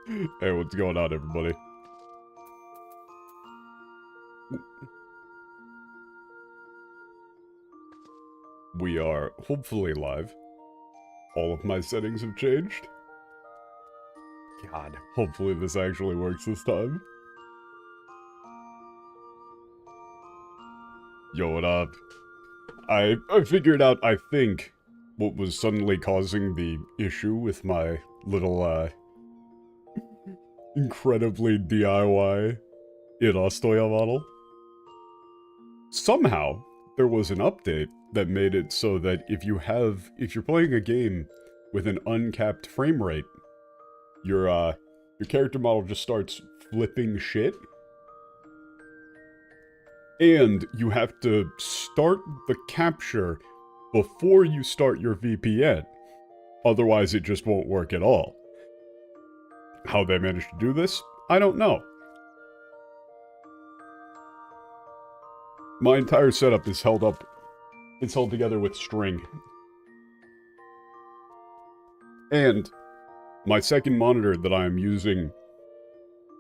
Hey, what's going on, everybody? We are hopefully live. All of my settings have changed. God, hopefully this actually works this time. Yo, what up? I figured out, I think, what was suddenly causing the issue with my little, incredibly DIY Irastoya model. Somehow, there was an update that made it so that if you're playing a game with an uncapped frame rate, your character model just starts flipping shit. And you have to start the capture before you start your VPN. Otherwise, it just won't work at all. How they managed to do this, I don't know. My entire setup is held together with string. And my second monitor that I am using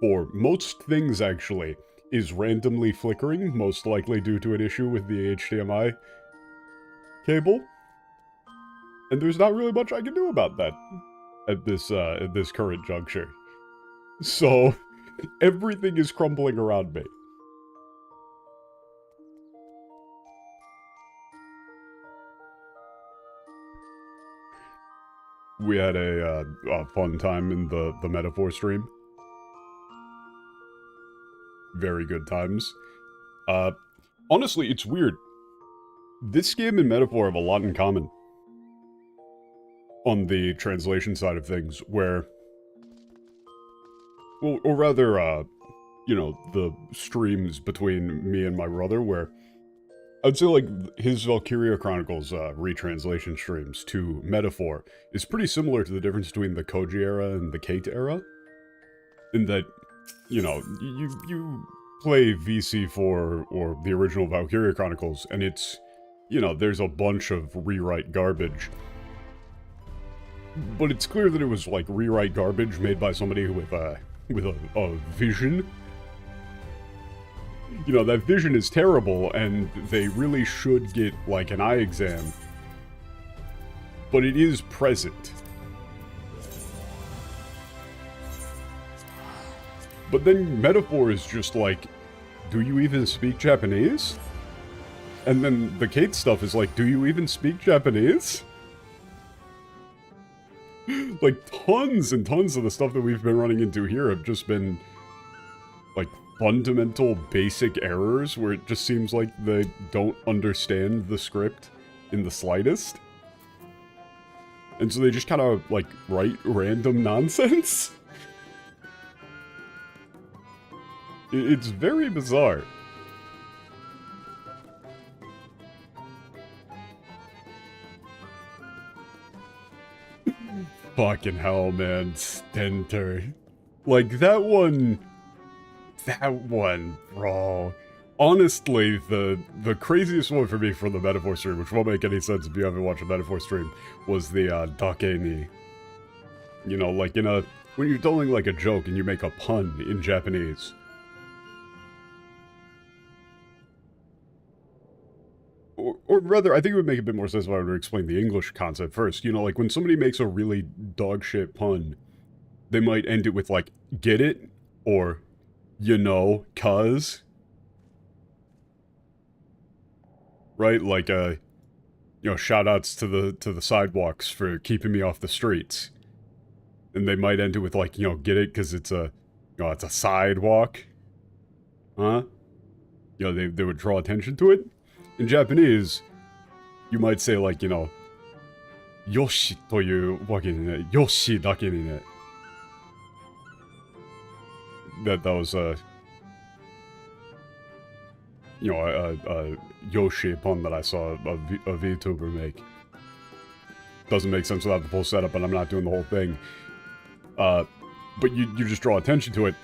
for most things, actually, is randomly flickering, most likely due to an issue with the HDMI cable. And there's not really much I can do about that at this current juncture. So, everything is crumbling around me. We had a fun time in the Metaphor stream. Very good times. Honestly, it's weird. This game and Metaphor have a lot in common. On the translation side of things, where... Well, or rather, you know, the streams between me and my brother, where... I'd say, like, his Valkyria Chronicles retranslation streams to Metaphor is pretty similar to the difference between the Koji era and the Kate era. In that, you know, you play VC4 or the original Valkyria Chronicles, and it's, you know, there's a bunch of rewrite garbage. But it's clear that it was, like, rewrite garbage made by somebody with a vision. You know, that vision is terrible, and they really should get, like, an eye exam. But it is present. But then Metaphor is just like, do you even speak Japanese? And then the Kate stuff is like, do you even speak Japanese? Like, tons and tons of the stuff that we've been running into here have just been, like, fundamental basic errors where it just seems like they don't understand the script in the slightest. And so they just kind of, like, write random nonsense. It's very bizarre. Fucking hell, man. Stenter. Like, that one, bro. Honestly, the craziest one for me from the Metaphor stream, which won't make any sense if you haven't watched a Metaphor stream, was the Dake ni. You know, like when you're telling like a joke and you make a pun in Japanese. Or rather, I think it would make a bit more sense if I were to explain the English concept first. You know, like when somebody makes a really dogshit pun, they might end it with like, get it? Or, you know, cuz. Right? Like, you know, shoutouts to the sidewalks for keeping me off the streets. And they might end it with like, you know, get it? Because it's a, you know, it's a sidewalk. Huh? You know, they would draw attention to it. In Japanese, you might say like, you know, yoshi というわけにね、yoshi だけにね. That was you know, a Yoshi pun that I saw a VTuber make. Doesn't make sense without the full setup, and I'm not doing the whole thing. But you just draw attention to it.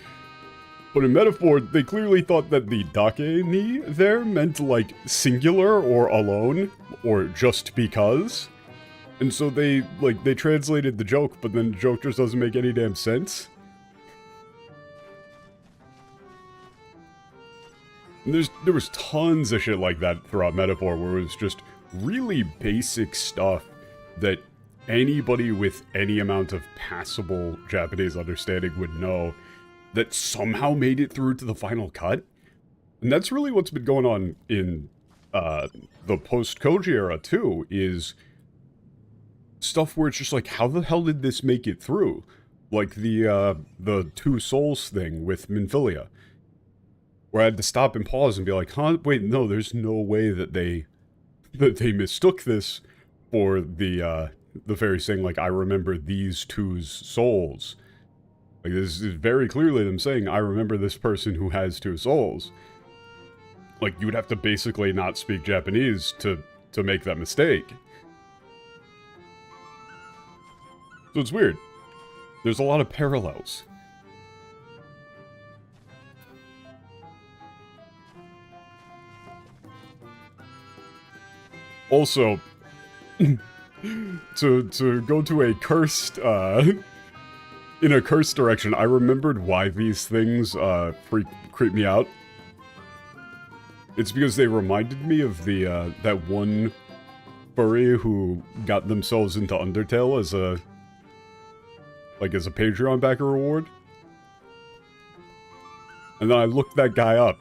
But in Metaphor, they clearly thought that the dake ni there meant, like, singular or alone, or just because. And so they translated the joke, but then the joke just doesn't make any damn sense. And there was tons of shit like that throughout Metaphor where it was just really basic stuff that anybody with any amount of passable Japanese understanding would know that somehow made it through to the final cut. And that's really what's been going on in the post-Koji era too, is stuff where it's just like, how the hell did this make it through? Like the Two Souls thing with Minfilia, where I had to stop and pause and be like, huh, wait, no, there's no way that they mistook this for the fairy saying, like, I remember these two's souls. Like, this is very clearly them saying, I remember this person who has two souls. Like, you would have to basically not speak Japanese to make that mistake. So it's weird. There's a lot of parallels. Also, to go to a cursed, in a cursed direction, I remembered why these things, creep me out. It's because they reminded me of the, that one furry who got themselves into Undertale as a Patreon backer reward. And then I looked that guy up.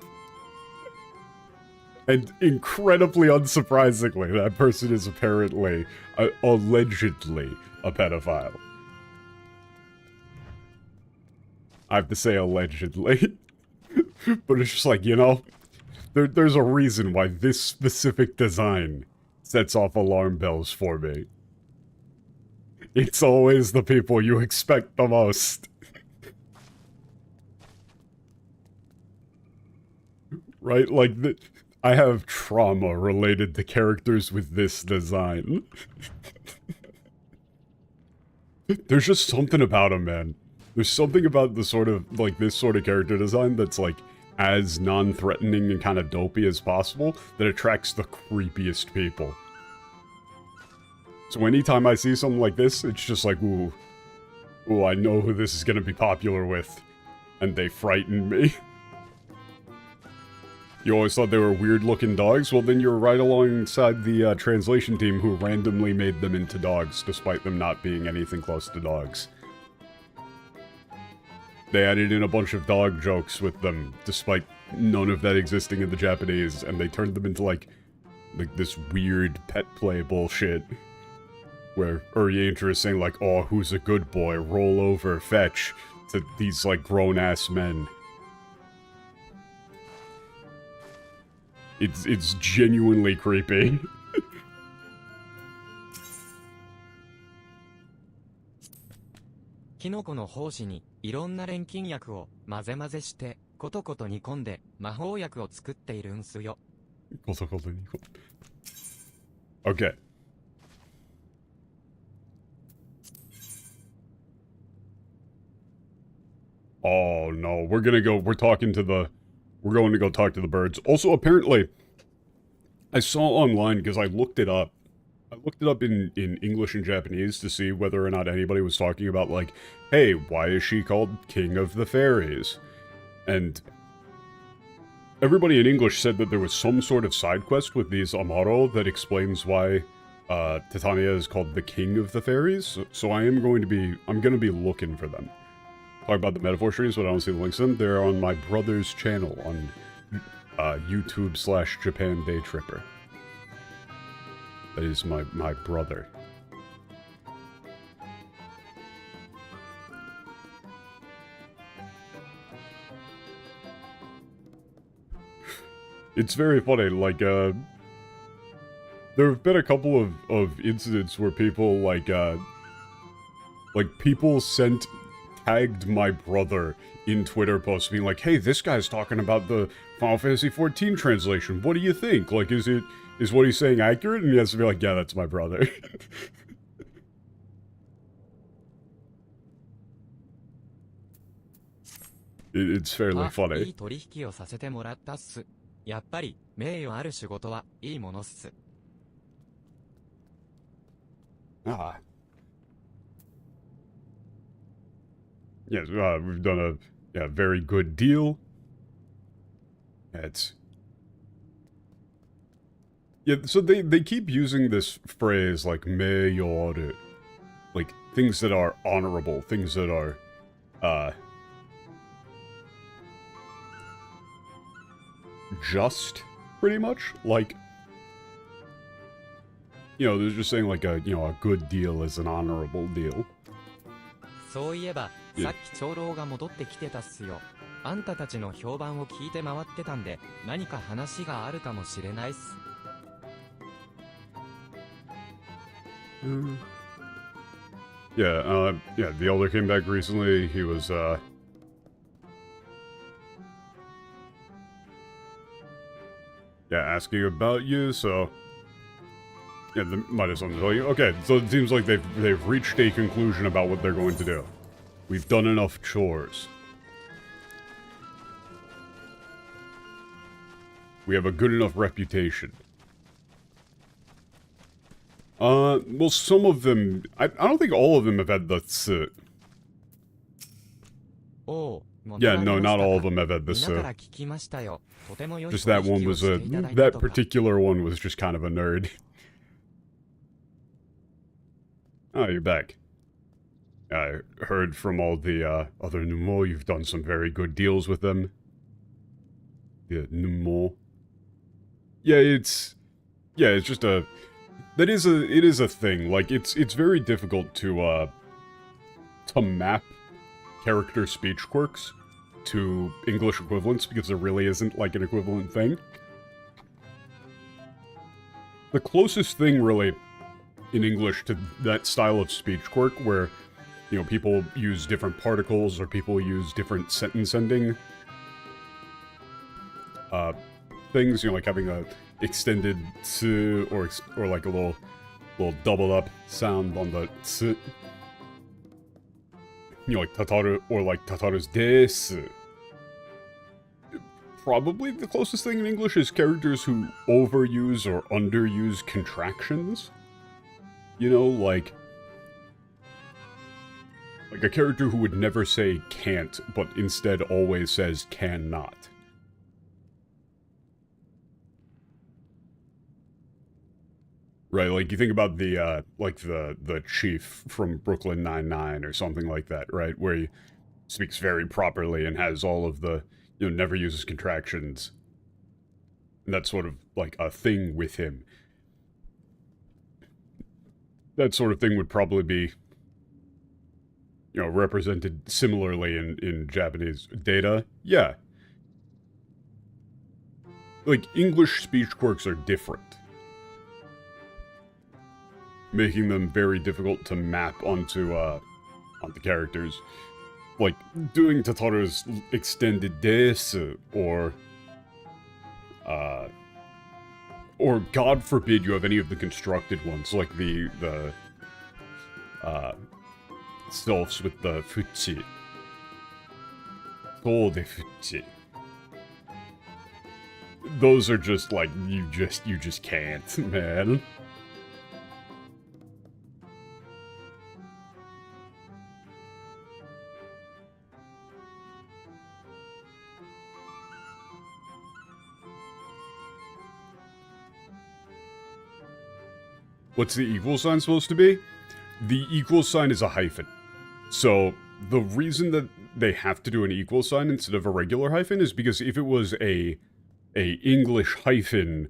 And incredibly unsurprisingly, that person is apparently, allegedly, a pedophile. I have to say allegedly. But it's just like, you know, there's a reason why this specific design sets off alarm bells for me. It's always the people you expect the most. Right? Like, I have trauma related to characters with this design. There's just something about them, man. There's something about the sort of, like, this sort of character design that's, like, as non-threatening and kind of dopey as possible that attracts the creepiest people. So anytime I see something like this, it's just like, ooh, I know who this is gonna be popular with. And they frighten me. You always thought they were weird-looking dogs? Well, then you're right alongside the translation team who randomly made them into dogs, despite them not being anything close to dogs. They added in a bunch of dog jokes with them, despite none of that existing in the Japanese, and they turned them into, like this weird pet play bullshit. Where Oriental is saying, like, oh, who's a good boy? Roll over, fetch, to these, like, grown-ass men. It's genuinely creepy. キノコの胞子にいろんな錬金薬を混ぜ混ぜしてコトコト煮込んで魔法薬を作っているんすよ。コトコト煮込んで。Okay. Oh no, we're going to go talk to the birds. Also, apparently, I saw online, because I looked it up. I looked it up in English and Japanese to see whether or not anybody was talking about, like, hey, why is she called King of the Fairies? And everybody in English said that there was some sort of side quest with these Amaro that explains why Titania is called the King of the Fairies. So I'm going to be looking for them. Talk about the Metaphor streams, but I don't see the links to them. They're on my brother's channel on YouTube/Japan Day Tripper. That is my brother. It's very funny, like, there have been a couple of incidents where people, like, people tagged my brother in Twitter posts being like, hey, this guy's talking about the Final Fantasy XIV translation. What do you think? Like, is what he's saying accurate? And he has to be like, yeah, that's my brother. It's fairly funny. いい取引をさせてもらったっす。やっぱり名誉ある仕事はいいものっす。Ah. Yes, we've done a very good deal. It's Yeah, so they keep using this phrase like meyoru, like things that are honorable, things that are just, pretty much. Like, you know, they're just saying like a good deal is an honorable deal. そういえば、 Yeah. さっき長老が戻ってきてたっすよ。あんたたちの評判を聞いて回ってたんで、何か話があるかもしれないっす。Yeah, yeah, the elder came back recently. He was, yeah, asking about you, so... Yeah, might have something to tell you. Okay, so it seems like they've reached a conclusion about what they're going to do. We've done enough chores. We have a good enough reputation. Well, some of them... I don't think all of them have had the tsu. おう、 Yeah, no, not all of them have had the みんなか tsu. ら聞きましたよ。とても良い Just that 取 one 引を was し a... ていただいた That とか。 particular one was just kind of a nerd. Oh, you're back. I heard from all the, other Numo, you've done some very good deals with them. The Numo. Yeah, it's just a... it is a thing. Like, it's very difficult to map character speech quirks to English equivalents, because there really isn't, like, an equivalent thing. The closest thing, really, in English to that style of speech quirk, where, you know, people use different particles, or people use different sentence ending, things, you know, like having a extended tsu, or like a little doubled up sound on the tsu. You know, like Tataru, or like Tataru's desu. Probably the closest thing in English is characters who overuse or underuse contractions. You know, like a character who would never say can't, but instead always says cannot. Right, like, you think about the, like, the chief from Brooklyn Nine-Nine or something like that, right? Where he speaks very properly and has all of the, you know, never uses contractions. And that's sort of, like, a thing with him. That sort of thing would probably be, you know, represented similarly in Japanese data. Yeah. Like, English speech quirks are different, making them very difficult to map onto characters. Like, doing Tataru's extended desu, or God forbid you have any of the constructed ones, like the selves with the fuchi. So de fuchi. Those are just like, you just can't, man. What's the equal sign supposed to be? The equal sign is a hyphen. So, the reason that they have to do an equal sign instead of a regular hyphen is because if it was a English hyphen,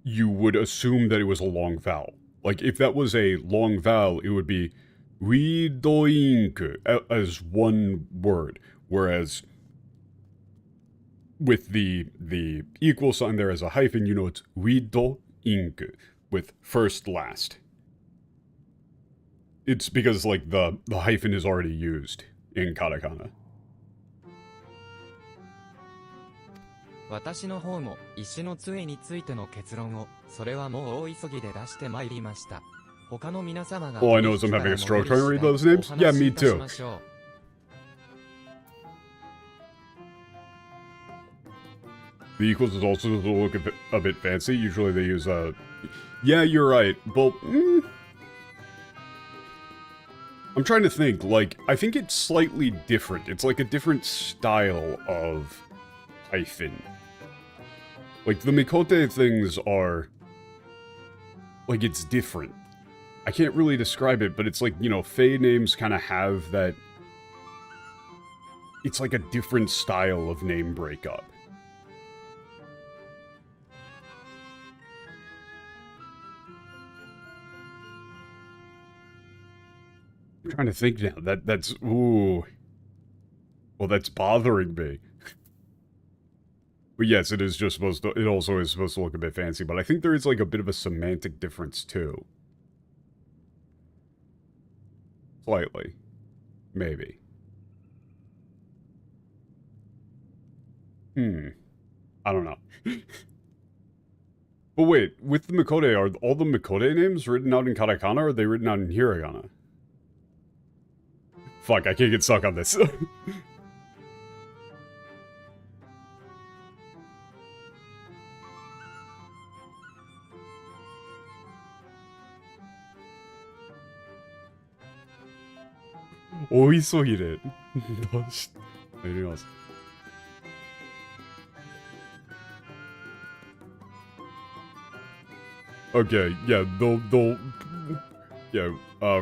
you would assume that it was a long vowel. Like, if that was a long vowel, it would be widoink as one word. Whereas, with the equal sign there as a hyphen, you know it's widoink, with first last. It's because, like, the hyphen is already used in katakana. 私の方も石の杖についての結論を、それはもう大急ぎで出してまいりました。他の皆様が All I know is I'm having a stroke trying to read those names. Yeah, me too. The equals is also supposed to look a bit fancy. Usually they use, yeah, you're right. Well, I'm trying to think. Like, I think it's slightly different. It's like a different style of hyphen. Like, the Mikote things are... Like, it's different. I can't really describe it, but it's like, you know, Fae names kind of have that... It's like a different style of name breakup. I'm trying to think now. That's... Ooh. Well, that's bothering me. But yes, it is just supposed to... It also is supposed to look a bit fancy, but I think there is, like, a bit of a semantic difference, too. Slightly. Maybe. I don't know. But wait, with the Mikote, are all the Mikote names written out in katakana, or are they written out in hiragana? Fuck, I can't get stuck on this. Oisogire. Okay, yeah,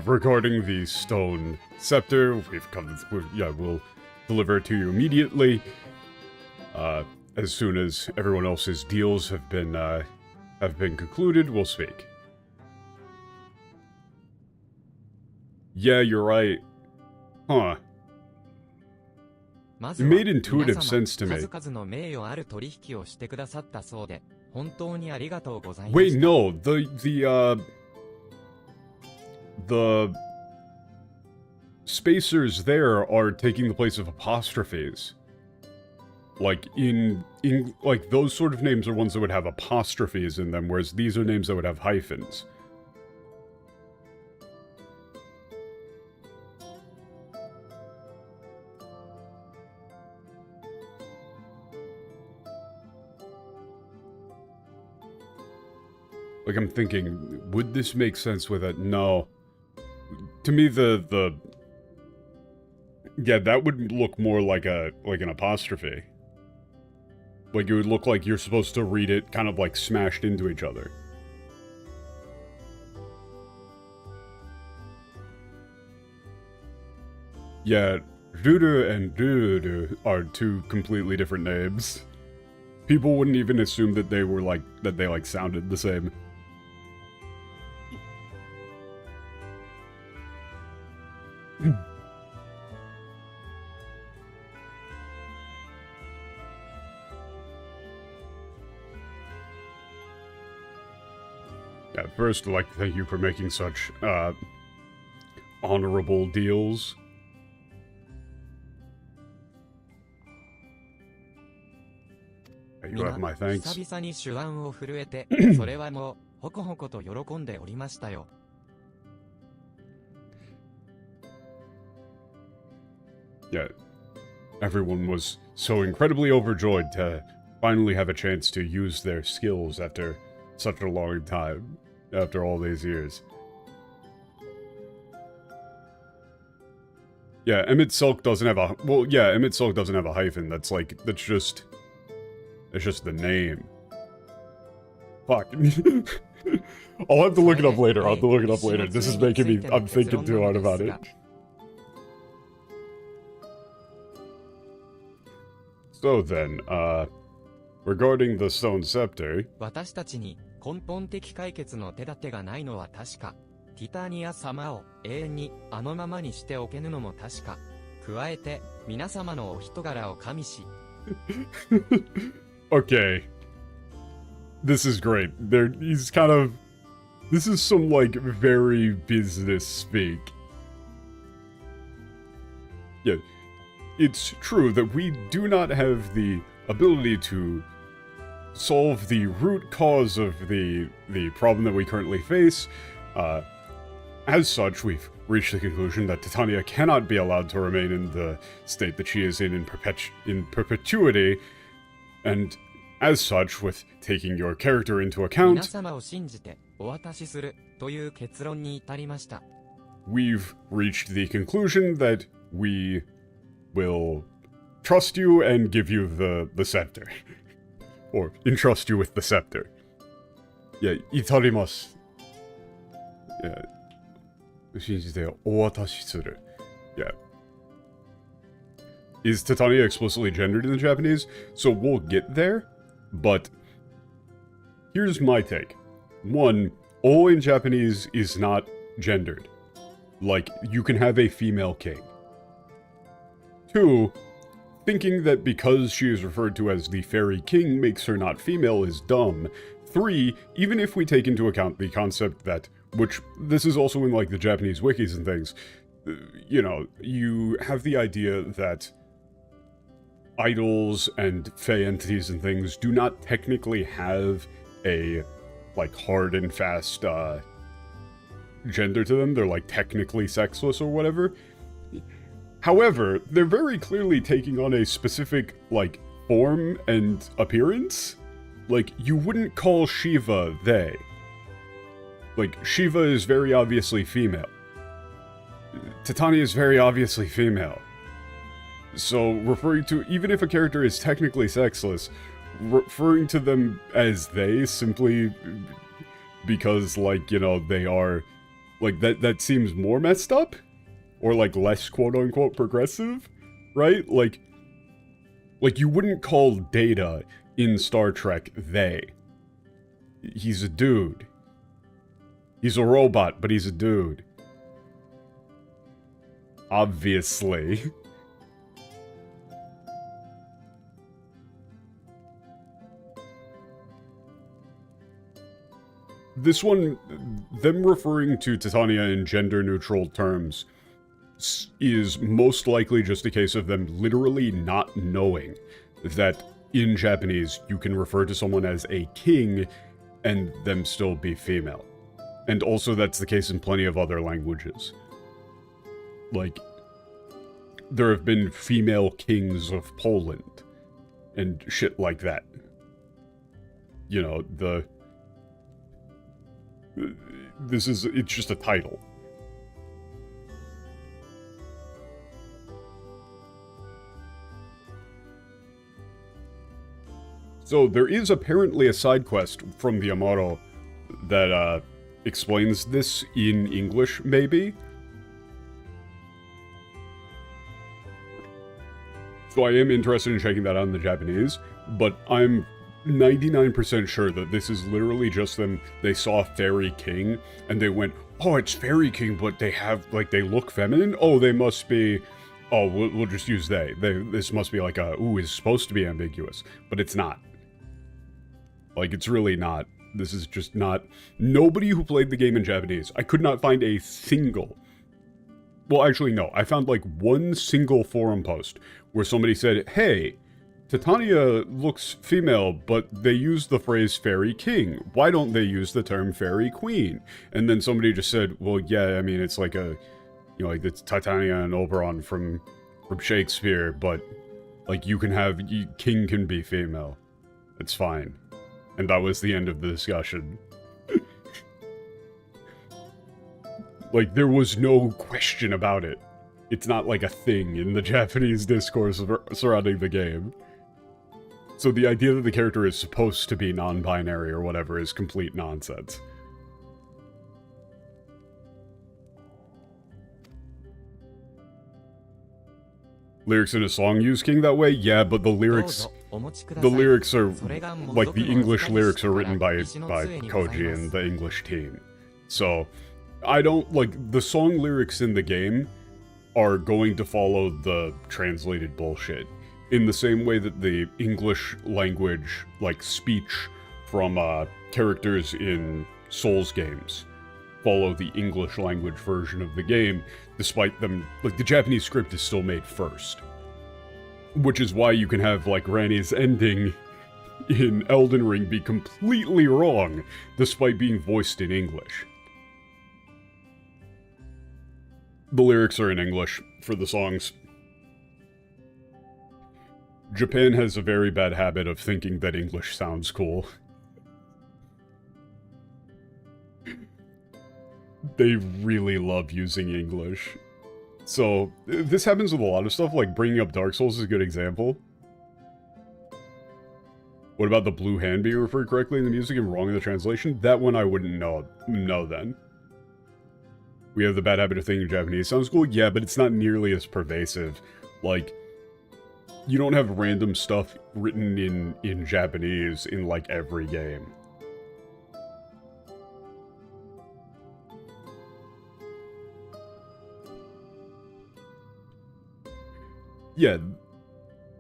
regarding the stone scepter, we'll deliver it to you immediately. As soon as everyone else's deals have been concluded, we'll speak. Yeah, you're right. Huh. It made intuitive sense to me. Wait, no, the spacers there are taking the place of apostrophes. Like, like, those sort of names are ones that would have apostrophes in them, whereas these are names that would have hyphens. Like, I'm thinking, would this make sense with it? No. To me, yeah, that would look more like an apostrophe. Like, it would look like you're supposed to read it kind of like smashed into each other. Yeah, Rudu and Rudu are two completely different names. People wouldn't even assume that they were like, that they like sounded the same. First, I'd like to thank you for making such, honorable deals. You have my thanks. Yeah, everyone was so incredibly overjoyed to finally have a chance to use their skills after such a long time. After all these years. Yeah, Emmett Silk doesn't have a... Well, yeah, Emmett Silk doesn't have a hyphen. That's like... That's just... It's just the name. Fuck. I'll have to look it up later. I'll have to look it up later. This is making me... I'm thinking too hard about it. So then, regarding the stone scepter... 根本的解決の手立てがないのは確か。ティタニア様を永遠にあのままにしておけぬのも確か。加えて、皆様のお人柄を加味し。Okay. This is great. He's kind of... This is some, like, very business speak. Yeah. It's true that we do not have the ability to solve the root cause of the problem that we currently face. As such, we've reached the conclusion that Titania cannot be allowed to remain in the state that she is in perpetuity, and as such, with taking your character into account, we've reached the conclusion that we will trust you and give you the scepter. or entrust you with the scepter. Yeah, itarimasu. Yeah. 信じてお渡しする. Yeah. Is Titania explicitly gendered in the Japanese? So we'll get there, but here's my take. One, O in Japanese is not gendered. Like, you can have a female king. Two, thinking that because she is referred to as the fairy king makes her not female is dumb. Three, even if we take into account the concept that, which this is also in like the Japanese wikis and things, you know, you have the idea that idols and fey entities and things do not technically have a like hard and fast gender to them. They're like technically sexless or whatever. However, they're very clearly taking on a specific like form and appearance. Like, you wouldn't call Shiva they. Like, Shiva is very obviously female. Titania is very obviously female. So, referring to, even if a character is technically sexless, referring to them as they simply because, like, you know, they are, like, that seems more messed up? Or, like, less quote-unquote progressive? Right? Like, you wouldn't call Data in Star Trek they. He's a dude. He's a robot, but he's a dude. Obviously. This one, them referring to Titania in gender-neutral terms is most likely just a case of them literally not knowing that in Japanese you can refer to someone as a king and them still be female. And also that's the case in plenty of other languages. Like, there have been female kings of Poland and shit like that. You know, it's just a title. So there is apparently a side quest from the Amaro that explains this in English, maybe? So I am interested in checking that out in the Japanese, but I'm 99% sure that this is literally just them, they saw Fairy King, and they went, oh, it's Fairy King, but they have, like, they look feminine? Oh, they must be, oh, we'll just use they. This must be like a, ooh, it's supposed to be ambiguous, but it's not. Like, it's really not. This is just not, nobody who played the game in Japanese, I could not find a single, well, actually, no, I found, like, one single forum post where somebody said, hey, Titania looks female, but they use the phrase Fairy King. Why don't they use the term Fairy Queen? And then somebody just said, well, yeah, I mean, it's like a, you know, like it's Titania and Oberon from Shakespeare, but, like, you can have, King can be female. It's fine. And that was the end of the discussion. Like, there was no question about it. It's not like a thing in the Japanese discourse surrounding the game. So the idea that the character is supposed to be non-binary or whatever is complete nonsense. Lyrics in a song use King that way? Yeah, but the lyrics are, like, the English lyrics are written by Koji and the English team. So, I don't, like, the song lyrics in the game are going to follow the translated bullshit. In the same way that the English language, like, speech from, characters in Souls games follow the English language version of the game, despite them, like, the Japanese script is still made first. Which is why you can have, like, Ranni's ending in Elden Ring be completely wrong, despite being voiced in English. The lyrics are in English for the songs. Japan has a very bad habit of thinking that English sounds cool. They really love using English. So, this happens with a lot of stuff, like bringing up Dark Souls is a good example. What about the blue hand being referred correctly in the music and wrong in the translation? That one I wouldn't know then. We have the bad habit of thinking Japanese sounds cool. Yeah, but it's not nearly as pervasive. Like, you don't have random stuff written in Japanese in, like, every game. Yeah,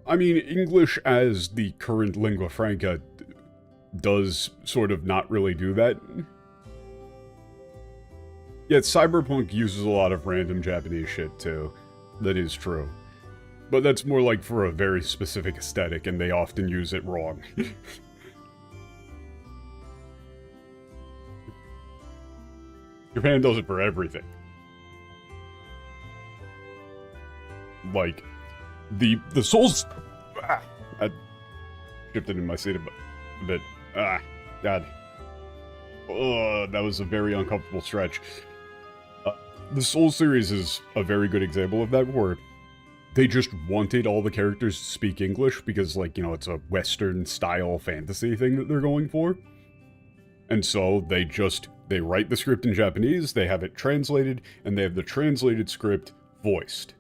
I mean, English as the current lingua franca does sort of not really do that. Yet Cyberpunk uses a lot of random Japanese shit, too. That is true. But that's more like for a very specific aesthetic, and they often use it wrong. Japan does it for everything. Like, the Souls... Ah, I shifted in my seat a bit. Ah, God. That was a very uncomfortable stretch. The Souls series is a very good example of that, where they just wanted all the characters to speak English because, like, you know, it's a Western-style fantasy thing that they're going for. And so they write the script in Japanese, they have it translated, and they have the translated script voiced.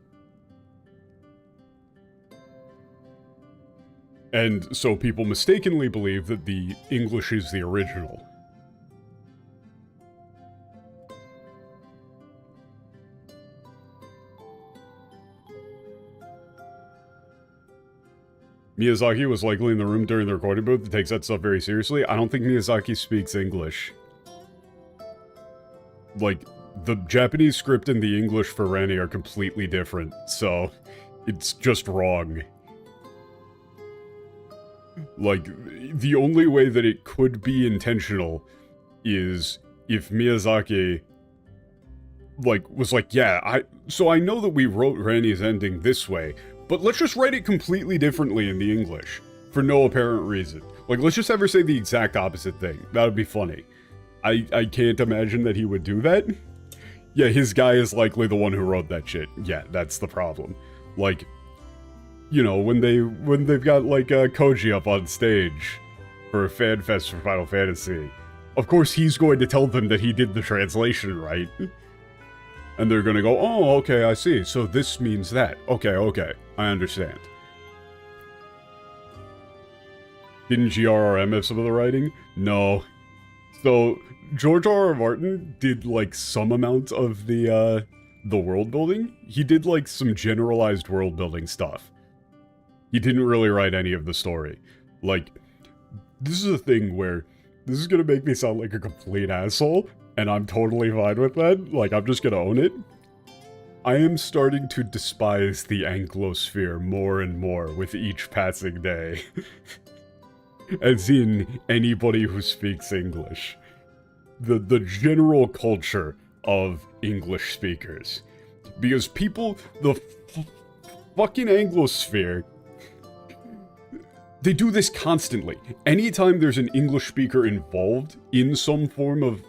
And so people mistakenly believe that the English is the original. Miyazaki was likely in the room during the recording booth that takes that stuff very seriously. I don't think Miyazaki speaks English. Like, the Japanese script and the English for Rennie are completely different, so it's just wrong. Like, the only way that it could be intentional is if Miyazaki, like, was like, yeah, so I know that we wrote Rennie's ending this way, but let's just write it completely differently in the English, for no apparent reason. Like, let's just have her say the exact opposite thing. That would be funny. I can't imagine that he would do that. Yeah, his guy is likely the one who wrote that shit. Yeah, that's the problem. Like, you know, when they've got, like, Koji up on stage for a fan fest for Final Fantasy, of course he's going to tell them that he did the translation right. And they're gonna go, oh, okay, I see. So this means that. Okay, I understand. Didn't GRRM have some of the writing? No. So, George R.R. Martin did, like, some amount of the world building. He did, like, some generalized world building stuff. He didn't really write any of the story. Like, this is a thing where this is gonna make me sound like a complete asshole, and I'm totally fine with that. Like, I'm just gonna own it. I am starting to despise the Anglosphere more and more with each passing day. As in, anybody who speaks English. The general culture of English speakers. Because people, the fucking Anglosphere, they do this constantly. Anytime there's an English speaker involved in some form of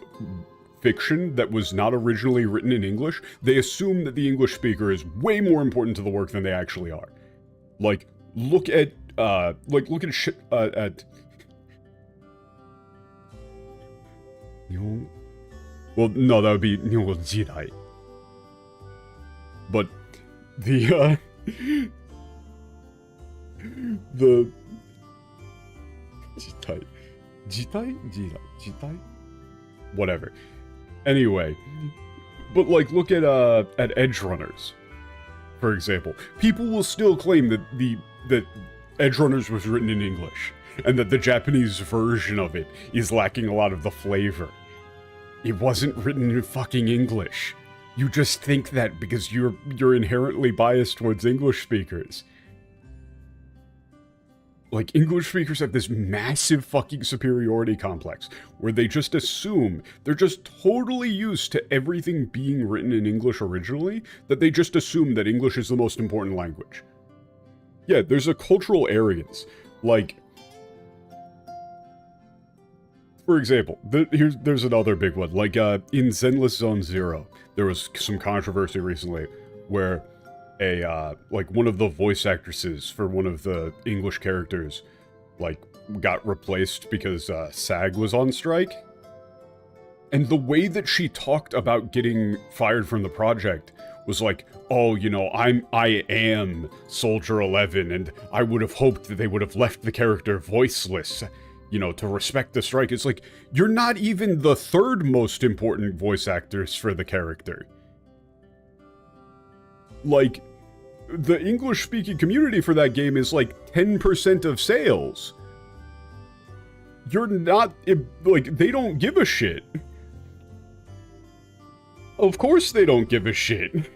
fiction that was not originally written in English, they assume that the English speaker is way more important to the work than they actually are. Like, look at well, no, that would be Nihongo Jidai. But the Jitai? Whatever. Anyway, but like, look at Edge Runners, for example. People will still claim that Edge Runners was written in English, and that the Japanese version of it is lacking a lot of the flavor. It wasn't written in fucking English. You just think that because you're inherently biased towards English speakers. Like, English speakers have this massive fucking superiority complex, where they just assume, they're just totally used to everything being written in English originally, that they just assume that English is the most important language. Yeah, there's a cultural arrogance. Like, for example, there's another big one. Like, in Zenless Zone Zero, there was some controversy recently, where like, one of the voice actresses for one of the English characters, like, got replaced because SAG was on strike. And the way that she talked about getting fired from the project was like, oh, you know, I am Soldier 11, and I would have hoped that they would have left the character voiceless, you know, to respect the strike. It's like, you're not even the third most important voice actress for the character. Like, the English-speaking community for that game is like 10% of sales. You're not, like, they don't give a shit. Of course they don't give a shit.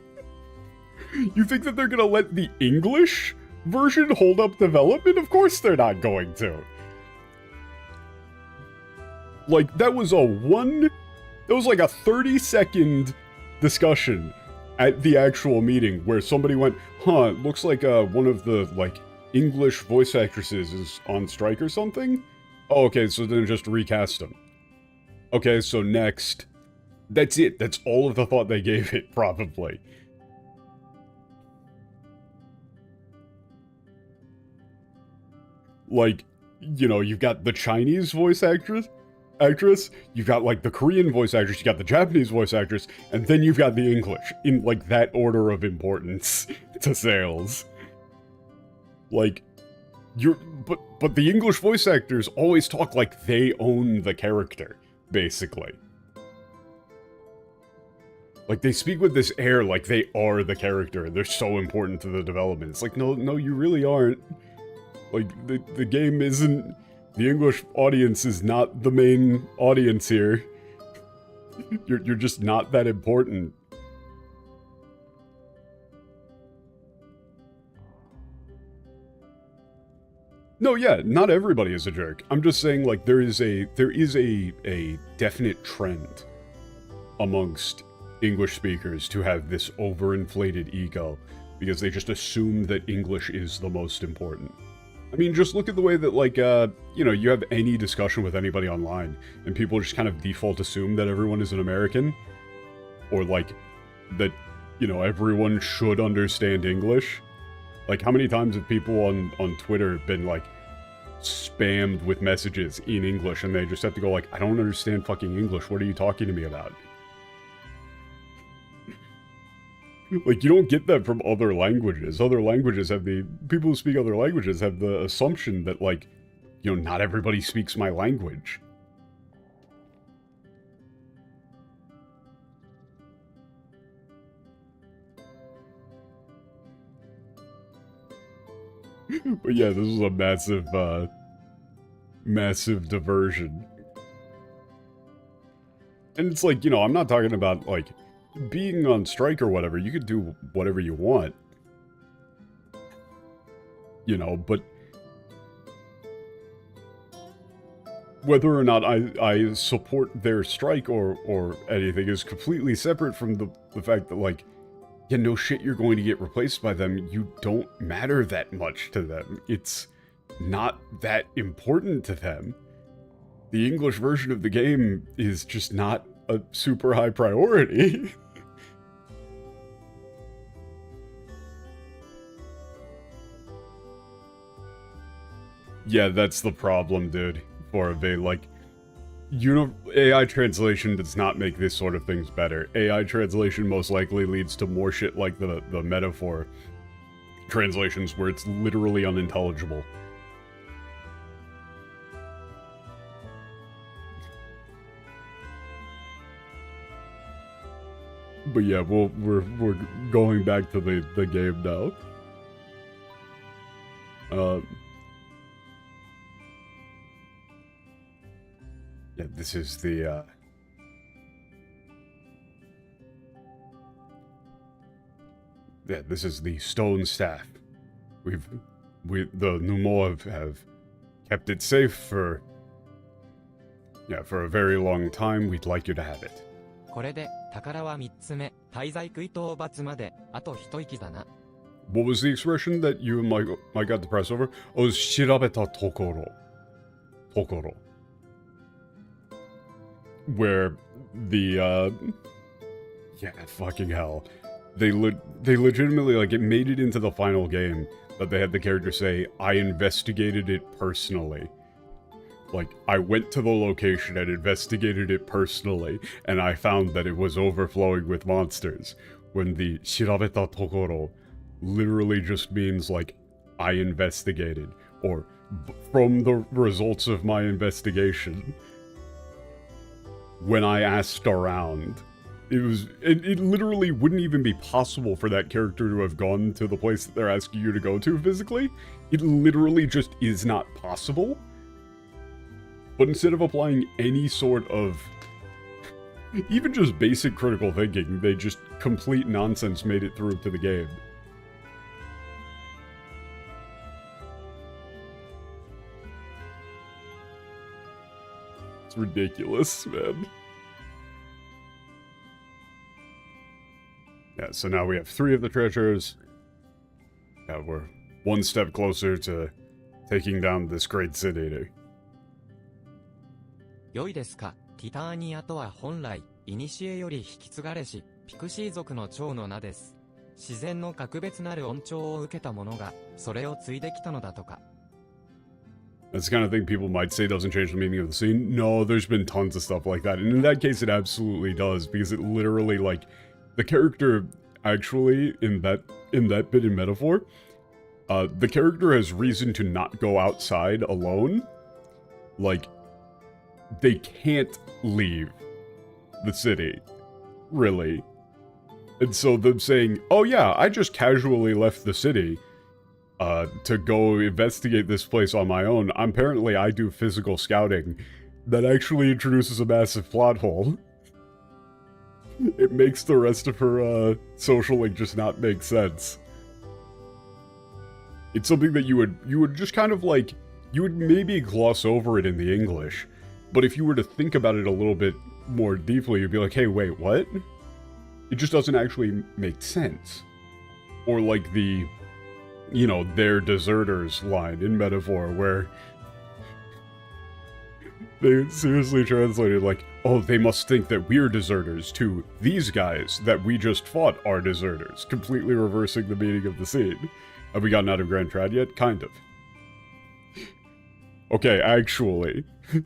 You think that they're gonna let the English version hold up development? Of course they're not going to. Like, that was like a 30-second discussion at the actual meeting where somebody went, huh, it looks like one of the, like, English voice actresses is on strike or something? Oh, okay, so then just recast them. Okay, so next. That's it. That's all of the thought they gave it, probably. Like, you know, you've got the Chinese voice actress, you've got, like, the Korean voice actress, you got the Japanese voice actress, and then you've got the English, in, like, that order of importance to sales. Like, but the English voice actors always talk like they own the character, basically. Like, they speak with this air like they are the character, and they're so important to the development. It's like, no, you really aren't. Like, the game isn't... The English audience is not the main audience here. You're just not that important. No, yeah, not everybody is a jerk. I'm just saying, like, there is a definite trend amongst English speakers to have this overinflated ego because they just assume that English is the most important. I mean, just look at the way that, like, you know, you have any discussion with anybody online, and people just kind of default assume that everyone is an American, or, like, that, you know, everyone should understand English. Like, how many times have people on Twitter been, like, spammed with messages in English, and they just have to go, like, I don't understand fucking English, what are you talking to me about? Like, you don't get that from other languages. Other languages have people who speak other languages have the assumption that, like, you know, not everybody speaks my language. But yeah, this was a massive diversion. And it's like, you know, I'm not talking about, like, being on strike or whatever. You could do whatever you want. You know, but whether or not I support their strike or anything is completely separate from the fact that, like, yeah, no shit, you're going to get replaced by them. You don't matter that much to them. It's not that important to them. The English version of the game is just not a super high priority. Yeah, that's the problem, dude. For a like, AI translation does not make this sort of things better. AI translation most likely leads to more shit like the metaphor translations where it's literally unintelligible. But yeah, we're going back to the game now. Yeah, this is the yeah, this is the stone staff. The Numo have kept it safe for a very long time. We'd like you to have it. これで宝は3つ目、滞在食い討伐まであと一息だな。What was the expression that you and Mike got the press over? Oh, 調べたところ。Where the yeah, fucking hell. They legitimately, like, it made it into the final game that they had the character say, I investigated it personally. like, I went to the location and investigated it personally, and I found that it was overflowing with monsters. When the shirabeta tokoro literally just means, like, I investigated, or from the results of my investigation. When I asked around, it literally wouldn't even be possible for that character to have gone to the place that they're asking you to go to physically. It literally just is not possible. But instead of applying any sort of, even just basic critical thinking, they just complete nonsense made it through to the game. It's ridiculous, man. Yeah, so now we have 3 of the treasures. Yeah, we're one step closer to taking down this great city. 良いですか。ティターニアとは本来、古より引き継がれし、ピクシー族の長の名です。自然の格別なる恩寵を受けた者が、それを継いできたのだとか。That's the kind of thing people might say doesn't change the meaning of the scene. No, there's been tons of stuff like that. And in that case, it absolutely does, because it literally, like, the character actually, in that bit in metaphor, the character has reason to not go outside alone. Like, they can't leave the city, really. And so them saying, oh yeah, I just casually left the city to go investigate this place on my own. Apparently I do physical scouting. That actually introduces a massive plot hole. It makes the rest of her social link just not make sense. It's something that you would just kind of like, you would maybe gloss over it in the English, but if you were to think about it a little bit more deeply, you'd be like, hey, wait, what? It just doesn't actually make sense. Or like the, you know, they're deserters line in Metaphor, where they seriously translated like, oh, they must think that we're deserters, to these guys that we just fought are deserters, completely reversing the meaning of the scene. Have we gotten out of Grand Trad yet? Kind of. Okay, actually,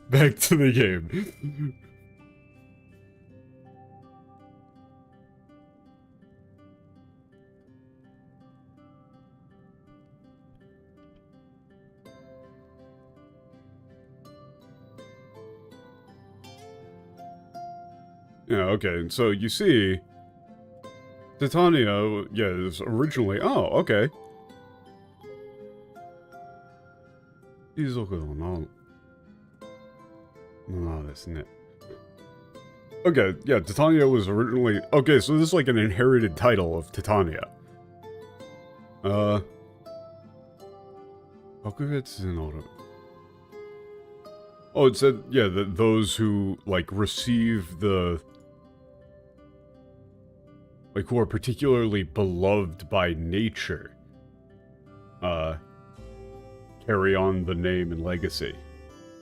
back to the game. Yeah, okay, so you see, Titania, yeah, is originally, oh, okay. Okay, yeah, Titania was originally, okay, so this is like an inherited title of Titania. Oh, it said, yeah, that those who, like, receive the, like, who are particularly beloved by nature, carry on the name and legacy.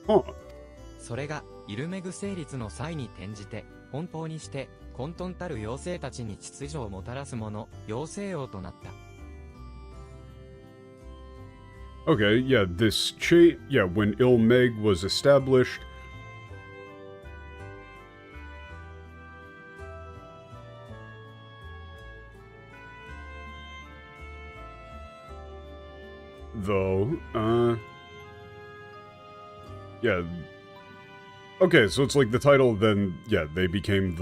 Huh. それが、イルメグ成立の際に転じて、本当にして、混沌たる妖精たちに秩序をもたらす者、妖精王となった。Okay, yeah, this chain, yeah, when Ilmeg was established, though, yeah, okay, so it's like the title, then, yeah, they became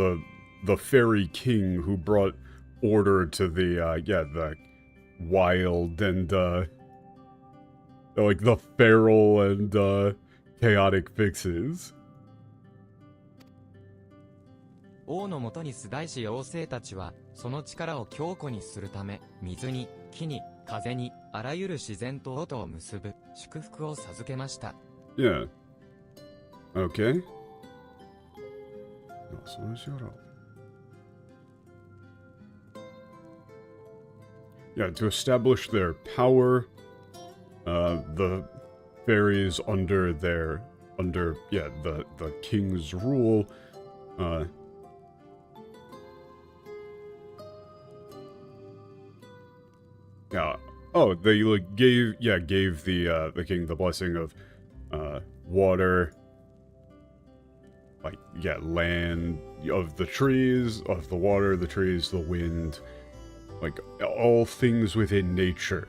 the fairy king who brought order to the, yeah, the wild and, like, the feral and, chaotic fixes. 王のもとに崇大し妖精たちは、その力を強固にするため、水に、木に、風に、あらゆる自然と音を結ぶ、祝福を授けました。Yeah. Okay. Yeah, to establish their power, the fairies under yeah, the king's rule, yeah, oh, they like gave the king the blessing of, water, like, yeah, land, of the trees, of the water, the trees, the wind, like, all things within nature.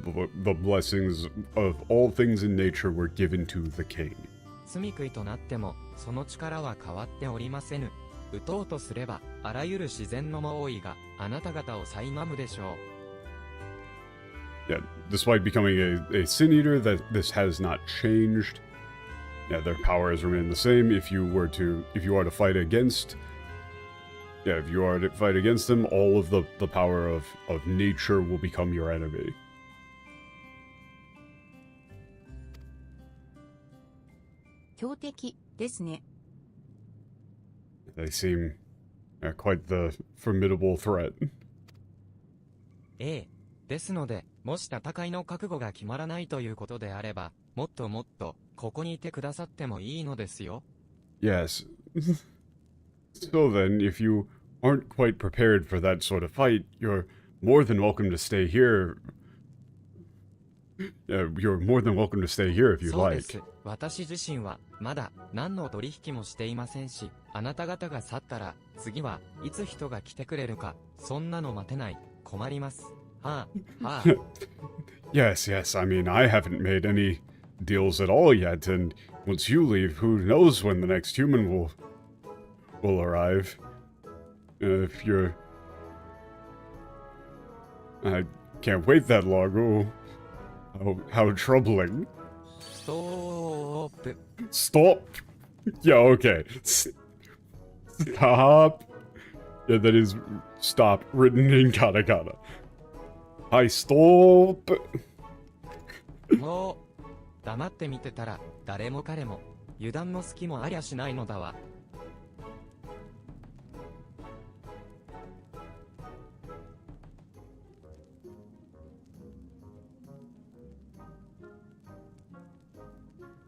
The blessings of all things in nature were given to the king. 罪食いとなっても、その力は変わっておりませぬ。打とうとすれば、あらゆる自然の猛威が、あなた方を苛むでしょう。Yeah, despite becoming a sin eater, that this has not changed. Yeah, their power has remained the same. If you are to fight against, yeah, if you are to fight against them, all of the power of nature will become your enemy. 強敵ですね。 They seem quite the formidable threat. ええ。ですので、もし戦いの覚悟が決まらないということであれば、もっともっと、ここにいてくださってもいいのですよ。Yes. So then, if you aren't quite prepared for that sort of fight, you're more than welcome to stay here. You're more than welcome to stay here if you そうで like. す。私自身は、まだ、何の取引もしていませんし、あなた方が去ったら、次はいつ人が来てくれるか、そんなの待てない。困ります。はあ、はあ。Yes, yes. I mean, I haven't made any deals at all yet, and once you leave, who knows when the next human will arrive? If you're, I can't wait that long. Oh, how troubling. ストープ。 Stop. Yeah, okay. Stop. Yeah, that is stop written in katakana. Hi, stop. もう、黙って見てたら、誰も彼も、油断の隙もありゃしないのだわ。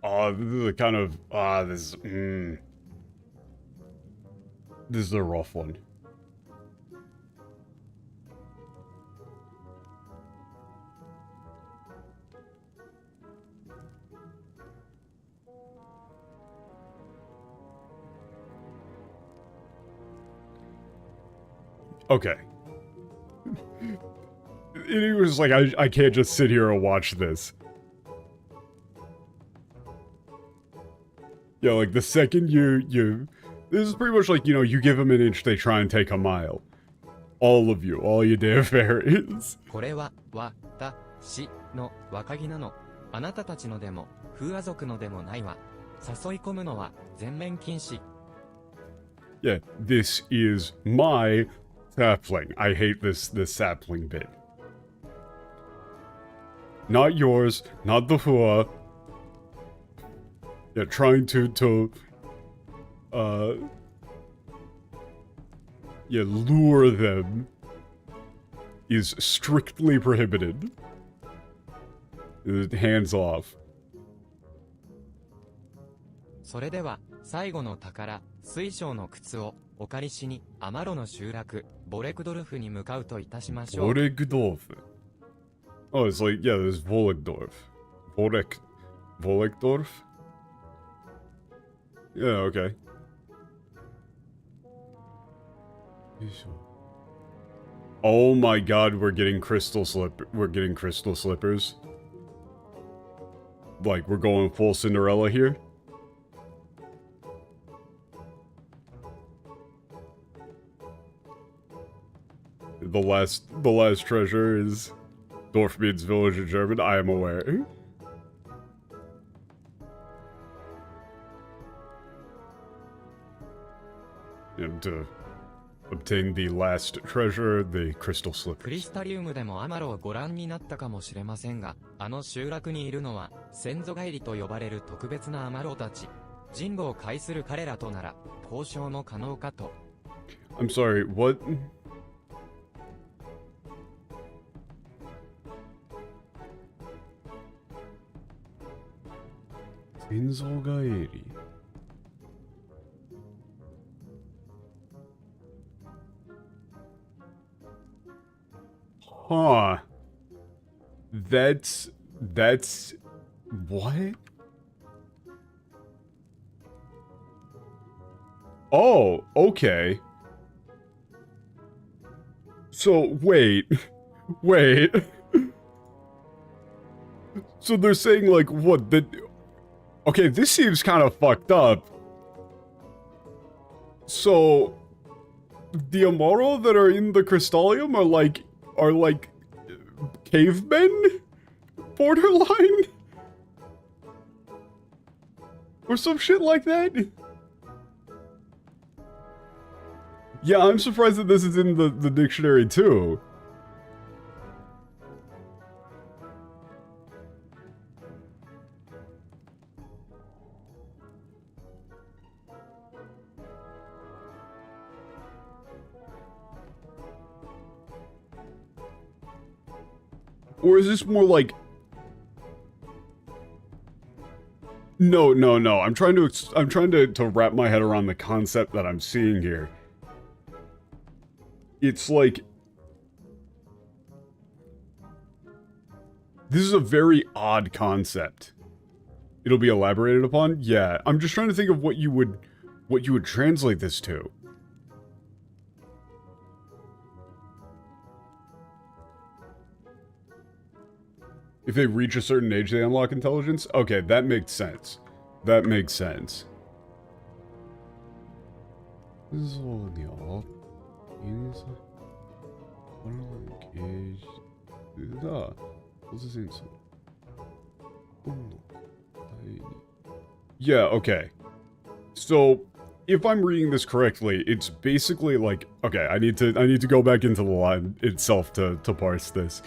Oh, this is a kind of this is a rough one. Okay. It was like, I can't just sit here and watch this. Yeah, like the second this is pretty much like, you know, you give them an inch, they try and take a mile. All of you, all you damn fairies. これは、私の若木なの。あなたたちのでも、風阿族のでもないわ。誘い込むのは、全面禁止。Yeah, this is my sapling. I hate this sapling bit. Not yours, not the Hua. Yeah, trying to lure them is strictly prohibited. Hands off. それでは、最後の宝、水晶の靴を、お借りしに、アマロの集落、ボレクドルフに向かうといたしましょう。Volegdorf. Oh, it's like, yeah, there's Volegdorf. Volegdorf? Yeah, okay. Oh my god, we're getting crystal slippers. Like, we're going full Cinderella here. The last treasure is Dorfmead's village in German, I am aware. And to obtain the last treasure, the crystal クリ slippers. スタリウムでもアマロをご覧になったかもしれませんが、あの集落にいるのは、先祖返りと呼ばれる特別なアマロたち。人語を介する彼らとなら、交渉も可能かと。I'm sorry, what? Senzogaeri. Huh. That's what? Oh, okay. So, wait. Wait. So they're saying, like, what, that... Okay, this seems kind of fucked up. So, the Amaro that are in the Crystallium are like, cavemen? Borderline? Or some shit like that? Yeah, I'm surprised that this is in the dictionary, too. Or is this more like... No. I'm trying to wrap my head around the concept that I'm seeing here. It's like... This is a very odd concept. It'll be elaborated upon? Yeah, I'm just trying to think of what you would translate this to. If they reach a certain age, they unlock intelligence? Okay, that makes sense. That makes sense. Yeah, okay. So, if I'm reading this correctly, it's basically like... Okay, I need to go back into the line itself to parse this.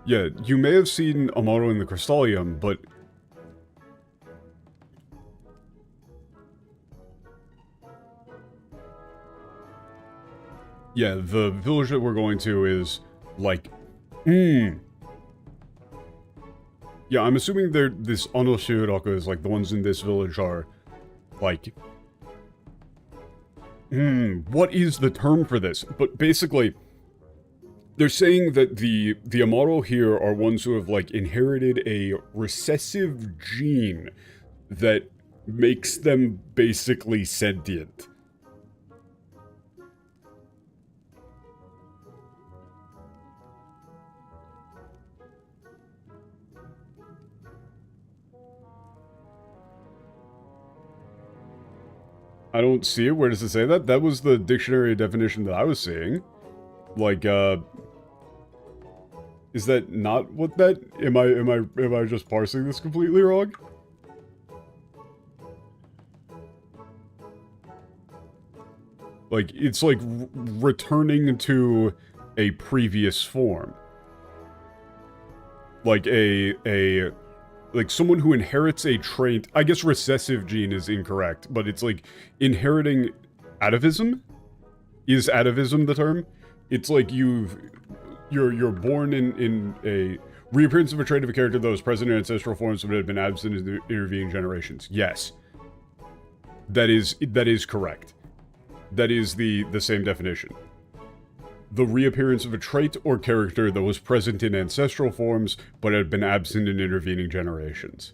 Yeah, you may have seen Amaro in the Crystallium, but... Yeah, the village that we're going to is, like... Yeah, I'm assuming this Onoshiroku is, like, the ones in this village are, like... what is the term for this? But basically... They're saying that the Amaro here are ones who have, like, inherited a recessive gene that makes them basically sentient. I don't see it. Where does it say that? That was the dictionary definition that I was seeing. Like, is that not what that... Am I just parsing this completely wrong? Like, it's like returning to a previous form. Like like someone who inherits a trait... I guess recessive gene is incorrect, but it's like inheriting atavism? Is atavism the term? It's like you're born in a reappearance of a trait of a character that was present in ancestral forms but had been absent in the intervening generations. Yes. That is correct. That is the same definition. The reappearance of a trait or character that was present in ancestral forms but had been absent in intervening generations.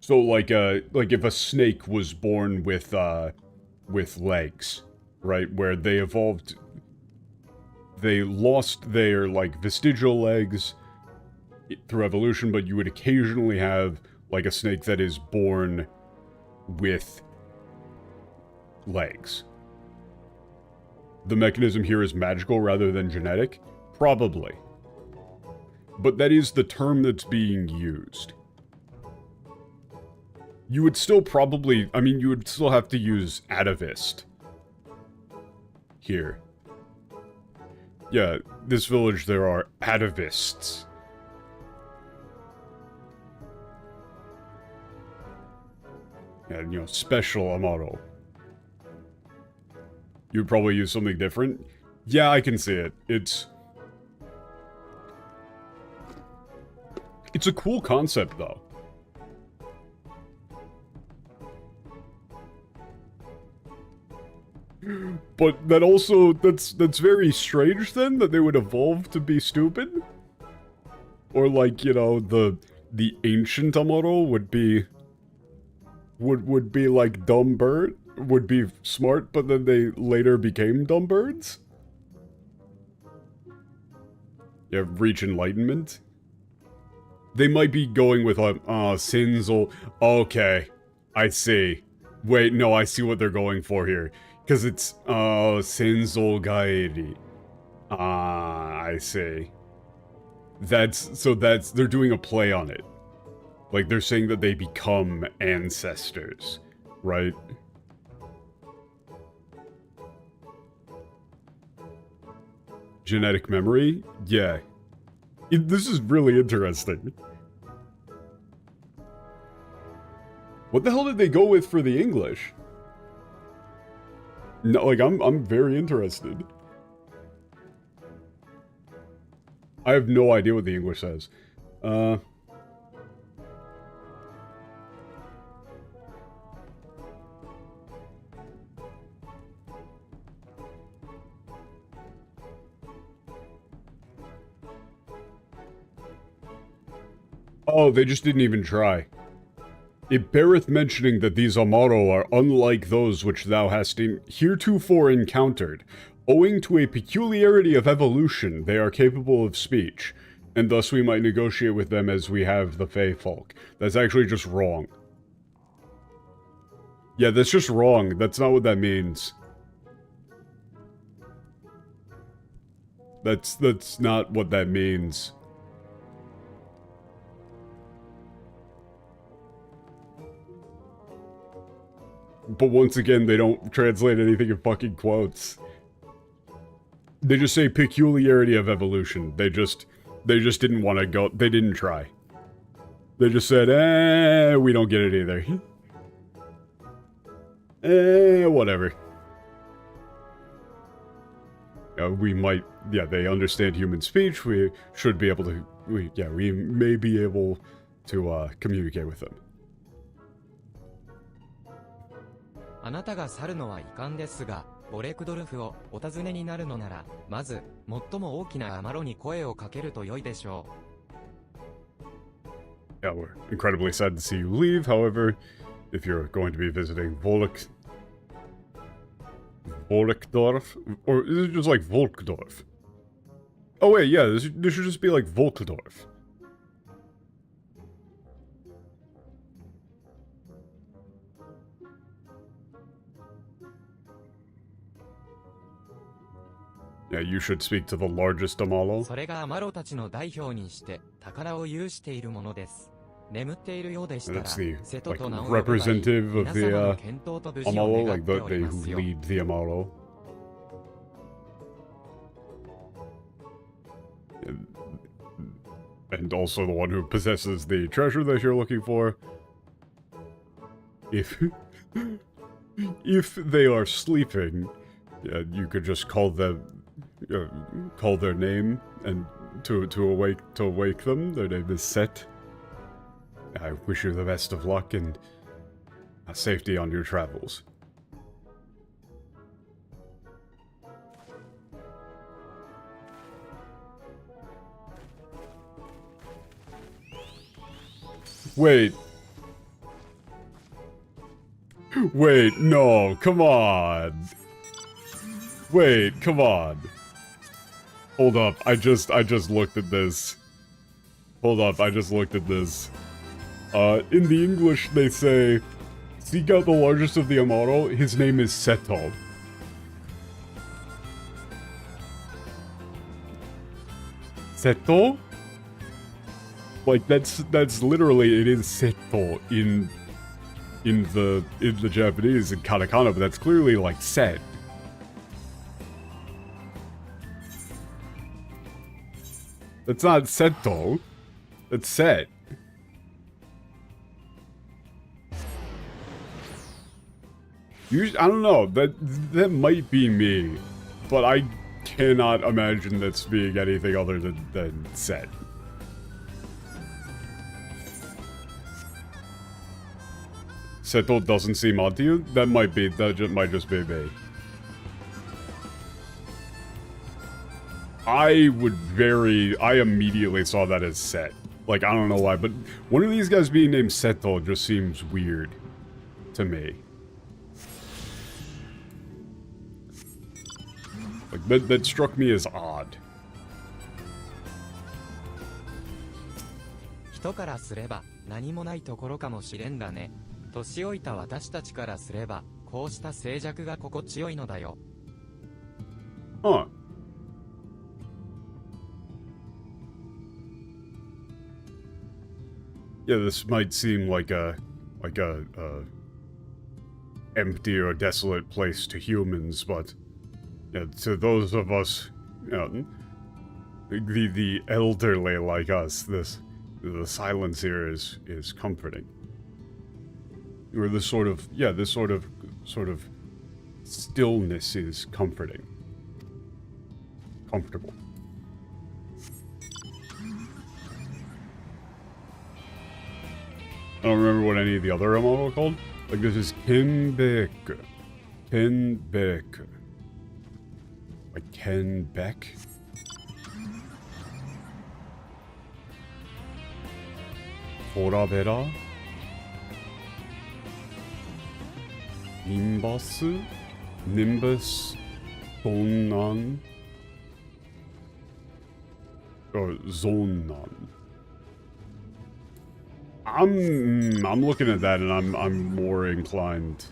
So like if a snake was born with legs, right? Where they evolved, they lost their, like, vestigial legs through evolution, but you would occasionally have, like, a snake that is born with legs. The mechanism here is magical rather than genetic? Probably. But that is the term that's being used. You would still probably... I mean, you would still have to use atavist. Here. Yeah, this village there are atavists. And, you know, special Amaro. You'd probably use something different. Yeah, I can see it. It's a cool concept, though. But that also, that's very strange then, that they would evolve to be stupid? Or like, you know, the ancient Amaro would be like dumb bird, would be smart, but then they later became dumb birds? Yeah, reach enlightenment. They might be going with Sinzel. Okay, I see. Wait, no, I see what they're going for here. Because it's, Sinzel Gaeri. I see. They're doing a play on it. Like, they're saying that they become ancestors, right? Genetic memory? Yeah. This is really interesting. What the hell did they go with for the English? No, like, I'm very interested. I have no idea what the English says. Oh, they just didn't even try. It beareth mentioning that these Amaro are unlike those which thou hast heretofore encountered. Owing to a peculiarity of evolution, they are capable of speech, and thus we might negotiate with them as we have the Fey folk. That's actually just wrong. Yeah, that's just wrong. That's not what that means. That's not what that means. But once again, they don't translate anything in fucking quotes. They just say peculiarity of evolution. They just didn't want to go. They didn't try. They just said, we don't get it either. Whatever. We might, yeah, they understand human speech. We should be able to, we may be able to communicate with them. あなたが去るのはいかんですが、ボレクドルフをお尋ねになるのなら、まず、最も大きなアマロに声をかけると良いでしょう。Yeah, we're incredibly sad to see you leave. However, if you're going to be visiting Volkdorf, or is it just like Volkdorf? Oh wait, yeah, this should just be like Volkdorf. Yeah, you should speak to the largest Amalo. それがアマロたちの代表にして宝を有しているものです。眠っているようでしたら、 That's the 瀬戸と名を呼べばいい。 representative of 皆 the 様の健闘と無事を Amalo, 願っ like て they おりま who すよ。 lead the Amalo. And also the one who possesses the treasure that you're looking for. If they are sleeping, yeah, you could just call them, call their name, and to awake them. Their name is Set. I wish you the best of luck and safety on your travels. Wait. Wait, no, come on. Wait, come on. Hold up, I just looked at this. Hold up, I just looked at this. In the English, they say, seek out the largest of the Amaro, his name is Seto. Seto? Like, that's literally, it is Seto in the Japanese, in katakana, but that's clearly, like, set. That's not Seto. That's set. I don't know, that might be me, but I cannot imagine that's being anything other than set. Seto doesn't seem odd to you? That might just be me. I immediately saw that as Set. Like, I don't know why, but one of these guys being named Seto just seems weird to me. Like, that struck me as odd. 人からすれば何もないところかもしれんがね。年老いた私たちからすればこうした静寂が心地よいのだよ。Huh. Yeah, this might seem like a empty or desolate place to humans, but yeah, to those of us, you know, the elderly like us, the silence here is comforting. Or this sort of stillness is comforting. Comfortable. I don't remember what any of the other MMO were called. Like, this is Kenbeck. Kenbeck. Like Ken Beck? Forabera? Nimbus? Zonan? Or Zonan? I'm looking at that and I'm more inclined.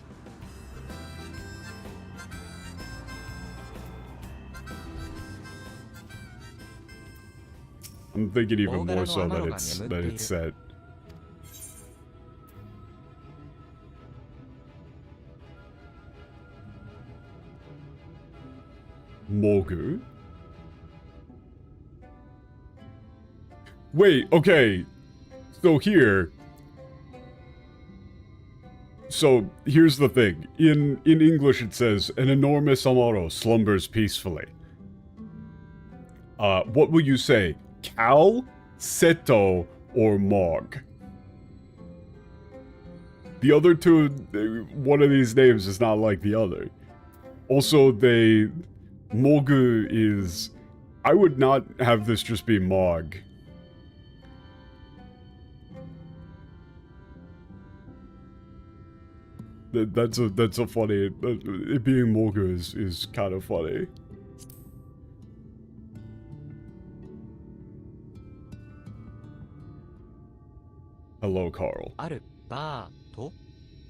I'm thinking even more so that it's set. Mogu? Wait, okay. So here's the thing. In English it says, an enormous Amaro slumbers peacefully. What will you say? Cal, Seto, or Mog? The other two, one of these names is not like the other. Also, Mogu is... I would not have this just be Mog. That's a funny... it being Mogu is kind of funny. Hello, Carl. Alberto?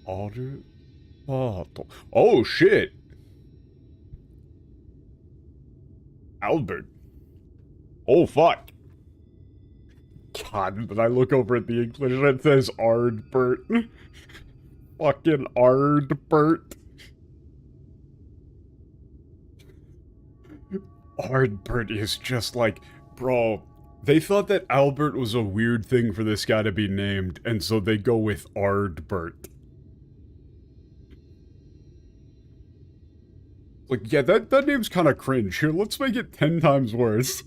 Alberto. Oh, shit! Albert. Oh, fuck. God, but I look over at the English and it says Ardbert. Fucking Ardbert. Ardbert is just like, bro, they thought that Albert was a weird thing for this guy to be named, and so they go with Ardbert. Like, yeah, that name's kind of cringe. Here, let's make it 10 times worse.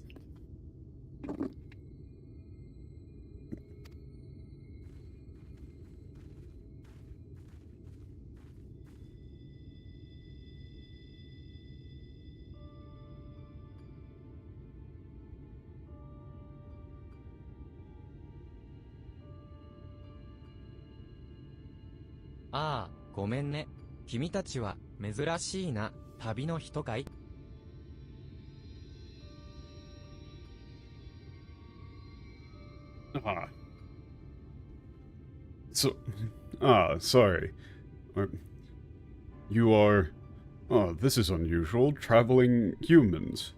Ah, ごめんね。君たちは珍しいな。旅の人かい? Sorry. You are... Oh, this is unusual. Traveling humans.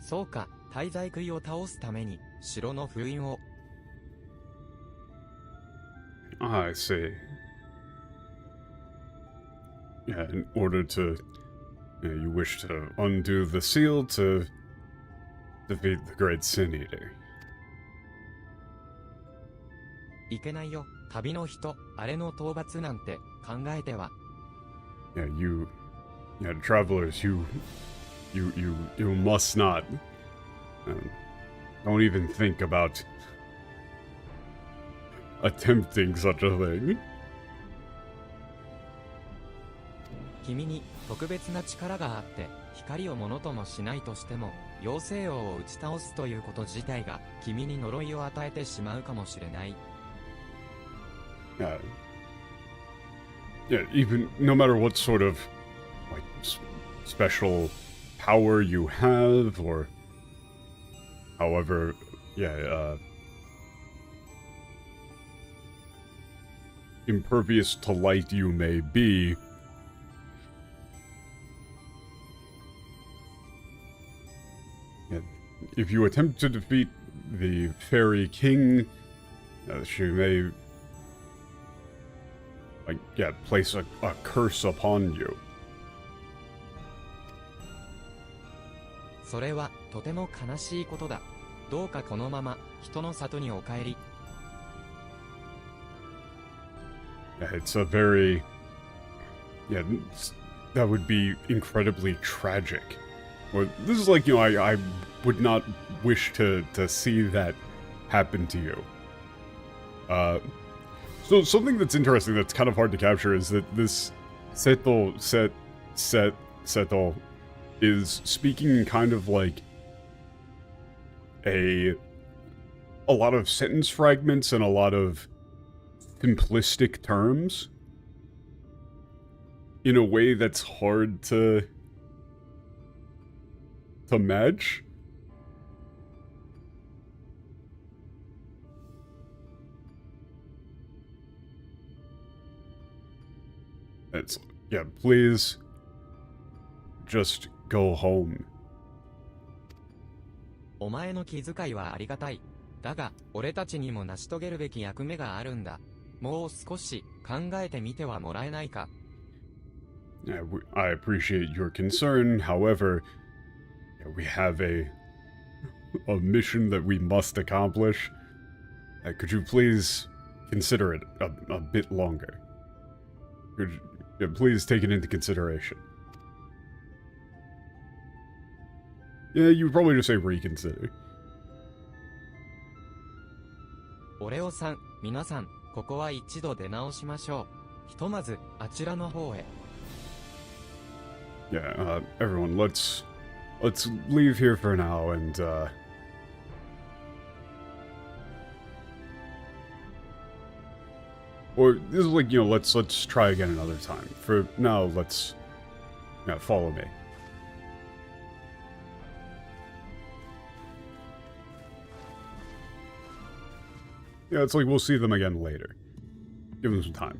そうか、滞在食いを倒すために城の封印を。I see. Yeah, in order to... you wish to undo the seal to defeat the Great Sin Eater. いけないよ、旅の人、あれの討伐なんて考えては。Yeah, travelers, you must not. Don't even think about attempting such a thing. 君に特別な力があって光をものともしないとしても妖精王を打ち倒すということ自体が君に呪いを与えてしまうかもしれない。Yeah, even no matter what sort of like special power you have, or however, impervious to light you may be, if you attempt to defeat the Fairy King, she may, place a curse upon you. それはとても悲しいことだ。どうかこのまま人の里にお帰り。It's a very, that would be incredibly tragic. Or this is like, I would not wish to see that happen to you. So something that's interesting that's kind of hard to capture is that this Seto is speaking kind of like a lot of sentence fragments and a lot of simplistic terms in a way that's hard to match. It's, please just go home. お前の気遣いはありがたい。だが、俺たちにも成し遂げるべき役目があるんだ。もう少し考えてみてはもらえないか。I appreciate your concern. However, we have a mission that we must accomplish. Could you please consider it a bit longer? Please take it into consideration. Yeah, you would probably just say reconsider. オレオさん、皆さん、ここは一度出直しましょう。ひとまず、あちらの方へ。Yeah, everyone, let's leave here for now and, or this is like, let's try again another time. For now, let's, follow me. Yeah, it's like we'll see them again later. Give them some time.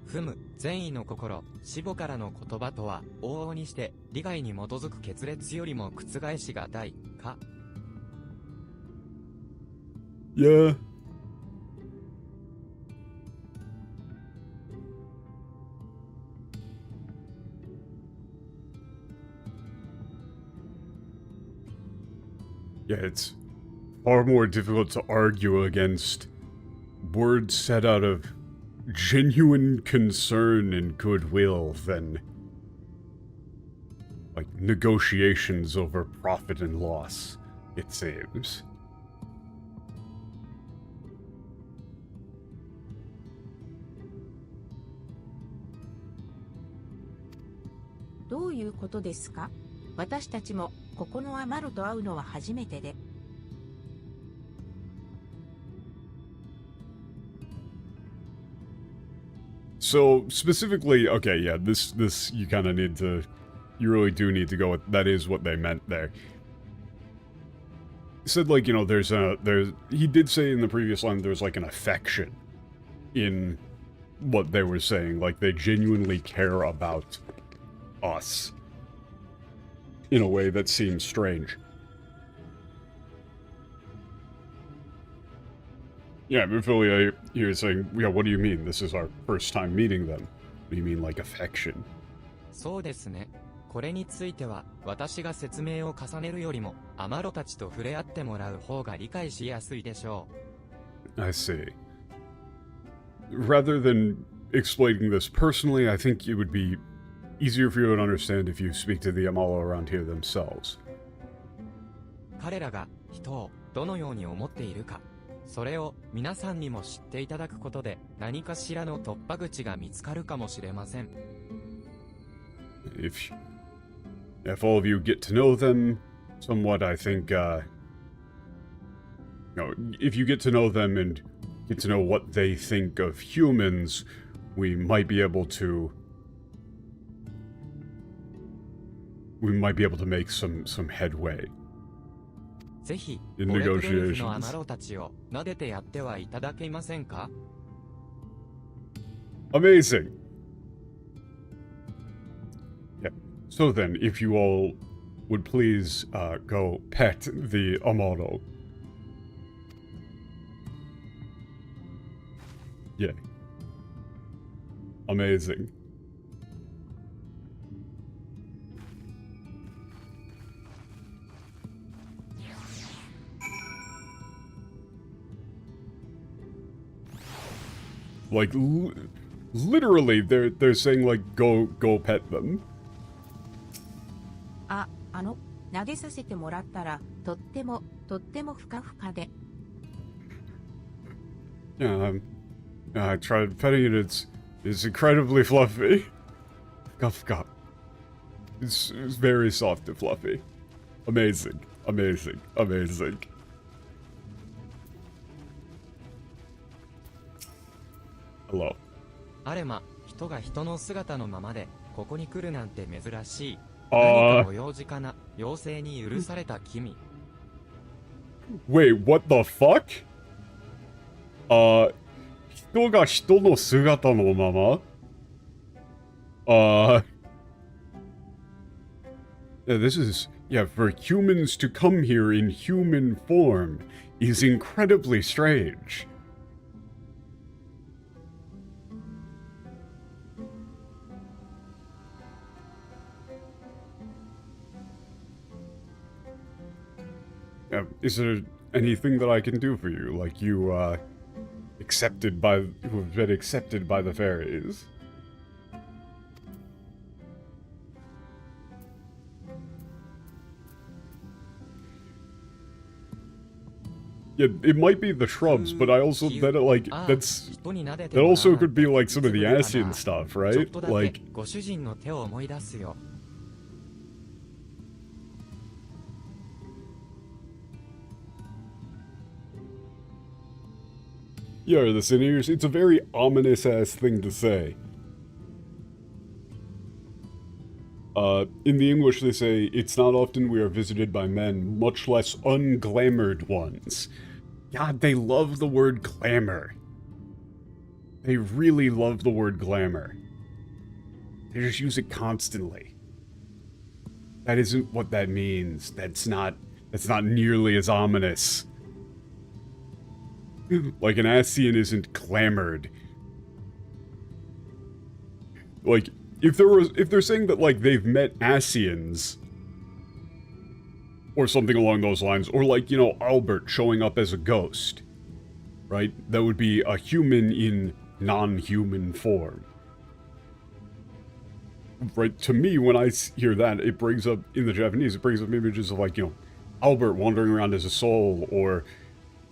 ふむ、善意の心、死母からの言葉とは、往々にして、利害に基づく決裂よりも覆しがたい、か。Yeah. Yeah, it's far more difficult to argue against words said out of genuine concern and goodwill than, like, negotiations over profit and loss, it seems. どういうことですか？私たちもここのアマルと会うのは初めてで。So, specifically, okay, yeah, this, you kind of need to, you really do need to go with, that is what they meant there. He said, like, he did say in the previous line there's, like, an affection in what they were saying, like, they genuinely care about us in a way that seems strange. Yeah, but Philly, you're saying, yeah, what do you mean? This is our first time meeting them. What do you mean, like, affection? そうですね。これについては、私が説明を重ねるよりも、アマロたちと触れ合ってもらう方が理解しやすいでしょう。I see. Rather than explaining this personally, I think it would be easier for you to understand if you speak to the Amalo around here themselves. 彼らが人をどのように思っているか、それを皆さんにも知っていただくことで何かしらの突破口が見つかるかもしれません。if all of you get to know them somewhat, I think, if you get to know them and get to know what they think of humans, we might be able to make some headway ぜひ、 in オレクドルフのア negotiations. マロたちを撫でてやってはいただけませんか？ Amazing. Yeah. So then, if you all would please go pet the Amaro. Yay. Amazing. Like, literally, they're saying, like, go pet them. 撫でさせてもらったら、とってもふかふかで。Yeah, I tried petting it, it's incredibly fluffy. Fuka. It's very soft and fluffy. Amazing. Amazing. Amazing. Hello. あれま、人が人の姿のままで、ここに来るなんて珍しい。何あーかご用事かな、妖精に許された君。Wait, what the fuck? 人が人の姿のまま? Yeah, this is... Yeah, for humans to come here in human form is incredibly strange. Is there anything that I can do for you? Like you, who have been accepted by the fairies? Yeah, it might be the shrubs, but I also, that also could be like some of the Asian stuff, right? Like, ご主人の手を思い出すよ。 yeah, the Sinears, it's a very ominous-ass thing to say. In the English they say, it's not often we are visited by men, much less unglamoured ones. God, they love the word glamour. They really love the word glamour. They just use it constantly. That isn't what that means. That's not nearly as ominous. Like, an Asian isn't glamoured. Like, if they're saying that, like, they've met Asians, or something along those lines, or like, you know, Albert showing up as a ghost, right? That would be a human in non-human form. Right, to me, when I hear that, it brings up, in the Japanese, it brings up images of, like, you know, Albert wandering around as a soul, or,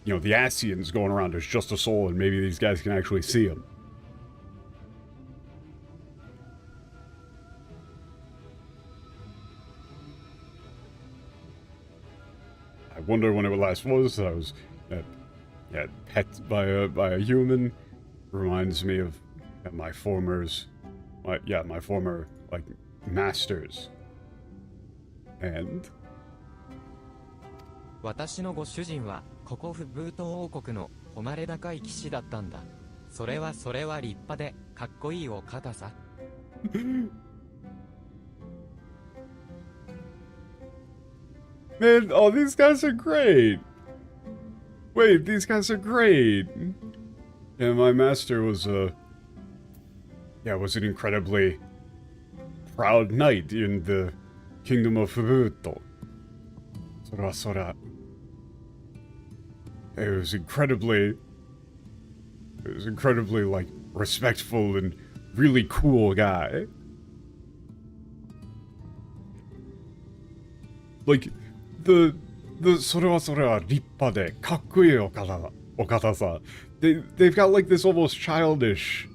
you know, the Asians going around as just a soul, and maybe these guys can actually see him. I wonder when it last was that I was pet by a human. Reminds me of my former like masters. And 私のご主人はここフブート王国の誉れ高い騎士だったんだ。それは立派でかっこいいお方さ。Man, oh, these guys are great. Wait, these guys are great. Yeah, my master was an incredibly proud knight in the kingdom of Fubuto. Sora. It was incredibly, like, respectful and really cool guy. Like, the Sora Rippa de Kakkui Okata-san. They've got like this almost childish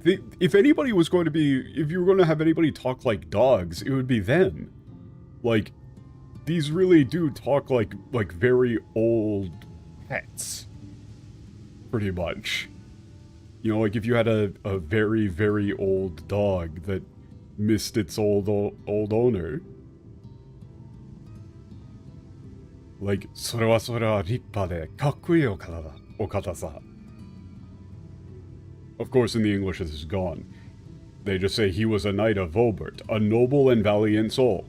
if anybody was going to be, if you were going to have anybody talk like dogs, it would be them. Like, these really do talk like very old pets. Pretty much. You know, like if you had a very, very old dog that missed its old owner. Like, それは立派でかっこいいお方さ. Of course, in the English, this is gone. They just say he was a knight of Vobert, a noble and valiant soul.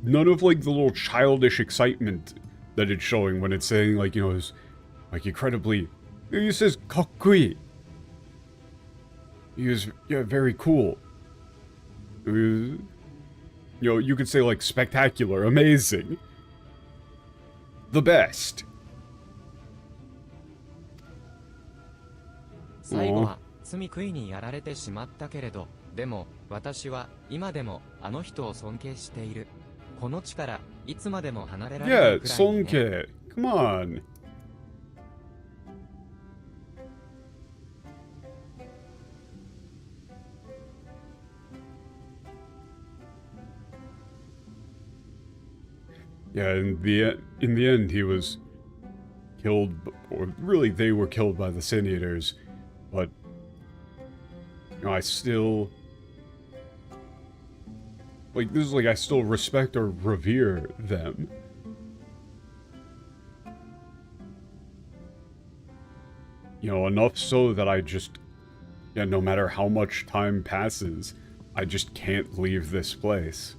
None of, like, the little childish excitement that it's showing when it's saying, like, you know, his, like, incredibly... He says, かっこいい. He is, yeah, very cool. You know, you could say, like, spectacular, amazing. The best. 最後は罪悔いにやられてしまったけれど、でも私は今でもあの人を尊敬している。この地からいつまでも離れられないくらいにね。Yeah, 尊敬. Come on. Yeah, in the end, he was killed, or really, they were killed by the Sin Eaters. But you know, I still like this is like I still respect or revere them. You know, enough so that I just, yeah, no matter how much time passes, I just can't leave this place.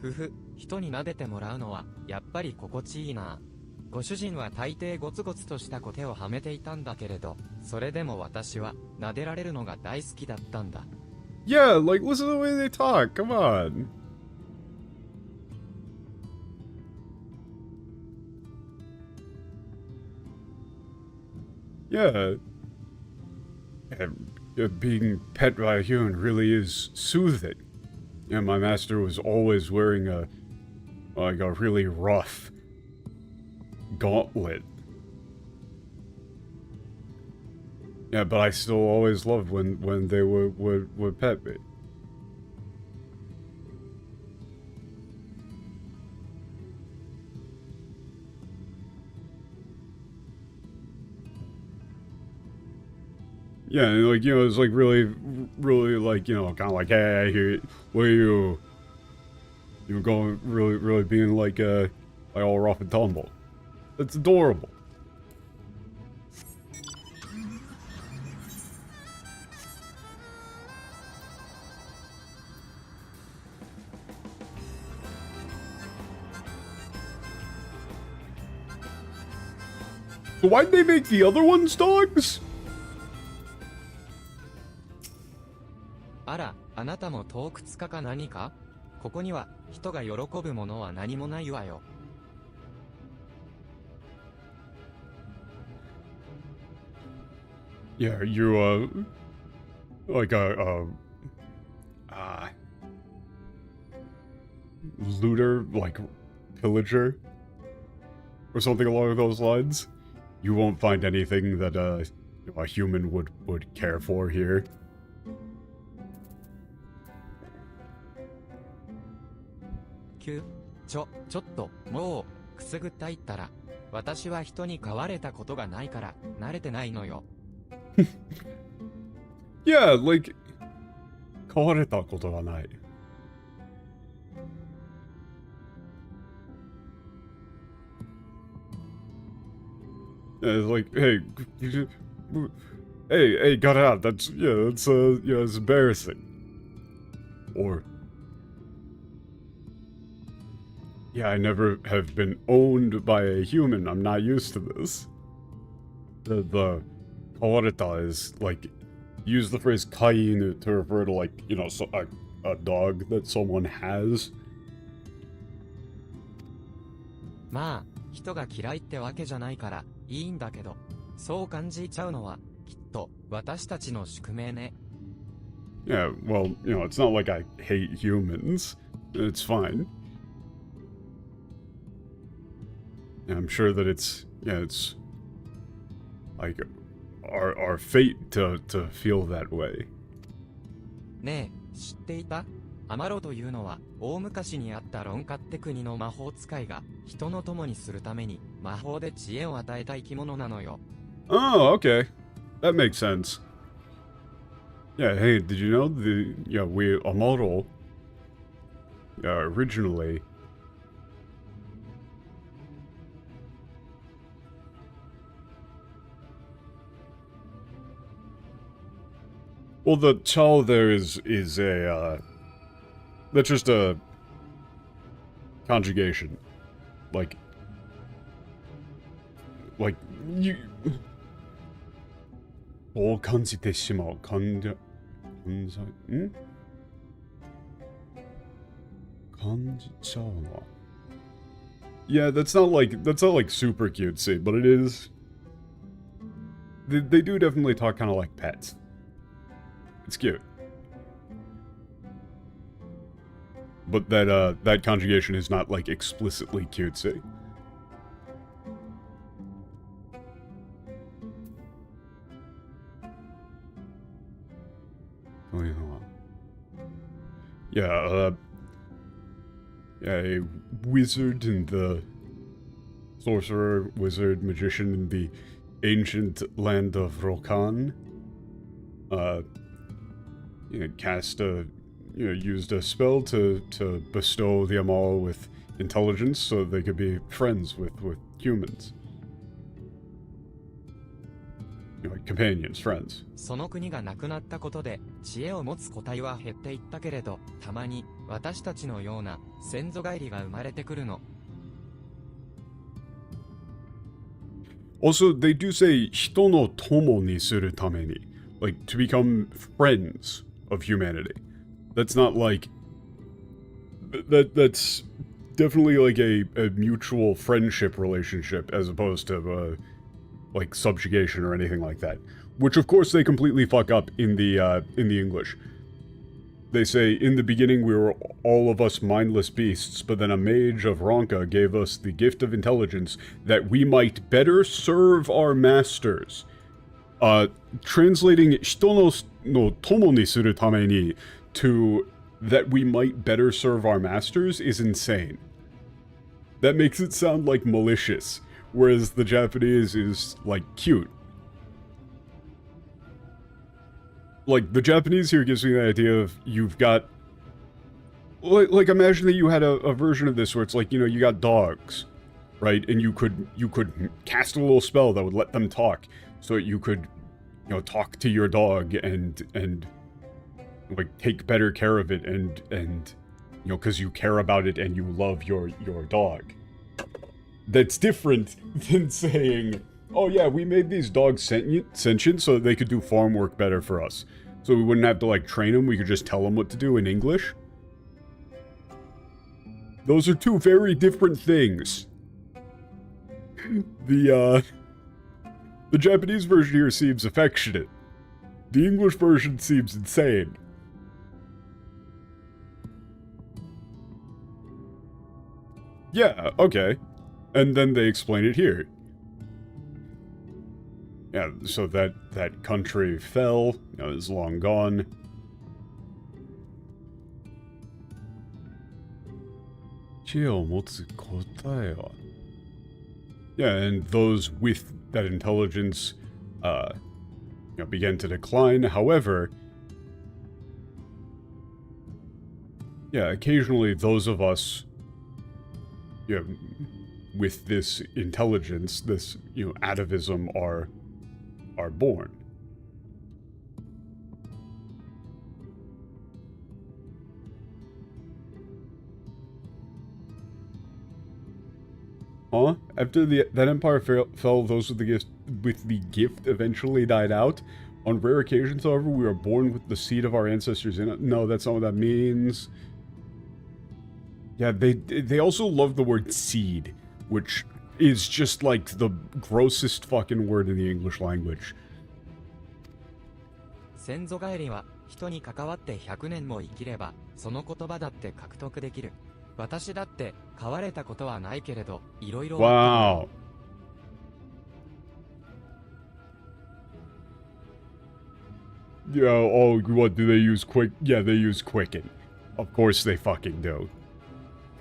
ふふ、人に撫でてもらうのはやっぱり心地いいな。ご主人は大抵ゴツゴツとしたコテをはめていたんだけれど、それでも私は撫でられるのが大好きだったんだ。Yeah, like listen to the way they talk. Come on. Yeah. Being pet by a human really is soothing. Yeah, my master was always wearing a really rough gauntlet. Yeah, but I still always loved when they would pet me. Yeah, and like, you know, it's like really, like, you know, kind of like, hey, here, where you were going, really being like all rough and tumble. That's adorable. So why'd they make the other ones dogs? あら、あなたも洞窟家か何か？ここには人が喜ぶものは何もないわよ。Yeah, you like a looter, like pillager, or something along those lines. You won't find anything that a human would care for here. ちょっと、もう、くすぐったいったら、私は人に飼われたことがないから、慣れてないのよ。Yeah, like, 飼われたことがない. Yeah, it's like, hey, got out. That's, yeah, that's, yeah, it's embarrassing. Or, yeah, I never have been owned by a human. I'm not used to this. The kawareta is, like, use the phrase kainu to refer to, like, you know, so, a dog that someone has. まあ、人が嫌いってわけじゃないから、いいんだけど、そう感じちゃうのは、きっと、私たちの宿命ね。Yeah, well, you know, it's not like I hate humans. It's fine. Yeah, I'm sure that it's, yeah, it's like our fate to feel that way. ねえ、知っていた？アマロというのは、大昔にあったロンカって国の魔法使いが、人の友にするために、魔法で知恵を与えた生き物なのよ。Oh, okay. That makes sense. Yeah, hey, did you know we Amaro originally well, the chal there is a that's just a conjugation. Like you そう感じてしまう。感じちゃうな。Yeah, that's not like super cutesy, but it is. They do definitely talk kind of like pets. It's cute. But that conjugation is not like explicitly cutesy. Yeah, a wizard and the sorcerer, wizard, magician in the ancient land of Rokan, used a spell to bestow the Amal with intelligence so they could be friends with humans. Like companions, friends. その国がなくなったことで、知恵を持つ個体は減っていったけれど、たまに、私たちのような、先祖返りが生まれてくるの。Also, they do say 人の友にするために, like to become friends of humanity. That's not like that's definitely like a mutual friendship relationship as opposed to like subjugation or anything like that. Which of course they completely fuck up in the English. They say, in the beginning we were all of us mindless beasts, but then a mage of Ronka gave us the gift of intelligence that we might better serve our masters. Translating 人の友にするために to that we might better serve our masters is insane. That makes it sound like malicious, whereas the Japanese is like cute. Like, the Japanese here gives me the idea of you've got... Like imagine that you had a version of this where it's like, you got dogs, right? And you could cast a little spell that would let them talk, so that you could, talk to your dog and like, take better care of it and because you care about it and you love your dog. That's different than saying... Oh yeah, we made these dogs sentient so that they could do farm work better for us. So we wouldn't have to like train them, we could just tell them what to do in English. Those are two very different things. The Japanese version here seems affectionate. The English version seems insane. Yeah, okay. And then they explain it here. Yeah, so that country fell, is long gone. Yeah, and those with that intelligence, began to decline. However, yeah, occasionally those of us, with this intelligence, this, atavism are born. Huh? After that empire fell, those with the gift eventually died out. On rare occasions, however, we are born with the seed of our ancestors in it. No, that's not what that means. Yeah, they also love the word seed, which is just like the grossest fucking word in the English language. 先祖返りは人に関わって100年も生きればその言葉だって獲得できる。私だって飼われたことはないけれどいろいろ。Wow. Yeah, oh, what, do they use Quick? Yeah, they use Quicken. Of course they fucking do.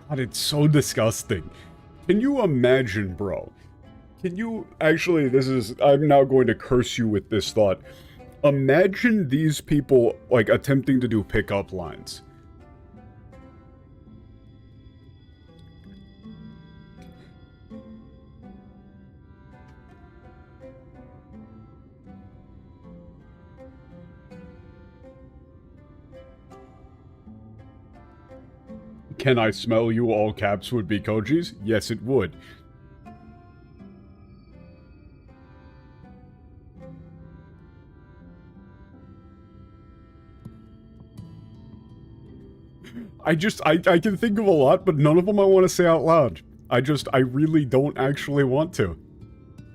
God, it's so disgusting. Can you imagine, bro? Can you... Actually, I'm now going to curse you with this thought. Imagine these people, like, attempting to do pickup lines. Can I smell you? All caps would be Koji's? Yes, it would. I can think of a lot, but none of them I want to say out loud. I really don't actually want to.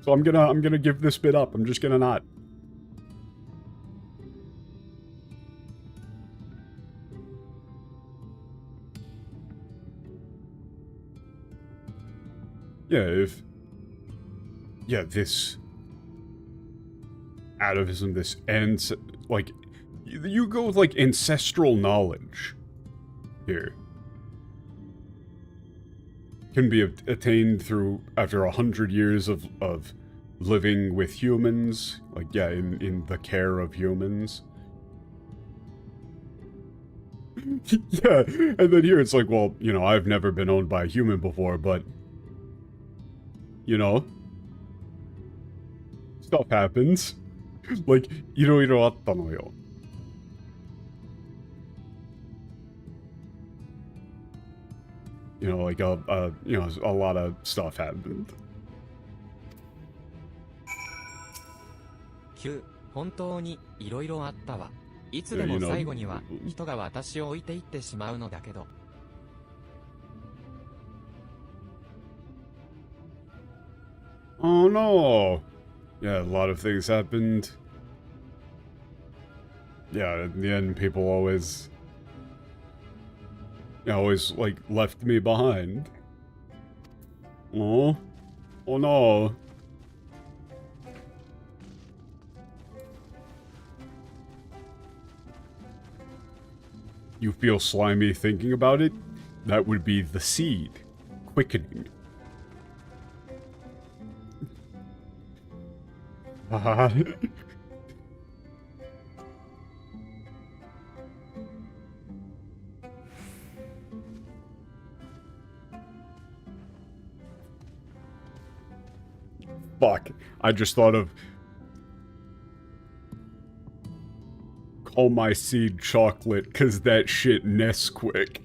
So I'm gonna give this bit up. I'm just gonna not. Yeah, this atavism, this ends, like, you go with, like, ancestral knowledge here. Can be attained through, after 100 years of living with humans, like, yeah, in the care of humans. Yeah, and then here it's like, well, you know, I've never been owned by a human before, but, you know, stuff happens. Like, いろいろあったのよ. You know, like, you know, a lot of stuff happened. Q、本当にいろいろあったわ。いつでも最後には人が私を置いていってしまうのだけど。Oh no! Yeah, a lot of things happened. Yeah, in the end, people always, like, left me behind. Oh. Oh no. You feel slimy thinking about it? That would be the seed. Quickening. Fuck. I just thought of... Call my seed chocolate, cause that shit nests quick.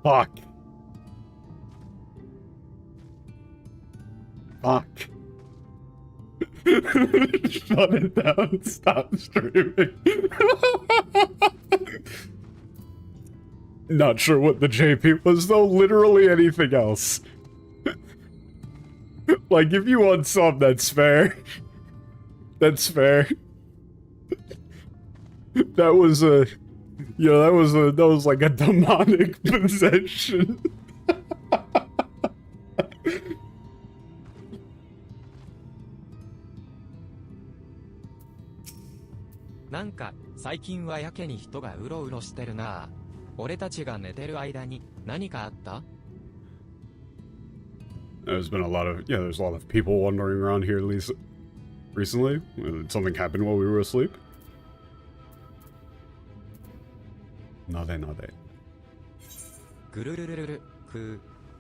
Fuck. Fuck. Shut it down. Stop streaming. Not sure what the JP was, though. Literally anything else. Like, if you want some, that's fair. That's fair. That was a... Yeah, that was like a demonic possession. なんか最近はやけに人がうろうろしてるな。俺たちが寝てる間に何かあった？ There's been a lot of, yeah, there's a lot of people wandering around here recently. Something happened while we were asleep. Nade. ぐるるるるる、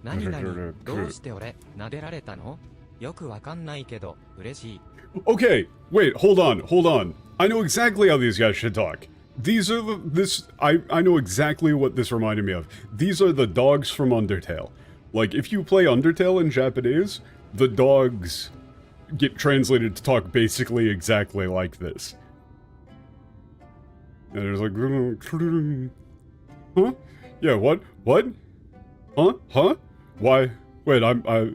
何々、どうして俺、撫でられたの？よくわかんないけど、嬉しい。Okay, wait, hold on. I know exactly how these guys should talk. These are I know exactly what this reminded me of. These are the dogs from Undertale. Like, if you play Undertale in Japanese, the dogs get translated to talk basically exactly like this. And there's like, huh? Yeah, what? Huh? Why? Wait, yeah,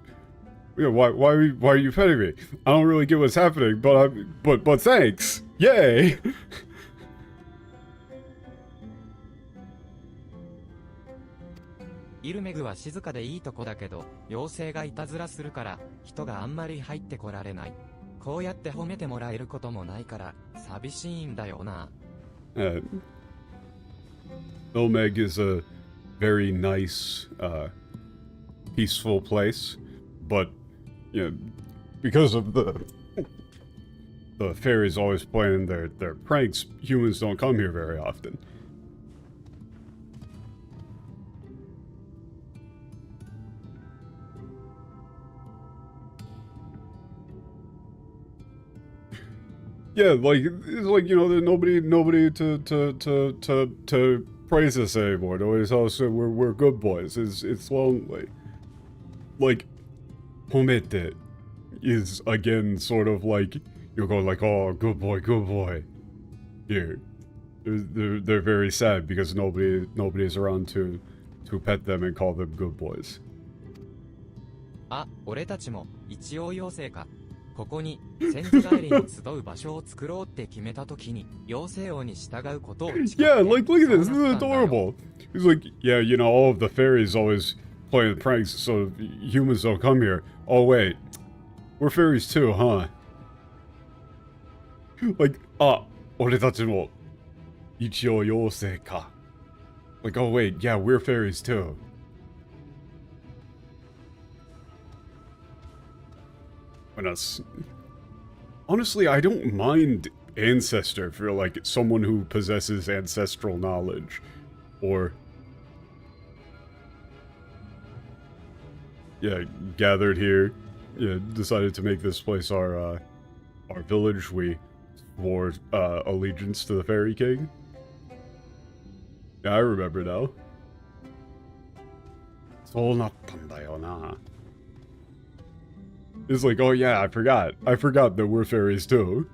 why are you petting me? I don't really get what's happening, but thanks. Yay! イルメグは静かでいいとこだけど、妖精がいたずらするから、人があんまり入ってこられない。こうやって褒めてもらえることもないから、寂しいんだよな。Omeg is a very nice, peaceful place, but, you know, because of the fairies always playing their pranks, humans don't come here very often. Yeah, like, it's like, you know, there's nobody to praise us anymore. Nobody's all saying we're good boys. It's lonely. Like, Homete is, again, sort of like, you're going like, oh, good boy. Here. They're very sad because nobody's around to pet them and call them good boys. あ、俺たちも、一応妖精か。ここに、先祖返りに集う場所を作ろうって決めたときに、妖精王に従うことを誓って。Yeah, like, look at this. This is adorable. He's like, yeah, you know, all of the fairies always play the pranks, so humans don't come here. Oh, wait. We're fairies too, huh? Like,俺たちも、一応妖精か. Like, oh, wait, yeah, we're fairies too. Honestly, I don't mind ancestor for, like, someone who possesses ancestral knowledge. Or... yeah, gathered here. Yeah, decided to make this place our village. We swore, allegiance to the Fairy King. Yeah, I remember now. そうなったんだよな. It's like, oh yeah, I forgot that we're fairies too.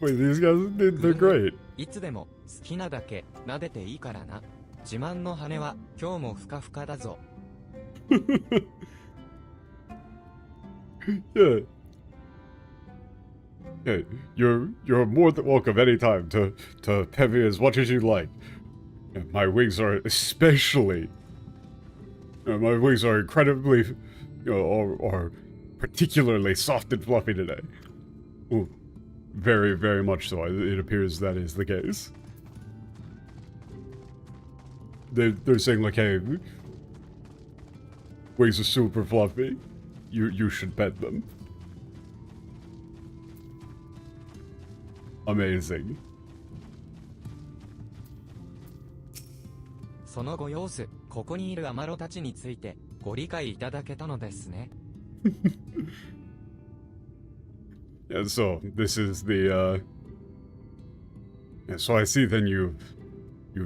Wait, these guys, they're great. いつでも好きなだけ撫でていいからな。自慢の羽は今日もふかふかだぞ。Yeah. Yeah, you're more than welcome anytime to pet me as much as you like. And my wings are especially. My wings are incredibly, you know, are particularly soft and fluffy today. Ooh, very, very much so. It appears that is the case. They're saying like, hey, wings are super fluffy. You should pet them. Amazing. そのご様子、ここにいるアマロたちについてご理解いただけたのですね。Yeah, so this is the yeah, so I see then you've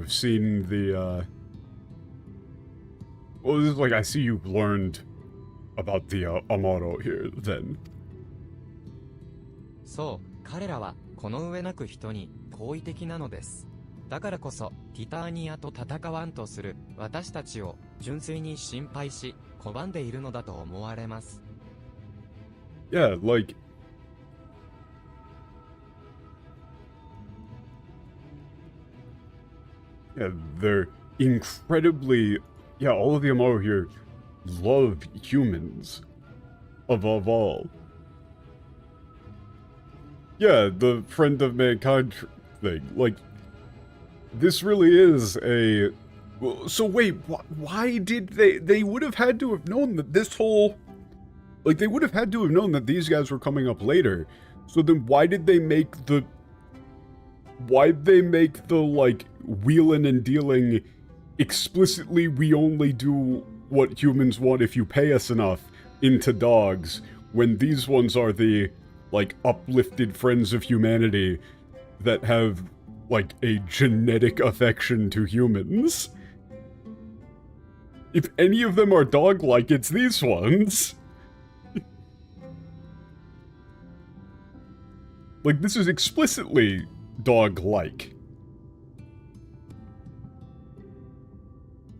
seen the well, this is like I see you've learned about the Amaro here then. そう、彼らはこの上なく人に好意的なのです。だからこそティターニアと戦わんとする私たちを純粋に心配し拒んでいるのだと思われます。Yeah, like yeah, they're incredibly yeah, all of the Amaro here love humans above all. Yeah, the friend of mankind thing, like this really is a... So wait, why did they would have had to have known that this whole... Like, they would have had to have known that these guys were coming up later. So then why did they make the... Why'd they make the, like, wheeling and dealing explicitly we only do what humans want if you pay us enough into dogs, when these ones are the, like, uplifted friends of humanity that have... like, a genetic affection to humans. If any of them are dog-like, it's these ones. Like, this is explicitly dog-like.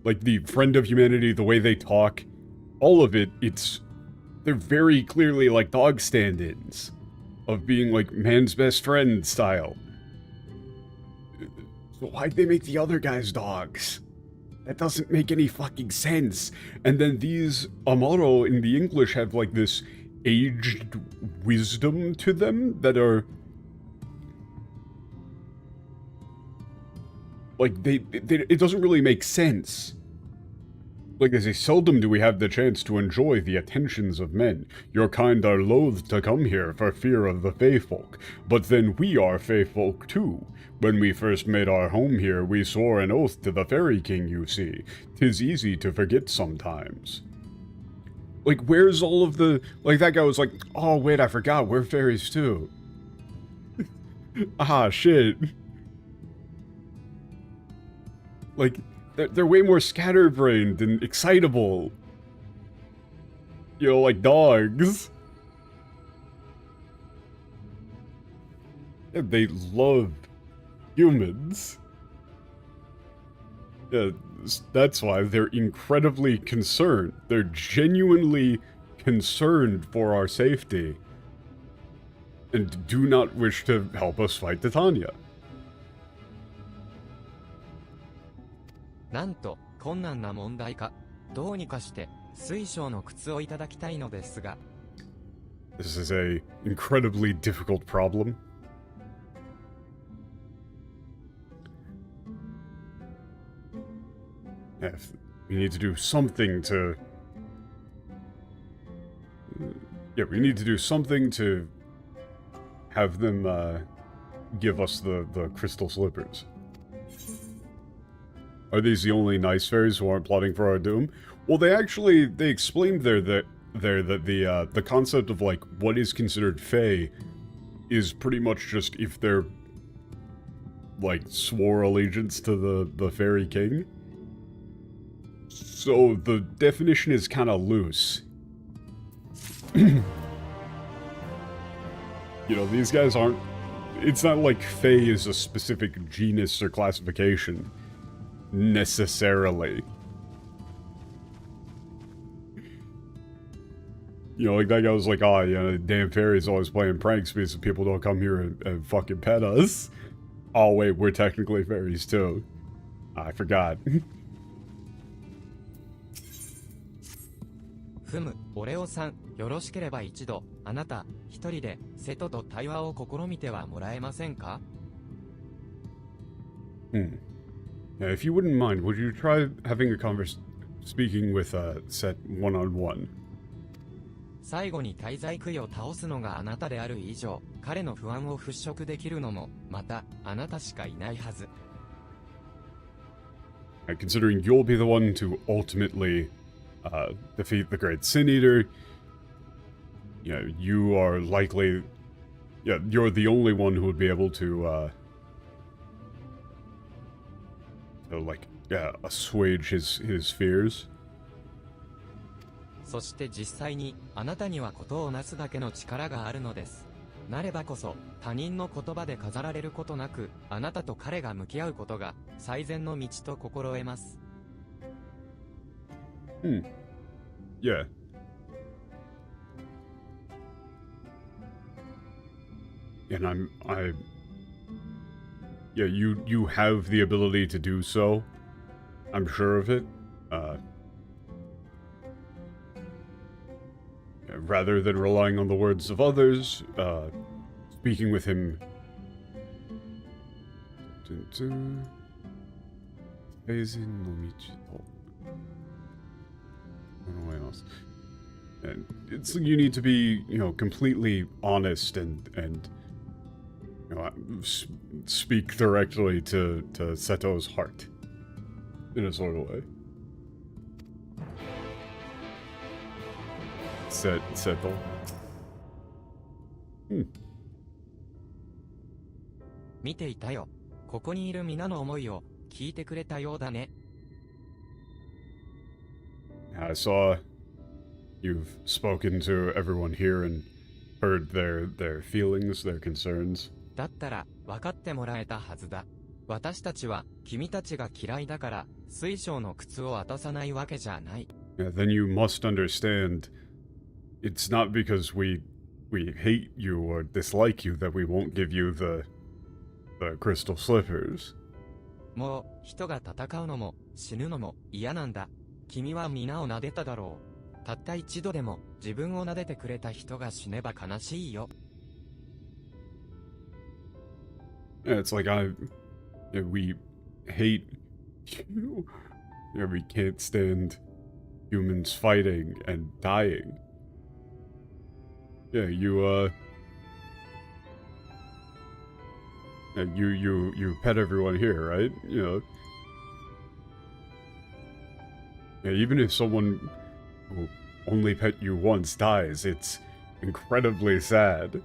Like, the friend of humanity, the way they talk, all of it, they're very clearly, like, dog stand-ins. Of being, like, man's best friend style. why'd they make the other guys dogs? That doesn't make any fucking sense. And then these Amaro in the English have like this aged wisdom to them that are like it doesn't really make sense. Like they say, seldom do we have the chance to enjoy the attentions of men. Your kind are loath to come here for fear of the Fey folk, but then we are Fey folk too. When we first made our home here, we swore an oath to the Fairy King, you see. 'Tis easy to forget sometimes. Like, where's all of the... Like, that guy was like, oh, wait, I forgot, we're fairies too. Ah, shit. Like, they're way more scatterbrained and excitable. You know, like dogs. Yeah, they love humans. Yeah, that's why they're incredibly concerned. They're genuinely concerned for our safety. And do not wish to help us fight Titania. なんと困難な問題か。どうにかして水晶の靴をいただきたいのですが。This is a incredibly difficult problem. If we need to do something to... Yeah, we need to do something to have them give us the crystal slippers. Are these the only nice fairies who aren't plotting for our doom? Well, they explained there that the concept of like what is considered Fey is pretty much just if they're like swore allegiance to the Fairy King. So the definition is kind of loose. You know, these guys aren't... It's not like Fey is a specific genus or classification. Necessarily. You know, like that guy was like, oh, yeah, the damn fairies always playing pranks because people don't come here and fucking pet us. Oh, wait, we're technically fairies too. I forgot. ふむ、オレオさん、よろしければ一度、あなた、一人で、瀬戸と対話を試みてはもらえませんか? Yeah, if you wouldn't mind, would you try having a speaking with Set one-on-one? 最後に滞在杭を倒すのがあなたである以上、彼の不安を払拭できるのも、また、あなたしかいないはず。Considering you'll be the one to ultimately defeat the Great Sin Eater, you know, you are likely... Yeah, you're the only one who would be able to like, yeah, assuage his fears. そして実際に、あなたにはことをなすだけの力があるのです。なればこそ、他人の言葉で飾られることなく、あなたと彼が向き合うことが、最善の道と心得ます。Yeah. And yeah, you have the ability to do so. I'm sure of it. Rather than relying on the words of others, speaking with him. And it's, you need to be, you know, completely honest and you know, speak directly to Seto's heart in a sort of way. Seto. 見ていたよ。ここにいる皆の思いを聞いてくれたようだね。I saw you've spoken to everyone here and heard their feelings, their concerns. だったら分かってもらえたはずだ。私たちは君たちが嫌いだから水晶の靴を渡さないわけじゃない。Yeah, then you must understand, it's not because we hate you or dislike you that we won't give you the crystal slippers. もう、人が戦うのも、死ぬのも、嫌なんだ。君は皆を撫でただろう。たった一度でも、自分を撫でてくれた人が死ねば悲しいよ。Yeah, it's like we hate you. Yeah, we can't stand humans fighting and dying. Yeah, you pet everyone here, right? You know. Yeah, even if someone who only pet you once dies, it's incredibly sad.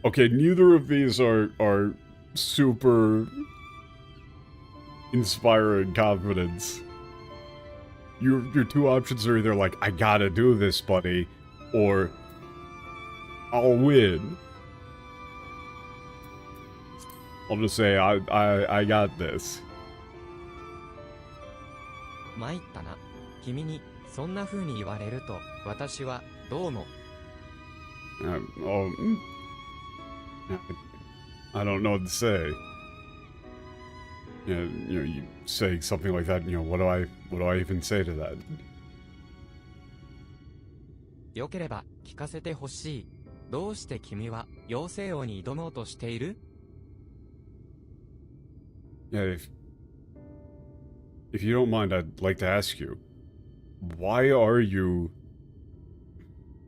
Okay, neither of these are super inspiring confidence. Your two options are either like, I gotta do this, buddy, or I'll win. I'll just say, I got this. 参ったな。君に、そんな風に言われると、私は、どうも。I don't know what to say. You say something like that, what do I even say to that? よければ、聞かせてほしい。どうして君は、妖精王に挑もうとしている？ Yeah, if you don't mind, I'd like to ask you, why are you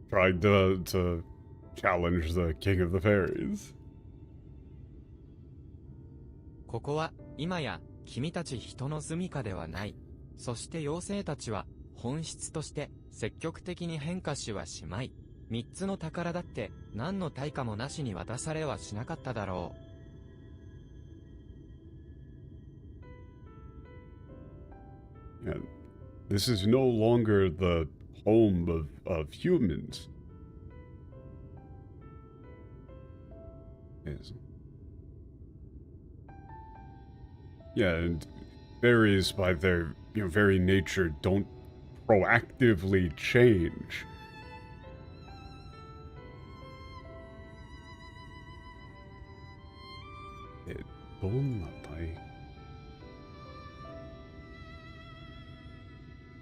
trying to challenge the King of the Fairies? ここは、今や、君たち人の住処ではない。そして妖精たちは、本質として、積極的に変化しはしまい。三つの宝だって、何の対価もなしに渡されはしなかっただろう。Yeah, this is no longer the home of humans. Yes. Yeah, and fairies, by their very nature, don't proactively change.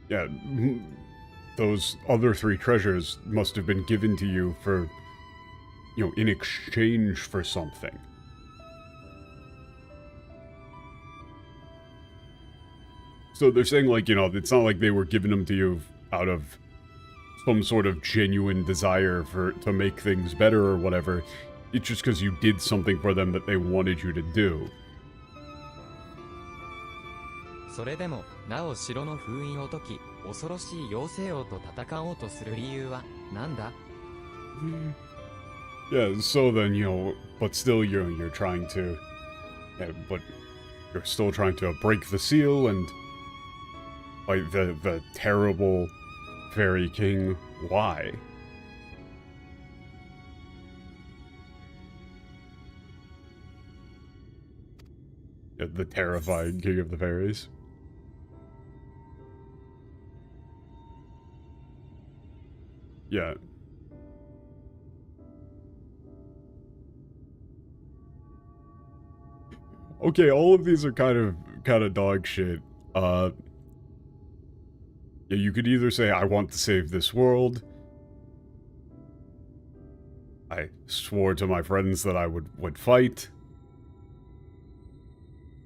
Yeah, those other three treasures must have been given to you for, in exchange for something. So they're saying, like, it's not like they were giving them to you out of some sort of genuine desire to make things better or whatever. It's just because you did something for them that they wanted you to do. それでも、なお城の封印を解き、恐ろしい妖精王と戦おうとする理由は、なんだ？ Yeah, so then, but still you're trying to... Yeah, but you're still trying to break the seal and... Like, the terrible Fairy King, why? Yeah, the terrifying King of the Fairies. Yeah. Okay, all of these are kind of dog shit. Yeah, you could either say, I want to save this world. I swore to my friends that I would fight.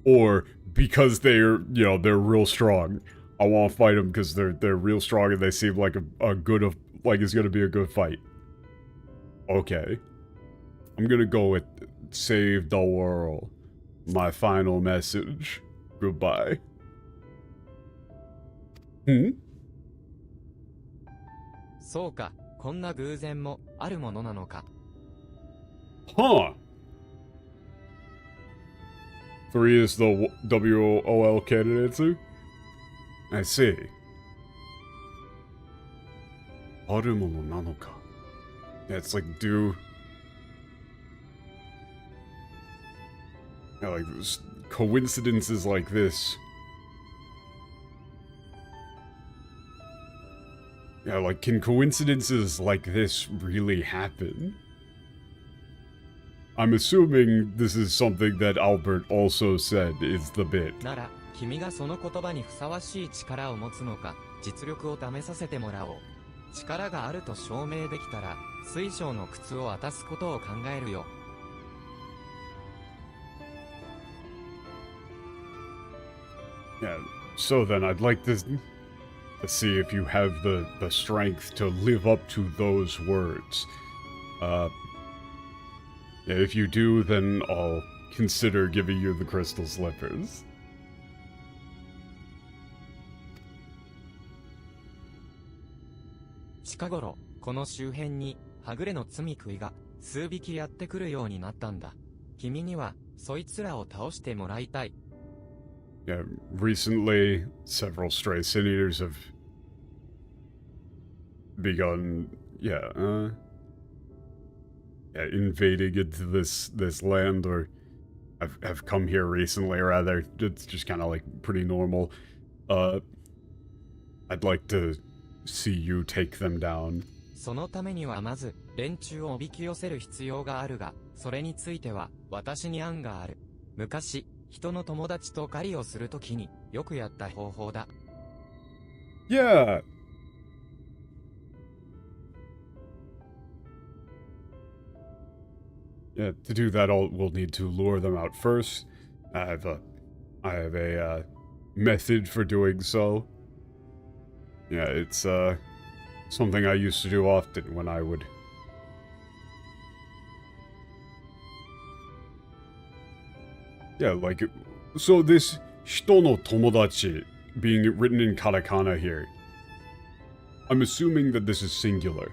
Or, because they're real strong. I want to fight them because they're real strong and they seem like it's gonna be a good fight. Okay. I'm gonna go with save the world. My final message. Goodbye. Hmm? そうか、こんな偶然もあるものなのか。Huh. 3 is the WOL candidate? I see. あるものなのか. Yeah, it's like, yeah, like, coincidences like this Yeah, like, can coincidences like this really happen? I'm assuming this is something that Albert also said is the bit. なら、君がその言葉にふさわしい力を持つのか、実力を試させてもらおう。力があると証明できたら、水晶の靴を渡すことを考えるよ。Yeah, so then I'd like to see if you have the strength to live up to those words. Yeah, if you do, then I'll consider giving you the crystal slippers. 近頃、この周辺に、はぐれの罪食いが、数匹やってくるようになったんだ。君には、そいつらを倒してもらいたい。Yeah, recently, several stray sin eaters have begun, invading into this land, or have come here recently, rather. It's just kind of like pretty normal. I'd like to see you take them down. そのためにはまず、連中をおびき寄せる必要があるが、それについては、私に案がある。昔、人の友達と狩りをするときに、よくやった方法だ。Yeah! Yeah, to do that, we'll need to lure them out first. I have a method for doing so. Yeah, it's something I used to do often when I would. Yeah, like, so this hito no tomodachi being written in katakana here, I'm assuming that this is singular.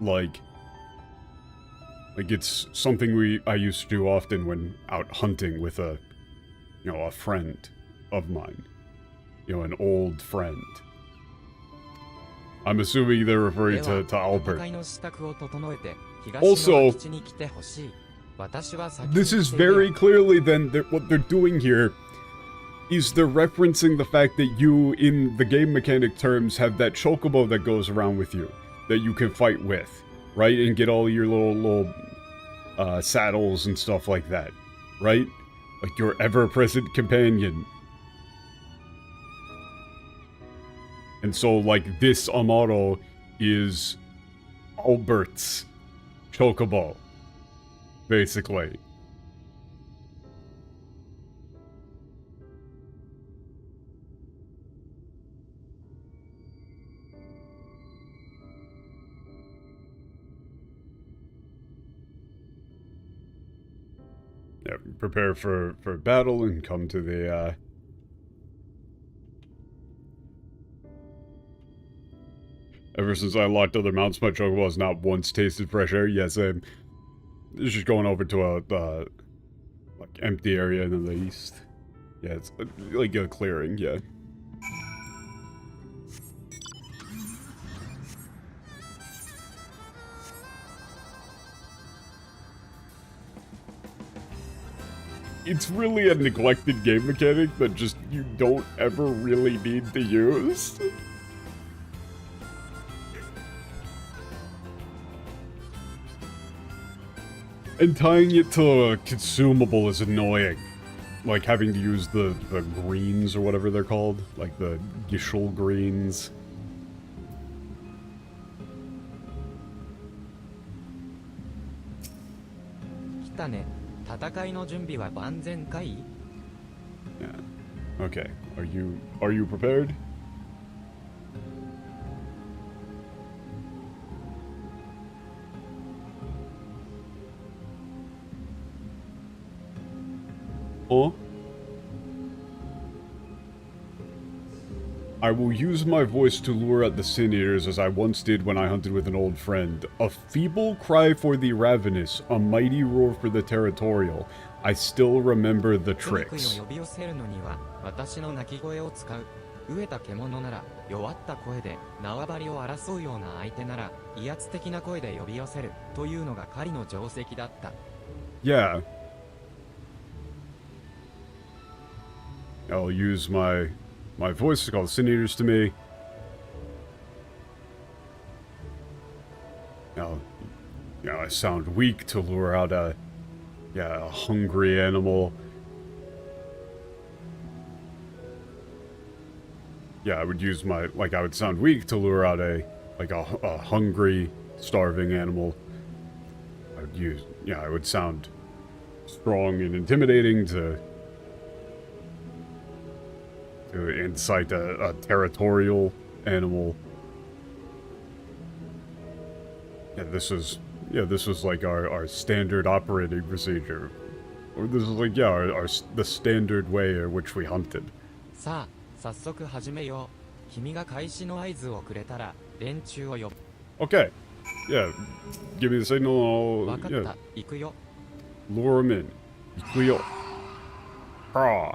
Like it's something I used to do often when out hunting with a friend of mine. An old friend. I'm assuming they're referring to Albert. Also, this is very clearly then what they're doing here is they're referencing the fact that you, in the game mechanic terms, have that chocobo that goes around with you, that you can fight with, right? And get all your little saddles and stuff like that, right? Like your ever-present companion. And so, like, this Amaro is Albert's chocobo, basically. Yeah, prepare for battle and come to the, Ever since I unlocked other mounts, my chocobo has not once tasted fresh air. Yes, I'm just going over to a, like, empty area in the east. Yeah, it's like a clearing, yeah. It's really a neglected game mechanic that just you don't ever really need to use. And tying it to a consumable is annoying. Like having to use the greens or whatever they're called. Like the Gishul greens. Yeah. Okay. Are you prepared? Huh? I will use my voice to lure out the Sin Eaters as I once did when I hunted with an old friend. A feeble cry for the ravenous, a mighty roar for the territorial. I still remember the tricks. 飢えた獣なら弱った声で縄張りを争うような相手なら威圧的な声で呼び寄せるというのが狩りの定石だった。 Yeah. I'll use my voice to call the Sin Eaters to me. I sound weak to lure out a hungry animal. Yeah, I would use I would sound weak to lure out a hungry, starving animal. I would sound strong and intimidating to incite a territorial animal. Yeah, this was like our standard operating procedure. Or this is like, the standard way in which we hunted. さあ、早速始めよう。君が開始の合図をくれたら、連中を呼ぶ。Okay. Yeah. Give me the signal. わかった、行くよ。Lure him in. 行くよ。Straw.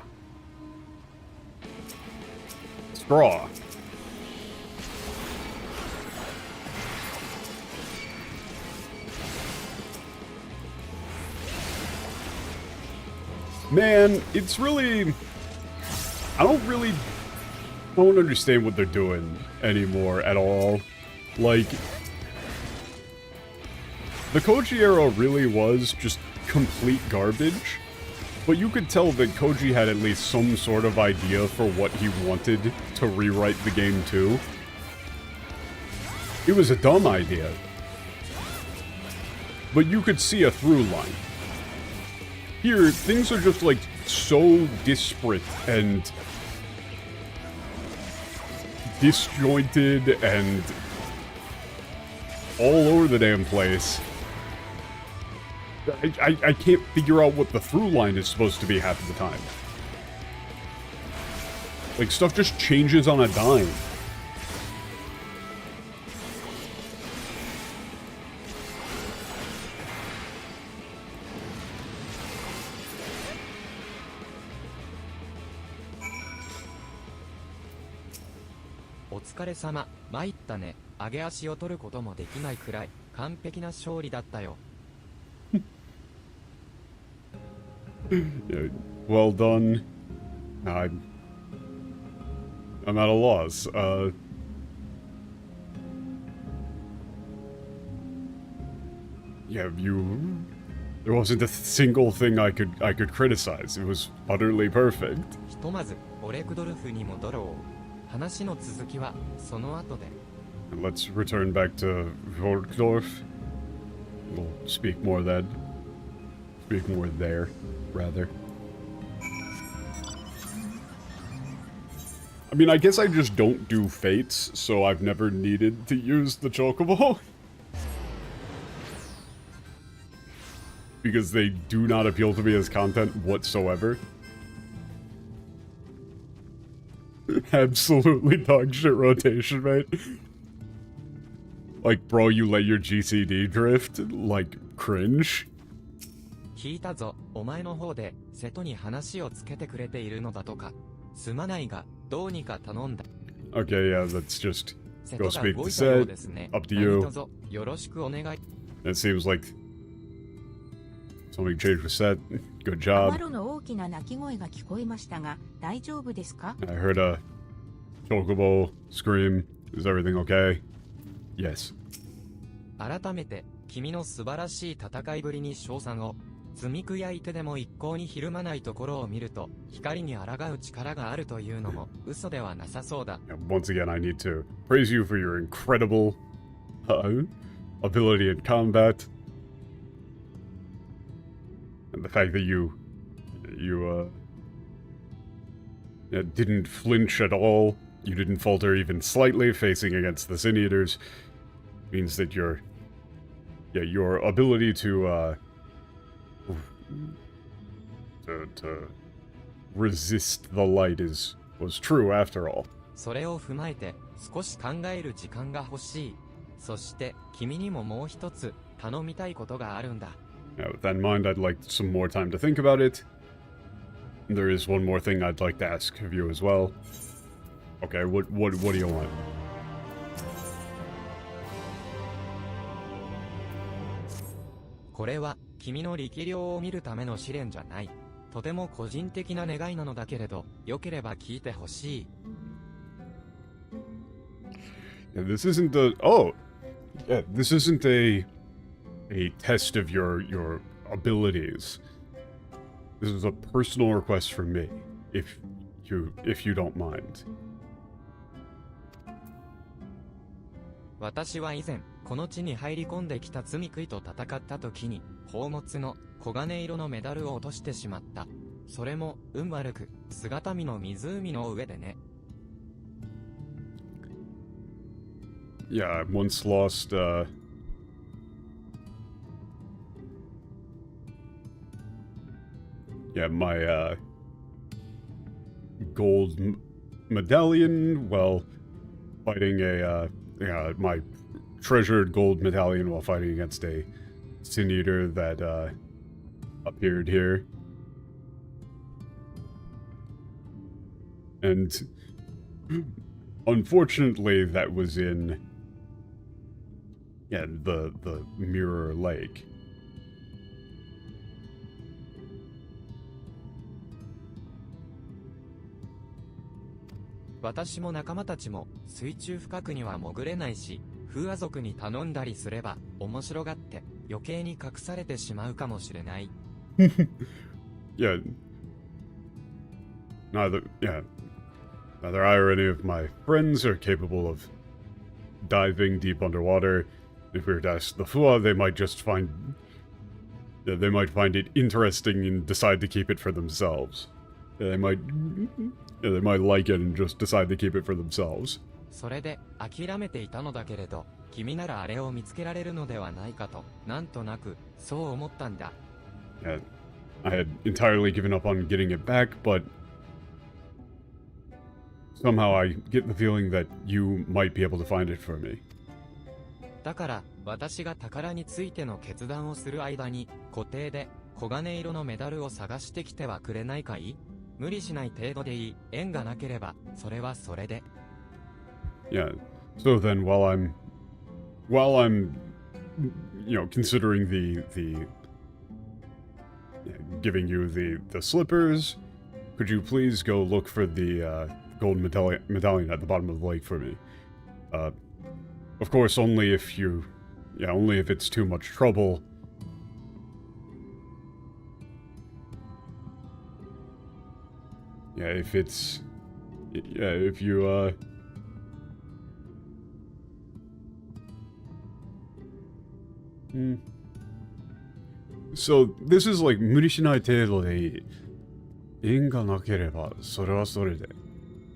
Straw. Man, it's really... I don't understand what they're doing anymore at all. Like, the Koji era really was just complete garbage, but you could tell that Koji had at least some sort of idea for what he wanted to rewrite the game to. It was a dumb idea, but you could see a through line. Here, things are just, like, so disparate and disjointed and all over the damn place. I can't figure out what the through line is supposed to be half of the time. Like, stuff just changes on a dime. "お疲れ様、参ったね。上げ足を取ることもできないくらい完璧な勝利だったよ。Yeah, well done. I'm at a loss. Yeah, there wasn't a single thing I could criticize. It was utterly perfect. ひとまずオレクドルフに戻ろう。話の続きはその後で。And let's return back to Vorkdorf. We'll speak more then. Speak more there, rather. I mean, I guess I just don't do fates, so I've never needed to use the chocobo. Because they do not appeal to me as content whatsoever. Absolutely dog shit rotation, mate. Like, bro, you let your GCD drift? Like, cringe? 聞いたぞ、お前の方で瀬戸に話をつけてくれているのだとか。すまないが、どうにか頼んだ。Okay, yeah, let's just 瀬 go 戸が speak 動 to いたよう Seth. ですね。 Up to 何 you. 卒よろしくお願い。It seems like something changed with Seth. Good アマ job. ロの大きな鳴き声が聞こえましたが、大丈夫ですか？ I heard a chocobo scream. Is everything okay? Yes. 改めて、君の素晴らしい戦いぶりに称賛を。積み木やいてでも一向にひるまないところを見ると、光に抗う力があるというのも嘘ではなさそうだ。And once again, I need to praise you for your incredible ability in combat. And the fact that you didn't flinch at all. You didn't falter even slightly facing against the Sin Eaters. Means that your ability to resist the light was true after all. それを踏まえて少し考える時間が欲しい。そして君にももう一つ頼みたいことがあるんだ。Now, with that in mind, I'd like some more time to think about it. There is one more thing I'd like to ask of you as well. Okay, what do you want? これは君の力量を見るための試練じゃない。とても個人的な願いなのだけれど、よければ聞いてほしい。Yeah, this isn't a a test of your abilities. This is a personal request from me, if you don't mind. 私は以前、この地に入り込んできた罪悔いと戦った時に、宝物の黄金色のメダルを落としてしまった。それも、運悪く、姿見の湖の上でね。Yeah, I once lost, yeah, my, gold medallion while fighting my treasured gold medallion while fighting against a Sin Eater that, appeared here. And unfortunately, that was in, yeah, the Mirror Lake. 私も仲間たちも水中深くには潜れないし、風亜族に頼んだりすれば面白がって余計に隠されてしまうかもしれない。Yeah. Neither I or any of my friends are capable of diving deep underwater. If we were to ask the Fua, they might find it interesting and decide to keep it for themselves. They might like it and just decide to keep it for themselves. それで諦めていたのだけれど、君ならあれを見つけられるのではないかと、なんとなくそう思ったんだ。Yeah, I had entirely given up on getting it back, but somehow I get the feeling that you might be able to find it for me. だから私が宝についての決断をする間に固定で黄金色のメダルを探してきてはくれないかい？無理しない程度でいい。縁がなければそれはそれで。Yeah. So then, while I'm, considering the giving you the slippers, could you please go look for the gold medallion at the bottom of the lake for me? Of course, only if it's too much trouble. Yeah, if you, So, this is like, 無理しない程度でいい。縁がなければ、それはそれで。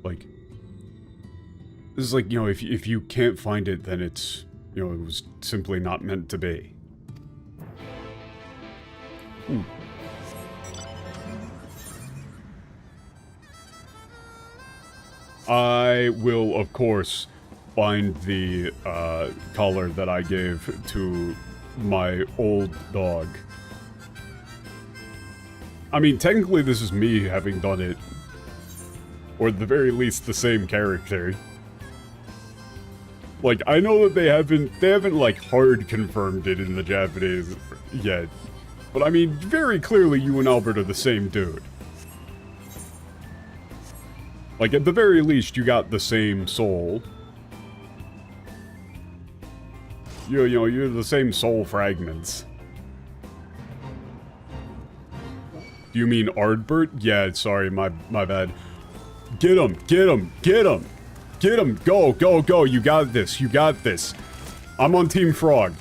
Like, this is like, if you can't find it, then it's, it was simply not meant to be. I will, of course, find the collar that I gave to my old dog. I mean, technically this is me having done it. Or at the very least, the same character. Like, I know that they haven't, like, hard confirmed it in the Japanese yet. But I mean, very clearly you and Albert are the same dude. Like, at the very least, you got the same soul. You're the same soul fragments. Do you mean Ardbert? Yeah, sorry, my bad. Get him! Get him! Get him! Get him! Go, go, go! You got this! You got this! I'm on Team Frog.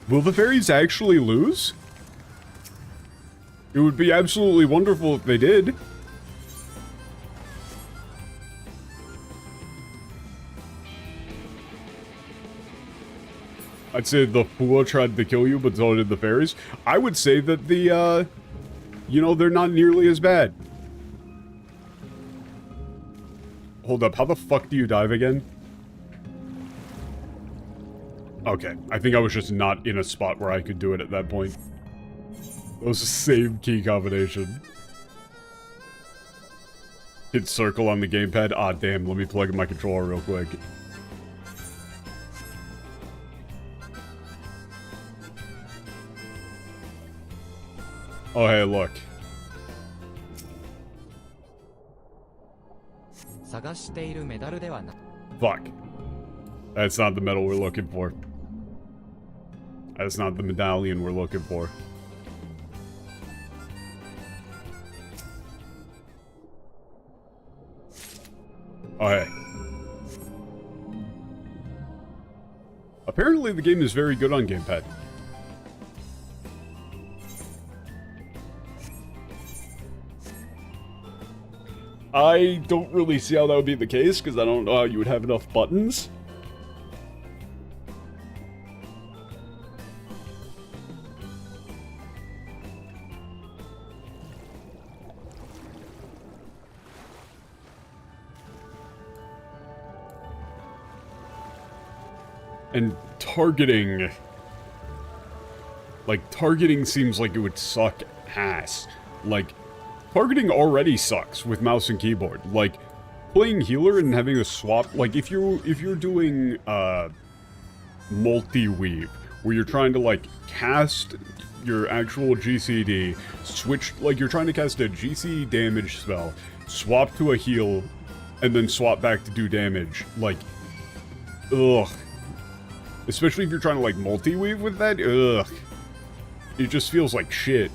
Will the fairies actually lose? It would be absolutely wonderful if they did. I'd say the Fua tried to kill you, but so did the fairies. I would say that the, they're not nearly as bad. Hold up, how the fuck do you dive again? Okay, I think I was just not in a spot where I could do it at that point. It was the same key combination. Hit circle on the gamepad. Ah, damn, let me plug in my controller real quick. Oh, hey, look. 探しているメダルではな。Fuck. That's not the medal we're looking for. That's not the medallion we're looking for. Okay. Apparently the game is very good on gamepad. I don't really see how that would be the case, because I don't know how you would have enough buttons. And targeting... Like, targeting seems like it would suck ass. Like, targeting already sucks with mouse and keyboard. Like, playing healer and having a swap... Like, if you're doing, multi-weave, where you're trying to, like, cast your actual GCD, switch... Like, you're trying to cast a GC damage spell, swap to a heal, and then swap back to do damage. Like, ugh. Especially if you're trying to, like, multi-weave with that, ugh. It just feels like shit.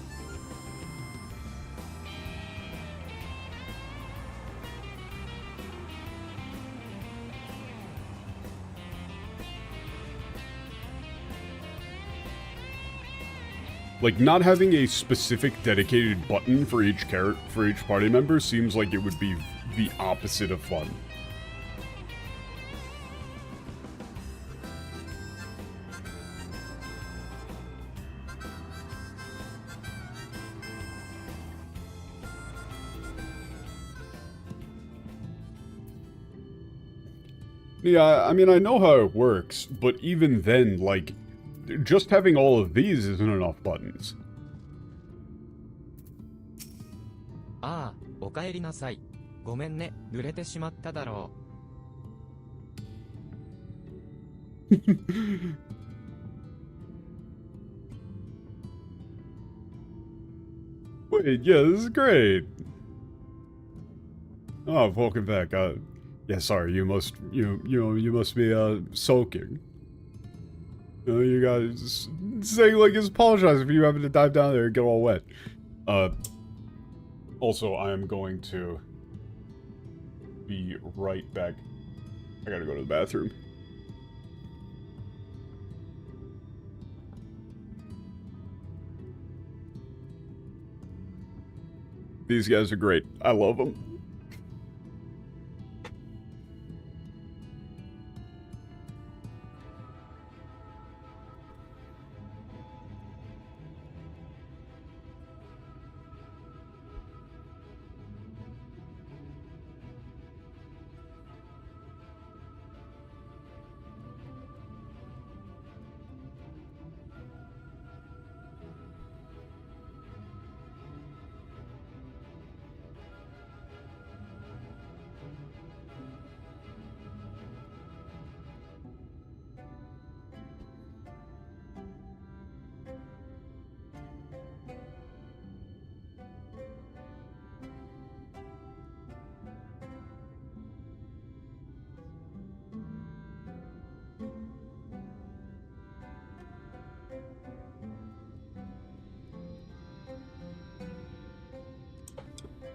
Like, not having a specific dedicated button for each party member seems like it would be the opposite of fun. Yeah, I mean, I know how it works, but even then, like, just having all of these isn't enough buttons. ああ、おかえりなさい。ごめんね、濡れてしまっただろう。Wait, yeah, this is great. Oh, welcome back. Yeah, sorry, you must be, soaking. You guys saying, like, just apologize if you happen to dive down there and get all wet. Also, I am going to be right back. I gotta go to the bathroom. These guys are great. I love them.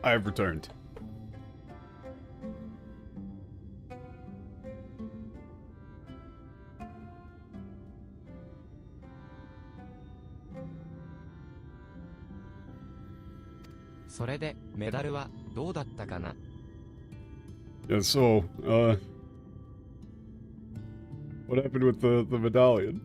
I have returned. Yeah, so, what happened with the medallion?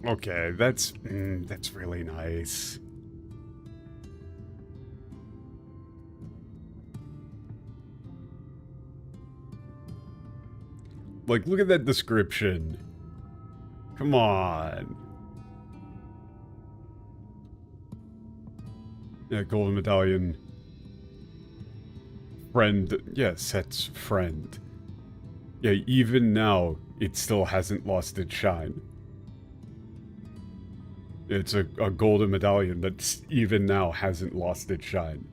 Okay, that's really nice. Like, look at that description. Come on. Yeah, golden medallion. Friend. Yes, that's friend. Yeah, even now, it still hasn't lost its shine. It's a golden medallion that even now hasn't lost its shine.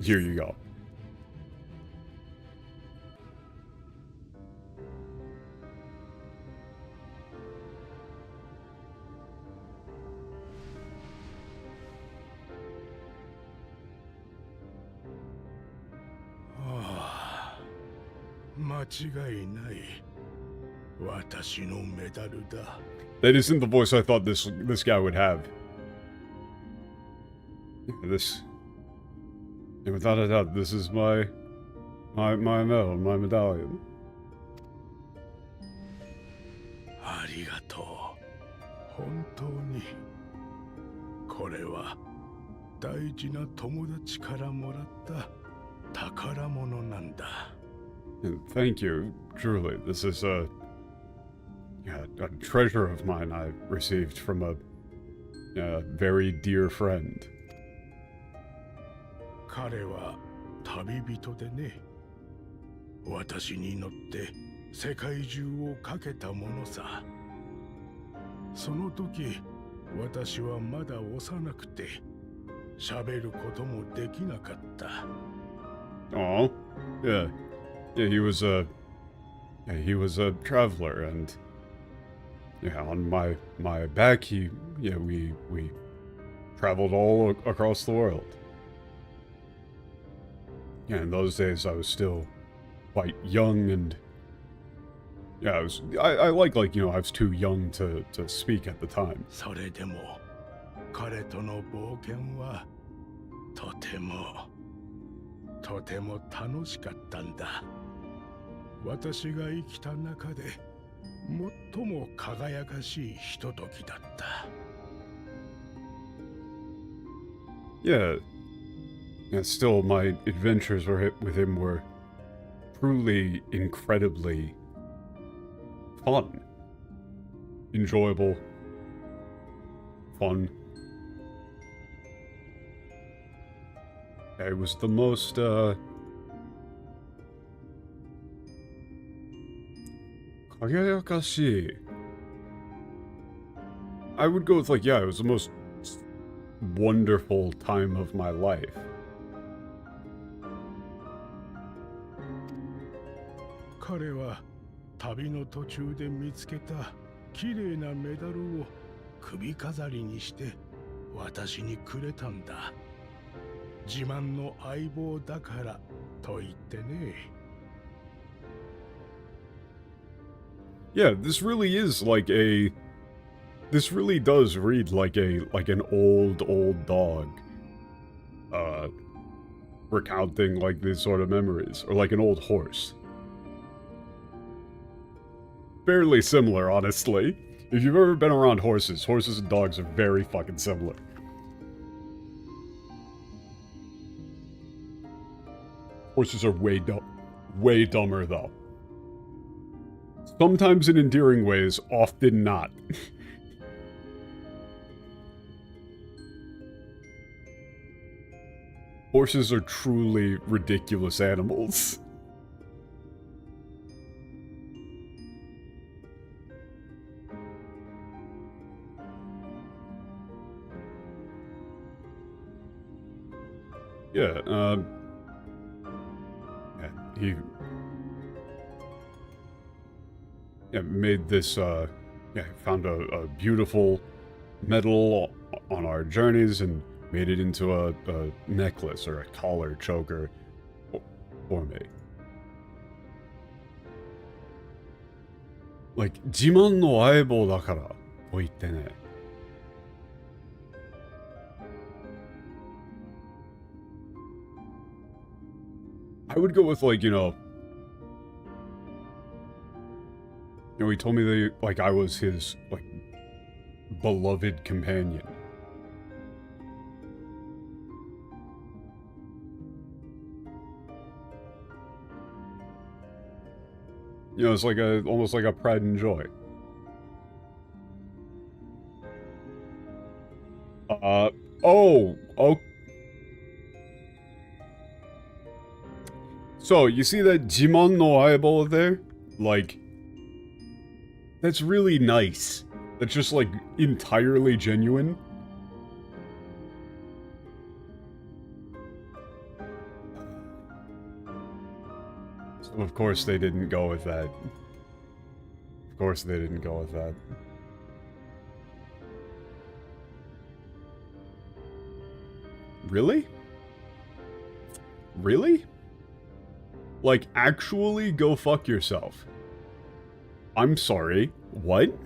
Here you go. Ah, 間違いない。私のメダルだ。That isn't the voice I thought this guy would have. Yeah, without a doubt, this is my medal, my medallion. ありがとう。本当に。これは大事な友達からもらった宝物なんだ。And thank you, truly. This is a treasure of mine I received from a very dear friend. 彼は旅人でね。私に乗って世界中をかけたものさ。その時、私はまだ幼くて、喋ることもできなかった。Oh, yeah, he was a traveler, and on my back, we traveled all across the world. Yeah, in those days, I was still quite young, and I like I was too young to speak at the time. それでも、彼との冒険はとても楽しかったんだ。私が生きた中で最も輝かしいひとときだった。Yeah, still, my adventures with him were truly incredibly fun, enjoyable, fun. It was the most, Kagayakashi. I would go with, it was the most wonderful time of my life. 彼は旅の途中で見つけた綺麗なメダルを首飾りにして私にくれたんだ。自慢の相棒だからと言ってね。Yeah, this really does read like an old dog. Recounting these sort of memories, or like an old horse. Fairly similar, honestly. If you've ever been around horses and dogs are very fucking similar. Horses are way dumber, though. Sometimes in endearing ways, often not. Horses are truly ridiculous animals. Yeah, he made this, found a beautiful medal on our journeys and made it into a necklace or a collar choker for me. 自慢の相棒だからと言ってね。I would go with he told me that I was his beloved companion. It's almost like a pride and joy. Oh. So, you see that Jimon no eyeball there? Like, that's really nice. That's just, like, entirely genuine. So, of course they didn't go with that. Of course they didn't go with that. Really? Really? Like, actually go fuck yourself. I'm sorry. What?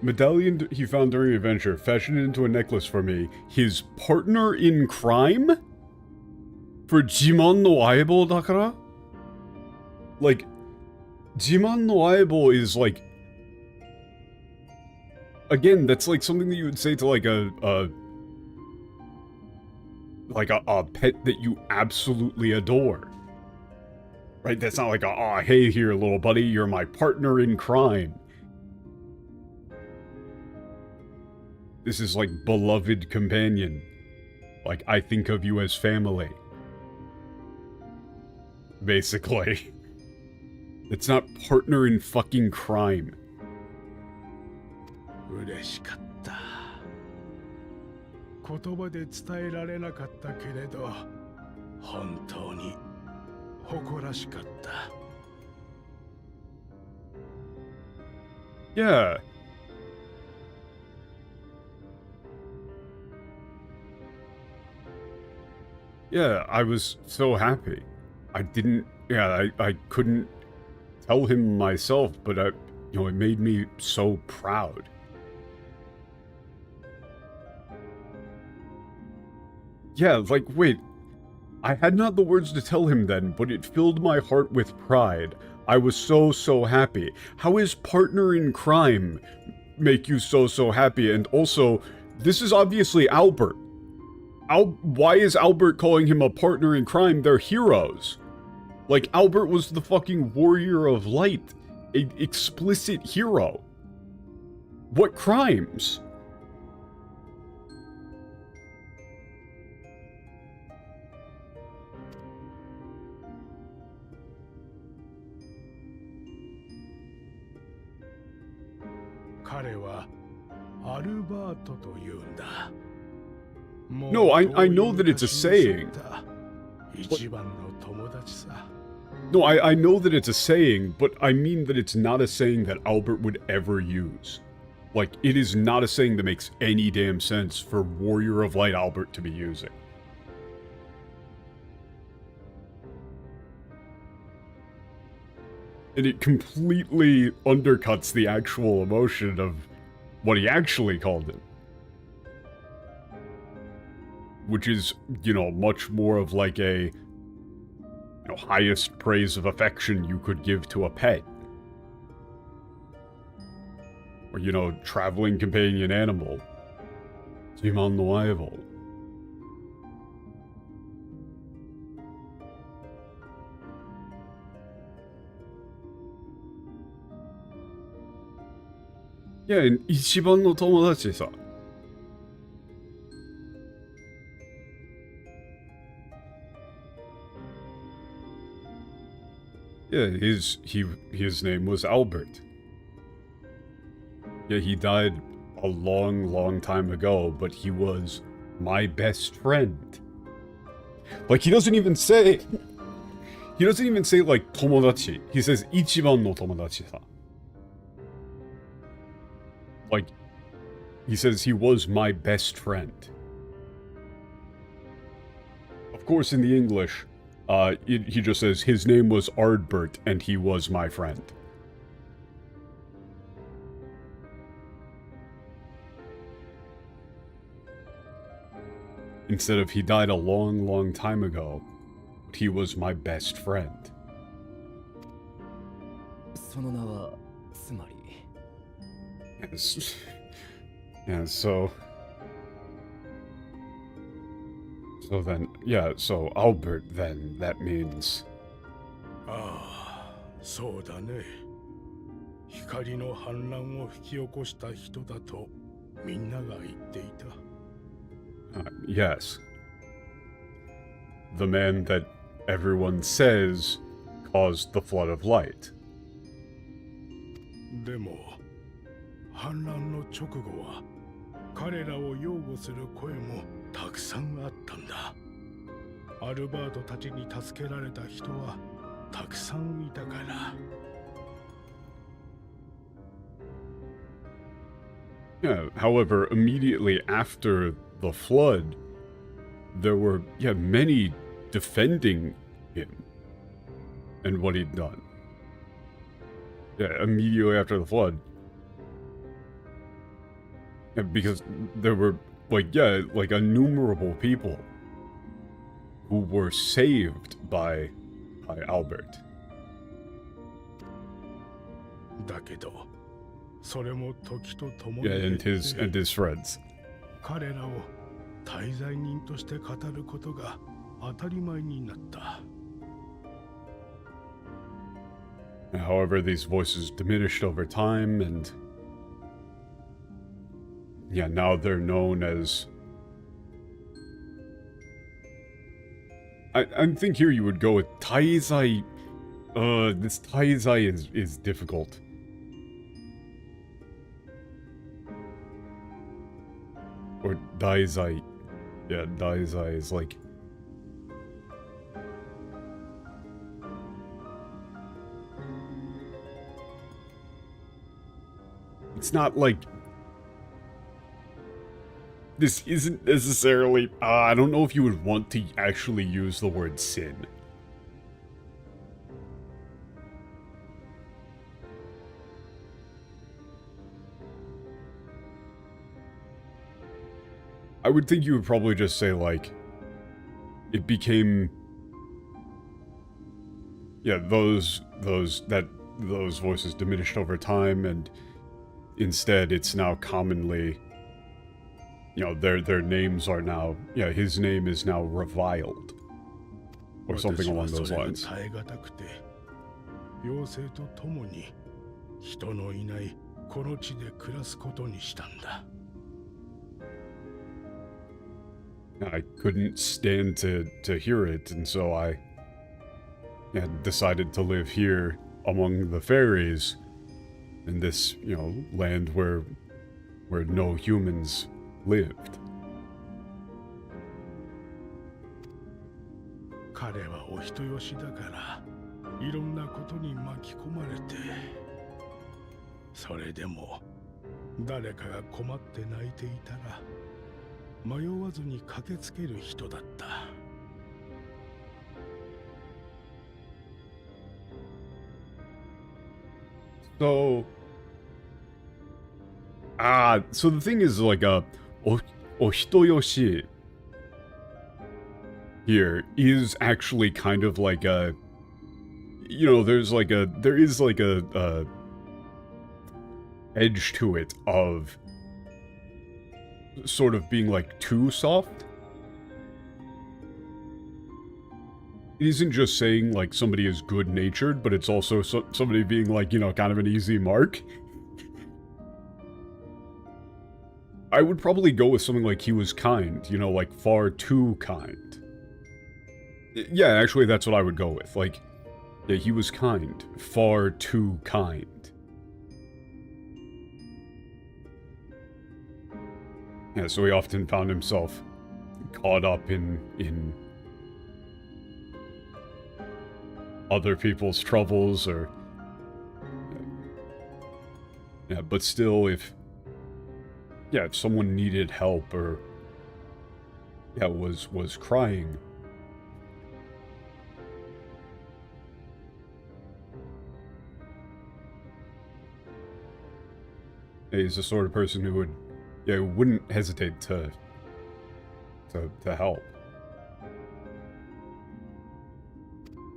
Medallion he found during adventure, fashioned into a necklace for me. His partner in crime? For Jimon no Aibo dakara? Like, Jimon no Aibo is like... Again, that's like something that you would say to like a pet that you absolutely adore. Right? That's not like a, aw, hey here, little buddy, you're my partner in crime. This is like beloved companion. Like, I think of you as family. Basically. It's not partner in fucking crime. 嬉しかった。言葉で伝えられなかったけれど、本当に誇らしかった。Yeah. Yeah, I was so happy. I didn't, yeah, I couldn't tell him myself, but it made me so proud. Yeah, like, wait, I had not the words to tell him then, but it filled my heart with pride. I was so happy. How is partner in crime make you so happy? And also, this is obviously Albert. Why is Albert calling him a partner in crime? They're heroes. Like, Albert was the fucking warrior of light. An explicit hero. What crimes? No, I know that it's a saying. No, I know that it's a saying, but I mean that it's not a saying that Albert would ever use. Like, it is not a saying that makes any damn sense for Warrior of Light Albert to be using. And it completely undercuts the actual emotion of what he actually called him. Which is, much more of like a, highest praise of affection you could give to a pet. Or, traveling companion animal. Jimon no Aibo. Yeah, and 一番の友達さ。Yeah, his name was Albert. Yeah, he died a long time ago, but he was my best friend. Like, he doesn't even say like 友達. He says 一番の友達さ. Like, he says he was my best friend. Of course, in the English, he just says his name was Ardbert and he was my friend. Instead of he died a long time ago, but he was my best friend. その名はつまり Yes. Yeah, so then, yeah, so Albert then, that means... ああ、そうだね。光の反乱を引き起こした人だとみんなが言っていた。Yes. The man that everyone says caused the flood of light. でも反乱の直後は彼らを擁護する声もたくさんあったんだ。アルバートたちに助けられた人はたくさんいたから。Yeah, however, immediately after the flood, there were, many defending him and what he'd done. Yeah, immediately after the flood. Yeah, because there were, innumerable people who were saved by Albert. だけどそれも時とともに Yeah, and his friends. 彼らを大罪人として語ることが当たり前になった。However, these voices diminished over time, and now they're known as... I think here you would go with Taizai. This Taizai is difficult. Or Daizai. Yeah, Daizai is like... It's not like... This isn't necessarily... I don't know if you would want to actually use the word sin. I would think you would probably just say, like... It became... Yeah, those voices diminished over time, and... Instead, it's now commonly... their names are now... Yeah, his name is now reviled. Or something along those lines. 妖精と共に人のいないこの地で暮らすことにしたんだ。I couldn't stand to hear it, and so I decided to live here among the fairies in this, land where no humans lived. 彼はお人よしだからいろんなことに巻き込まれて、それでも誰かが困って泣いていたら迷わずに駆けつける人だった。So the thing is, like, Ohitoyoshi here is actually kind of like a, there is like a edge to it of sort of being like too soft. It isn't just saying like somebody is good-natured, but it's also somebody being like, kind of an easy mark. I would probably go with something like he was kind, like far too kind. Yeah, actually that's what I would go with. Like, yeah, he was kind, far too kind. Yeah, so he often found himself caught up in other people's troubles, or... Yeah, but still, if someone needed help, or... Yeah, was crying... He's the sort of person who would... Yeah, wouldn't hesitate to help.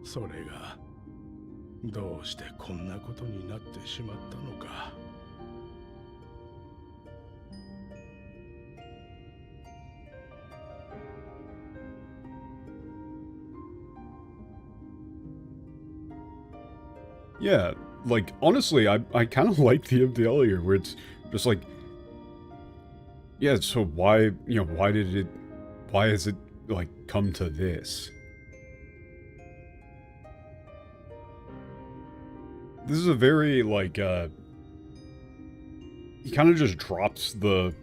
それがどうしてこんなことになってしまったのか。Yeah, like, honestly, I kind of like the MDL here, where it's just like, Yeah, so why, why has it, like, come to this? This is a very, like, he kind of just drops the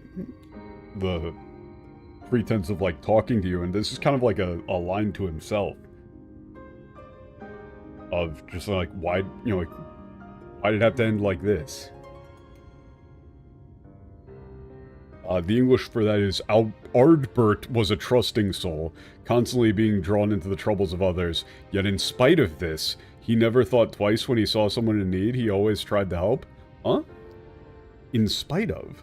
pretense of, like, talking to you, and this is kind of like a line to himself. Of just, like, why, like, why did it have to end like this? The English for that is, Ardbert was a trusting soul, constantly being drawn into the troubles of others, yet in spite of this, he never thought twice when he saw someone in need, he always tried to help. Huh? In spite of?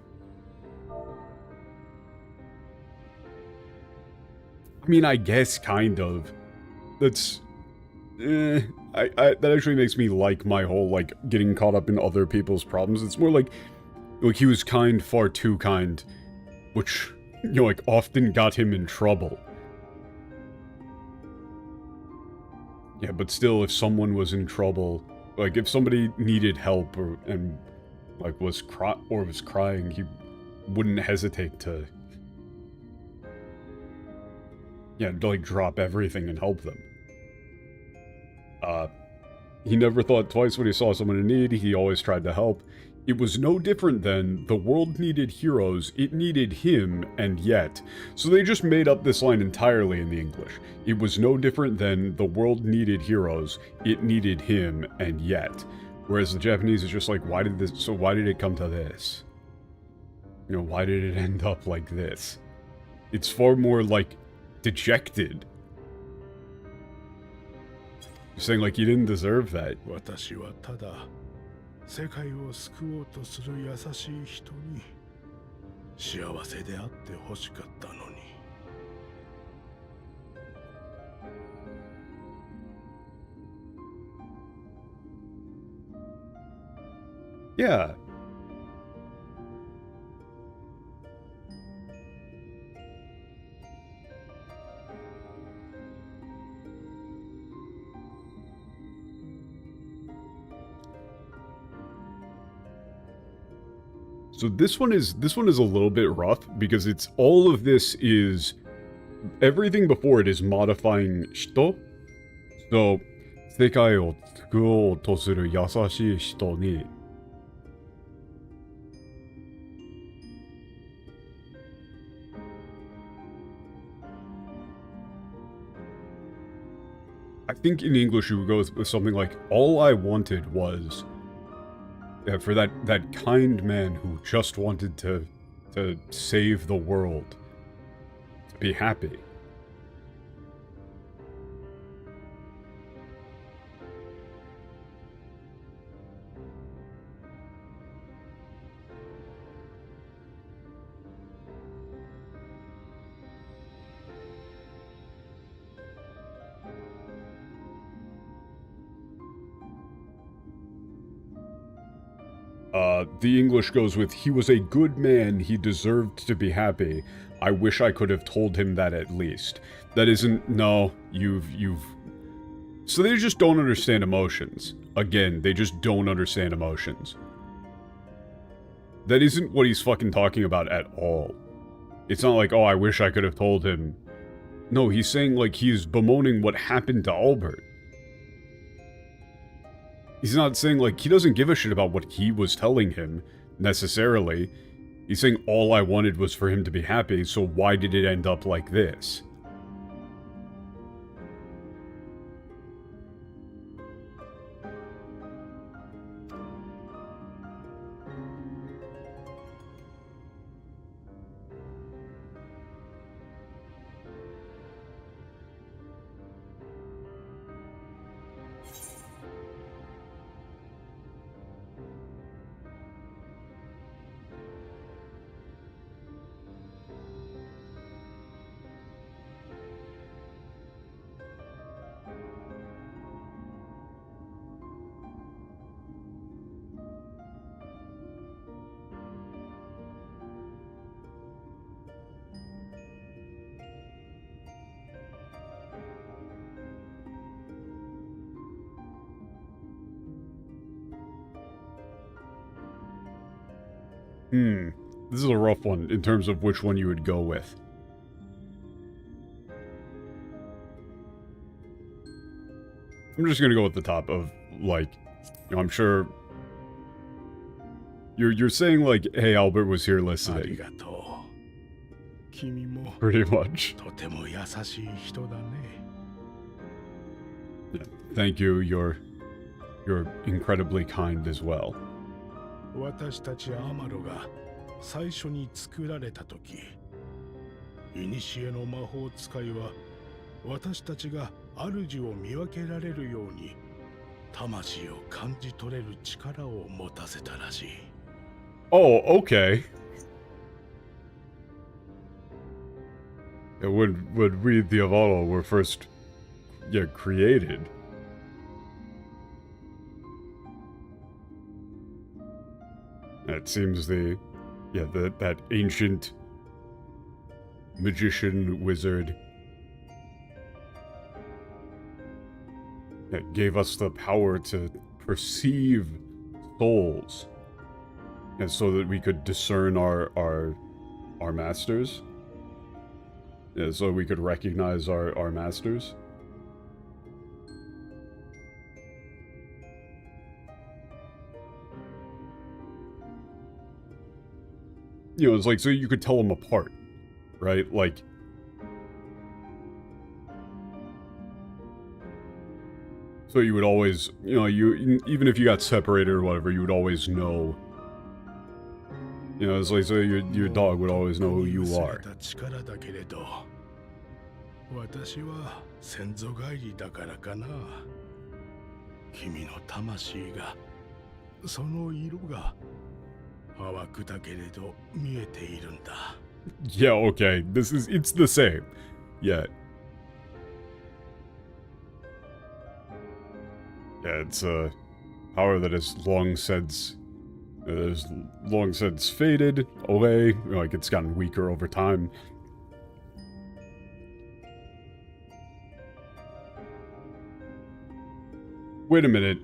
I mean, I guess, kind of. That's... that actually makes me like my whole, like, getting caught up in other people's problems. It's more like he was kind, far too kind, which, like, often got him in trouble. Yeah, but still, if someone was in trouble, like, if somebody needed help and was crying, he wouldn't hesitate to, like, drop everything and help them. He never thought twice when he saw someone in need, he always tried to help. It was no different than, the world needed heroes, it needed him, and yet. So they just made up this line entirely in the English. It was no different than, the world needed heroes, it needed him, and yet. Whereas the Japanese is just like, why did it come to this? Why did it end up like this? It's far more, like, dejected. You're saying, like, you didn't deserve that. 私はただ世界を救おうとする優しい人に幸せであってほしかったのに。Yeah. So this one is a little bit rough because it's all of this is everything before it is modifying shito. So 世界を救おうとする優しい人に I think in English you would go with something like, all I wanted was for that kind man who just wanted to save the world, to be happy. The English goes with, he was a good man, he deserved to be happy. I wish I could have told him that at least. That isn't, no, you've... So they just don't understand emotions. Again, they just don't understand emotions. That isn't what he's fucking talking about at all. It's not like, oh, I wish I could have told him. No, he's saying, like, he's bemoaning what happened to Albert. He's not saying, like, he doesn't give a shit about what he was telling him, necessarily. He's saying all I wanted was for him to be happy, so why did it end up like this? This is a rough one in terms of which one you would go with. I'm just gonna go with the top of, like, you know, I'm sure... You're saying, like, hey, Albert was here listening. ありがとう。君も Pretty much. とても優しい人だね。Yeah. Thank you, you're incredibly kind as well. 私たちアマロが最初に作られた時、古の魔法使いは私たちが主を見分けられるように魂を感じ取れる力を持たせたらしい。Oh, okay. When we, the Avalo, were first, created... It seems that ancient magician wizard that gave us the power to perceive souls, and so that we could discern our masters. Yeah, so we could recognize our masters. You know, it's like, so you could tell them apart, right? Like, so you would always, you know, even if you got separated or whatever, you would always know. You know, it's like, so your dog would always know who you are. 私は先祖返りだからかな。君の魂が、その色が淡くだけれど見えているんだ。Yeah, okay. It's the same. Yeah. Yeah, it's a power that has long since faded away. Like, it's gotten weaker over time. Wait a minute.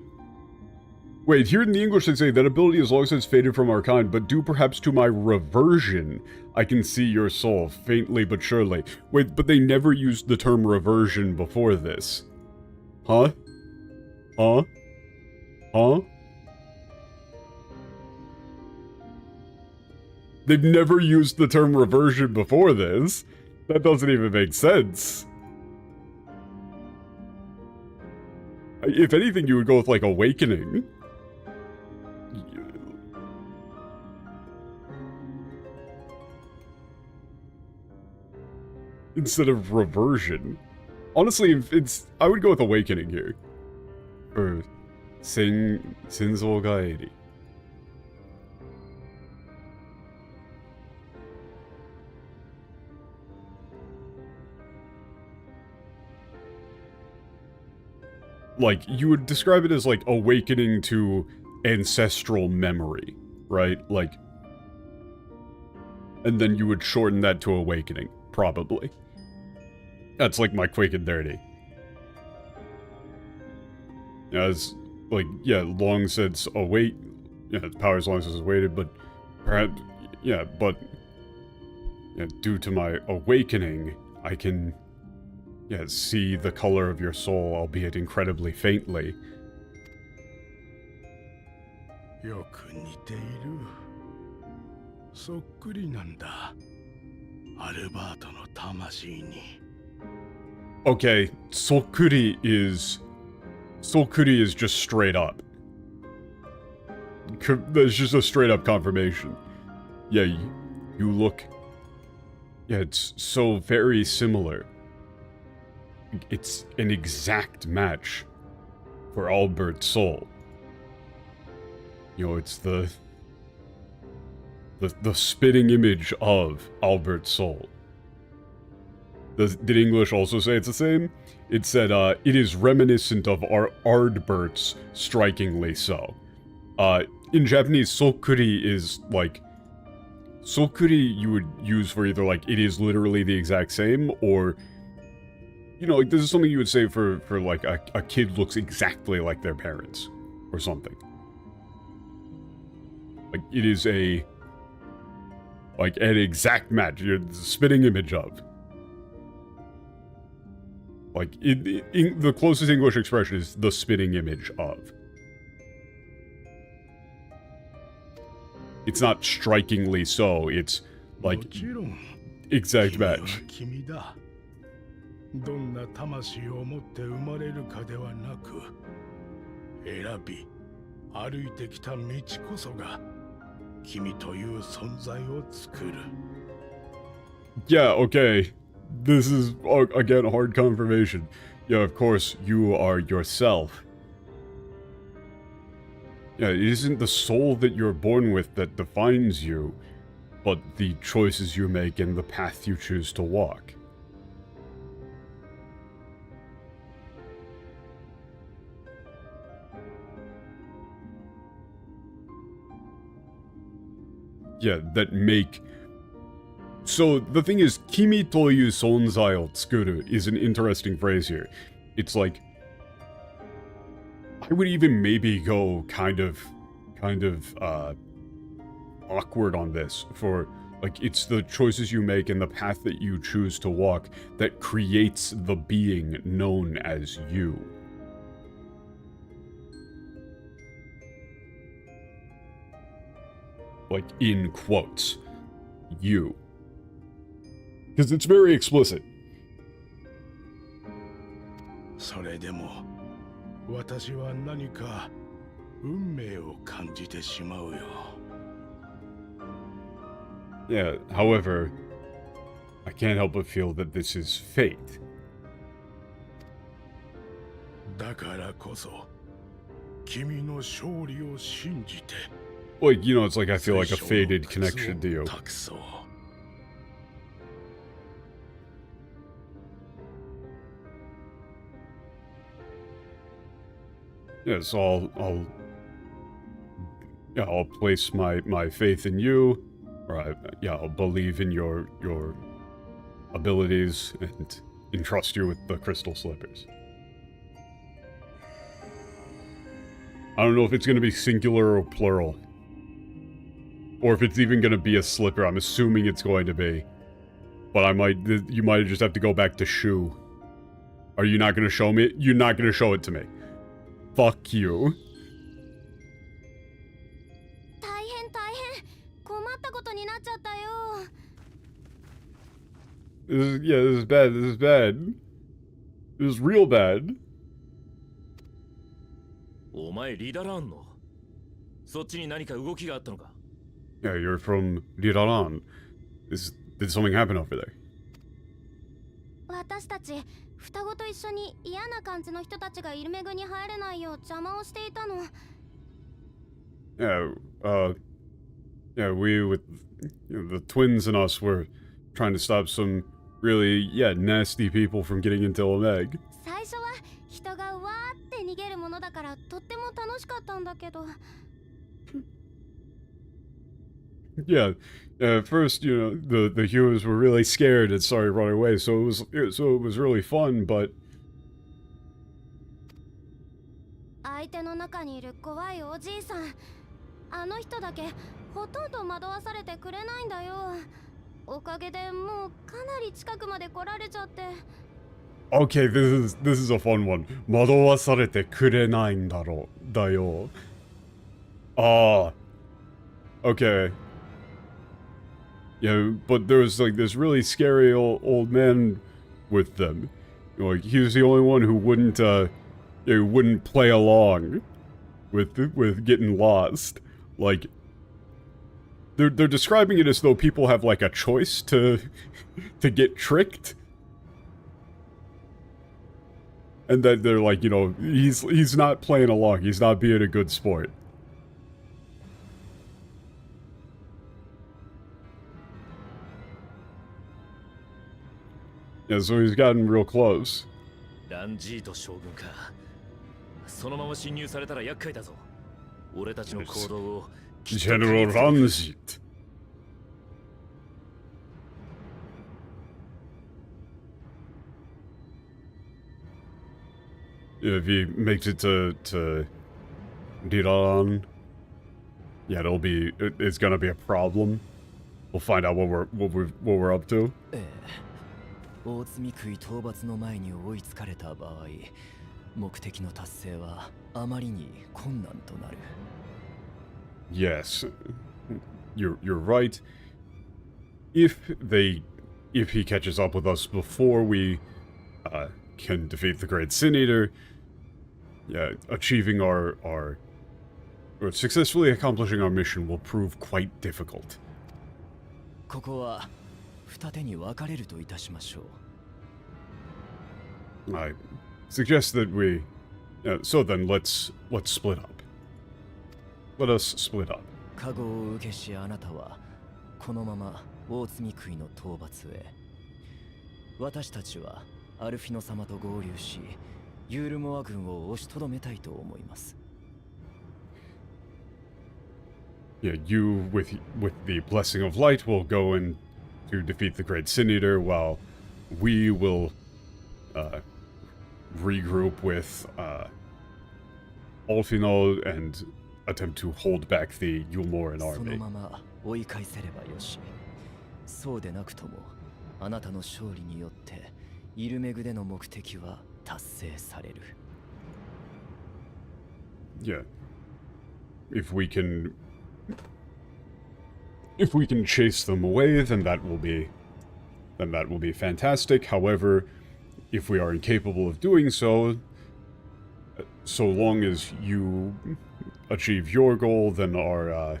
Wait, here in the English they say, that ability has long since faded from our kind, but due perhaps to my reversion, I can see your soul, faintly but surely. Wait, but they never used the term reversion before this. Huh? Huh? Huh? They've never used the term reversion before this. That doesn't even make sense. If anything, you would go with, like, awakening. Instead of reversion. Honestly, I would go with awakening here. Or Senzo Gaeri. Like, you would describe it as, like, awakening to ancestral memory, right? Like, and then you would shorten that to awakening, probably. That's, like, my quick and dirty. Yeah, it's, like, yeah, long since await, yeah, powers long since awaited, but perhaps, yeah, but, yeah, due to my awakening, I can... yeah, see the color of your soul, albeit incredibly faintly. よく似ている。そっくりなんだ。アルバートの魂に。Okay, Sokuri is just straight up. That's just a straight up confirmation. Yeah, you look... yeah, it's so very similar. It's an exact match for Albert's soul. You know, it's the spitting image of Albert's soul. Did English also say it's the same? It said, it is reminiscent of Ardbert's, strikingly so. In Japanese, Sokuri is, like... Sokuri you would use for either, like, it is literally the exact same, or... you know, like, this is something you would say for like, a kid looks exactly like their parents. Or something. Like, it is a... Like, an exact match. You're the spitting image of. Like, the closest English expression is the spitting image of. It's not strikingly so, it's like もちろん exact 君は match. 君だ。どんな魂を持って生まれるかではなく、選び歩いてきた道こそが君という存在を作る。Yeah, okay. This is, again, hard confirmation. Yeah, of course, you are yourself. Yeah, it isn't the soul that you're born with that defines you, but the choices you make and the path you choose to walk. Yeah, that make... So, the thing is, kimi toyu sonzai o tsukuru is an interesting phrase here. It's like... I would even maybe go kind of awkward on this for, like, it's the choices you make and the path that you choose to walk that creates the being known as you. Like, in quotes. You. Because it's very explicit. それでも私は何か運命を感じてしまうよ。Yeah, however, I can't help but feel that this is fate. だからこそ君の勝利を信じて。Like, you know, it's like I feel like a fated connection to you. Yeah, so I'll place my faith in you, or I'll believe in your abilities and entrust you with the crystal slippers. I don't know if it's going to be singular or plural. Or if it's even going to be a slipper. I'm assuming it's going to be. But you might just have to go back to shoe. Are you not going to show me? You're not going to show it to me. Fuck you. This is bad. This is bad. This is real bad. お前リダランのそっちに何か動きがあったのか Yeah, you're from Liraran. Did something happen over there? 私たち双子と一緒に嫌な感じの人たちがイルメグに入れないよう邪魔をしていたの。Yeah, we with the twins and us were trying to stop some really, nasty people from getting into Omeg. 最初は人がわーって逃げるものだからとっても楽しかったんだけど。Yeah, at first, you know, the humans were really scared and started running away, so it was really fun, but 相手の中にいる怖いおじいさん、あの人だけほとんど惑わされてくれないんだよ。おかげでもうかなり近くまで来られちゃって。Okay, this is a fun one. 惑わされてくれないんだよ. Okay. Yeah, but there was like this really scary old man with them. You know, like he was the only one who wouldn't play along with getting lost. Like they're describing it as though people have like a choice to get tricked. And then they're like, you know, he's not playing along. He's not being a good sport. Yeah, so he's gotten real close. ランジート将軍か。そのまま侵入されたら厄介だぞ。俺たちの行動を General Ranjit. If he makes it to Diran, yeah, it's gonna be a problem. we'll find out what we're up to. ええ、大積食い討伐の前に追いつかれた場合、目的の達成はあまりに困難となる。Yes, you're right. If he catches up with us before we can defeat the Great Sin Eater, yeah, achieving or successfully accomplishing our mission will prove quite difficult. ここは二手に分かれるといたしましょう。I suggest that we. So then, let's split up. Let us split up. 加護を受けしあなたはこのまま大積み食いの討伐へ。私たちはアルフィノ様と合流し、ユールモア軍を押しとどめたいと思います。Yeah, you with the blessing of light will go in to defeat the Great Sin Eater, while we will regroup with Alfino and attempt to hold back the Yulmoran その army. まま追い返せればよし。そうでなくとも、あなたの勝利によってイルメグでの目的は達成される。Yeah. If we can chase them away, then that will be fantastic. However, if we are incapable of doing so, so long as you achieve your goal, then our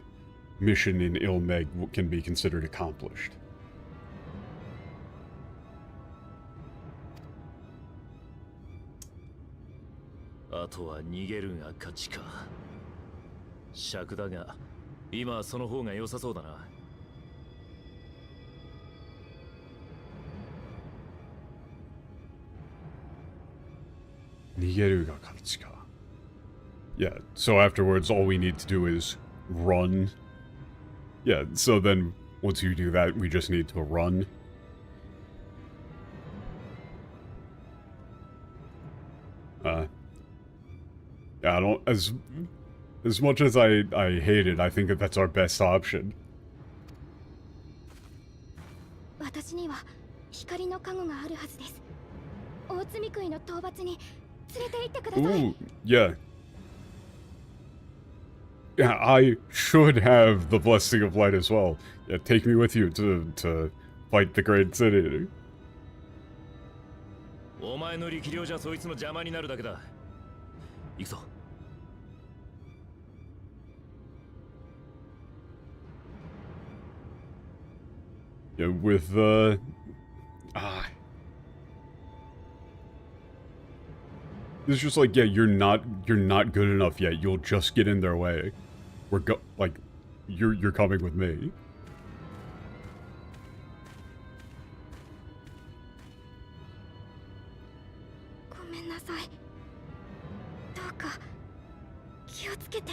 mission in Ilmeg can be considered accomplished. あとは逃げるが勝ちか。尺だが、今はその方が良さそうだな。Nigeru ga kachi ka. Yeah, so afterwards all we need to do is run. Yeah, so then once you do that, we just need to run. Yeah, I don't, as much as I hate it, I think that that's our best option. 私には光の加護があるはずです。大積み食いの討伐に連れて行ってください。 Ooh, yeah. Yeah, I should have the blessing of light as well. Yeah, take me with you to fight the Great Sin Eater. お前の力量じゃそいつの邪魔になるだけだ。行くぞ。Yeah, with it's just like, yeah, you're not good enough yet. You'll just get in their way. You're coming with me. ごめんなさい。どうか気をつけて。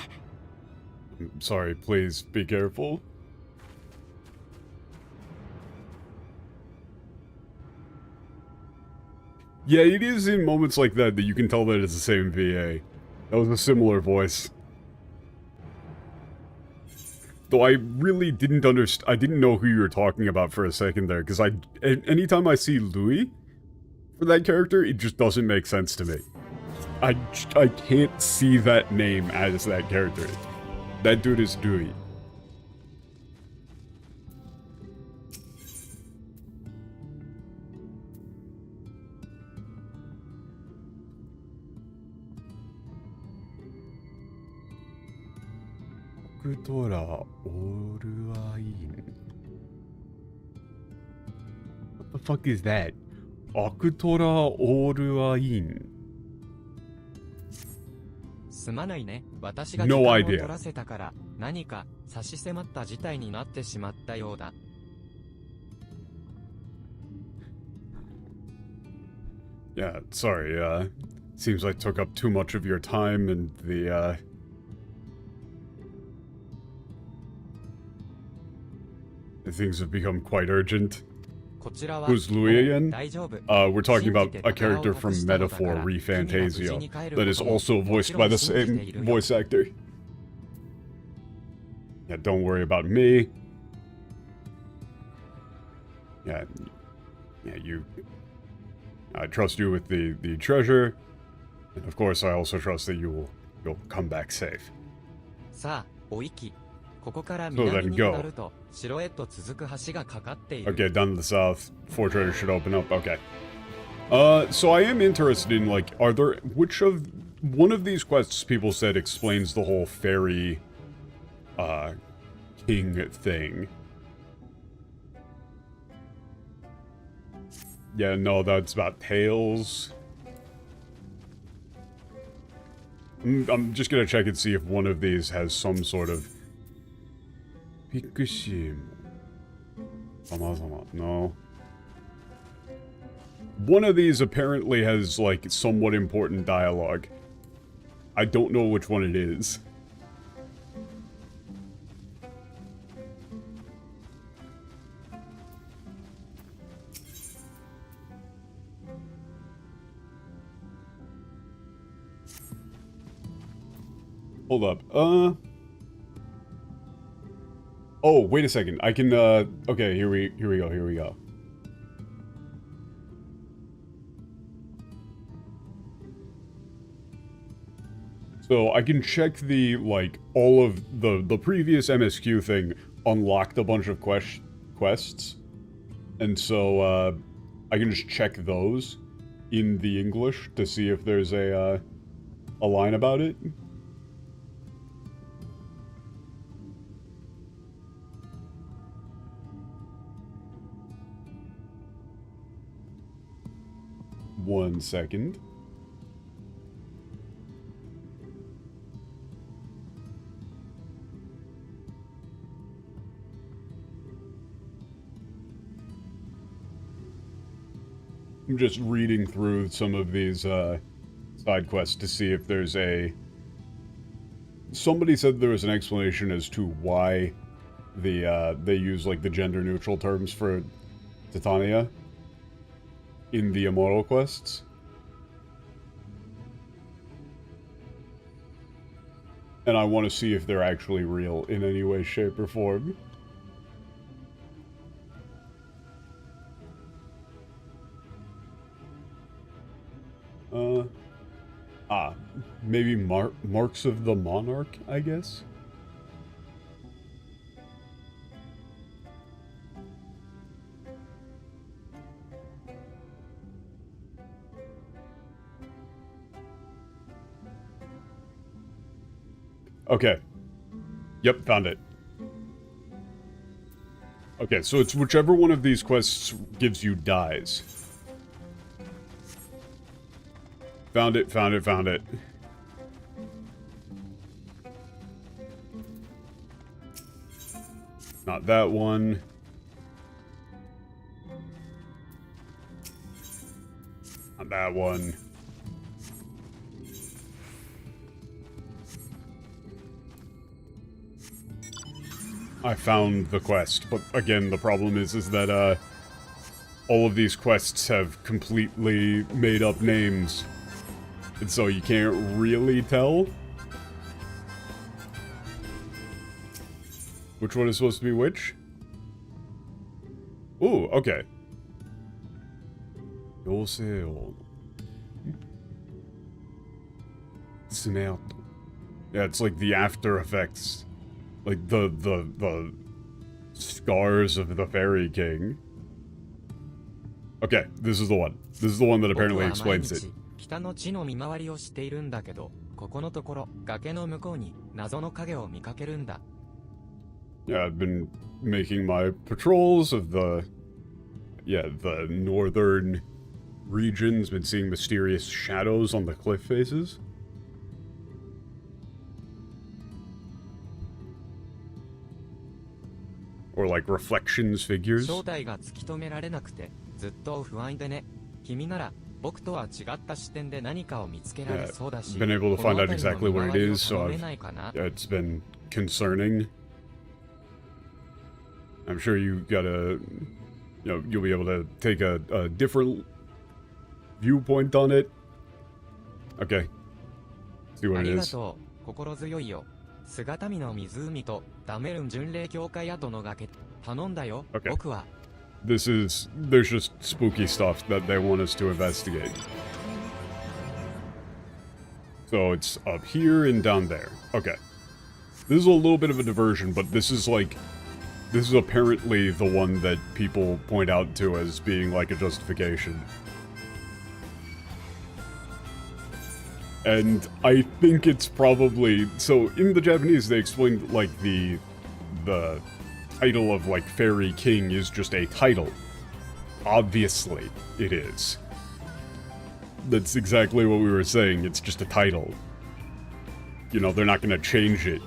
Sorry, please be careful. Yeah, it is in moments like that you can tell that it's the same VA. That was a similar voice. Though I really didn't understand. I didn't know who you were talking about for a second there, because anytime I see Louis for that character, it just doesn't make sense to me. I can't see that name as that character. That dude is Louis. What the fuck is that? Akutora Oruain. すまないね。私が No 時間を idea. 取らせたから何か差し迫った事態になってしまったようだ。Yeah, sorry, seems like took up too much of your time and the things have become quite urgent. こちらは Who's Louis again? 大丈夫。 We're talking about a character from Metaphor Refantasio that is also voiced by the same voice actor. Yeah, don't worry about me. Yeah, I trust you with the treasure, and of course I also trust that you'll come back safe. さあ、お行き。ここから So 南 then に go. 下ると、城へと続く橋がかかっている。 Okay, down to the south, four traders should open up. Okay. So I am interested in, like, one of these quests people said explains the whole fairy, king thing. Yeah, no, that's about tails. I'm just gonna check and see if one of these has some sort of... Pikushimo. No. One of these apparently has, like, somewhat important dialogue. I don't know which one it is. Hold up. Oh, wait a second. I can, okay, here we go. So I can check the, like, all of the previous MSQ thing unlocked a bunch of quests. And so, I can just check those in the English to see if there's a line about it. One second. I'm just reading through some of these side quests to see if there's a... Somebody said there was an explanation as to why they use, like, the gender-neutral terms for Titania in the Immortal quests. And I want to see if they're actually real in any way, shape, or form. Maybe Marks of the Monarch, I guess? Okay. Yep, found it. Okay, so it's whichever one of these quests gives you dies. Found it, found it, found it. Not that one. Not that one. I found the quest, but again, the problem is that, all of these quests have completely made up names. And so you can't really tell which one is supposed to be which. Ooh, okay. Yeah, it's like the after effects. Like the scars of the Fairy King. Okay, this is the one. This is the one that apparently explains it. 北の地の見回りをしているんだけど、ここのところ崖の向こうに謎の影を見かけるんだ。Yeah, I've been making my patrols of the northern regions, been seeing mysterious shadows on the cliff faces. Or like reflections figures. 正体が突き止められなくてずっと不安でね。君なら僕とは違った視点で何かを見つけられそうだし。Been able to find out exactly what it is, so it's been concerning. I'm sure you gotta, you'll be able to take a different viewpoint on it. Okay. See what it is. ありがとう。心強いよ。姿見の湖とダメルン巡礼教会跡の崖頼んだよ。Okay. 僕は There's just spooky stuff that they want us to investigate. So it's up here and down there. Okay. This is a little bit of a diversion, but this is apparently the one that people point out to as being like a justification. And I think it's probably... So, in the Japanese, they explained, like, the title of, like, Fairy King is just a title. Obviously, it is. That's exactly what we were saying, it's just a title. You know, they're not gonna change it.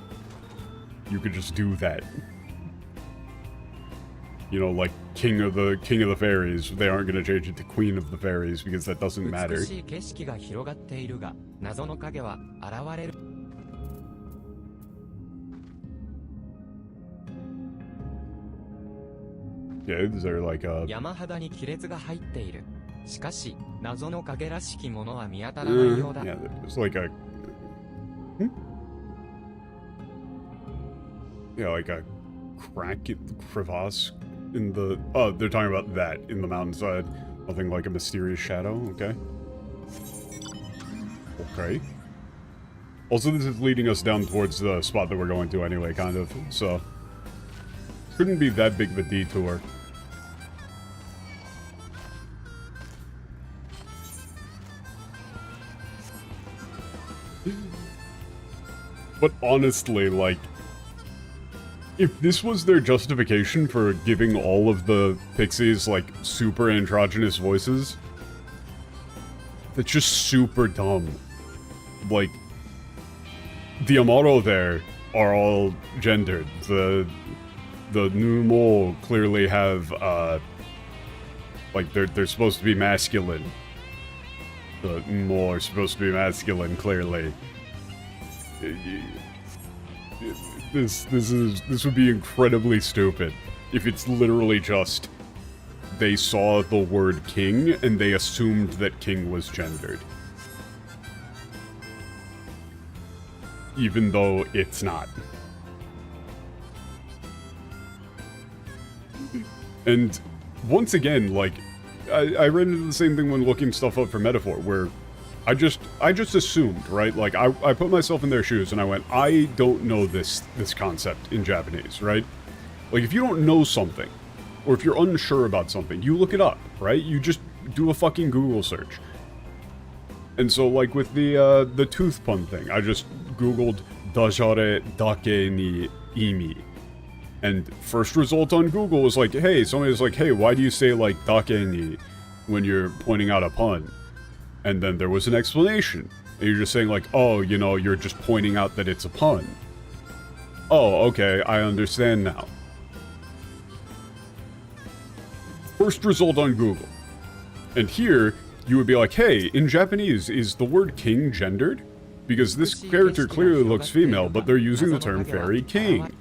You could just do that. You know, like, King of the Fairies, they aren't gonna change it to Queen of the Fairies, because that doesn't matter. Yeah, is there like a... Yeah, there's like a... Yeah, like a crevasse in the... Oh, they're talking about that in the mountainside. Nothing like a mysterious shadow, okay. Okay. Also, this is leading us down towards the spot that we're going to anyway, kind of, so... Couldn't be that big of a detour. But honestly, like... If this was their justification for giving all of the pixies, like, super androgynous voices, that's just super dumb. Like, the Amaro there are all gendered. The Numo clearly have, like, they're supposed to be masculine. The Numo are supposed to be masculine, clearly. This would be incredibly stupid if it's literally just they saw the word king and they assumed that king was gendered. Even though it's not. And once again, like, I ran into the same thing when looking stuff up for Metaphor, where I just assumed, right? Like, I put myself in their shoes and I went, I don't know this concept in Japanese, right? Like, if you don't know something, or if you're unsure about something, you look it up, right? You just do a fucking Google search. And so, like, with the tooth pun thing, I just Googled Dajare dake ni imi. And first result on Google was like, hey, somebody was like, hey, why do you say, like, dake ni when you're pointing out a pun? And then there was an explanation. And you're just saying, like, oh, you know, you're just pointing out that it's a pun. Oh, okay, I understand now. First result on Google. And here, you would be like, hey, in Japanese, is the word king gendered? Because this character clearly looks female, but they're using the term fairy king.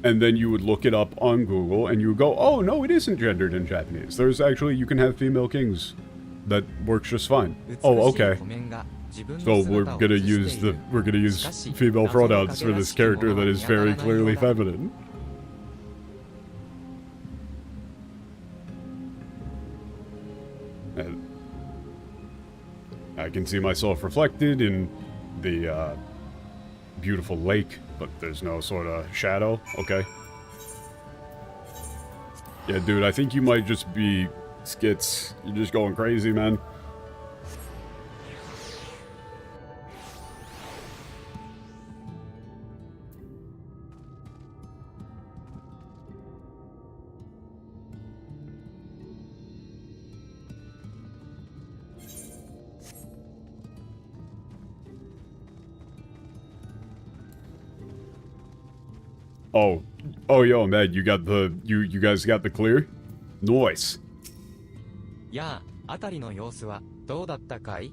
And then you would look it up on Google, and you would go, oh, no, it isn't gendered in Japanese. There's actually, you can have female kings. That works just fine. Oh, okay. So we're gonna use female pronouns for this character that is very clearly feminine. And I can see myself reflected in the beautiful lake, but there's no sort of shadow. Okay. Yeah, dude, I think you might just be skits. You're just going crazy, man. Oh, yo, man, you got the, you guys got the clear? Nice. Yeah, あたりの様子はどうだったかい?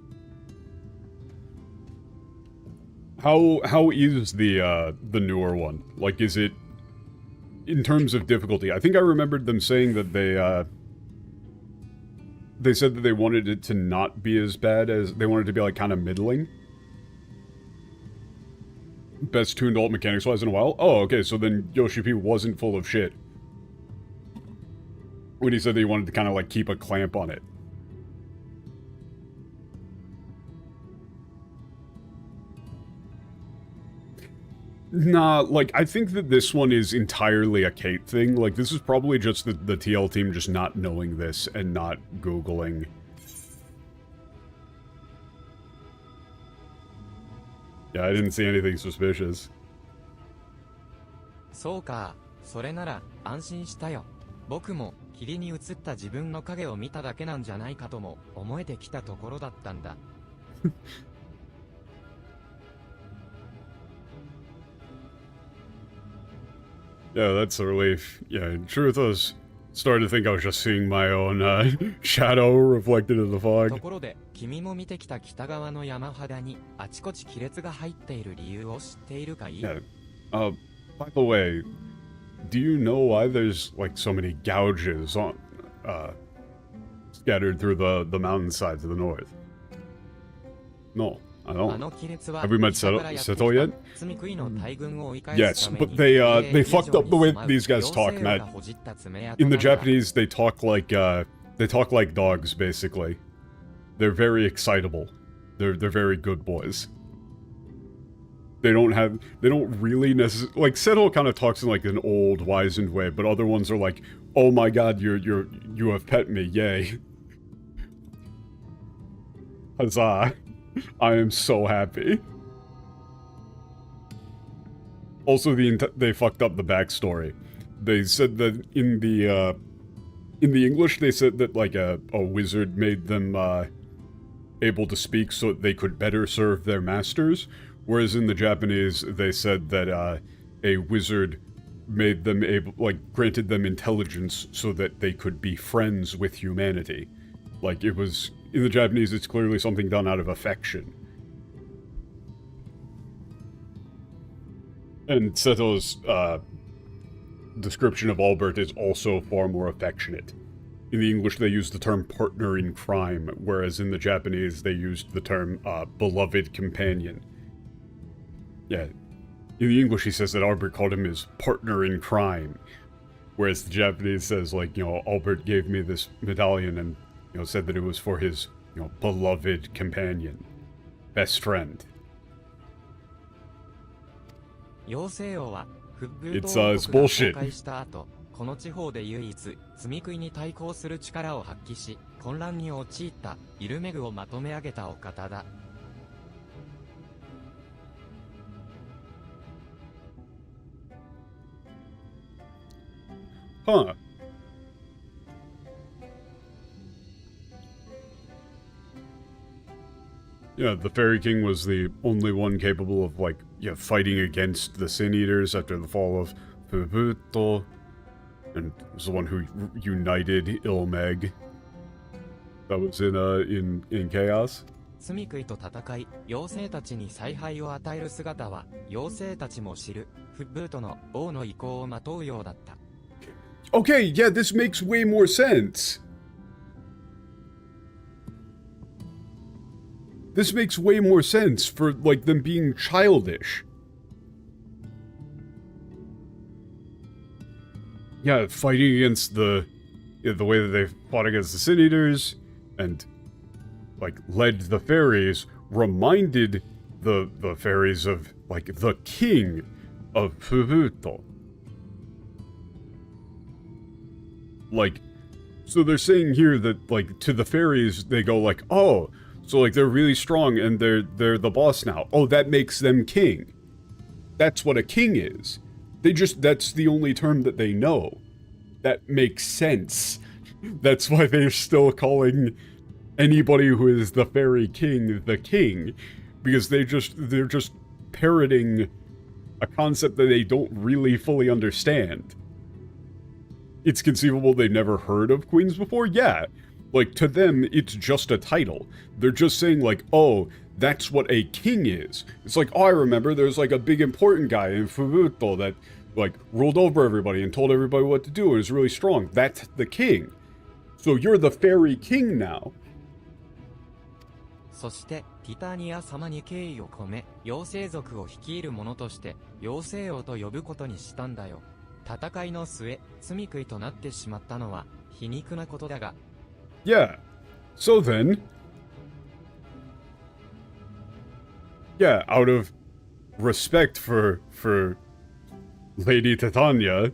How is the newer one? Like, is it in terms of difficulty? I think I remembered them saying that they said that they wanted it to not be as bad as they wanted it to be like kind of middling. Best tuned alt mechanics wise in a while. Oh, okay, so then Yoshi P wasn't full of shit. when he said that he wanted to kind of like keep a clamp on it. Nah, like, I think that this one is entirely a Kate thing. Like, this is probably just the TL team just not knowing this and not Googling. Yeah, I didn't see anything suspicious. そうか、それなら安心したよ。僕も霧に映った自分の影を見ただけなんじゃないかとも思えてきたところだったんだ。Yeah, that's a relief. Yeah, in truth, I was starting to think I was just seeing my own shadow reflected in the と fog. ころで、君も見てきた北側の山肌にあちこち亀裂が入っている理由を知っているかい？ Yeah. By the way, do you know why there's like so many gouges on scattered through the mountainside to the north? No, I あ don't. の亀裂は Have we met 北からやってきた Seto yet? 罪食いの大軍を追い返 Yes, すため but に they fucked up the way 以上に these guys talk, 妖精 Matt. がほじった爪痕 In the なんだ。 Japanese, they talk like dogs, basically. They're very excitable. They're very good boys. They don't really necessarily, like, Seto kind of talks in like an old, wizened way, but other ones are like, oh my god, you have pet me, yay. Huzzah. I am so happy. Also, they fucked up the backstory. They said that in the English, they said that like a wizard made them able to speak so that they could better serve their masters, whereas in the Japanese, they said that a wizard made them granted them intelligence so that they could be friends with humanity. Like, it was, in the Japanese, it's clearly something done out of affection. And Seto's description of Albert is also far more affectionate. In the English, they use the term partner in crime, whereas in the Japanese, they used the term beloved companion. Yeah. In the English, he says that Albert called him his partner in crime, whereas the Japanese says, like, you know, Albert gave me this medallion and, you know, said that it was for his, you know, beloved companion, best friend. 妖精王はフッブー It's, ト王 it's 国が bullshit. 崩壊した後、この地方で唯一罪食いに対抗する力を発揮し、混乱に陥ったイルメグをまとめ上げたお方だ。Huh. Yeah, the Fairy King was the only one capable of, like, yeah, fighting against the Sin Eaters after the fall of Fubuto, and was the one who united Ilmeg. That was in Chaos. 罪食いと戦い、妖精たちに采配を与える姿は、妖精たちも知る、フッブートの王の意向をまとうようだった。Okay, yeah, this makes way more sense. This makes way more sense for, like, them being childish. Yeah, fighting against the way that they fought against the Sin Eaters and, like, led the fairies, reminded the fairies of, like, the king of Fubuto. Like, so they're saying here that, like, to the fairies, they go like, oh, so, like, they're really strong and they're the boss now. Oh, that makes them king. That's what a king is. That's the only term that they know. That makes sense. That's why they're still calling anybody who is the fairy king the king. Because they're just parroting a concept that they don't really fully understand. It's conceivable they've never heard of queens before? Yeah. Like, to them, it's just a title. They're just saying, like, oh, that's what a king is. It's like, oh, I remember there's, like, a big important guy in Fubuto that, like, ruled over everybody and told everybody what to do and is really strong. That's the king. So you're the fairy king now. そして、ティタニア様に敬意を込め、妖精族を率いる者として、妖精王と呼ぶことにしたんだよ。戦いの末、罪食いとなってしまったのは、皮肉なことだが。 Yeah. So then... Yeah, out of respect for Lady Titania,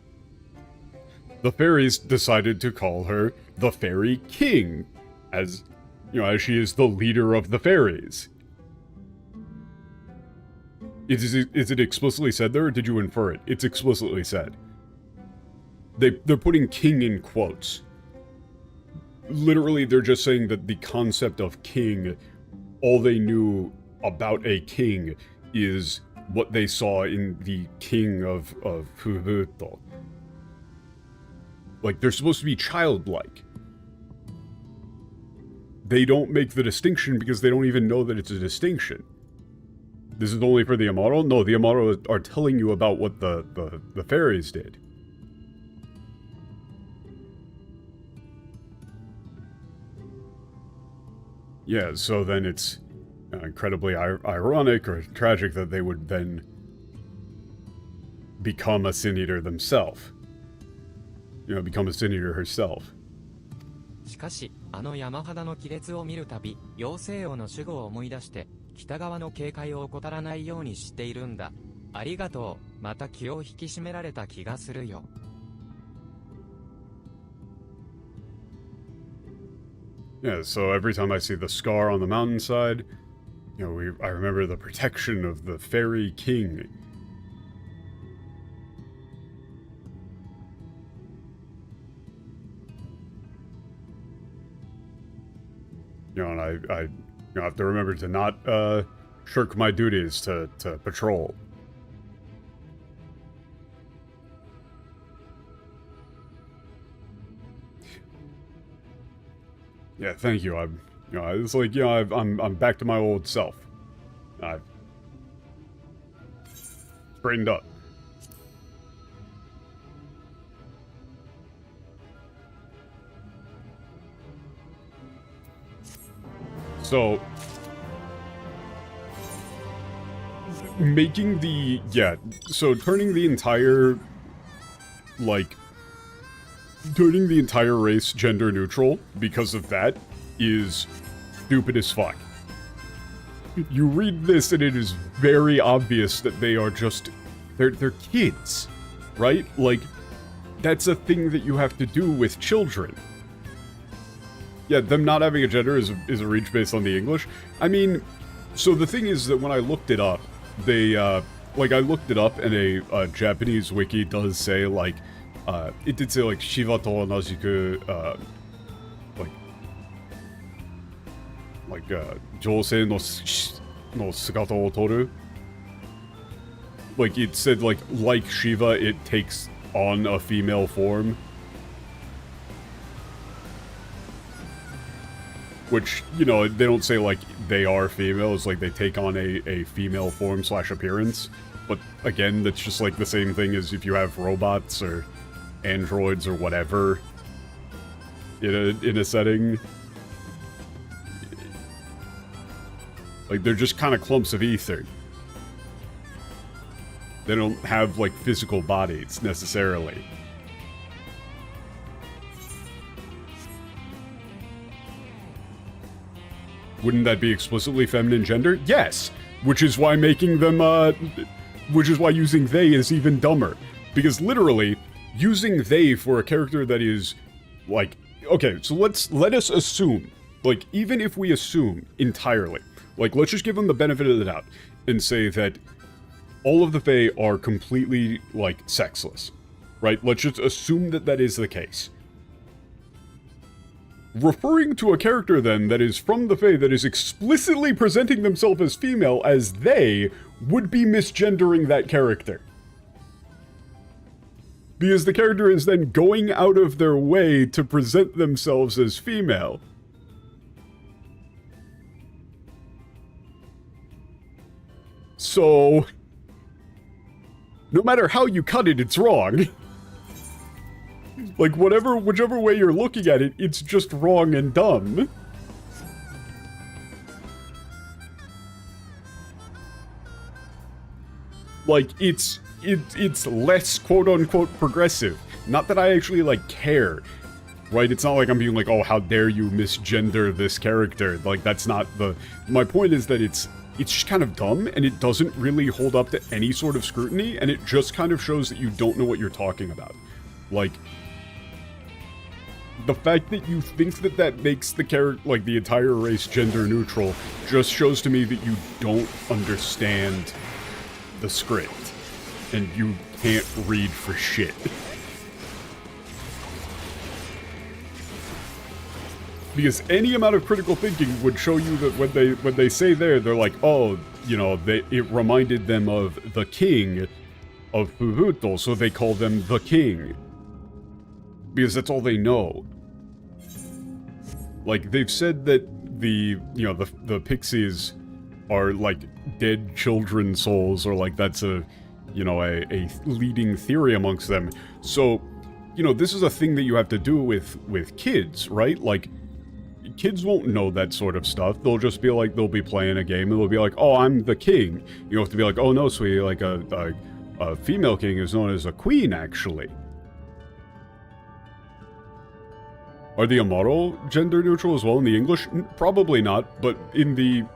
the fairies decided to call her the Fairy King, as, you know, as she is the leader of the fairies. Is it explicitly said there, or did you infer it? It's explicitly said. They're putting king in quotes. Literally, they're just saying that the concept of king, all they knew about a king is what they saw in the king of Furuto. Like, they're supposed to be childlike. They don't make the distinction because they don't even know that it's a distinction. This is only for the Amaro? No, the Amaro are telling you about what the fairies did. Yeah, so then it's incredibly ironic or tragic that they would then become a Sin Eater themselves. You know, become a Sin Eater herself. しかし、あの山肌の亀裂を見るたび、妖精王の守護を思い出して、北側の警戒を怠らないようにしているんだ。ありがとう。また気を引き締められた気がするよ。Yeah, so every time I see the scar on the mountainside, you know, I remember the protection of the Fairy King. You know, and I have to remember to not shirk my duties to patrol. Yeah, thank you. It's like, you know, I'm back to my old self. I've straightened up. So, making the, so turning the entire, like, turning the entire race gender neutral because of that is stupid as fuck. You read this and it is very obvious that they are just, they're kids, right? Like, that's a thing that you have to do with children. Yeah, them not having a gender is a reach based on the English. I mean, so the thing is that when I looked it up, they, like, I looked it up and a Japanese wiki does say, like, it did say, like, Shiva to onajiku, Jousei no sugata o toru. Like, it said, like Shiva, it takes on a female form. Which, you know, they don't say, like, they are females, like, they take on a female form / appearance. But, again, that's just, like, the same thing as if you have robots or androids or whatever in a setting. Like, they're just kind of clumps of ether. They don't have, like, physical bodies, necessarily. Wouldn't that be explicitly feminine gender? Yes! Which is why making them, which is why using they is even dumber. Because literally, using they for a character that is, like... Okay, so let us assume, like, even if we assume entirely, like, let's just give them the benefit of the doubt and say that all of the Fae are completely, like, sexless. Right? Let's just assume that that is the case. Referring to a character, then, that is from the Fae that is explicitly presenting themselves as female as they would be misgendering that character. Because the character is then going out of their way to present themselves as female. So, no matter how you cut it, it's wrong. Like, whichever way you're looking at it, it's just wrong and dumb. Like, it's less quote-unquote progressive. Not that I actually, like, care. Right? It's not like I'm being like, oh, how dare you misgender this character. Like, that's not the... My point is that it's just kind of dumb, and it doesn't really hold up to any sort of scrutiny, and it just kind of shows that you don't know what you're talking about. Like, the fact that you think that that makes the character, like, the entire race gender neutral, just shows to me that you don't understand the script, and you can't read for shit. Because any amount of critical thinking would show you that when they say they're like, oh, you know, it reminded them of the king of Fuhuto, so they call them the king. Because that's all they know. Like, they've said that the pixies are like dead children's souls, or like that's a leading theory amongst them. So, you know, this is a thing that you have to do with kids, right? Like, kids won't know that sort of stuff. They'll just be like, they'll be playing a game and they'll be like, oh, I'm the king. You have to be like, oh no, sweetie, like a female king is known as a queen, actually. Are the Amaro gender neutral as well in the English? Probably not, but in the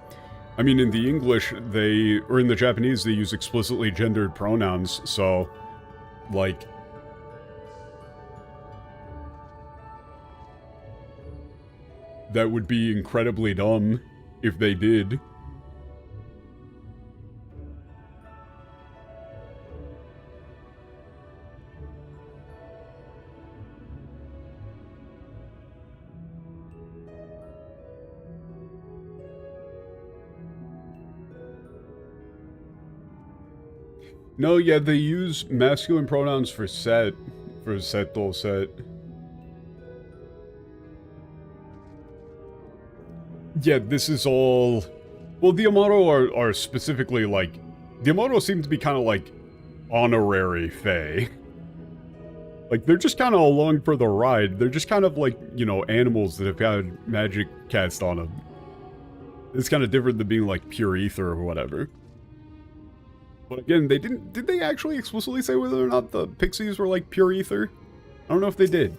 English, or in the Japanese, they use explicitly gendered pronouns, so, like... That would be incredibly dumb if they did. No, yeah, they use masculine pronouns for set, seto, set. Yeah, this is all... Well, the Amaro are specifically, like... The Amaro seem to be kind of, like, honorary Fae. Like, they're just kind of along for the ride. They're just kind of, like, you know, animals that have had magic cast on them. It's kind of different than being, like, pure ether or whatever. But again, they didn't... Did they actually explicitly say whether or not the pixies were, like, pure ether? I don't know if they did.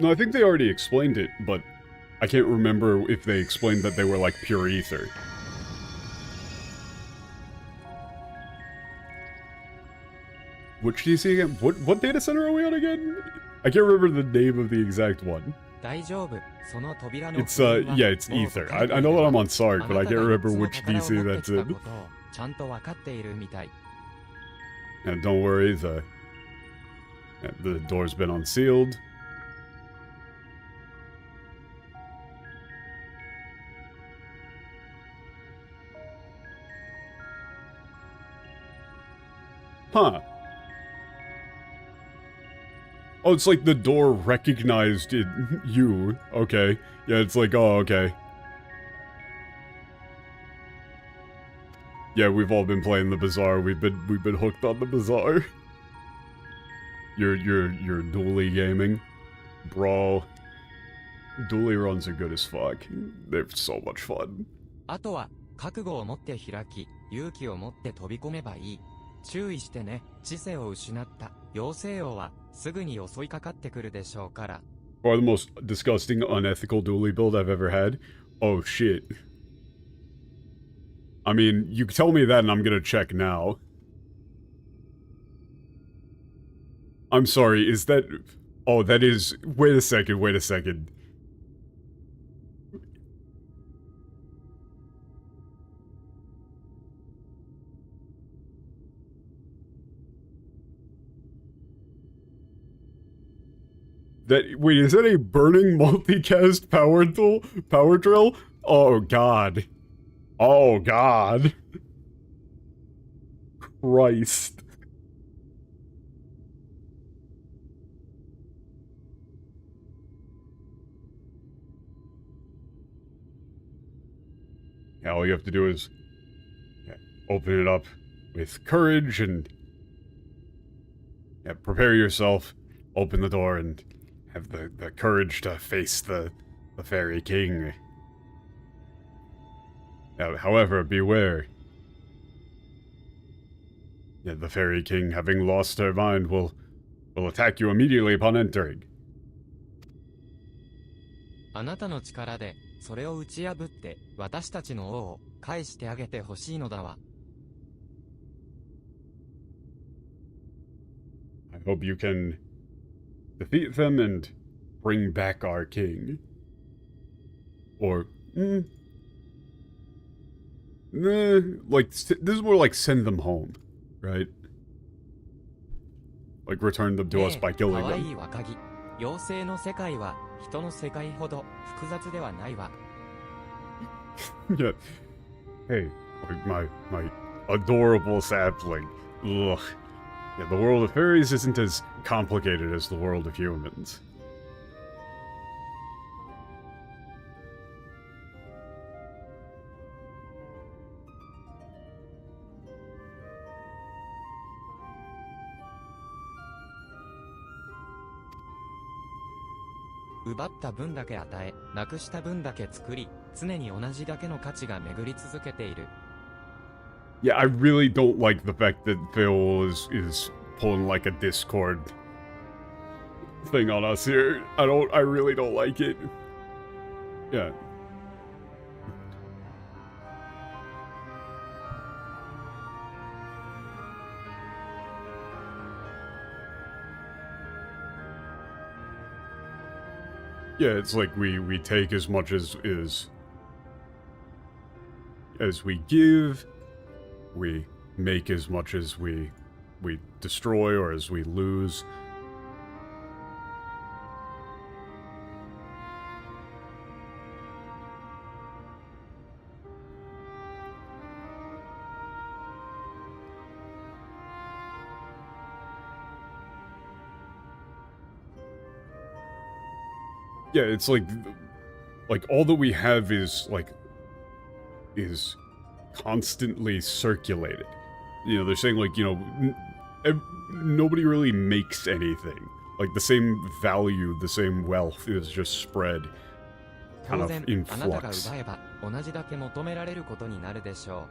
No, I think they already explained it, but I can't remember if they explained that they were, like, pure ether. Which DC again? What data center are we on again? I can't remember the name of the exact one. It's, yeah, it's Ether. I know that I'm on Sark, but I can't remember which DC that's in. And don't worry, the door's been unsealed. Huh. Oh, it's like the door recognized you. Okay. Yeah, it's like, oh, okay. Yeah, we've all been playing the Bazaar. We've been hooked on the Bazaar. You're dually gaming. Bro. Dually runs are good as fuck. They're so much fun. あとは覚悟を持って開き、勇気を持って飛び込めばいい。注意してね。知性を失った妖精王はすぐに襲いかかってくるでしょうから。Or the most disgusting, unethical dually build I've ever had. Oh shit. I mean, you tell me that and I'm gonna check now. I'm sorry, is that... Oh, that is... Wait a second, wait a second. Wait, is that a burning multicast power drill? Oh god. Oh god. Christ. Yeah, all you have to do is open it up with courage and Yeah, prepare yourself, open the door, and have the courage to face the Fairy King. However, beware. Yeah, the Fairy King, having lost her mind, will attack you immediately upon entering. あなたの力でそれを打ち破って私たちの王を返してあげてほしいのだわ。I hope you can defeat them and bring back our king. Or, like, this is more like send them home, right? Like, return them to us by killing 可愛 them. い若木。妖精の世界は人の世界ほど複雑ではないわ。Yeah. Hey, like my adorable sapling. Ugh. Yeah, the world of fairies isn't as complicated as the world of humans.「奪った分だけ与え、なくした分だけ作り、常に同じだけの価値が巡り続けている。」 Yeah, I really don't like the fact that Phil is pulling like a Discord thing on us here. I really don't like it. Yeah. Yeah, it's like we take as much as we give. We make as much as we destroy or as we lose. Yeah, it's like all that we have is constantly circulated. You know, they're saying like, you know, nobody really makes anything. Like the same value, the same wealth is just spread kind 当 of 然 in あなたが flux. 奪えば同じだけ求められることになるでしょう。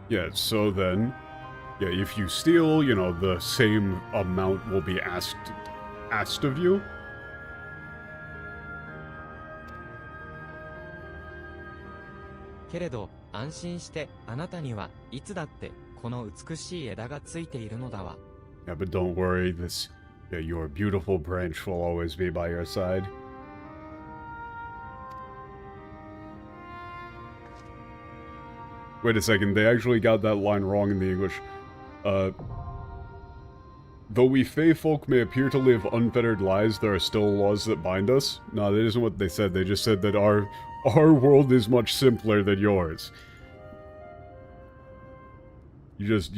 Yeah, so then, yeah, if you steal, you know, the same amount will be asked of you. けれど安心してあなたにはいつだってこの美しい枝がついているのだわ。 Yeah, but don't worry, your beautiful branch will always be by your side. Wait a second, they actually got that line wrong in the English. Though we Fey folk may appear to live unfettered lives, there are still laws that bind us. No, that isn't what they said. They just said that our world is much simpler than yours. You just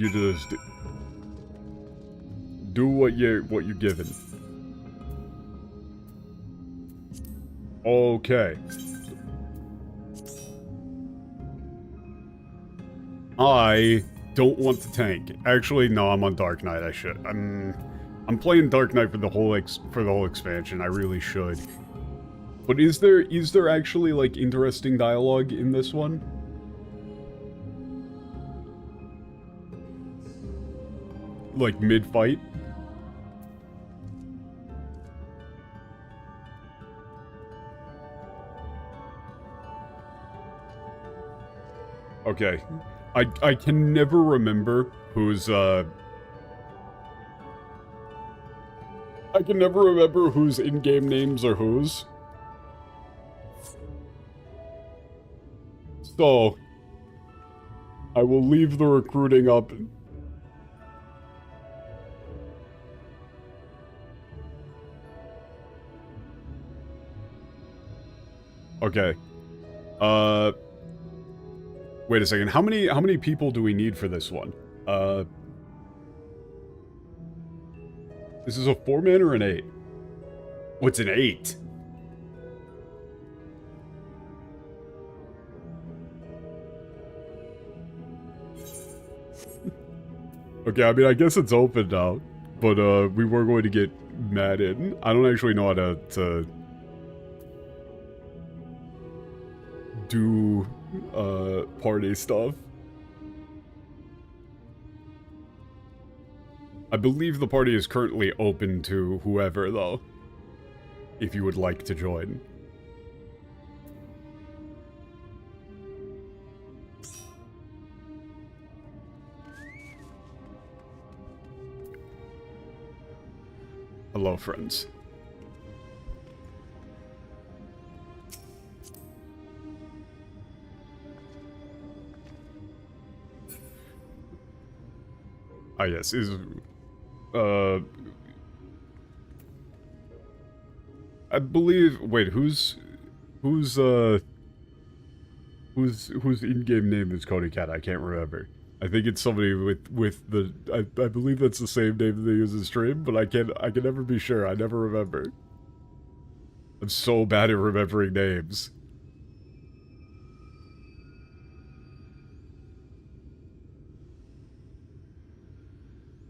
do what you're given. Okay. I don't want to tank. Actually, no, I'm on Dark Knight. I should. I'm playing Dark Knight for the whole expansion. I really should. But is there actually like interesting dialogue in this one? Like mid-fight? Okay. I can never remember whose in-game names are whose. So I will leave the recruiting up. Okay. Wait a second. How many people do we need for this one? This is a 4-man or an 8? What's an 8? Okay, I mean, I guess it's open now, but we were going to get mad in. I don't actually know how to do party stuff. I believe the party is currently open to whoever, though, if you would like to join. Hello, friends. Ah, yes, is, I believe, wait, whose in-game name is Cody Cat? I can't remember. I think it's somebody with the, I believe that's the same name they use in stream, but I can never be sure. I never remember. I'm so bad at remembering names.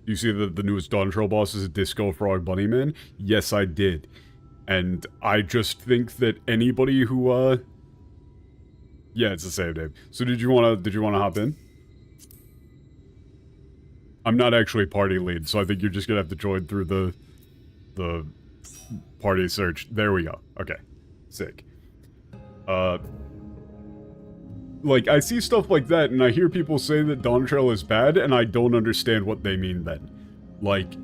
You see that the newest Dawn Trail boss is a Disco Frog Bunny Man? Yes, I did. And I just think that anybody who, yeah, it's the same name. So did you wanna hop in? I'm not actually party lead, so I think you're just gonna have to join through the party search. There we go. Okay. Sick. Like, I see stuff like that, and I hear people say that Dawn Trail is bad, and I don't understand what they mean then. Like,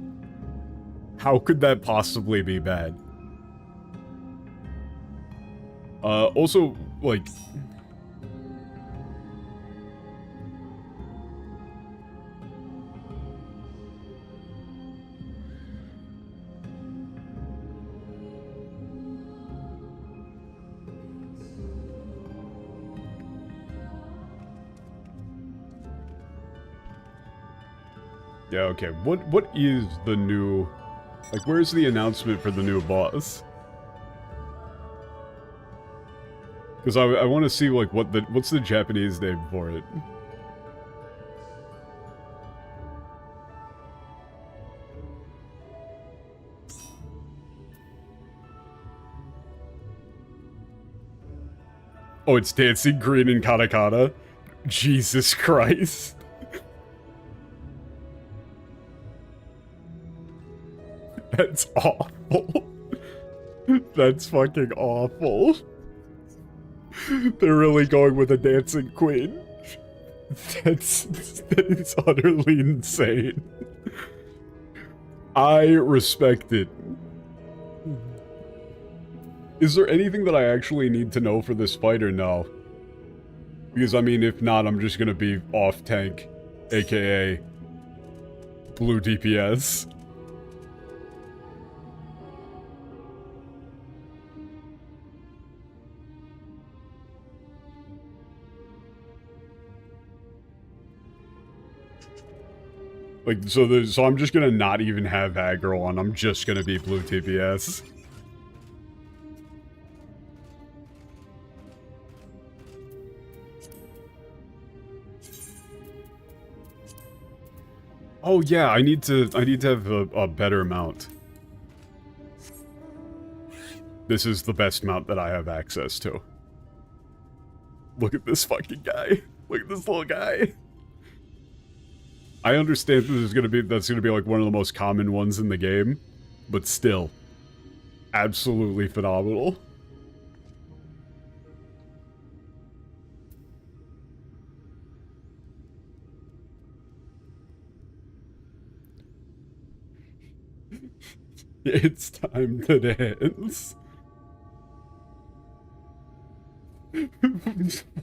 how could that possibly be bad? Also, like... Yeah, okay. What is the new... Like, where's the announcement for the new boss? Because I want to see, like, what's the Japanese name for it? Oh, it's Dancing Green in katakana? Jesus Christ. That's awful. That's fucking awful. They're really going with a dancing queen. That is utterly insane. I respect it. Is there anything that I actually need to know for this fight or no? Because, I mean, if not, I'm just gonna be off-tank, aka blue DPS. Like, so I'm just gonna not even have aggro on, I'm just gonna be blue TPS. Oh yeah, I need to have a better mount. This is the best mount that I have access to. Look at this fucking guy. Look at this little guy. I understand that's gonna be like one of the most common ones in the game, but still, absolutely phenomenal. It's time to dance.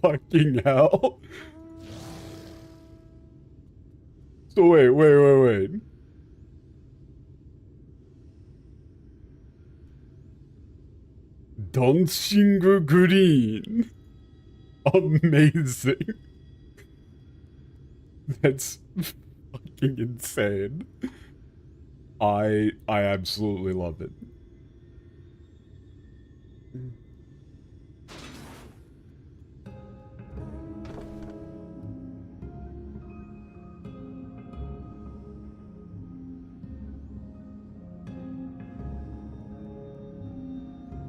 Fucking hell. So wait. Dancing Green. Amazing. That's fucking insane. I absolutely love it.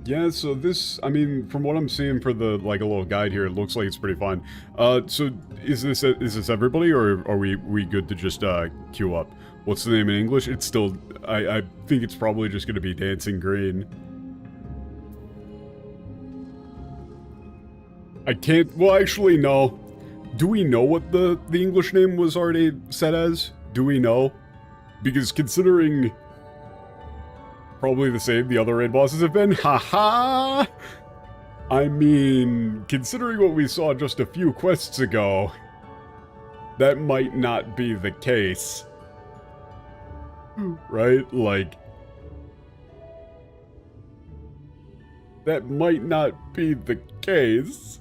Yeah, so this, I mean, from what I'm seeing for the, like, a little guide here, it looks like it's pretty fine. So is this everybody, or are we good to just, queue up? What's the name in English? It's still, I think it's probably just gonna be Dancing Green. I can't, well, actually, no. Do we know what the English name was already set as? Do we know? Because considering probably the same the other raid bosses have been, haha! I mean, considering what we saw just a few quests ago, that might not be the case. Right? Like, that might not be the case.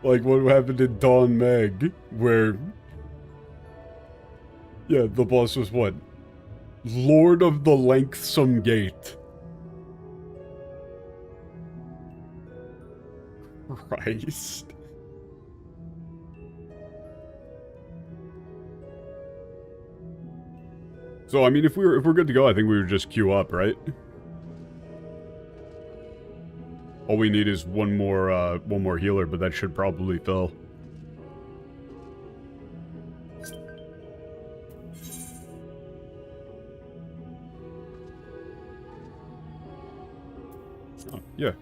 Like what happened in Dawn Meg, where, yeah, the boss was what? Lord of the Lengthsome Gate. Christ. So I mean, if we're good to go, I think we would just queue up, right? All we need is one more healer, but that should probably fill. Oh, yeah.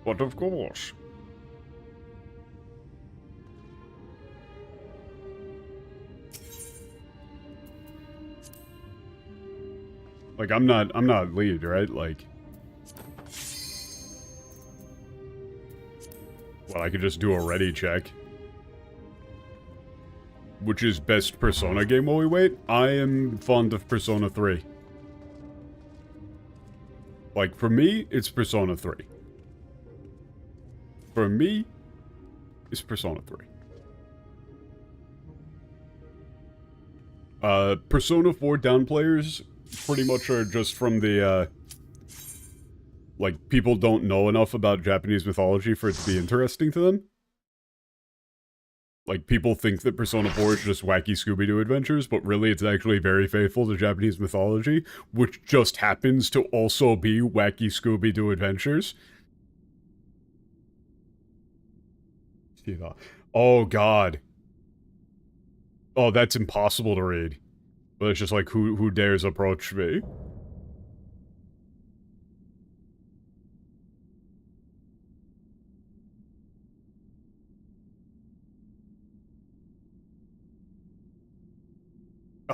But of course. Like, I'm not lead, right? Like, well, I could just do a ready check. Which is best Persona game while we wait? I am fond of Persona 3. Like, for me, it's Persona 3. For me, it's Persona 3. Persona 4 down players pretty much are just from the, like, people don't know enough about Japanese mythology for it to be interesting to them. Like, people think that Persona 4 is just wacky Scooby-Doo adventures, but really it's actually very faithful to Japanese mythology, which just happens to also be wacky Scooby-Doo adventures. Oh, God. Oh, that's impossible to read. But it's just like, who dares approach me?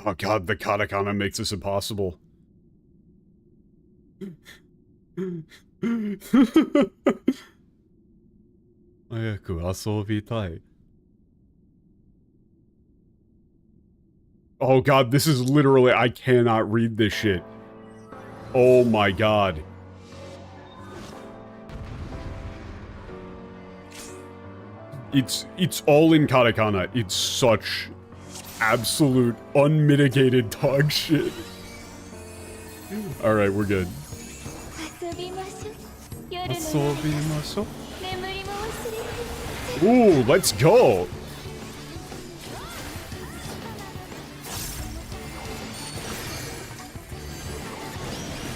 Oh god, the katakana makes this impossible. Oh god, this is literally, I cannot read this shit. Oh my god. It's all in katakana. It's such absolute unmitigated dog shit. Alright, we're good. Ooh, let's go!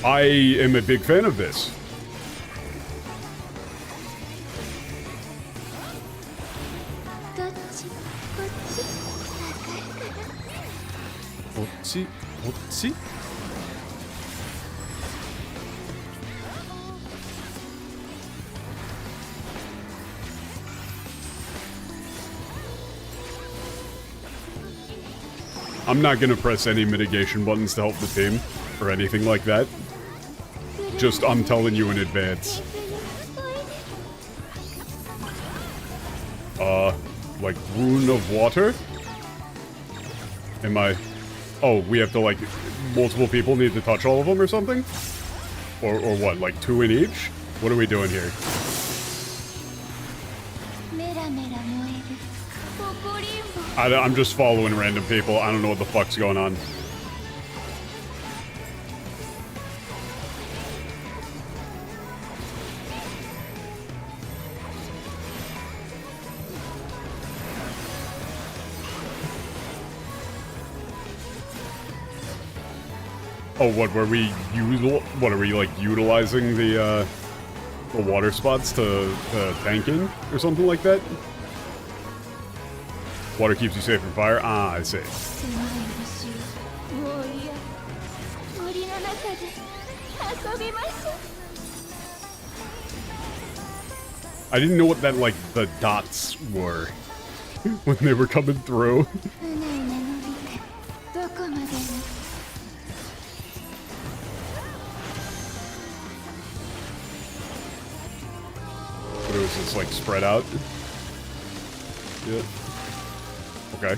I am a big fan of this. Otsi? I'm not gonna press any mitigation buttons to help the team, or anything like that. Just, I'm telling you in advance. Like, Rune of Water? Am I... Oh, we have to, like, multiple people need to touch all of them or something? Or what, like 2 in each? What are we doing here? I'm just following random people. I don't know what the fuck's going on. Oh, what were we what are we like utilizing the water spots to tanking or something like that? Water keeps you safe from fire. Ah, I see. 狭い星をもういや森の中で遊びましょう I didn't know what that like the dots were when they were coming through. うねうね伸びてどこまでも But it was just like spread out. Yeah. Okay.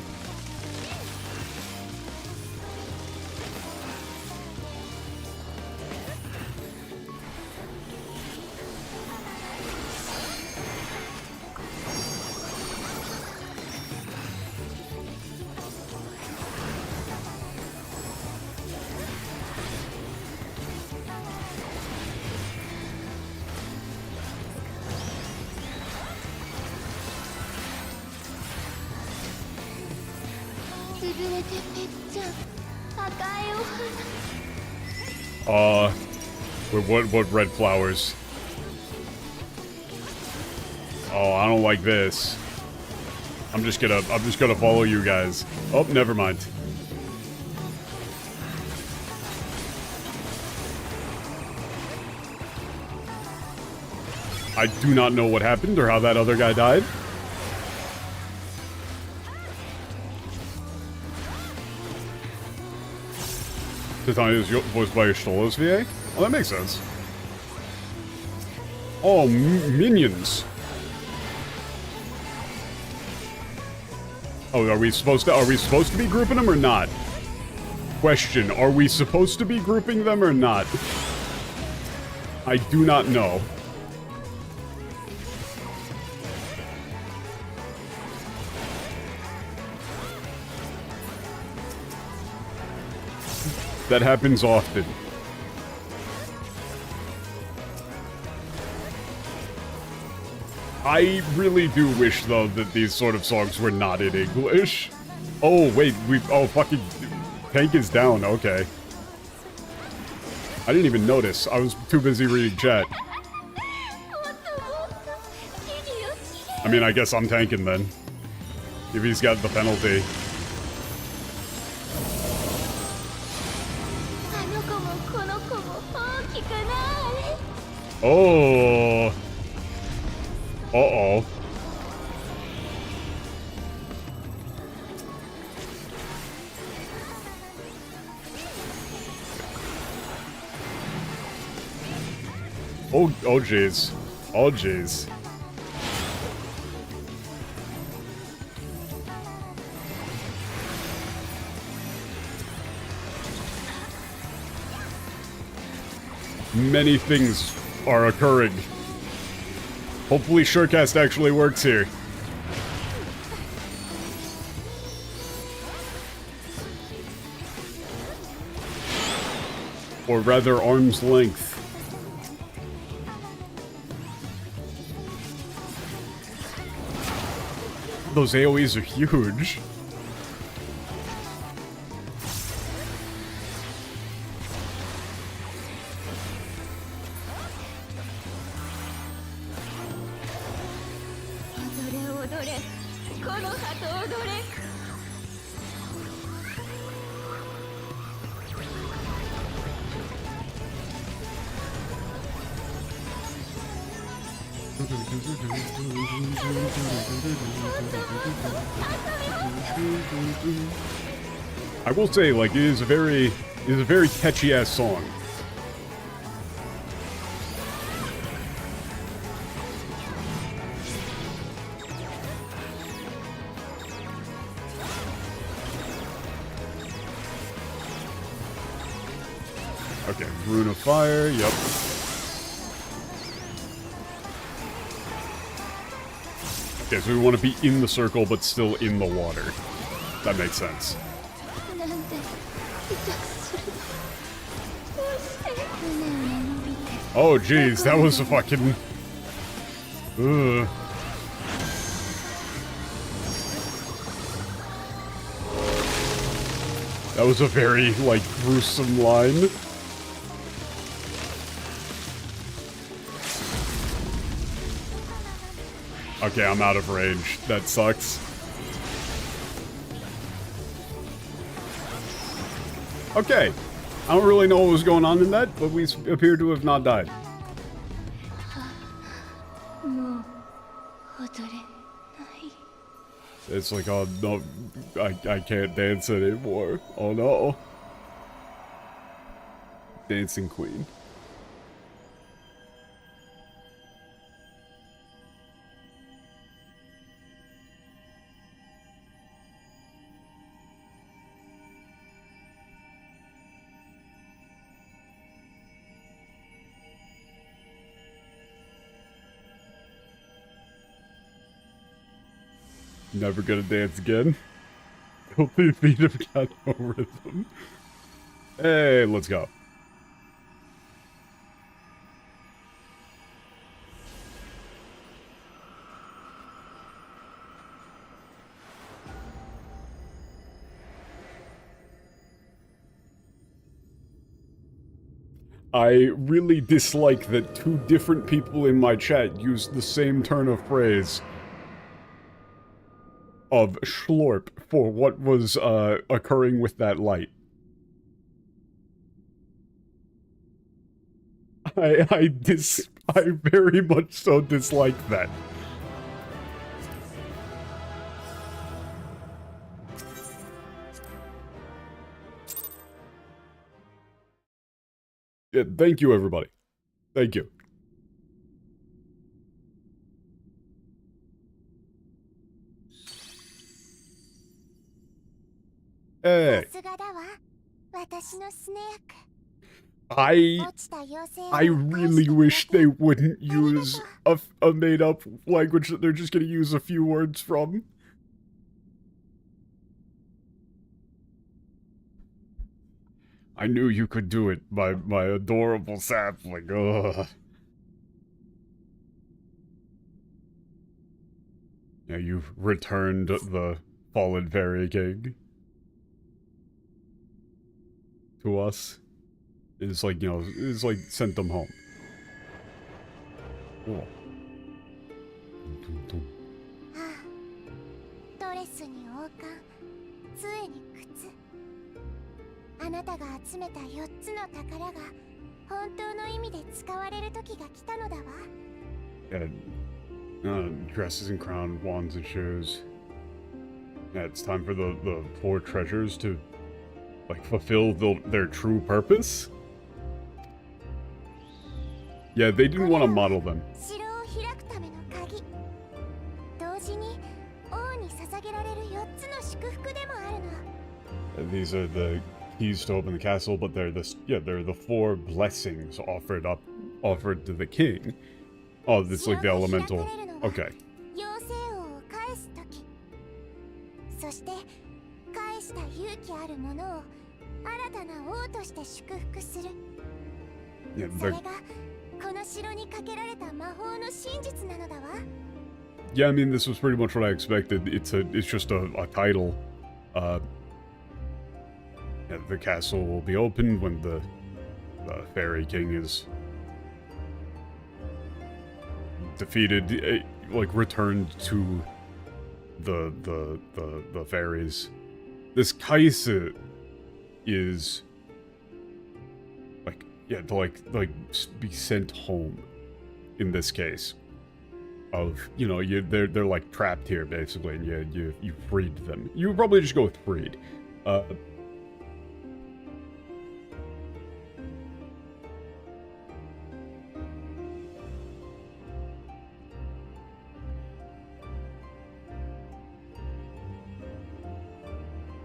What red flowers? Oh, I don't like this. I'm just gonna follow you guys. Oh, never mind. I do not know what happened or how that other guy died. Titania is voiced by Stolos VA? Oh, that makes sense. Oh, minions. Oh, are we supposed to be grouping them or not? Question, are we supposed to be grouping them or not? I do not know. That happens often. I really do wish, though, that these sort of songs were not in English. Oh, wait, oh, fucking... Tank is down, okay. I didn't even notice. I was too busy reading chat. I mean, I guess I'm tanking then. If he's got the penalty. Oh. Uh-oh. Oh, oh jeez. Oh jeez. Many things are occurring. Hopefully Surecast actually works here. Or rather, arm's length. Those AoEs are huge. I will say, like, it is a very catchy ass song. Okay, Rune of Fire, yep. Okay, so we want to be in the circle, but still in the water. That makes sense. Oh, jeez, that was a fucking... Ugh. That was a very, like, gruesome line. Okay, I'm out of range. That sucks. Okay. I don't really know what was going on in that, but we appear to have not died. It's like, oh no, I can't dance anymore. Oh no. Dancing Queen. Never gonna dance again. Filthy feet have got no rhythm. Hey, let's go. I really dislike that two different people in my chat used the same turn of phrase of schlorp for what was occurring with that light. I very much so dislike that. Yeah, thank you, everybody. Thank you. Hey. I really wish they wouldn't use a made-up language that they're just gonna use a few words from. I knew you could do it, my adorable sapling. Ugh. Yeah, you've returned the fallen fairy king to us. It's like, you know, it's like sent them home. Cool. あなたが集めた4つの宝が本当の意味で使われる時が来たのだわ。 Yeah, dresses and crown, wands and shoes. Yeah, it's time for the 4 treasures to, like, fulfill their true purpose. Yeah, they didn't want to model them. 城を開くための鍵。同時に王に捧げられる4つの祝福でもあるの。 These are the keys to open the castle, but they're the 4 blessings offered to the king. Oh, this is like the elemental. Okay. 妖精王を返す時。そして返した勇気ある者を新たな王として祝福する。 Yeah, それがこの城にかけられた魔法の真実なのだわ。 Yeah, I mean, this was pretty much what I expected. It's just a title. Yeah, the castle will be opened when the fairy king is defeated, like returned to the fairies. This Kaisa is like, yeah, to like be sent home in this case. Of, you know, they're like trapped here basically, and you freed them. You would probably just go with freed.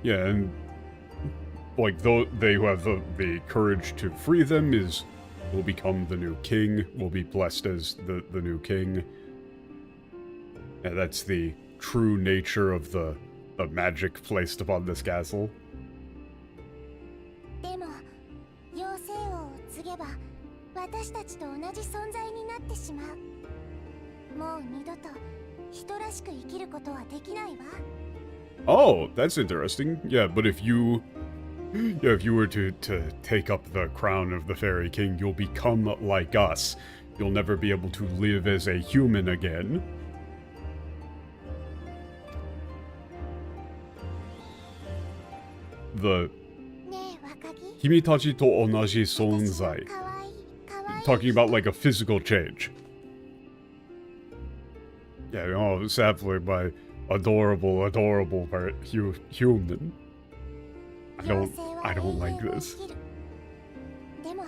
Yeah, and like they who have the courage to free them will become the new king, will be blessed as the new king. And that's the true nature of the magic placed upon this castle. でも妖精王を継げば私たちと同じ存在になってしまう。もう二度と人らしく生きることはできないわ。 Oh, that's interesting. Yeah, but if you Yeah, if you were to take up the crown of the Fairy King, you'll become like us. You'll never be able to live as a human again. The ねえ若木、 Himitachi to onaji 私の sonzai. かわいいかわいい Talking about like a physical change. Yeah, oh, sadly, my adorable, adorable human. I 妖 don't, 精は I don't 永 like 遠を this. 生きる。でも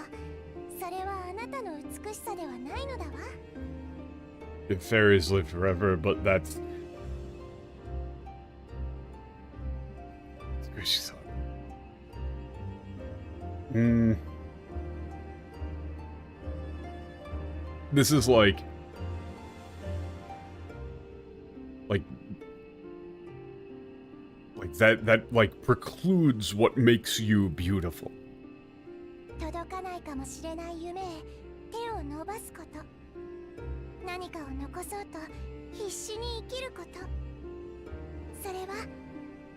それはあなたの美しさではないのだわ。 If fairies live forever, but that's... This is like that like precludes what makes you beautiful. 届かないかもしれない夢へ手を伸ばすこと。何かを残そうと必死に生きること。それは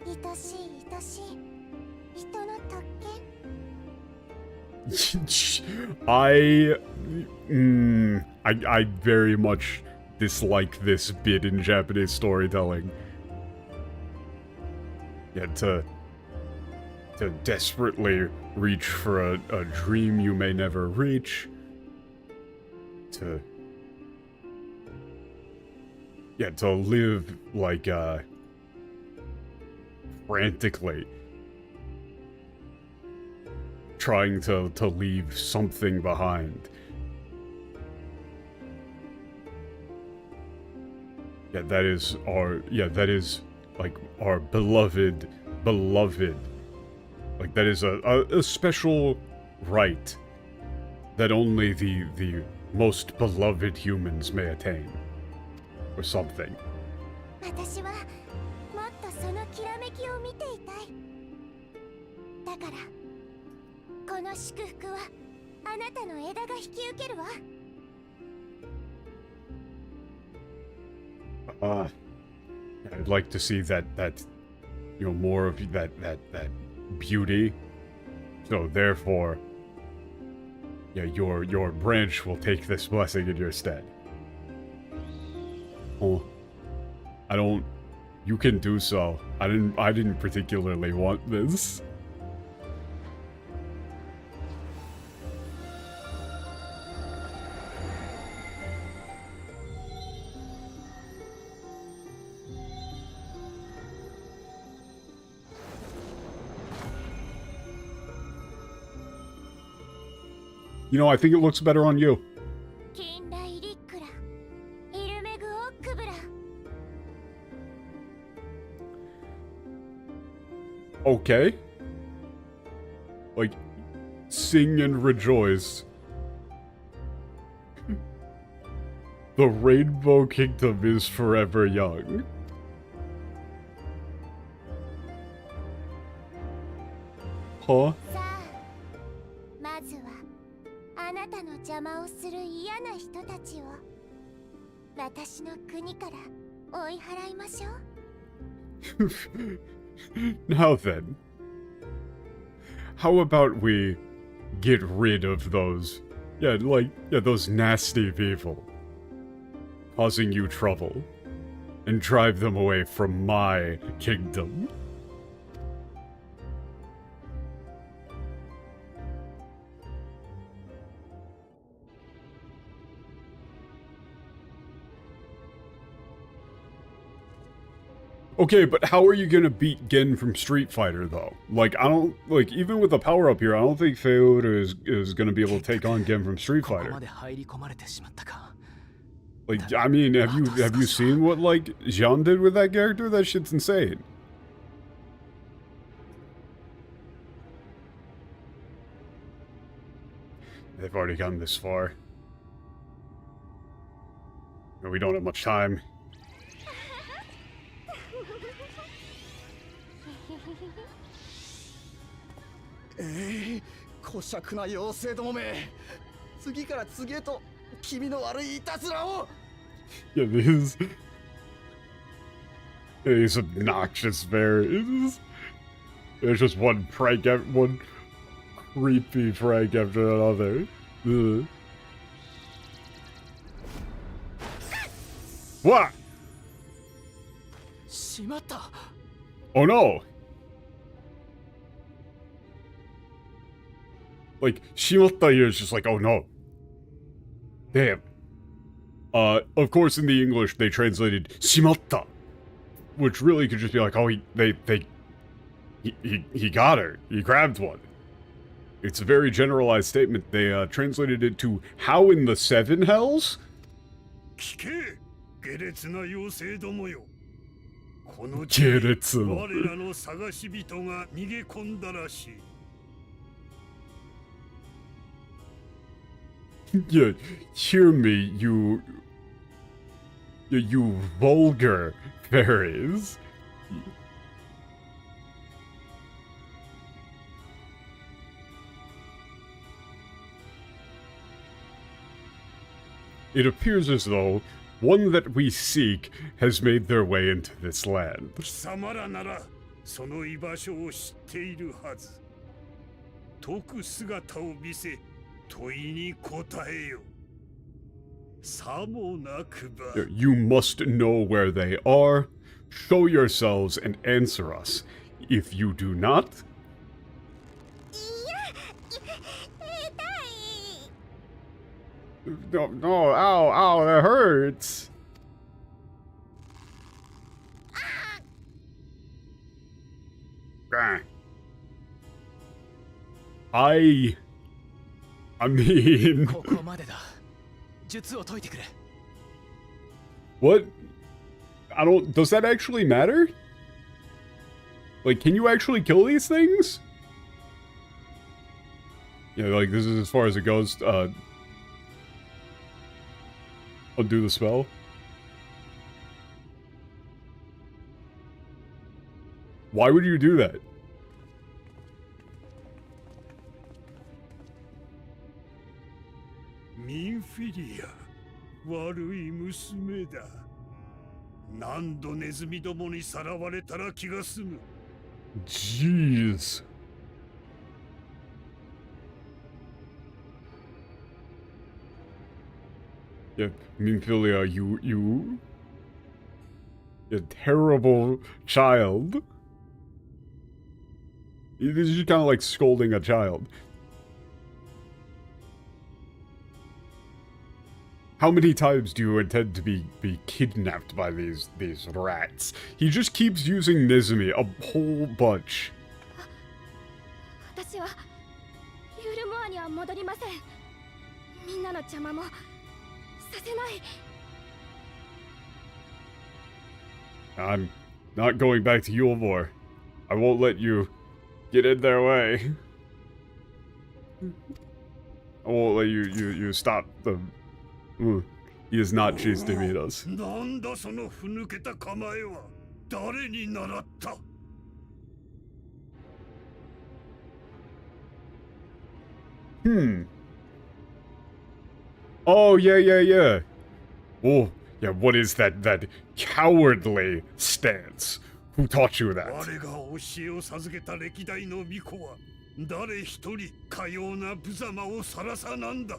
愛しい愛しい人の特権。 I very much dislike this bit in Japanese storytelling. Yeah, to desperately reach for a dream you may never reach. To live like frantically trying to leave something behind. Yeah, that is like our beloved. Like that is a special right that only the most beloved humans may attain. Or something. 私はもっとそのきらめきを見ていたい。だからこの祝福はあなたの枝が引き受けるわ。 I'd like to see that more of that beauty. So therefore, yeah, your branch will take this blessing in your stead. Oh, you can do so. I didn't particularly want this. You know, I think it looks better on you. 近来リックライルメグオックブラ。 Okay. Like, sing and rejoice. The Rainbow Kingdom is forever young. Huh? さあ、まずはあなたの邪魔をする嫌な人たちを私の国から追い払いましょう。 Now then, how about we get rid of those, those nasty people causing you trouble and drive them away from my kingdom? Okay, but how are you gonna beat Gen from Street Fighter, though? Like, even with the power-up here, I don't think Feoda is gonna be able to take on Gen from Street Fighter. Like, I mean, have you seen what, like, Xian did with that character? That shit's insane. They've already gotten this far. And we don't have much time. 小尺な妖精どもめ、次から次へと気味の悪いいたずらを。 Yeah, these obnoxious bears. There's just one creepy prank after another. Ugh. What? しまった Oh no! Like, shimatta here is just like, oh no. Damn. Of course in the English they translated shimatta, which really could just be like, oh, he got her. He grabbed one. It's a very generalized statement. They translated it to how in the seven hells? 聞け、下劣な妖精どもよ。この地下に劣の。我らの探し人が逃げ込んだらしい。Yeah, hear me, you vulgar fairies. It appears as though one that we seek has made their way into this land. 貴様らならその居場所を知っているはず。解く姿を見せ、問いに答えよ。さもなくば。You must know where they are. Show yourselves and answer us. If you do not, no, ow, that hurts. I mean, ここまでだ術を解いてくれ what? Does that actually matter? Like, can you actually kill these things? Yeah, like, this is as far as it goes. Undo the spell. Why would you do that? Minfilia, 悪い娘だ。何度ネズミどもにさらわれたら気が済む。Jeez. Yeah, Minfilia, you terrible child. This is just kind of like scolding a child. How many times do you intend to be kidnapped by these rats? He just keeps using Nizumi a whole bunch. 私はユールモアには戻りません。みんなの邪魔もさせない。 I'm not going back to Yulmore. I won't let you get in their way. I won't let you stop them. He is not chased to meet us. なんだそのふぬけた構えは。誰に習った？ Oh, yeah. Oh, yeah, what is that cowardly stance? Who taught you that? 我が教えを授けた歴代の巫女は誰一人かような無様をさらさなんだ。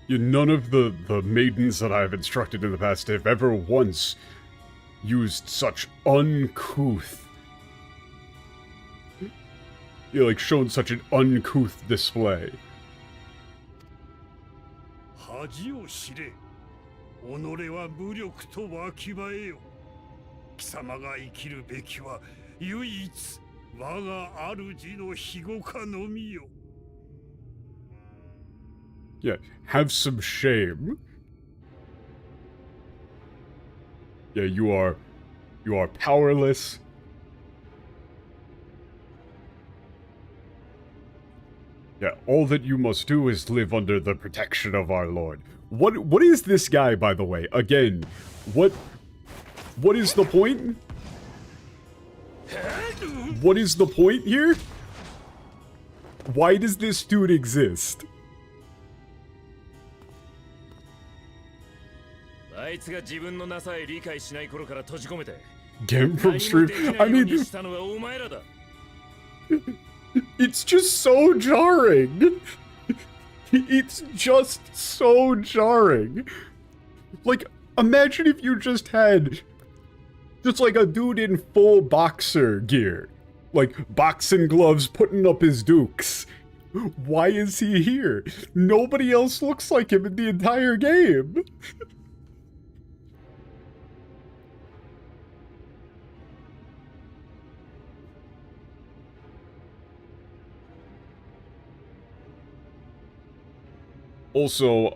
None of the maidens that I've instructed in the past have ever once used such uncouth... like, shown such an uncouth display. 恥を知れ。己は無力とわきまえよ。貴様が生きるべきは唯一我が主の庇護下のみよ。 Yeah, have some shame. Yeah, you are powerless. Yeah, all that you must do is live under the protection of our Lord. What is this guy, by the way? Again, what is the point? What is the point here? Why does this dude exist? あいつが自分のなさえ理解しない頃から閉じ込めて Game from stream. I mean, it's just so jarring. It's just so jarring. Like, imagine if you just had just like a dude in full boxer gear. Like, boxing gloves putting up his dukes. Why is he here? Nobody else looks like him in the entire game. Also,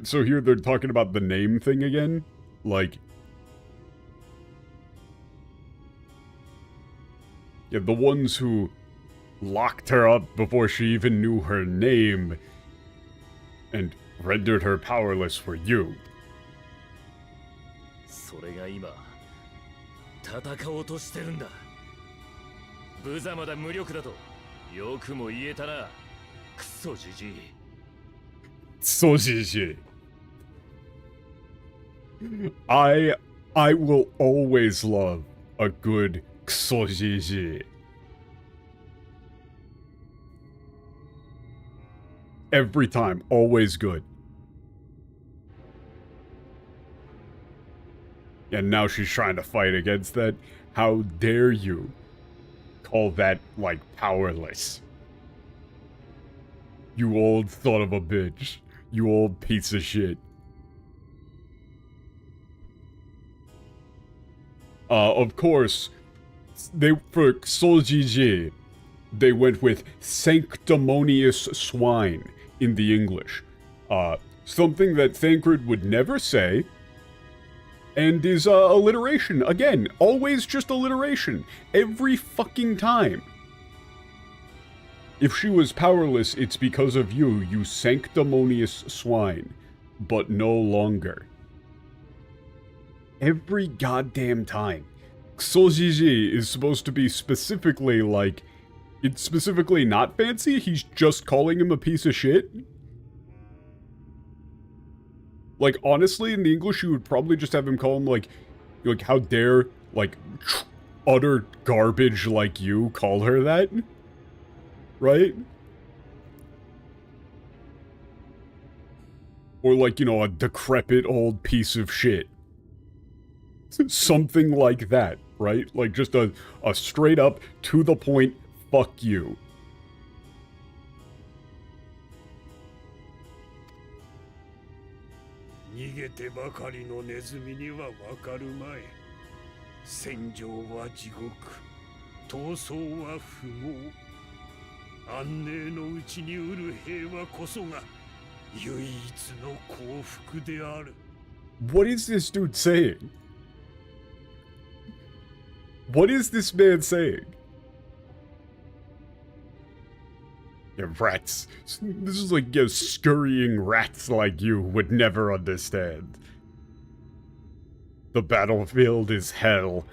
so here they're talking about the name thing again. Like, yeah, the ones who locked her up before she even knew her name and rendered her powerless were you. それが今戦おうとしてるんだ。無様だ無力だとよくも言えたな。クソジジイ。So GG. I will always love a good Kso GG. Every time, always good. And now she's trying to fight against that. How dare you call that, like, powerless? You old son of a bitch. You old piece of shit. Of course, for Sol GG, they went with sanctimonious swine in the English. Something that Thancred would never say, and is alliteration. Again, always just alliteration. Every fucking time. If she was powerless, it's because of you, you sanctimonious swine. But no longer. Every goddamn time. Xojiji is supposed to be specifically, like, it's specifically not fancy, he's just calling him a piece of shit. Like, honestly, in the English, you would probably just have him call him, like, how dare, like, utter garbage like you call her that? Right? Or like, you know, a decrepit old piece of shit. Something like that, right? Like just a straight up, to the point, fuck you. What is this dude saying? What is this man saying? Yeah, rats. This is like, scurrying rats like you would never understand. The battlefield is hell.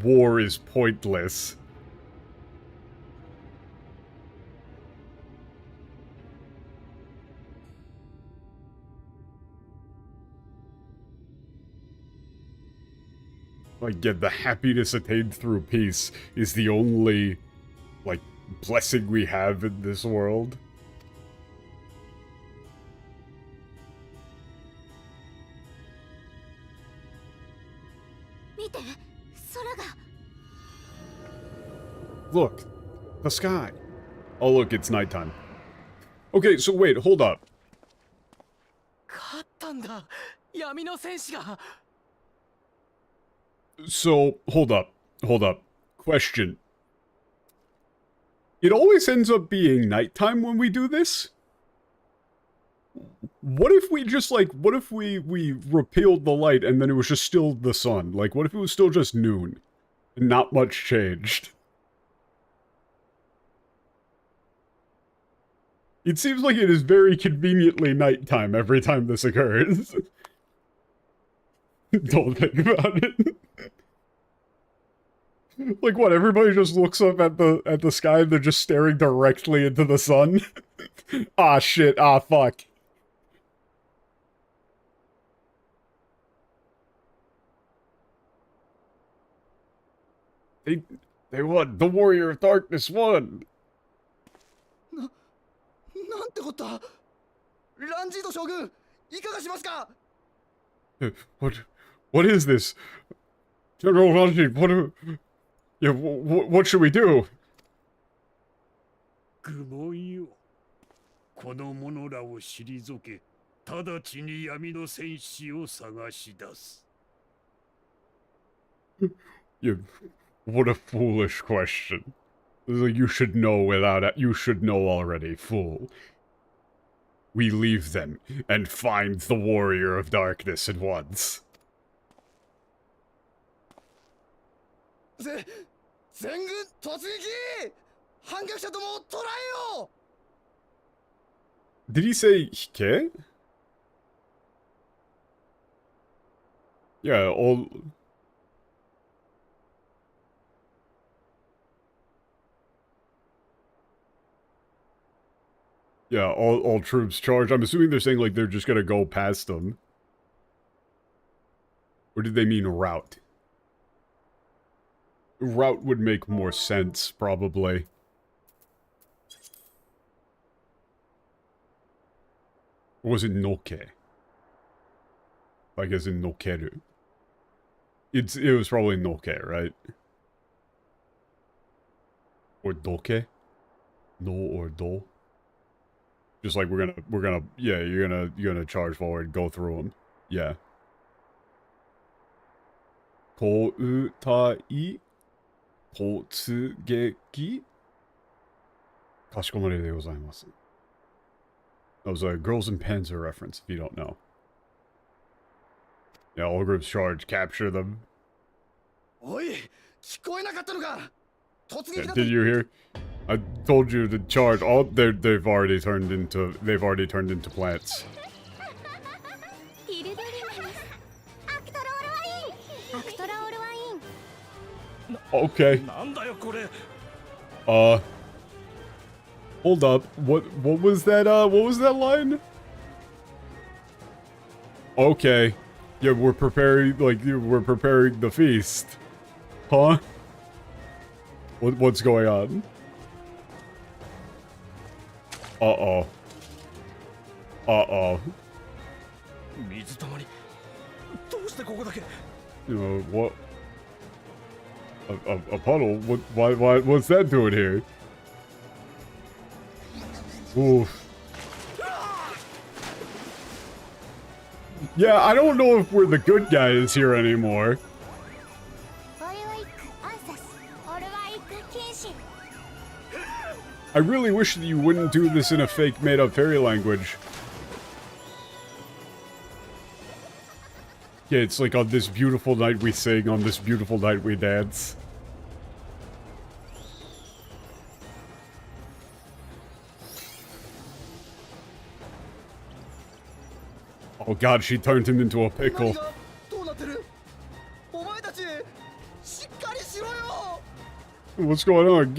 War is pointless. Like, yeah, the happiness attained through peace is the only, like, blessing we have in this world. Look, the sky. Oh, look, it's nighttime. Okay, so wait, hold up. So, hold up. Question. It always ends up being nighttime when we do this? What if we just, like, what if we repealed the light and then it was just still the sun? Like, what if it was still just noon? And not much changed? It seems like it is very conveniently nighttime every time this occurs. Don't think about it. Like what? Everybody just looks up at the sky and they're just staring directly into the sun. Ah shit. Ah fuck. They won. The Warrior of Darkness won. なんてこった。ランジード将軍、いかがしますか。 What is this? General Ranjit, what should we do? 愚問よ。この者らを退け、直ちに闇の戦士を探し出す。What a foolish question. You should know you should know already, fool. We leave them and find the Warrior of Darkness at once. 全軍突撃。反逆者どもを捕らえよう。 Did he say Hike? Yeah, all... Yeah, all troops charge. I'm assuming they're saying, like, they're just gonna go past them. Or did they mean route? Route would make more sense, probably. Or was it Noke? Like, as in Nokeru. It was probably Noke, right? Or Doke? No or Do? Just like we're gonna, yeah, you're gonna charge forward, go through them. Yeah. Koutai Kotsugeki Kashikomaru de gozaimasu. That was a Girls in Panzer reference, if you don't know. Yeah, all groups charge, capture them. Oi, 聞こえなかったのか。突撃 Yeah, だと。 did you hear? I told you to charge. All they've already turned into plants. ヒルドリマです。アクトロールワイン。アクトラオールワイン。 Okay. なんだよこれ。 Hold up. What was that line? Okay. Yeah, we're preparing the feast. Huh? What's going on? Uh-oh. Uh-oh. 水たまり。どうしてここだけ。 You know, what? A puddle? What's that doing here? Oof. Yeah, I don't know if we're the good guys here anymore. I really wish that you wouldn't do this in a fake made-up fairy language. Yeah, it's like on this beautiful night we sing, on this beautiful night we dance. Oh god, she turned him into a pickle. どうなってる。お前たち、しっかりしろよ。 What's going on?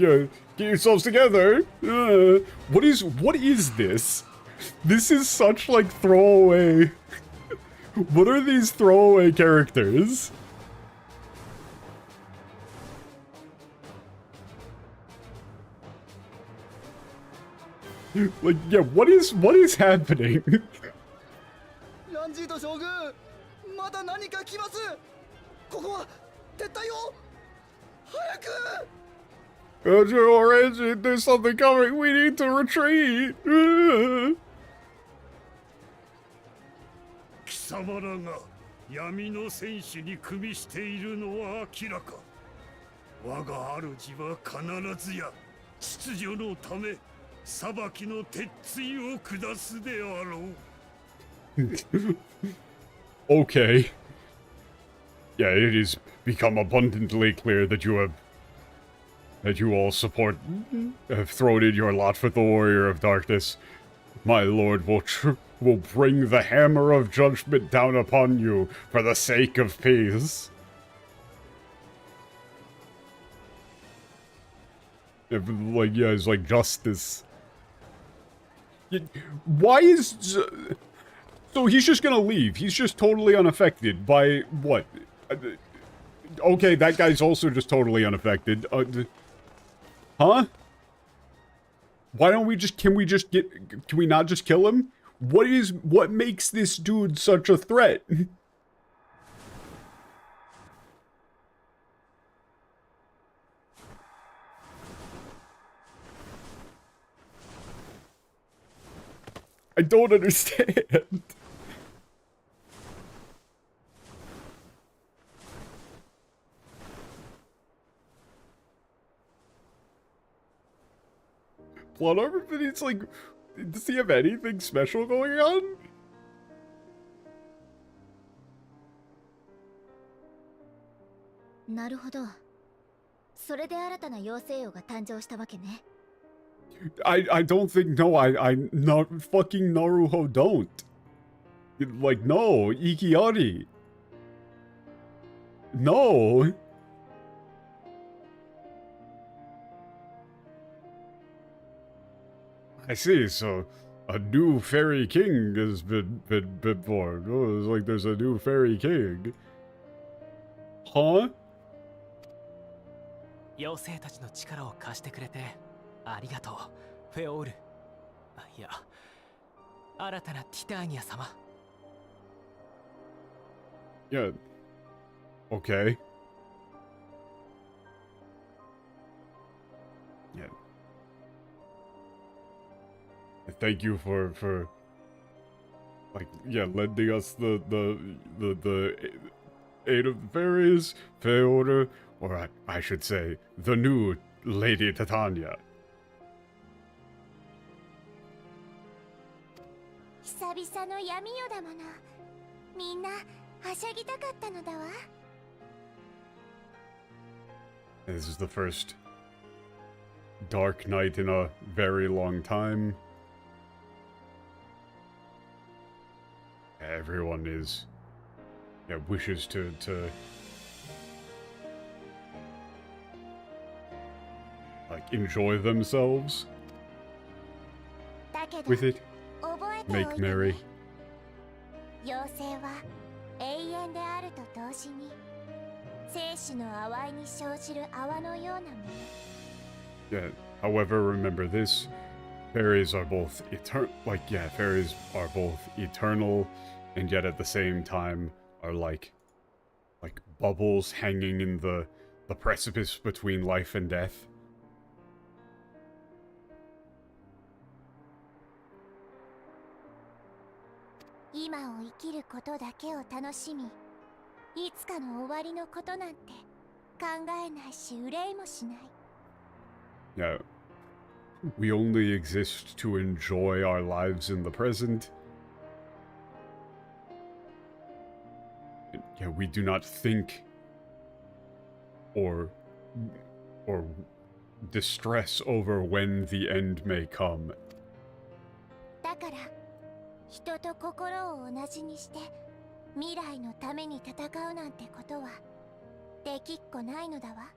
Get yourselves together. What is this? This is such like throwaway. What are these throwaway characters? Like, yeah, what is happening? ランジート将軍、まだ何か来ます。ここは撤退を。早く。 General Ranjit, there's something coming. We need to retreat. 貴様らが闇の戦士に組しているのは明らか。我が主は必ずや秩序のため裁きの鉄槌を下すであろう。 Okay. Yeah, it has become abundantly clear that you all have thrown in your lot with the Warrior of Darkness. My lord will bring the hammer of judgment down upon you for the sake of peace. Like, yeah, it's like justice. Why is... So he's just gonna leave. He's just totally unaffected by what? Okay, that guy's also just totally unaffected. Huh? Why don't we just... Can we not just kill him? What makes this dude such a threat? I don't understand. Plot armor, but it's like, does he have anything special going on? なるほど。それで新たな妖精王が誕生したわけね。I don't think, no, not fucking Naruho don't. Like, no, Ikiyari. No. I see, so a new fairy king has been born. Oh, it's like there's a new fairy king. Huh? 妖精たちの力を貸してくれてありがとう、フェオール。いや、新たなティターニア様。Yeah. Okay. Yeah. Thank you for like, yeah, lending us the aid of the fairies, Feodor, or I should say, the new Lady Titania. 久々の闇夜だもの。みんなはしゃぎたかったのだわ。This is the first dark night in a very long time. Everyone is, yeah, wishes to like enjoy themselves だけど with it, 覚えておい make てね。 merry. 妖精は永遠であると同時に生死の淡いに生じる泡のようなもの。 Yeah. However, remember this: fairies are both eternal. Like, yeah, fairies are both eternal, and yet at the same time are like bubbles hanging in the precipice between life and death. 今を生きることだけを楽しみ、いつかの終わりのことなんて考えないし憂いもしない。 Yeah. We only exist to enjoy our lives in the present. Yeah, we do not think or distress over when the end may come. だから人と心を同じにして未来のために戦うなんてことはできっこないのだわ。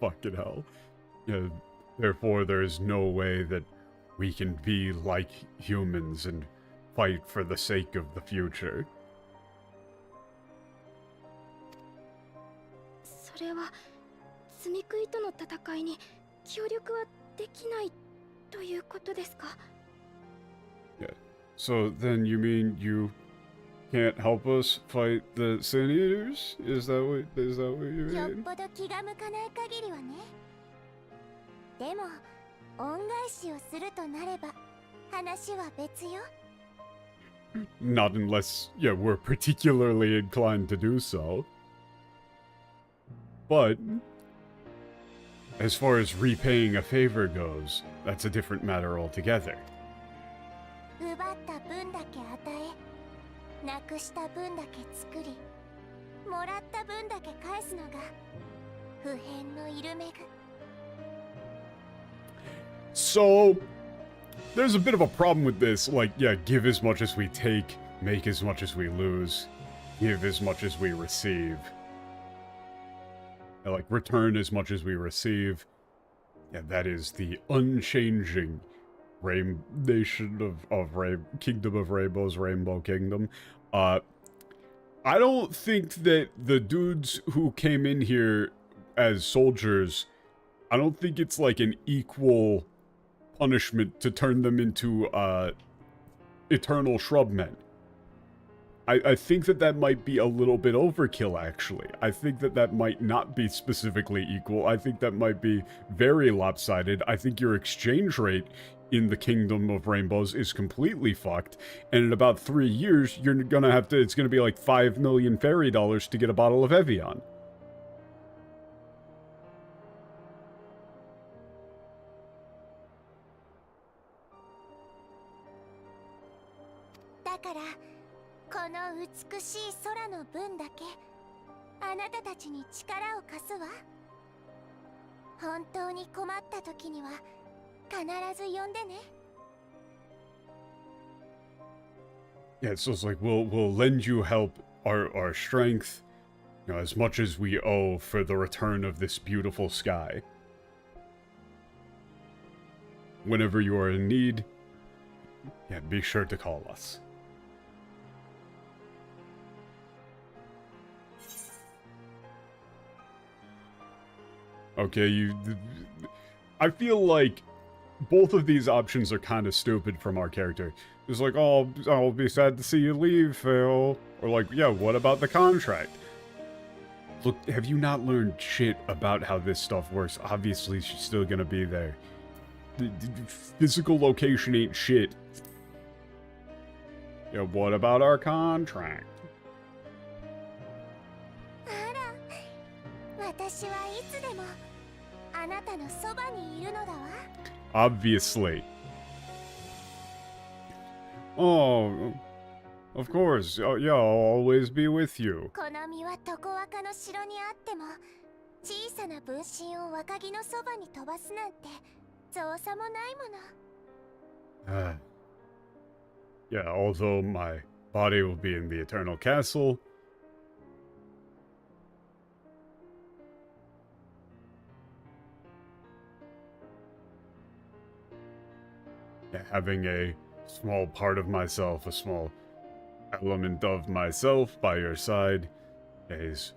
Fucking hell. Yeah, therefore there is no way that we can be like humans and fight for the sake of the future. それは罪食いとの戦いに協力はできないということですか？ Yeah. So then you mean you can't help us fight the Sin Eaters? Is that what you よっ mean? ぽど気が向かない限りはね。でも恩返しをするとなれば話は別よ。 Not unless, yeah, we're particularly inclined to do so. But as far as repaying a favor goes, that's a different matter altogether. 奪った分だけ与え、なくした分だけ作り、もらった分だけ返すのが不変のイルメグ。 So, there's a bit of a problem with this. Like, yeah, give as much as we take, make as much as we lose. give as much as we receive. Like, return as much as we receive. Yeah, that is the unchanging nation of Kingdom of Rainbows, Rainbow Kingdom. I don't think that the dudes who came in here as soldiers, I don't think it's like an equal punishment to turn them into, eternal shrubmen. I think that might be a little bit overkill, actually. I think that might not be specifically equal. I think that might be very lopsided. I think your exchange rate in the Kingdom of Rainbows is completely fucked. And in about 3 years, you're gonna have to, it's gonna be like 5 million fairy dollars to get a bottle of Evian. Yeah, so it's like, we'll lend you help, our strength, you know, as much as we owe for the return of this beautiful sky. Whenever you are in need, yeah, be sure to call us. Okay, I feel like both of these options are kind of stupid from our character. It's like, oh, I'll be sad to see you leave, Phil. Or like, yeah, what about the contract? Look, have you not learned shit about how this stuff works? Obviously, she's still gonna be there. The physical location ain't shit. Yeah, what about our contract? Obviously. Oh, of course. Oh, yeah, I'll always be with you. Yeah, although my body will be in the Eternal Castle, yeah, having a small part of myself, a small element of myself by your side is,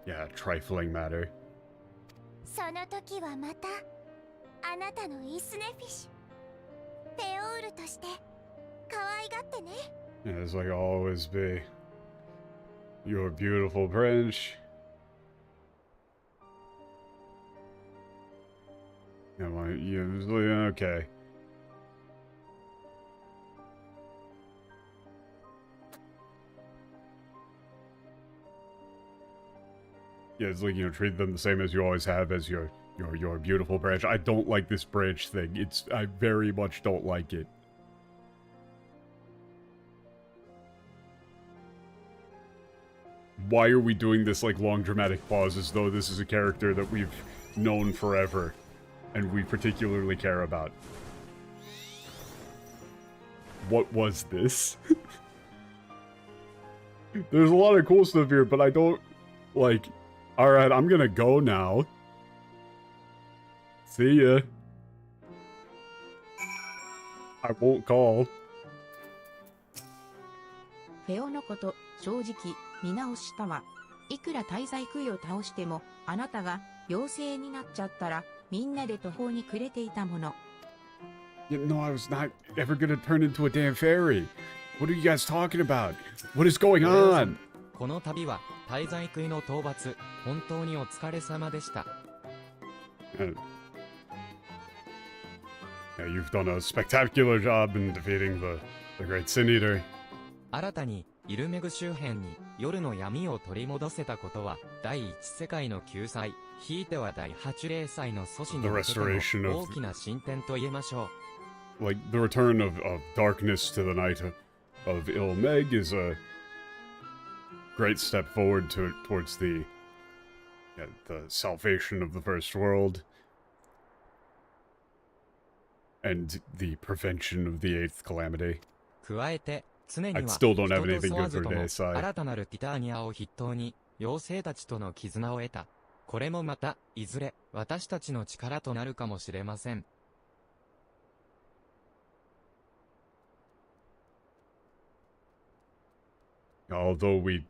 yeah, a trifling matter. Yeah, it's like I'll always be your beautiful prince. Yeah, okay. Yeah, it's like, you know, treat them the same as you always have as your beautiful branch. I don't like this branch thing. I very much don't like it. Why are we doing this, like, long dramatic pause as though this is a character that we've known forever and we particularly care about? What was this? There's a lot of cool stuff here, but I don't, like... Alright, I'm gonna go now. See ya. I won't call. フェオのこと、正直、見直したわ。いくら滞在区を倒しても、あなたが妖精になっちゃったら、みんなで途方に暮れていたもの。Yeah, no, I was not ever gonna turn into a damn fairy. What are you guys talking about? What is going on? この旅は滞在区の討伐、本当にお疲れ様でした。Yeah, you've done a spectacular job in defeating the Great Sin Eater. 新たにイルメグ周辺に夜の闇を取り戻せたことは第一世界の救済、ひいては第8零歳の阻止に向けての大きな進展と言えましょう。Like, the return of darkness to the night of Ilmeg is a great step forward towards the salvation of the first world and the prevention of the eighth calamity. 加えて常に I は still don't 人 have と anything 沿わ good ず for とも Dayside. 新たなるティターニアを筆頭に妖精たちとの絆を得た。これもまたいずれ私たちの力となるかもしれません。Although we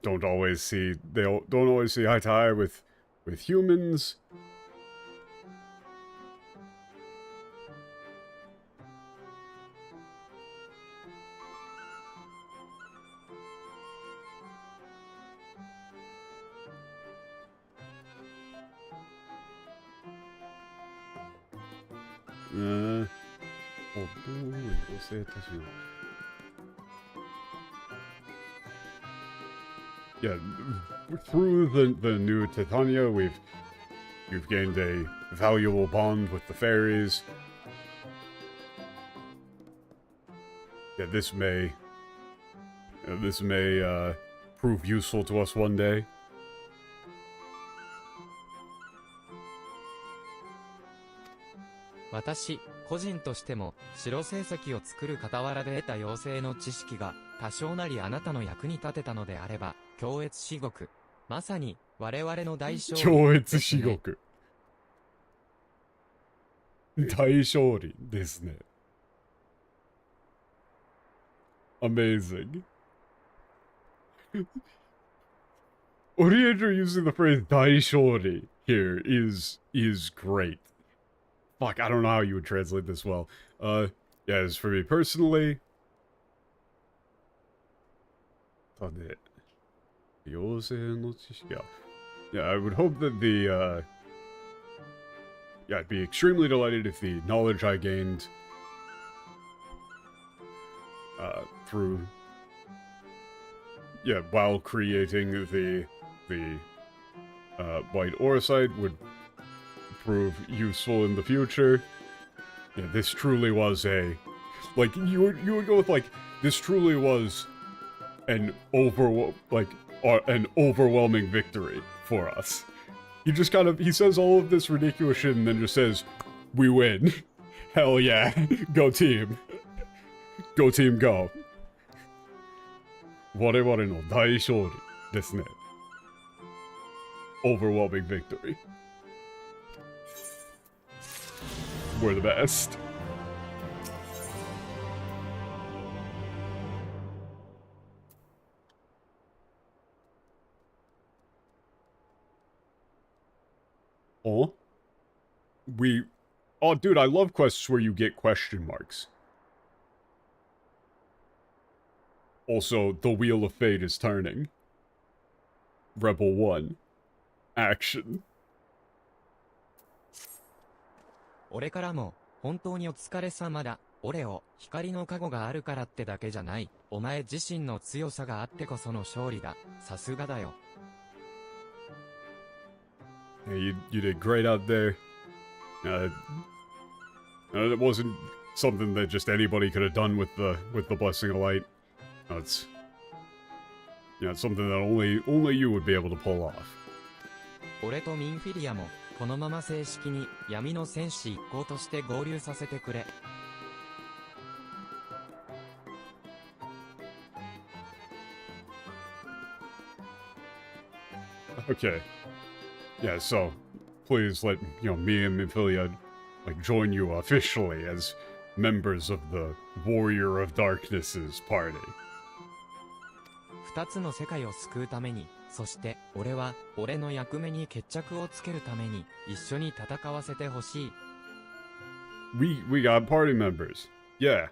don't always see don't always see eye to eye with humans. Yeah, through the new Titania, we've gained a valuable bond with the fairies. Yeah, this may prove useful to us one day. 私個人としても白星石を作る傍らで得た妖精の知識が多少なりあなたの役に立てたのであれば強越至極まさに我々の大勝利強越至極。大勝利ですね。Amazing. Orienter using the phrase 大勝利 here is great. Fuck, I don't know how you would translate this well. Yeah, as for me personally, yeah, I would hope that yeah, I'd be extremely delighted if the knowledge I gained through, yeah, while creating the white Orosite would prove useful in the future. Yeah, this truly was a, like, you would go with, like, this truly was an overwhelming victory for us. He just kind of, he says all of this ridiculous shit and then just says, we win. Hell yeah. Go team. Go team go. 我々の大勝利ですね。Overwhelming victory. We're the best. Oh? Oh, dude, I love quests where you get question marks. Also, the Wheel of Fate is turning. Rebel 1. Action. 俺からも本当にお疲れ様だ。俺を光の加護があるからってだけじゃない。お前自身の強さがあってこその勝利だ。さすがだよ。Yeah, you did great out there. It wasn't something that just anybody could have done with the Blessing of Light. It's something that only you would be able to pull off. 俺とミンフィリアもこのまま正式に闇の戦士一行として合流させてくれ。Okay. Yeah, so please let me and Minfilia join you officially as members of the Warrior of Darkness's party. 二つの世界を救うために、そして俺は俺の役目に決着をつけるために一緒に戦わせてほしい。We got party members. Yeah.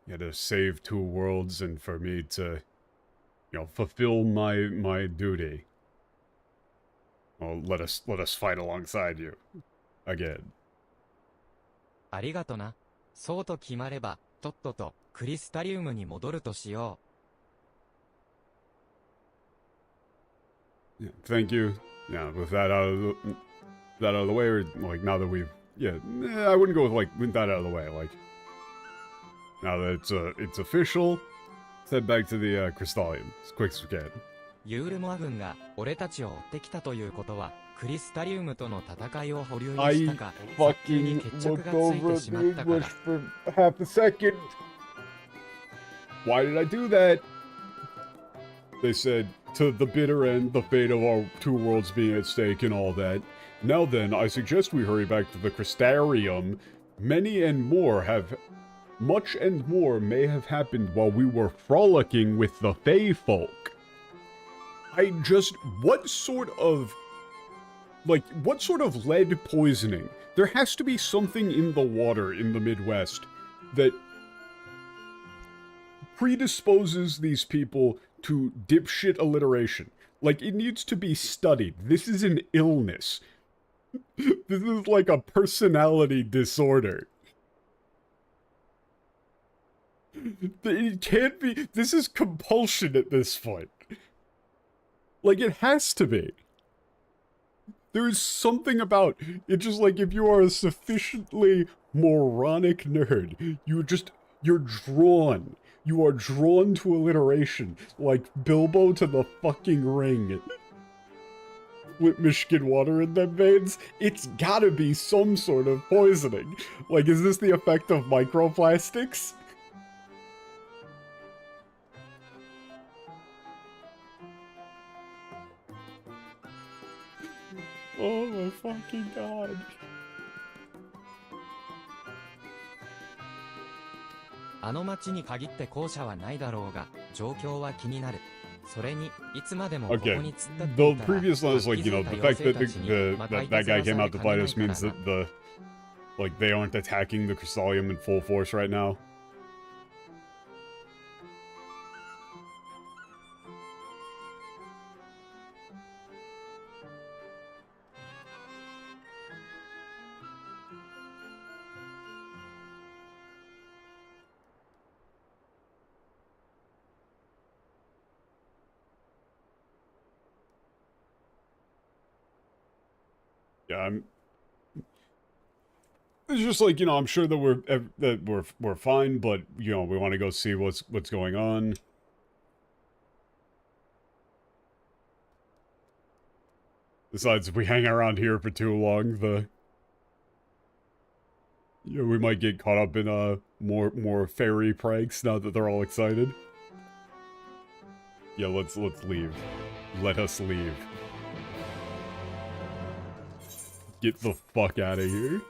Yeah, to save two worlds and for me to, fulfill my duty. Well, let us fight alongside you. Again. ありがとな。そうと決まれば、とっととクリスタリウムに戻るとしよう。Yeah, thank you. Yeah, with that out of the way, or now that we've, I wouldn't go with that out of the way. Now that it's official, let's head back to the Crystallium as quick as we can. ユールモア軍が俺たちを追ってきたということは、クリスタリウムとの戦いを保留に I したか、早急に fucking 決着 looked がつい over て at し the まったから English。for half a second. Why did I do that? They said, to the bitter end, the fate of our two worlds being at stake and all that. Now then, I suggest we hurry back to the Crystarium. Much and more may have happened while we were frolicking with the Fae folk. What sort of lead poisoning? There has to be something in the water in the Midwest that predisposes these people to dipshit alliteration. Like, it needs to be studied. This is an illness. This is like a personality disorder. It can't be. This is compulsion at this point. Like, it has to be. There's something about it, just like if you are a sufficiently moronic nerd, you're drawn. You are drawn to alliteration, like Bilbo to the fucking ring. With Michigan water in them veins, it's gotta be some sort of poisoning. Like, is this the effect of microplastics? Oh my fucking god. あの町に限って校舎はないだろうが、状況は気になる。それに、いつまでもここ Okay. に突っ立って The いたら、 previous line is like, you know, the fact that たちにまた that いた that ずら guy さ came れ out to かね fight ない us から means な that they aren't attacking the Crystallium in full force right now. Yeah, it's just like, you know, I'm sure that we're fine, but you know, we want to go see what's going on. Besides, if we hang around here for too long, we might get caught up in more fairy pranks now that they're all excited. Yeah, let's leave. Let us leave. Get the fuck out of here.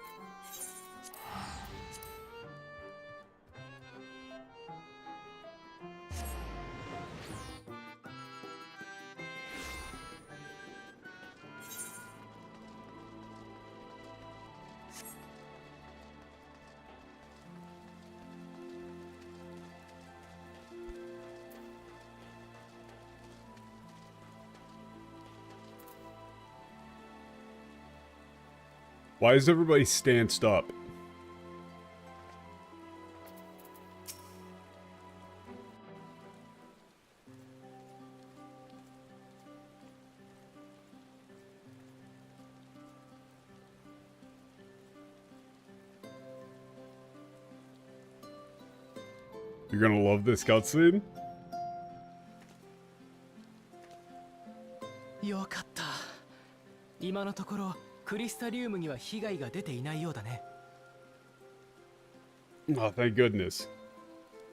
Why is everybody stanced up? You're gonna love this cutscene? よかった。今のところクリスタリウムには被害が出ていないようだね。Oh, thank goodness.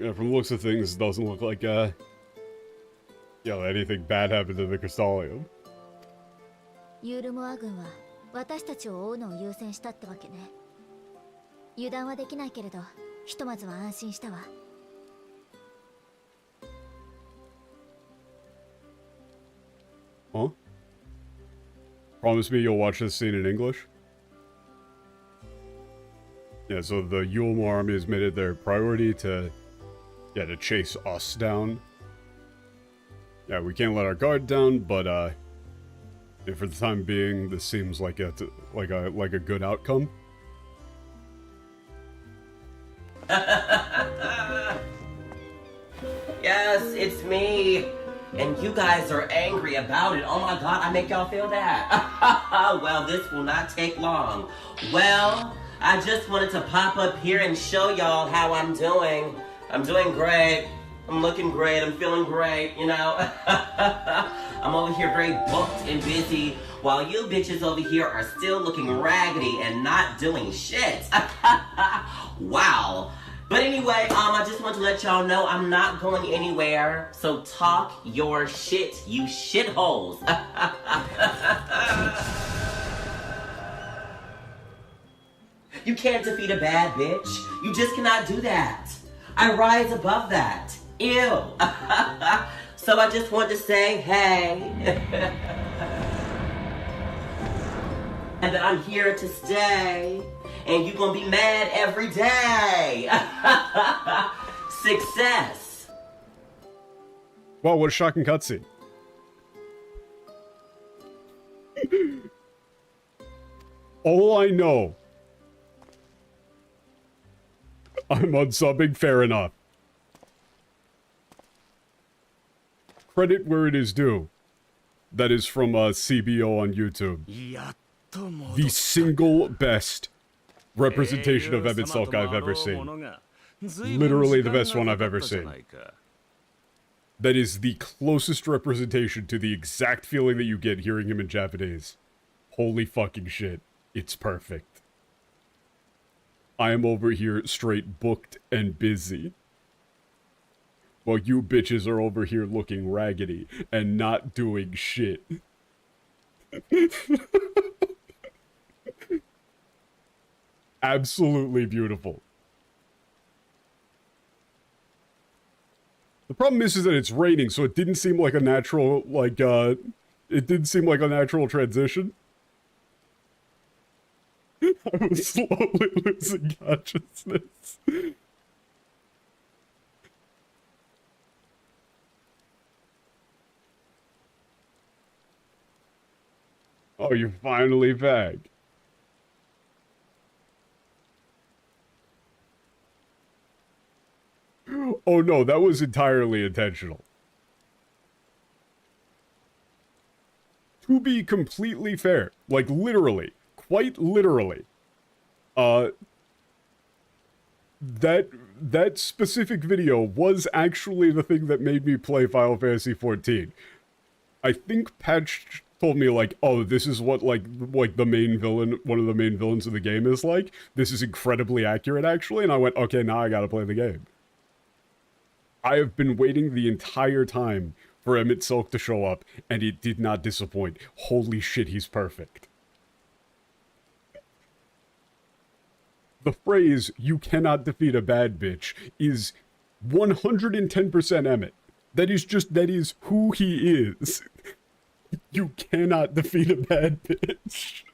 Yeah, from the looks of things, it doesn't look like, anything bad happened to the Crystallium. ユールモア軍は私たちを追うのを優先したってわけね。油断はできないけれど、ひとまずは安心したわ。Huh? Promise me you'll watch this scene in English? Yeah, so the Yulmo army has made it their priority to chase us down. Yeah, we can't let our guard down, but for the time being, this seems like a good outcome. Yes, it's me. And you guys are angry about it. Oh my god, I make y'all feel that. Well, this will not take long. Well, I just wanted to pop up here and show y'all how I'm doing. I'm doing great. I'm looking great. I'm feeling great, you know. I'm over here very booked and busy, while you bitches over here are still looking raggedy and not doing shit. Wow. But anyway, I just want to let y'all know I'm not going anywhere. So talk your shit, you shitholes. You can't defeat a bad bitch. You just cannot do that. I rise above that. Ew. So I just want to say, hey. And that I'm here to stay. And you gonna be mad every day. Success. Wow, what a shocking cutscene. All I know. I'm unsubbing, fair enough. Credit where it is due. That is from CBO on YouTube. The single best representation of Emmett Silk I've ever seen. Literally the best one I've ever seen. That is the closest representation to the exact feeling that you get hearing him in Japanese. Holy fucking shit. It's perfect. I am over here straight booked and busy. While you bitches are over here looking raggedy and not doing shit. Absolutely beautiful. The problem is that it's raining, so it didn't seem like a natural, it didn't seem like a natural transition. I was slowly losing consciousness. Oh, you're finally back. Oh no, that was entirely intentional. To be completely fair, like literally, quite literally, that specific video was actually the thing that made me play Final Fantasy XIV. I think Patch told me, like, oh, this is what, like the main villain, one of the main villains of the game is like. This is incredibly accurate, actually, and I went, okay, now I gotta play the game. I have been waiting the entire time for Emmett Silk to show up, and it did not disappoint. Holy shit, he's perfect. The phrase, you cannot defeat a bad bitch, is 110% Emmett. That is who he is. You cannot defeat a bad bitch.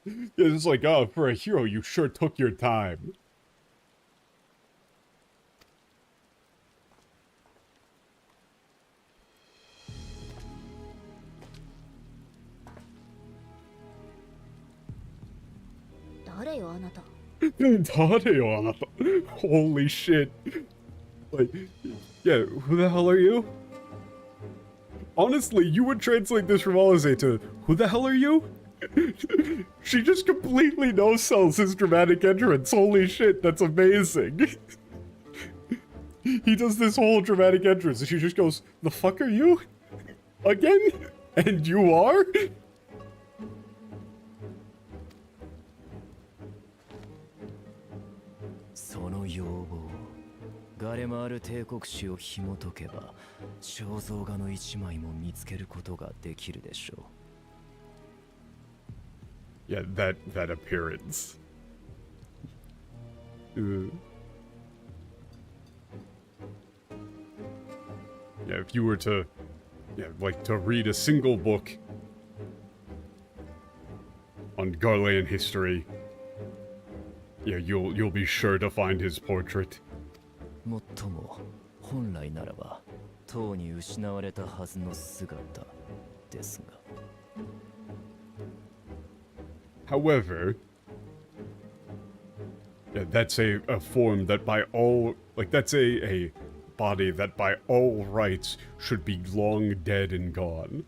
Yeah, it's like, oh, for a hero, you sure took your time. Holy shit. Like, yeah, who the hell are you? Honestly, you would translate this from Alize to, who the hell are you? She just completely no-sells his dramatic entrance. Holy shit, that's amazing. He does this whole dramatic entrance and she just goes, the fuck are you? Again? And you are? Yeah, that appearance. Yeah, if you were to, like, to read a single book on Garlean history, yeah, you'll be sure to find his portrait. However, yeah, that's a form that by all, like, that's a body that by all rights should be long dead and gone.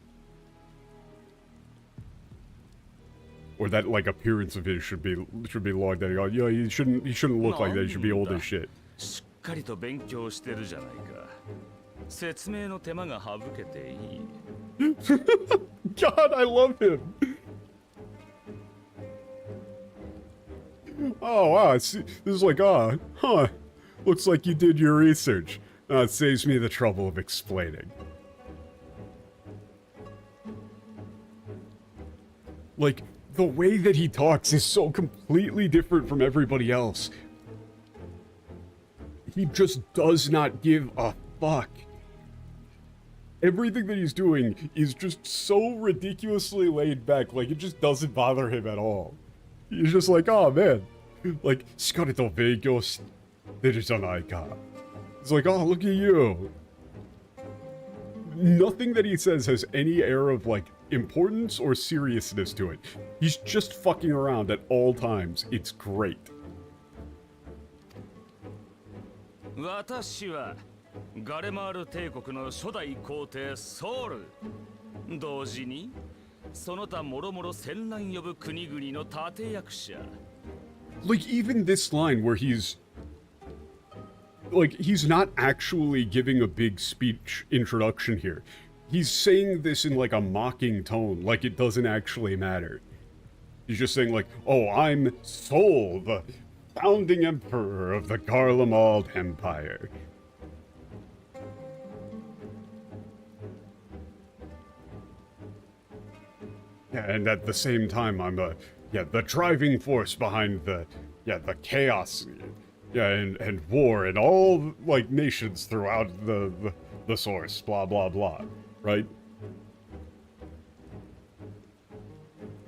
or that like appearance of his should be logged that. Yeah, he shouldn't look like that. He should be old as shit. しっかりと勉強してるじゃないか。説明の手間が省けていい。God, I love him. Oh wow, this is like, huh. Looks like you did your research. It saves me the trouble of explaining. Like, the way that he talks is so completely different from everybody else. He just does not give a fuck. Everything that he's doing is just so ridiculously laid back, like it just doesn't bother him at all. He's just like, oh man, like, しっかりと勉強してるじゃないか. It's like, oh, look at you. Nothing that he says has any air of, like, importance or seriousness to it. He's just fucking around at all times. It's great. 私はガレマール帝国の初代皇帝ソウル。同時にその他もろもろ戦乱呼ぶ国々の立役者。Like, even this line where he's not actually giving a big speech introduction here. He's saying this in like a mocking tone, like it doesn't actually matter. He's just saying like, oh, I'm Sol, the founding emperor of the Garlemald Empire. Yeah, and at the same time, I'm the driving force behind the chaos, and war and all, like, nations throughout the source, blah, blah, blah, right?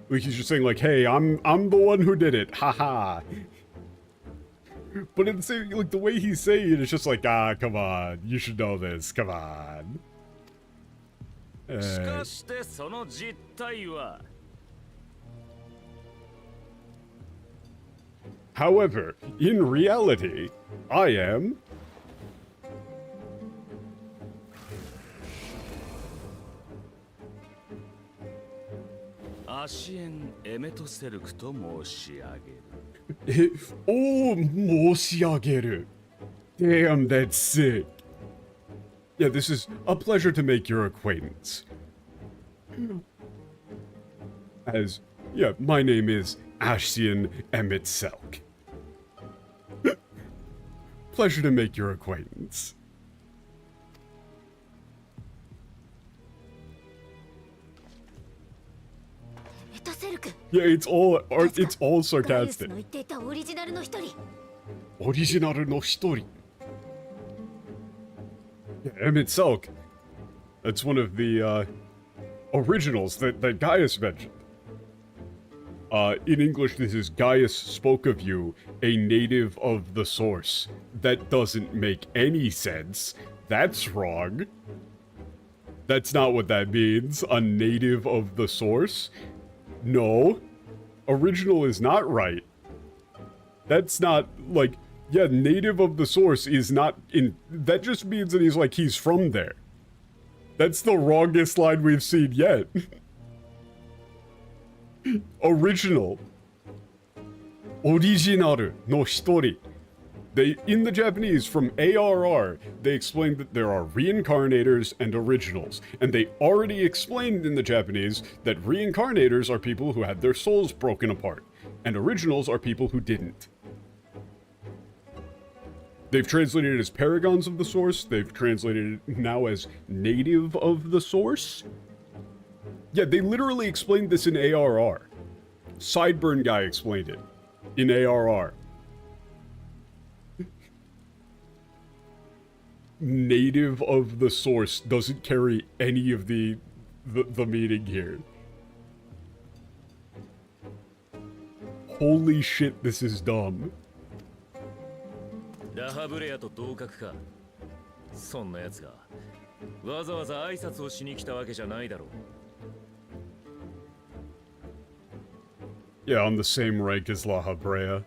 Like, he's just saying, like, hey, I'm the one who did it, haha. But at the same, like, the way he's saying it, it's just like, come on, you should know this, come on. しかしてその実態は However, in reality, I am... アシエン・エメトセルクと申し上げる。申し上げる. Damn, that's sick. Yeah, this is a pleasure to make your acquaintance. As, yeah, my name is Ashian Emmett Selk. Pleasure to make your acquaintance. Yeah, it's all sarcastic. Original no hitori. Yeah, Emmett Selk. That's one of the originals that Gaius mentioned. In English, this is Gaius spoke of you, a native of the source. That doesn't make any sense. That's wrong. That's not what that means. A native of the source? No. Original is not right. That's not, like, yeah, native of the source is not in... That just means that he's from there. That's the wrongest line we've seen yet. Original. Originaru no hitori. In the Japanese, from ARR, they explained that there are reincarnators and originals. And they already explained in the Japanese that reincarnators are people who had their souls broken apart. And originals are people who didn't. They've translated it as paragons of the source. They've translated it now as native of the source. Yeah, they literally explained this in ARR. Sideburn guy explained it in ARR. Native of the source doesn't carry any of the meaning here. Holy shit, this is dumb. ラハブレアと同格か。そんな奴がわざわざ挨拶をしに来たわけじゃないだろう。Yeah, on the same rank as La Habrea.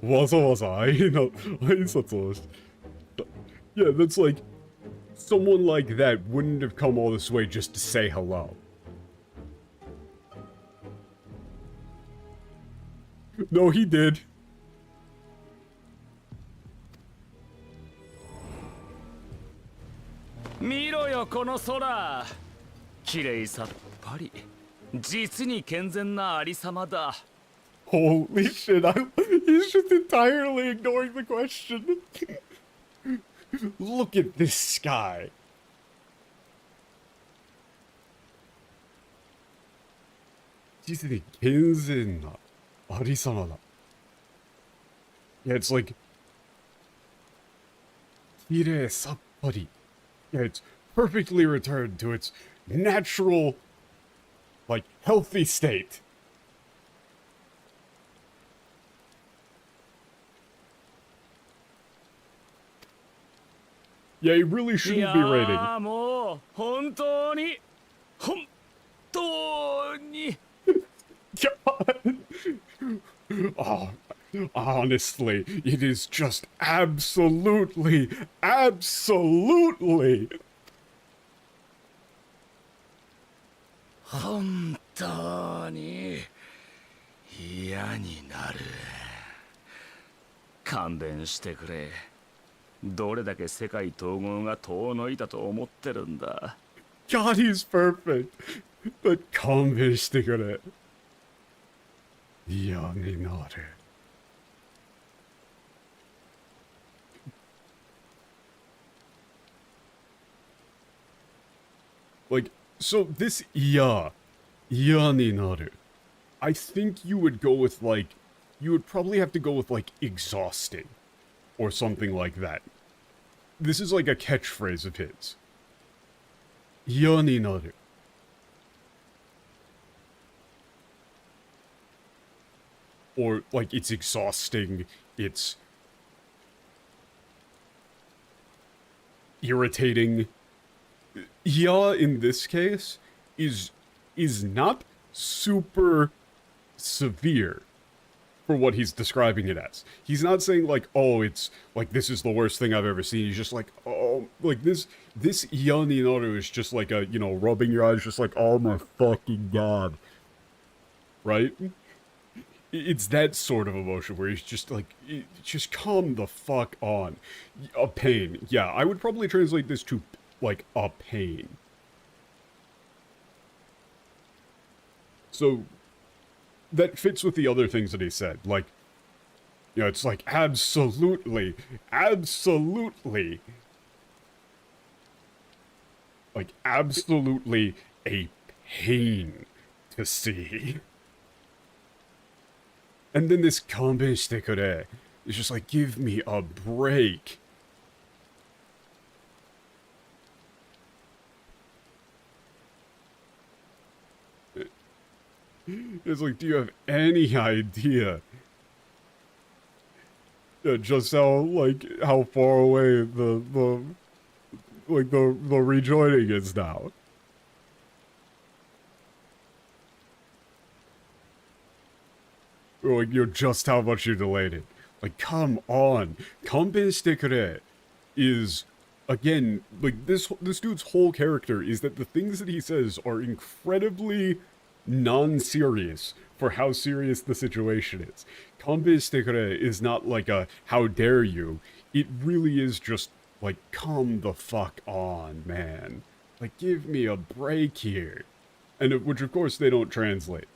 わざわざ挨拶をし... Yeah, that's like... Someone like that wouldn't have come all this way just to say hello. No, he did. 見ろよこの空。綺麗さっぱり。実に健全なありさまだ。 Holy shit, he's just entirely ignoring the question. Look at this sky. Yeah, it's like... Kirei sappari. Yeah, it's perfectly returned to its natural, like, healthy state. Yeah, he really shouldn't be rating. いやもう本当に本当に Oh, honestly, it is just absolutely, absolutely. 本当に嫌になる。勘弁してくれ。どれだけ世界統合が遠のいたと思ってるんだ。God, he's perfect. But 勘弁してくれ。嫌になる。Like, so this iya ni naru. I think you would go with like, you would probably have to go with like exhausting or something like that. This is like a catchphrase of his. Iya ni naru. Or like it's exhausting, it's irritating. Yeah, in this case, is not super severe for what he's describing it as. He's not saying like, oh, it's like this is the worst thing I've ever seen. He's just like, oh, like this Yoni Naru is just like a, you know, rubbing your eyes, just like, oh my fucking god. Right? It's that sort of emotion where he's just like, just calm the fuck on. A pain. Yeah, I would probably translate this to like a pain. So that fits with the other things that he said. Like, you know, it's like absolutely, absolutely, like absolutely a pain to see. And then this kanben shite kure is just like, give me a break. It's like, do you have any idea just how, like, how far away the rejoining is now? Or like, you know, just how much you delayed it. Like, come on. Kanben shite kure is, again, like, this dude's whole character is that the things that he says are incredibly non-serious for how serious the situation is. Kanben shite kure is not like a, how dare you. It really is just, like, come the fuck on, man. Like, give me a break here. And which, of course, they don't translate.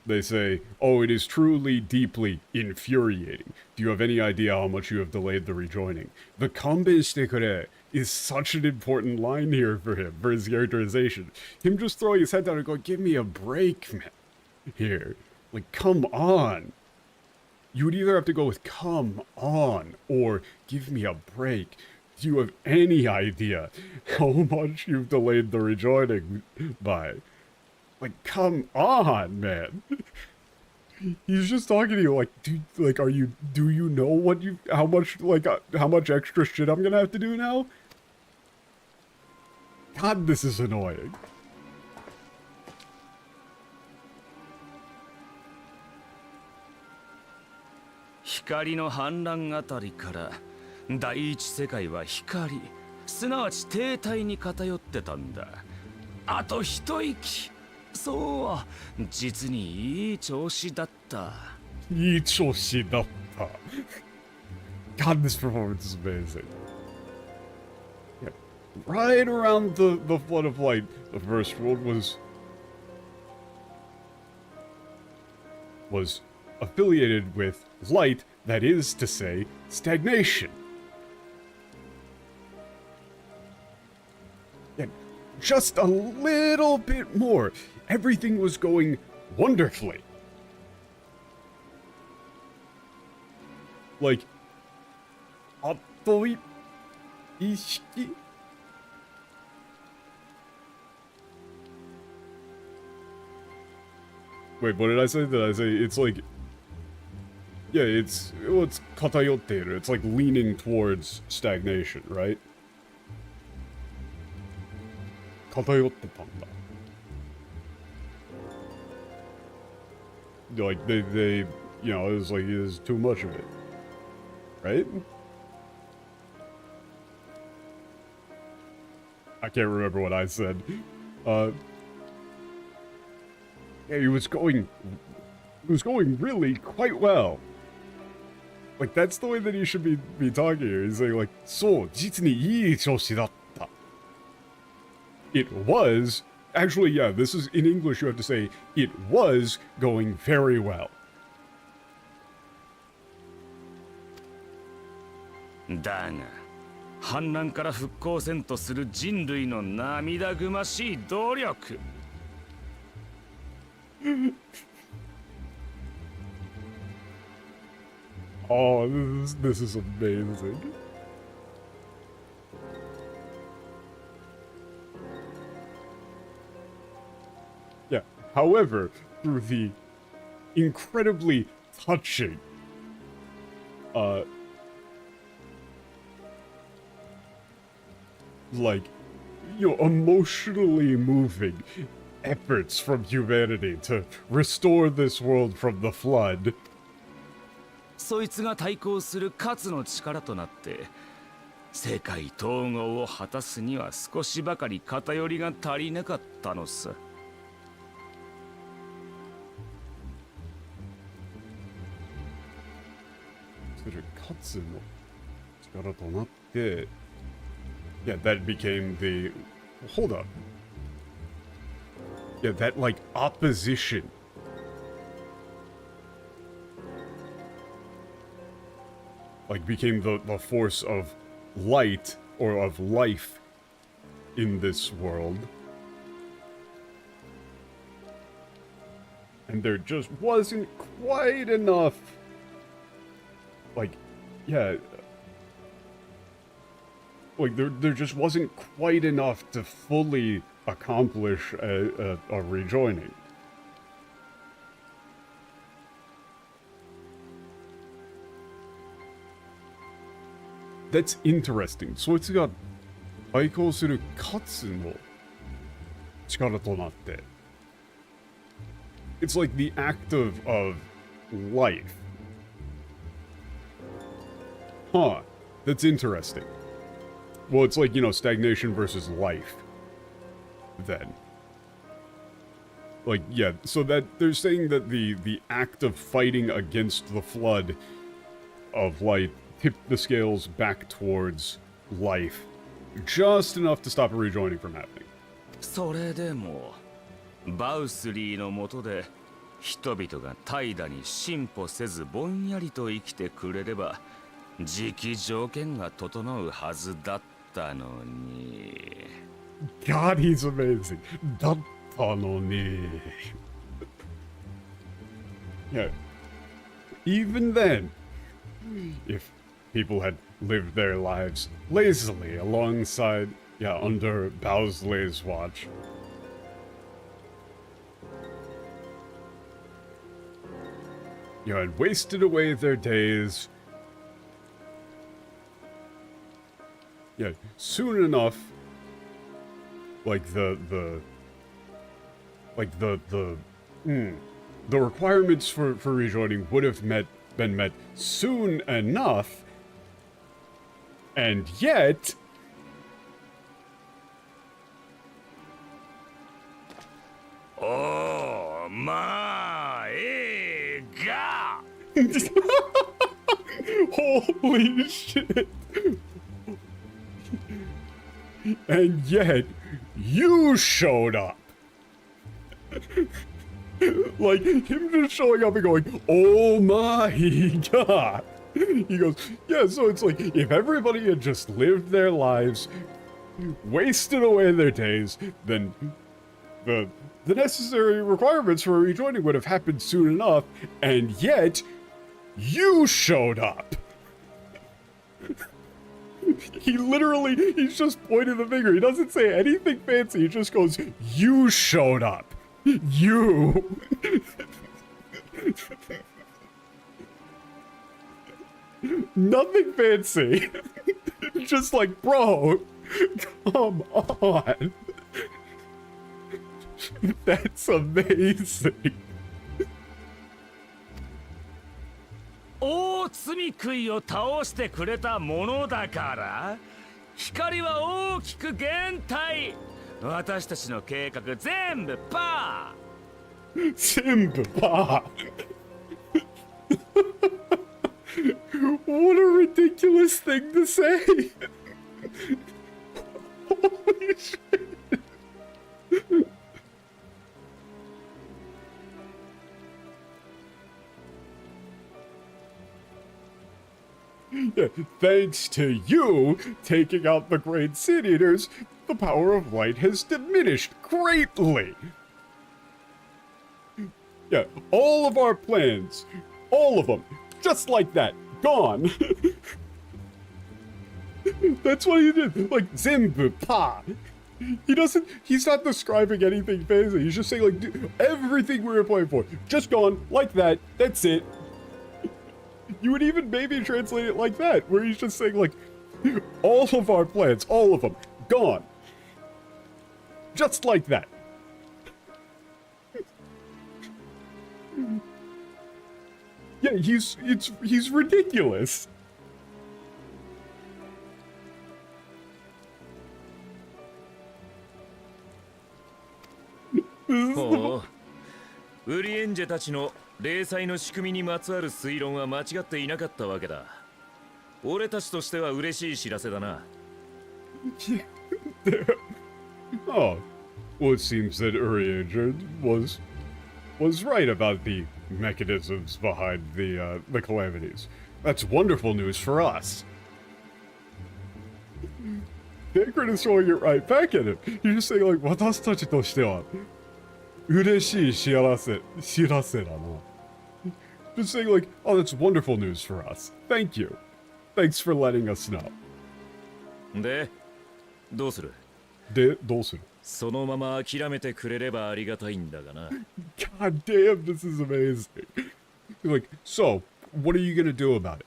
They say, oh, it is truly deeply infuriating. Do you have any idea how much you have delayed the rejoining? The kanben shite kure is such an important line here for him, for his characterization. Him just throwing his head down and going, give me a break, man. Here. Like, come on. You would either have to go with come on, or give me a break. Do you have any idea how much you've delayed the rejoining by? Like, come on, man. He's just talking to you like, dude, like, do you know how much extra shit I'm gonna have to do now? God, this is annoying. Hikari no hanran atari kara, Daiichi sekai wa hikari, すなわち停滞に偏ってたんだ。あと一息。そう、実にいい調子だった。Ichoshidata. God, this performance is amazing. Yeah. Right around the flood of light, the first world was affiliated with light, that is to say, stagnation. And just a little bit more, everything was going wonderfully. Like, Atoi Ishiki? Wait, what did I say? Did I say it's like... Yeah, it's katayotteru. It's like leaning towards stagnation, right? Katayottetanda. Like, they, you know, it was like, there's too much of it. Right? I can't remember what I said. Yeah, it was going really quite well. Like, that's the way that he should be talking here. He's saying, like, so, jitsu ni ii choushi datta. It was, actually, yeah, this is, in English you have to say, it was going very well. だが反乱から復興せんとする人類の涙ぐましい努力 Oh, this is amazing. Yeah, however, through the incredibly touching, like, you know, emotionally moving efforts from humanity to restore this world from the flood. そいつが対抗する勝の力となって世界統合を果たすには少しばかり偏りが足りなかったのさ。それ勝の力となって、yeah, that became the, hold up. Yeah, that like opposition. Like became the force of light or of life in this world. And there just wasn't quite enough. Like, yeah. Like, there just wasn't quite enough to fully accomplish a rejoining. That's interesting. そいつが対抗する勝の力となって。It's like the act of life. Huh. That's interesting. Well, it's like, you know, stagnation versus life. Then. Like, yeah, so that they're saying that the act of fighting against the flood of light tipped the scales back towards life. Just enough to stop a rejoining from happening. それでもバウスリーの下で人々が怠惰に進歩せずぼんやりと生きてくれれば時期条件が整うはずだったのに。God, he's amazing. だったのに。Yeah. Even then, if people had lived their lives lazily alongside, yeah, under Bowsley's watch. You know, and wasted away their days. Yeah, soon enough, like the requirements for rejoining would have been met soon enough. And yet... Oh, my God! Holy shit. And yet, you showed up. Like, him just showing up and going, oh my god. He goes, yeah, so it's like, if everybody had just lived their lives, wasted away their days, then the necessary requirements for rejoining would have happened soon enough, and yet, you showed up. He's just pointing the finger. He doesn't say anything fancy. He just goes, you showed up. You. Nothing fancy. Just like, bro, come on. That's amazing. 大罪食いを倒してくれたものだから光は大きく減退私たちの計画全部パー全部パー What a ridiculous thing to say. Holy shit. Yeah, thanks to you taking out the great Sin Eaters, the power of light has diminished greatly. Yeah, all of our plans, all of them, just like that, gone. That's what he did, like, Zenbu Pa. He's not describing anything fancy, he's just saying, like, dude, everything we were playing for, just gone, like that, that's it. You would even maybe translate it like that, where he's just saying, like, all of our plans, all of them, gone. Just like that. Yeah, he's ridiculous. Oh, ウリエンジェたちの霊祭の仕組みにまつわる推論は間違っていなかったわけだ。俺たちとしては嬉しい知らせだな。Oh, well, it seems that Urianger was right about the mechanisms behind the calamities. That's wonderful news for us. Dankrin is throwing it right back at him. He's just saying, like, 私たちとしては嬉しい知らせだな. Just saying, like, oh, that's wonderful news for us. Thank you. Thanks for letting us know. で、どうする？そのまま諦めてくれればありがたいんだがな。God damn, this is amazing. Like, so, what are you gonna do about it?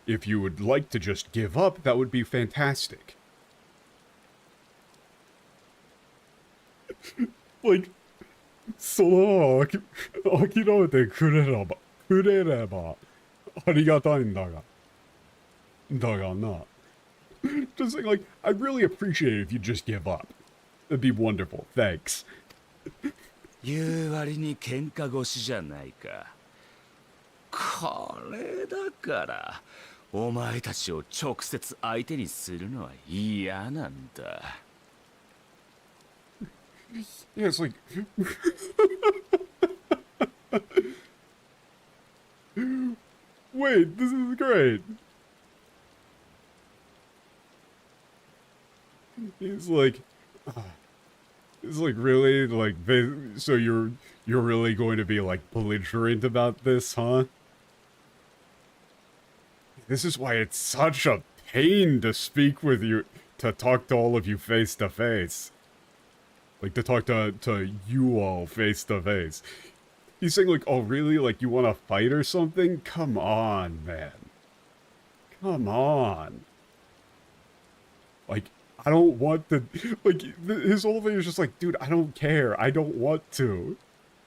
If you would like to just give up, that would be fantastic. Like, そのまま諦めてくれればありがたいんだがな. Just saying, like, I'd really appreciate it if you just give up. That'd be wonderful. Thanks. 言う割に喧嘩腰じゃないか。これだからお前たちを直接相手にするのは嫌なんだ。Yeah, it's like... Wait, this is great. He's like, really, like, so you're really going to be, like, belligerent about this, huh? This is why it's such a pain to speak with you, to talk to all of you face to face. Like, to talk to you all face to face. He's saying, like, oh, really? Like, you want to fight or something? Come on, man. Come on. Like, I don't want to... Like, his whole thing is just like, dude, I don't care. I don't want to.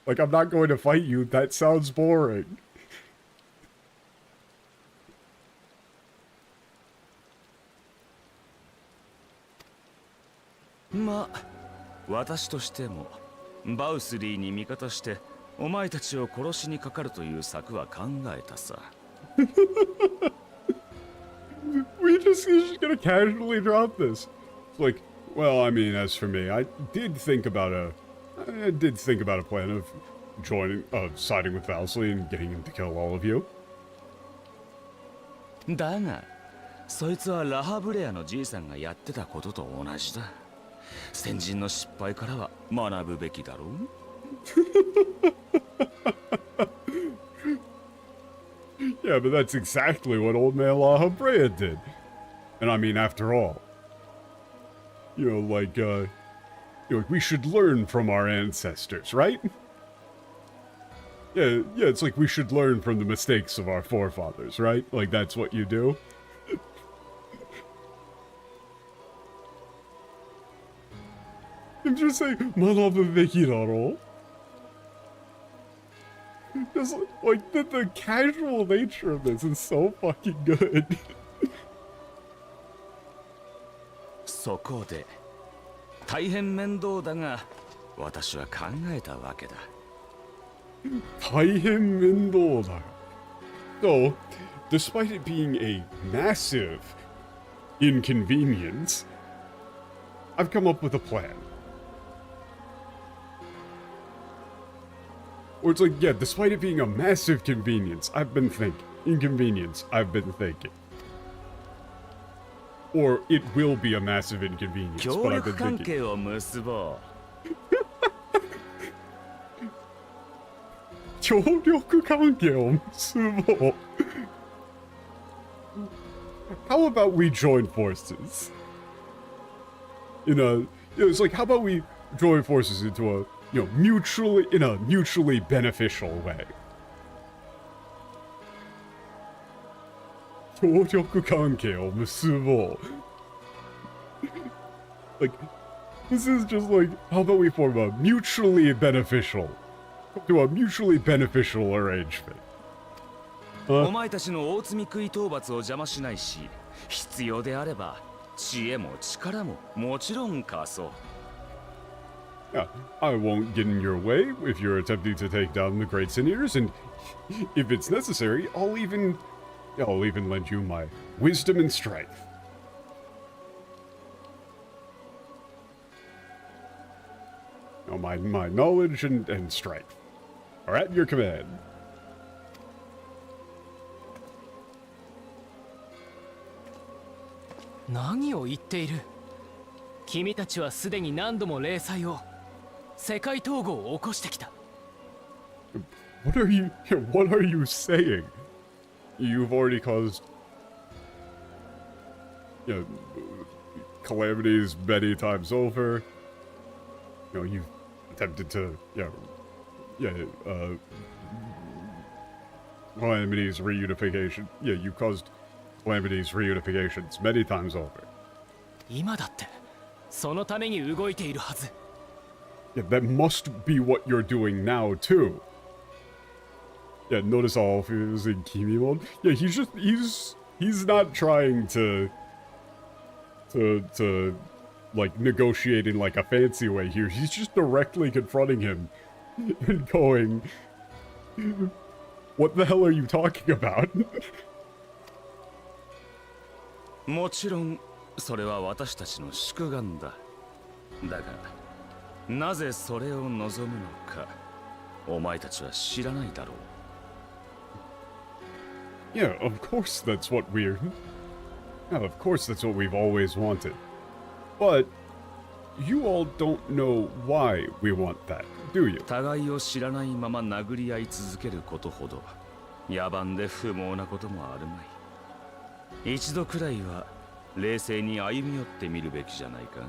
Like, I'm not going to fight you. That sounds boring. Ma, 私としてもバウスリーに味方してお前たちを殺しにかかるという策は考えたさ。He's just gonna casually drop this. It's like, well, I mean, as for me, I did think about a plan of siding with Valsley and getting him to kill all of you. だが、そいつはラハブレアのじいさんがやってたことと同じだ。先人の失敗からは学ぶべきだろう。Yeah, but that's exactly what old man La Habrea did. And I mean, after all, we should learn from our ancestors, right? Yeah, it's like we should learn from the mistakes of our forefathers, right? Like, that's what you do. I'm just saying, Manabubeki daro. Just like the casual nature of this is so fucking good. そこで大変面倒だが私は考えたわけだ。大変面倒だ。So, despite it being a massive inconvenience, I've come up with a plan. Or it's like, yeah, despite it being a massive inconvenience, I've been thinking. Or it will be a massive inconvenience, 協 but I've 力 been 関 thinking. 係を結ぼ協力関係を結ぼう. How about we join forces? It's like, how about we join forces into a, mutually beneficial way? 協力関係を結ぼう. Like, this is just like, how about we form a mutually beneficial arrangement? う。お前たちの大積み食い討伐を邪魔しないし、必要であれば知恵も力ももちろん貸そう。Yeah, I won't get in your way if you're attempting to take down the Great Sineers, and if it's necessary, I'll even lend you my wisdom and strength. My knowledge and strength are at your command. 何を言っている。君たちはすでに何度も例祭を世界統合を起こしてきた。What are you saying? You've already caused calamities many times over. You've attempted to calamities reunification. Yeah, you caused calamities reunifications many times over. 今だってそのために動いているはず。Yeah, that must be what you're doing now too. Yeah, notice all he was in Kimi mode. Yeah, he's not trying to like negotiate in like a fancy way here. He's just directly confronting him and going, "What the hell are you talking about?" もちろんそれは私たちの宿願だ。だがなぜそれを望むのかお前たちは知らないだろう。Yeah, of course that's what we've always wanted. But you all don't know why we want that, do you? 互いを知らないまま殴り合い続けることほど野蛮で不毛なこともあるまい。一度くらいは冷静に歩み寄ってみるべきじゃないか。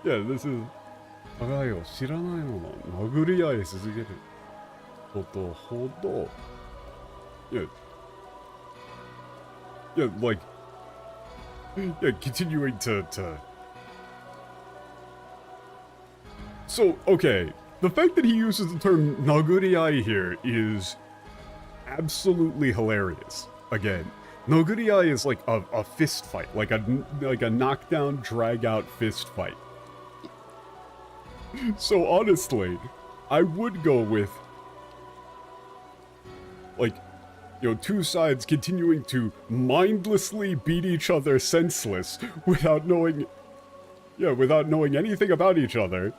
Yeah, this is... 互いを知らないまま殴り合い続けることほど... Yeah, like... Yeah, continuing to... So, okay, the fact that he uses the term naguriai here is absolutely hilarious. Again, naguriai is like a fist fight, like a knockdown, drag out fist fight. So honestly, I would go with, like, you know, two sides continuing to mindlessly beat each other senseless without knowing anything about each other.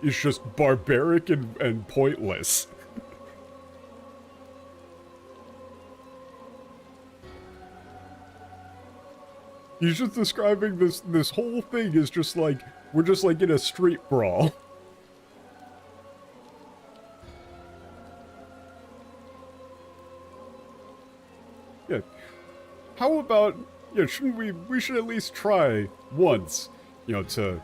It's just barbaric and pointless. He's just describing this whole thing as just like, we're just like in a street brawl. Yeah. How about, yeah, shouldn't we should at least try once, you know, to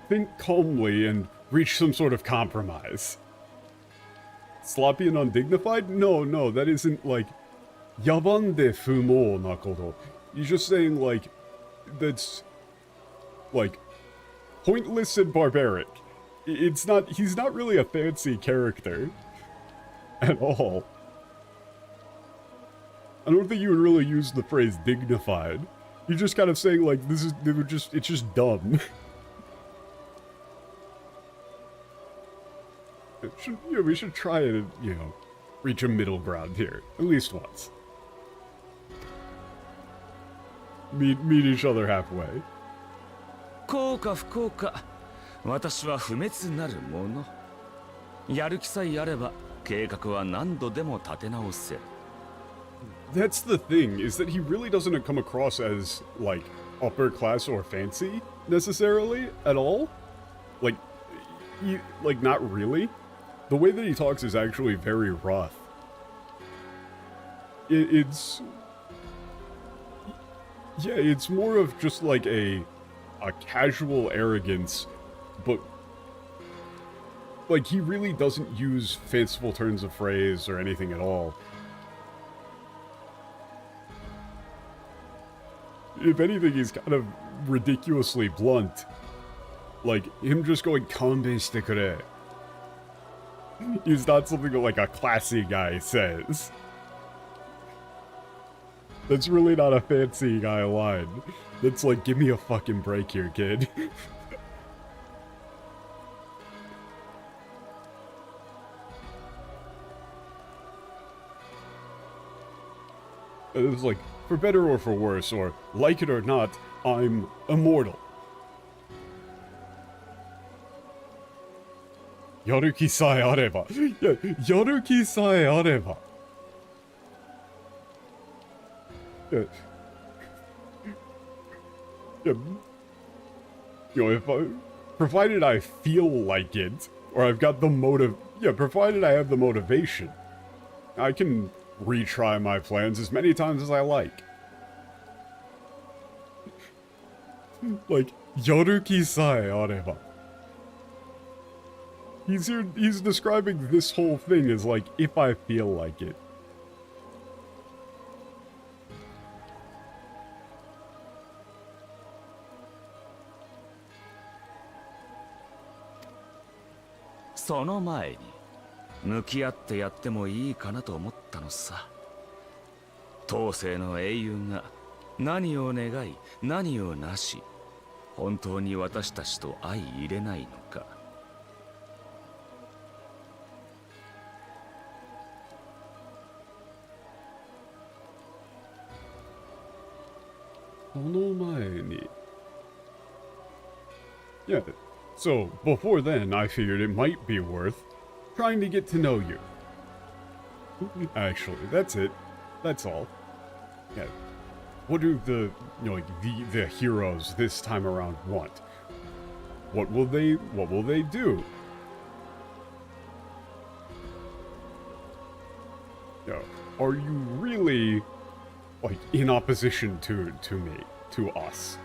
think calmly and reach some sort of compromise. Sloppy and undignified? No, that isn't like yabande fumo nakodo. He's just saying like that's like pointless and barbaric. It's not, he's not really a fancy character at all. I don't think you would really use the phrase dignified. You're just kind of saying like it's just dumb. We should try to, you know, reach a middle ground here, at least once. Meet each other halfway. 幸か不幸か、私は不滅なるもの。やる気さえあれば、計画は何度でも立て直せる。That's the thing, is that he really doesn't come across as, like, upper class or fancy, necessarily, at all. Like, not really. The way that he talks is actually very rough. It's... Yeah, it's more of just like a casual arrogance, but like he really doesn't use fanciful turns of phrase or anything at all. If anything, he's kind of ridiculously blunt. Like, him just going, "Kanbei shite kure" is not something that, like, a classy guy says. That's really not a fancy guy line. That's like, give me a fucking break here, kid. It's like, for better or for worse, or like it or not, I'm immortal. Yaruki sae areba. Yeah, yaruki sae areba. Yeah. Yeah. You know, provided I feel like it, or I've got the provided I have the motivation, I can retry my plans as many times as I like. Like, yaruki sae areba. He's describing this whole thing as like, if I feel like it.その前に向き合ってやってもいいかなと思ったのさ。当世の英雄が何を願い何をなし、本当に私たちと相入れないのか。その前に。Yeah. So, before then, I figured it might be worth trying to get to know you. Actually, that's it. That's all. Yeah. What do the heroes this time around want? What will they do? Yeah. Are you really, like, in opposition to me, to us?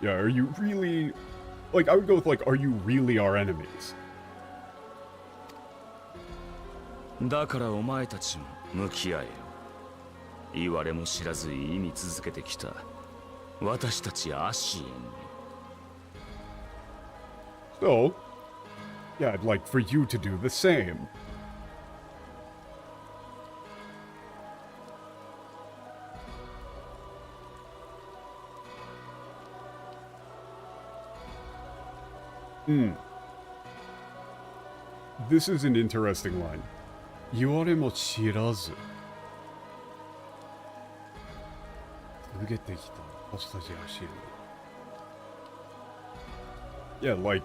Yeah, are you really... Like, I would go with, like, are you really our enemies? だからお前たちも向き合えよ。言われも知らず言い続けてきた私たちアシエンに。So, yeah, I'd like for you to do the same. This is an interesting line. 言われも知らず。続けてきた私たち走る。Yeah, like,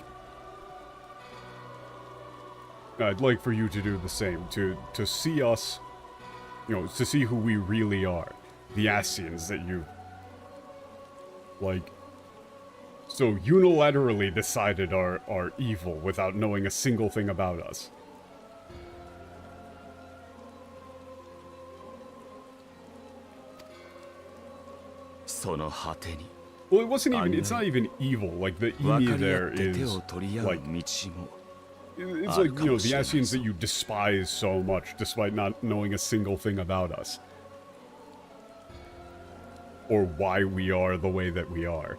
I'd like for you to do the same, to see us, you know, to see who we really are. The Asians that you, like, so unilaterally decided are evil without knowing a single thing about us. Well, it wasn't even, it's not even evil. Like, the Emi there is, like, it's like, you know, the Asians that you despise so much despite not knowing a single thing about us. Or why we are the way that we are.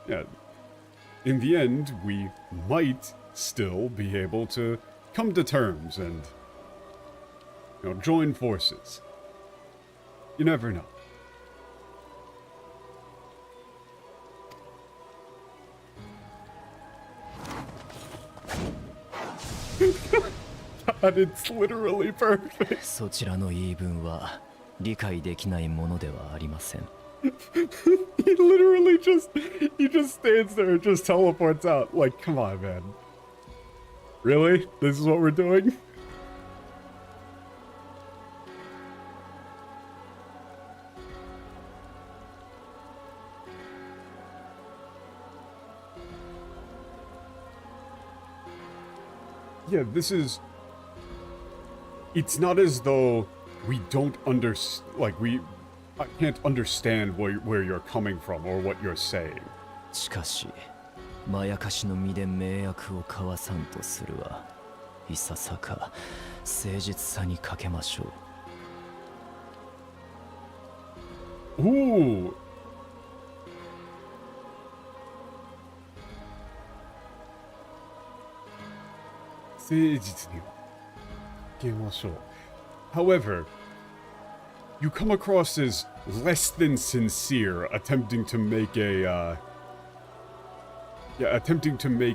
Yeah. In the end, we might still be able to come to terms and, you know, join forces. You never know. God, it's literally perfect. そちらの言い分は理解できないものではありません。he literally he just stands there and just teleports out. Like, come on, man. Really? This is what we're doing? Yeah, this is... It's not as though we don't I can't understand where you're coming from or what you're saying. しかし、まやかしの身で迷惑を交わさんとするは、いささか誠実さに欠けましょう。Ooh. 誠実には欠けましょう。However, you come across as less than sincere, attempting to make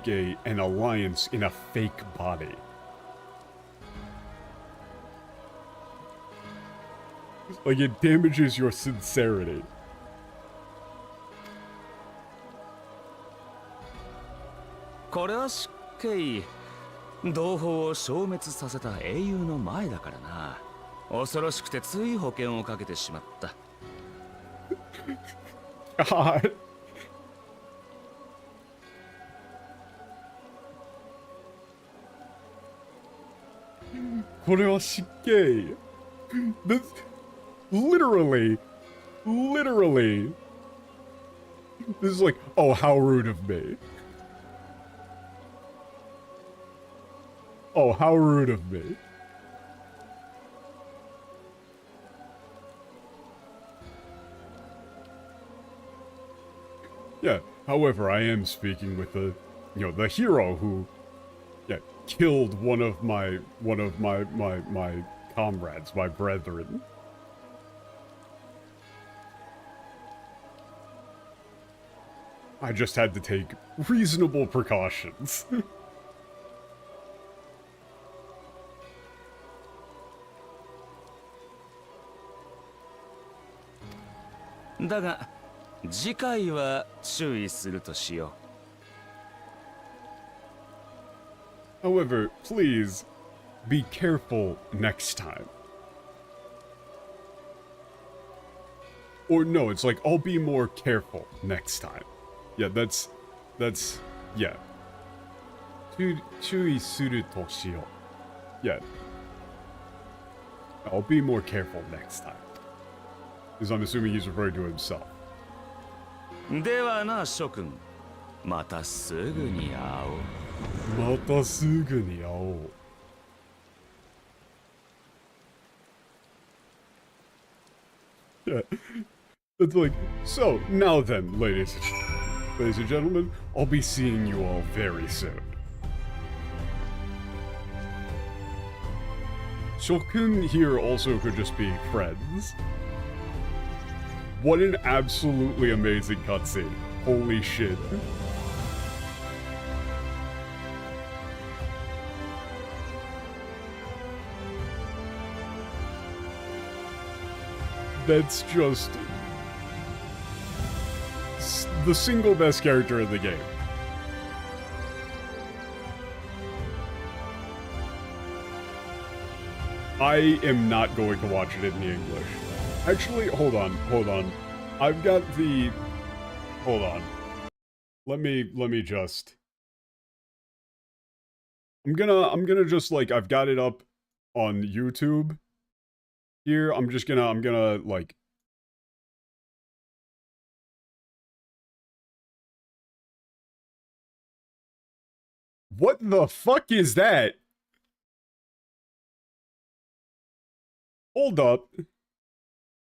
an alliance in a fake body. Like, it damages your sincerity. これは失敬。同胞を消滅させた英雄の前だからな。恐ろしくてつい保険をかけてしまった。God. これは失敬。This literally, this is like, oh, how rude of me. Oh, how rude of me. Yeah, however, I am speaking with the hero who, killed one of my comrades, my brethren. I just had to take reasonable precautions. だが次回は注意するとしよう。However, please be careful next time. Or no, it's like, I'll be more careful next time. Yeah, that's, yeah. 注意するとしよう。Yeah. I'll be more careful next time. Because I'm assuming he's referring to himself. ではな、諸君。またすぐに会おう。またすぐに会おう。Yeah. It's like, so, now then, ladies and gentlemen, I'll be seeing you all very soon. Shokun here also could just be friends. What an absolutely amazing cutscene. Holy shit. That's just the single best character in the game. I am not going to watch it in the English. Actually, hold on. I've got the... Hold on. Let me just... I'm gonna just, like, I've got it up on YouTube. Here, I'm gonna, like... What the fuck is that? Hold up.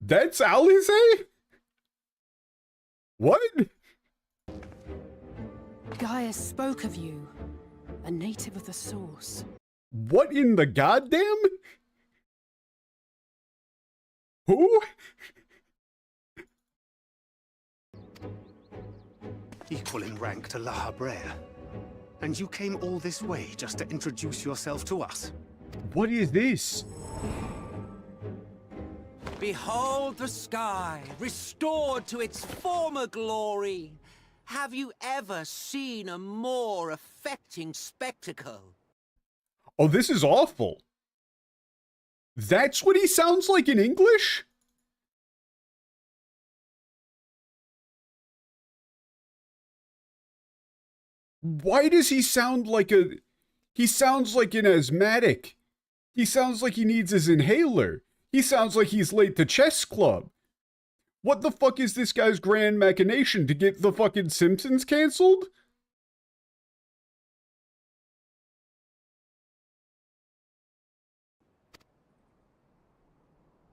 That's Alize? What? Gaius spoke of you, a native of the source. What in the goddamn? Who? Equal in rank to La Habrea. And you came all this way just to introduce yourself to us. What is this? Behold the sky, restored to its former glory. Have you ever seen a more affecting spectacle? Oh, this is awful. That's what he sounds like in English? Why does he sound like a... He sounds like an asthmatic. He sounds like he needs his inhaler. He sounds like he's late to chess club. What the fuck is this guy's grand machination to get the fucking Simpsons canceled?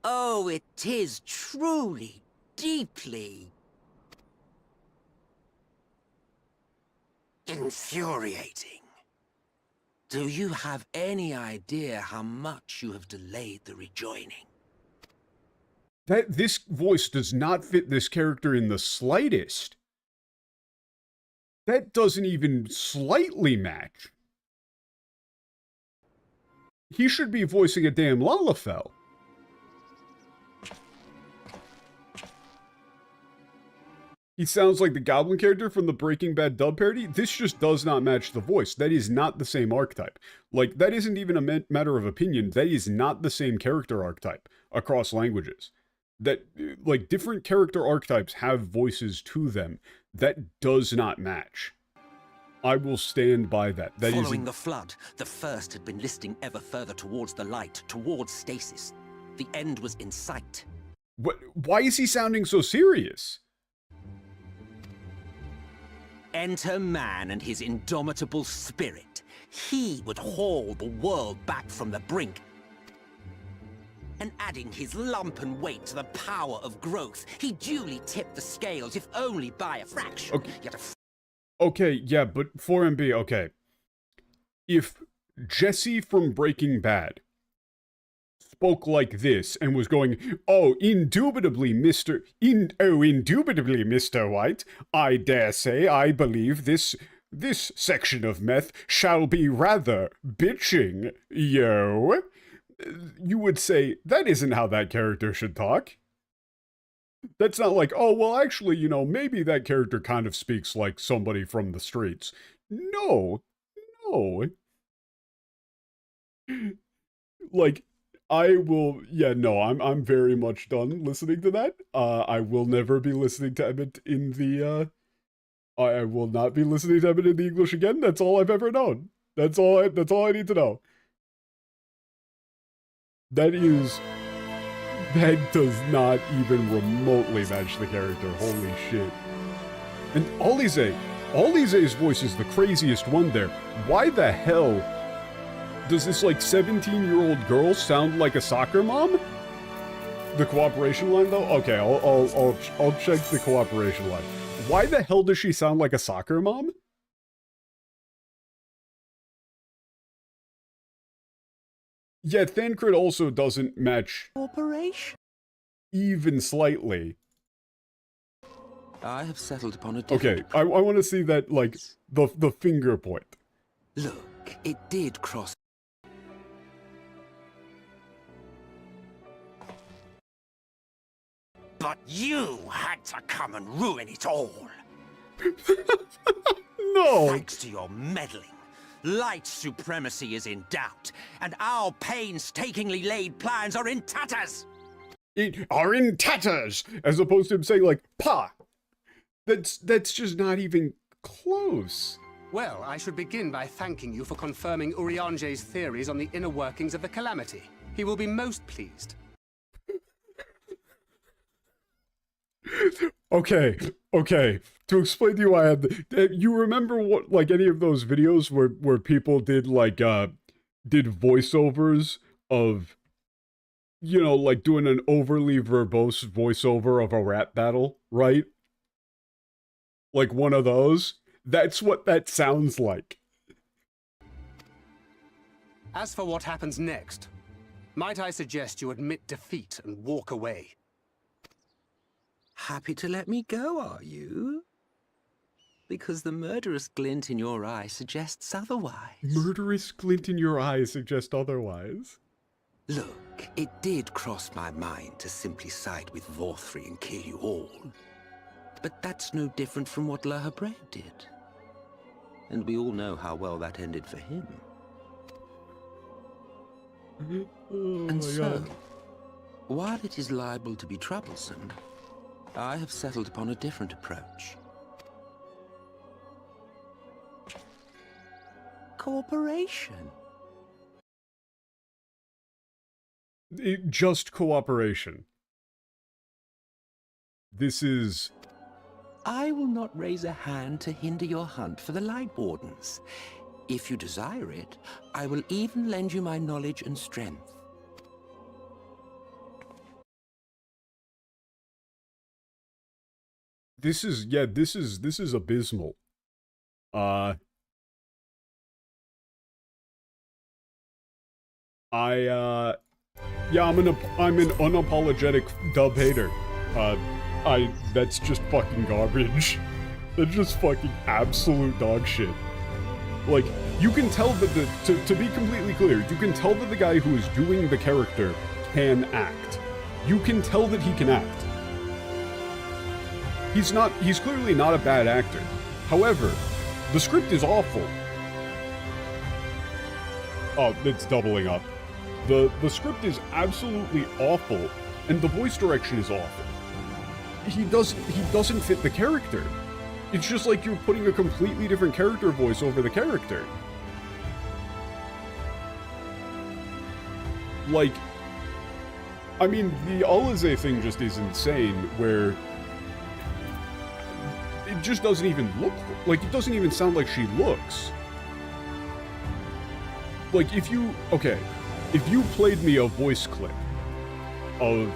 Oh, it is truly, deeply infuriating. Do you have any idea how much you have delayed the rejoining? This voice does not fit this character in the slightest. That doesn't even slightly match. He should be voicing a damn Lalafell. He sounds like the Goblin character from the Breaking Bad dub parody. This just does not match the voice. That is not the same archetype. Like, that isn't even a matter of opinion. That is not the same character archetype across languages. That, like, different character archetypes have voices to them. That does not match. I will stand by that. Following the flood, the first had been listing ever further towards the light, towards stasis. The end was in sight. What? Why is he sounding so serious? Enter man and his indomitable spirit. He would haul the world back from the brink. And adding his lump and weight to the power of growth, he duly tipped the scales, if only by a fraction. Okay, Yet okay, yeah, but 4MB, okay. If Jesse from Breaking Bad spoke like this and was going, oh, indubitably, Mr. White, I dare say I believe this section of meth shall be rather bitching, yo. You would say, that isn't how that character should talk. That's not like, oh, well, actually, you know, maybe that character kind of speaks like somebody from the streets. No. Like, I will, yeah, no, I'm very much done listening to that. I will never be listening to Emmett in the, I will not be listening to Emmett in the English again. That's all I've ever known. That's all I need to know. That does not even remotely match the character. Holy shit. And Alize's voice is the craziest one there. Why the hell does this, like, 17-year-old girl sound like a soccer mom? the cooperation line though? Okay, I'll check the cooperation line. Why the hell does she sound like a soccer mom? Yeah, Thancred also doesn't match Cooperation. even slightly. I have settled upon a different... Okay, I want to see that, like, the finger point. Look, it did cross... But you had to come and ruin it all. No! Thanks to your meddling, light supremacy is in doubt, and our painstakingly laid plans are in tatters! Are in tatters! As opposed to him saying, like, pa! That's just not even close. Well, I should begin by thanking you for confirming Urianger's theories on the inner workings of the Calamity. He will be most pleased. Okay. To explain to you, I had you remember what, like, any of those videos where people did like did voiceovers of, you know, like doing an overly verbose voiceover of a rap battle, right? Like one of those. That's what that sounds like. As for what happens next, might I suggest you admit defeat and walk away? Happy to let me go, are you? Because the murderous glint in your eye suggests otherwise. Murderous glint in your eye suggests otherwise. Look, it did cross my mind to simply side with Vorthri and kill you all. But that's no different from what La Habre did. And we all know how well that ended for him. And so, while it is liable to be troublesome, I have settled upon a different approach. Cooperation. Just cooperation. This is... I will not raise a hand to hinder your hunt for the Light Wardens. If you desire it, I will even lend you my knowledge and strength. This is, yeah, this is abysmal. Yeah, I'm an unapologetic dub hater. That's just fucking garbage. That's just fucking absolute dog shit. Like, you can tell that to be completely clear, you can tell that the guy who is doing the character can act. You can tell that he can act. He's clearly not a bad actor. However, the script is awful. Oh, it's doubling up. The script is absolutely awful, and the voice direction is awful. He doesn't fit the character. It's just like you're putting a completely different character voice over the character. Like, I mean, the Alize thing just is insane, where it just doesn't even look, like, it doesn't even sound like she looks. Like, if you played me a voice clip of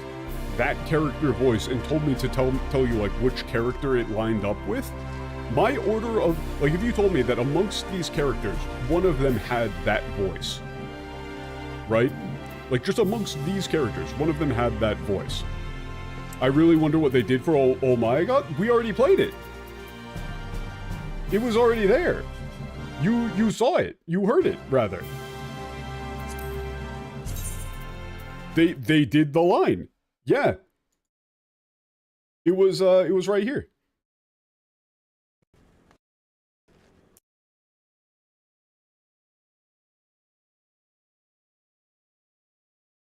that character voice and told me to tell you, like, which character it lined up with, my order of, like, if you told me that amongst these characters, one of them had that voice, right? Like, just amongst these characters, one of them had that voice. I really wonder what they did for Oh My God. We already played it. It was already there. You saw it. You heard it, rather. They did the line. Yeah. It was right here.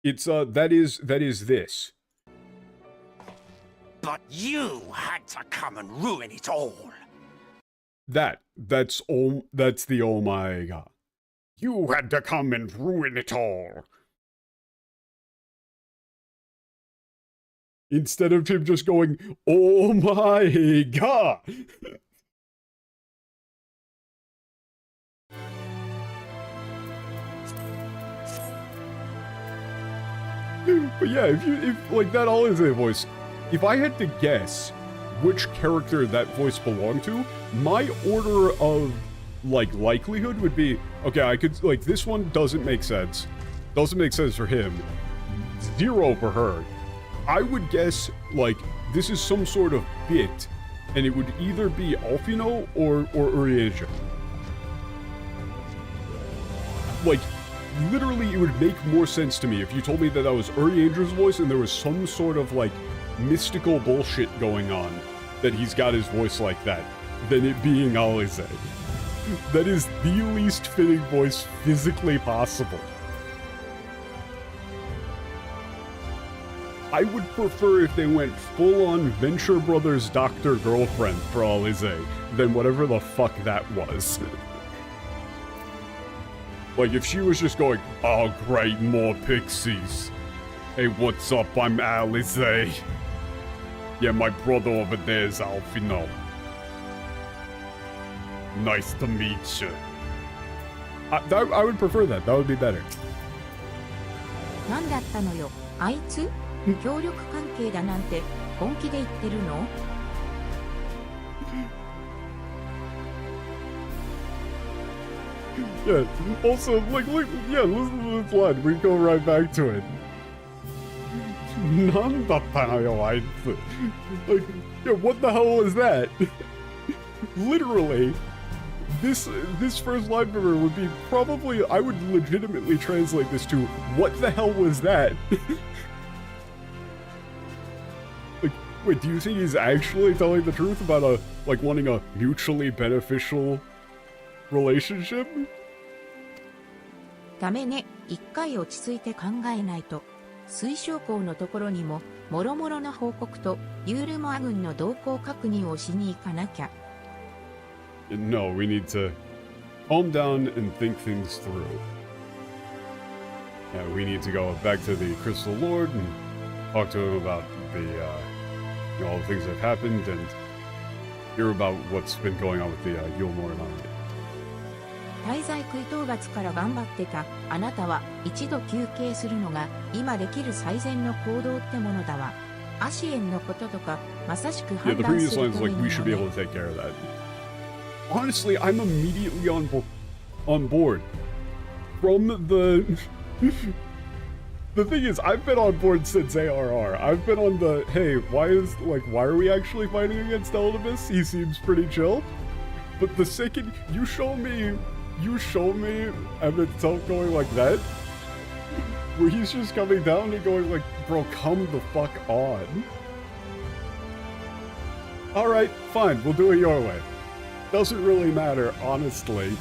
It's that is this. But you had to come and ruin it all. That's the Oh My God. You had to come and ruin it all. Instead of him just going, oh my God. But yeah, if like that all is a voice, if I had to guess which character that voice belonged to, my order of like likelihood would be, okay, I could like this one doesn't make sense. Doesn't make sense for him. 0 for her. I would guess like this is some sort of bit, and it would either be Alfino or Urianger. Like, literally, it would make more sense to me if you told me that that was Urianger's voice and there was some sort of, like, mystical bullshit going on that he's got his voice like that, than it being Alize. That is the least fitting voice physically possible. I would prefer if they went full-on Venture Brothers Doctor Girlfriend for Alize than whatever the fuck that was. Like, if she was just going, oh great, more pixies. Hey, what's up, I'm Alize. Yeah, my brother over there is Alfino. Nice to meet you. I would prefer that, that would be better. なんだったのよ、あいつ？協力関係だなんて本気で言ってるの？ Yeah, also, like, yeah, listen to this line, we go right back to it. なんだったのよ、あいつ. Like, yeah, what the hell was that? Literally, this first line from her would be probably, I would legitimately translate this to, what the hell was that? Like, wait, do you think he's actually telling the truth about like, wanting a mutually beneficial relationship? ダメね、一回落ち着いて考えないと。水晶港のところにも、もろもろの報告と、ユールモア軍の動向確認をしに行かなきゃ。No, we need to calm down and think things through. Yeah, we need to go back to the Crystal Lord and talk to him about the, you know, all the things that have happened and hear about what's been going on with the Yulmore and Army. 滞在食い討伐から頑張ってたあなたは一度休憩するのが今できる最善の行動ってものだわ。アシエンのこととかまさしく Yeah, 判 the 断 previous する line た is め like, に we should be も able ね。 to take care of that. Honestly, I'm immediately on board. From the... The thing is, I've been on board since ARR. I've been on the, hey, why are we actually fighting against Elidibus? He seems pretty chill. But the second you show me Emmett Self going like that, where he's just coming down and going like, bro, come the fuck on. Alright, fine, we'll do it your way. Doesn't really matter, honestly.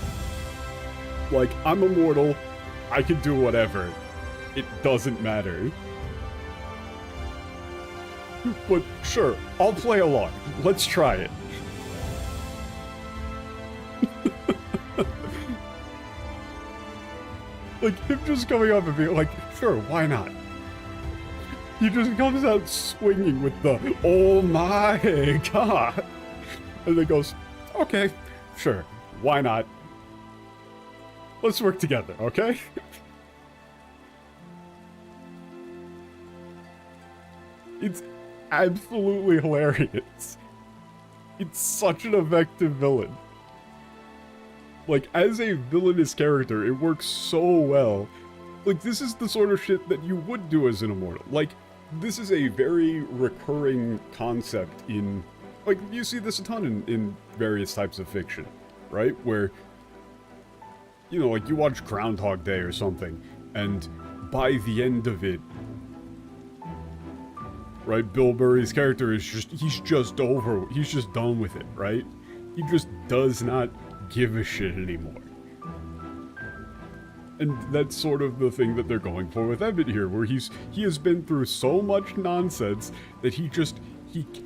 Like, I'm immortal, I can do whatever. It doesn't matter. But sure, I'll play along. Let's try it. Like, him just coming up and being like, sure, why not? He just comes out swinging with the, oh my god. And then goes, okay, sure, why not? Let's work together, okay? It's absolutely hilarious. It's such an effective villain. Like, as a villainous character, it works so well. Like, this is the sort of shit that you would do as an immortal. Like, this is a very recurring concept in... Like, you see this a ton in various types of fiction, right? Where, you know, like, you watch Groundhog Day or something, and by the end of it, right, Bill Murray's character is just, he's just done with it, right? He just does not give a shit anymore. And that's sort of the thing that they're going for with Emmett here, where he has been through so much nonsense that he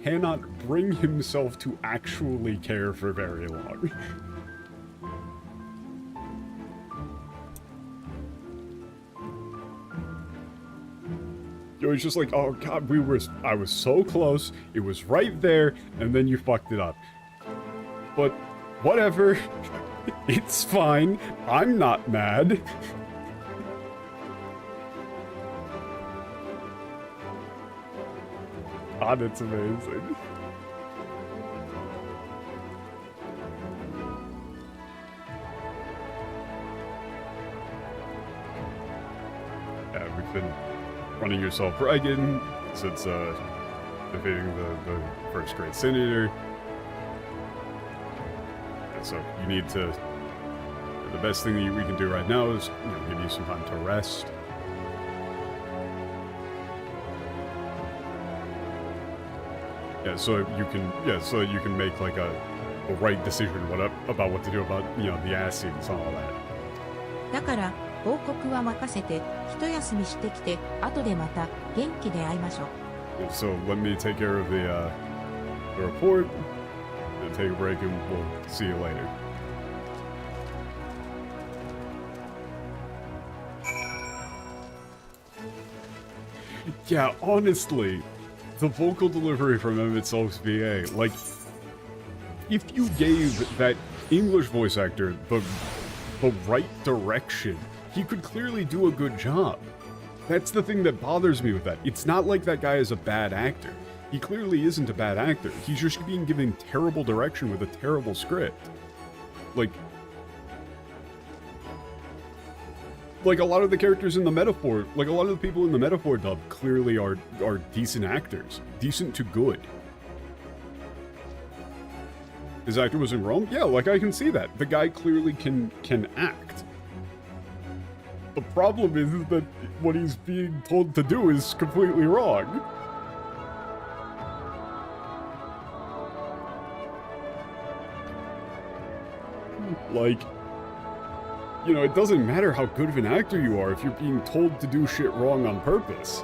cannot bring himself to actually care for very long. It was just like, oh god, I was so close, it was right there, and then you fucked it up. But, whatever, it's fine, I'm not mad. God, it's amazing. Yeah, we've been running yourself ragged since defeating the first great sin eater. And so you need to. The best thing that we can do right now is, you know, give you some time to rest. Yeah, so you can make like a right decision about what to do about, you know, the ass scenes and all that. だから報告は任せて一休みしてきて後でまた元気で会いましょう。 So let me take care of the report and take a break, and we'll see you later. Yeah, honestly, the vocal delivery from MSQ's VA, like, if you gave that English voice actor the right direction, he could clearly do a good job. That's the thing that bothers me with that. It's not like that guy is a bad actor. He clearly isn't a bad actor. He's just being given terrible direction with a terrible script. Like a lot of the characters in the metaphor, like a lot of the people in the metaphor dub clearly are decent actors. Decent to good. His actor was in Rome? Yeah, like I can see that. The guy clearly can act. The problem is that what he's being told to do is completely wrong. Like, you know, it doesn't matter how good of an actor you are if you're being told to do shit wrong on purpose.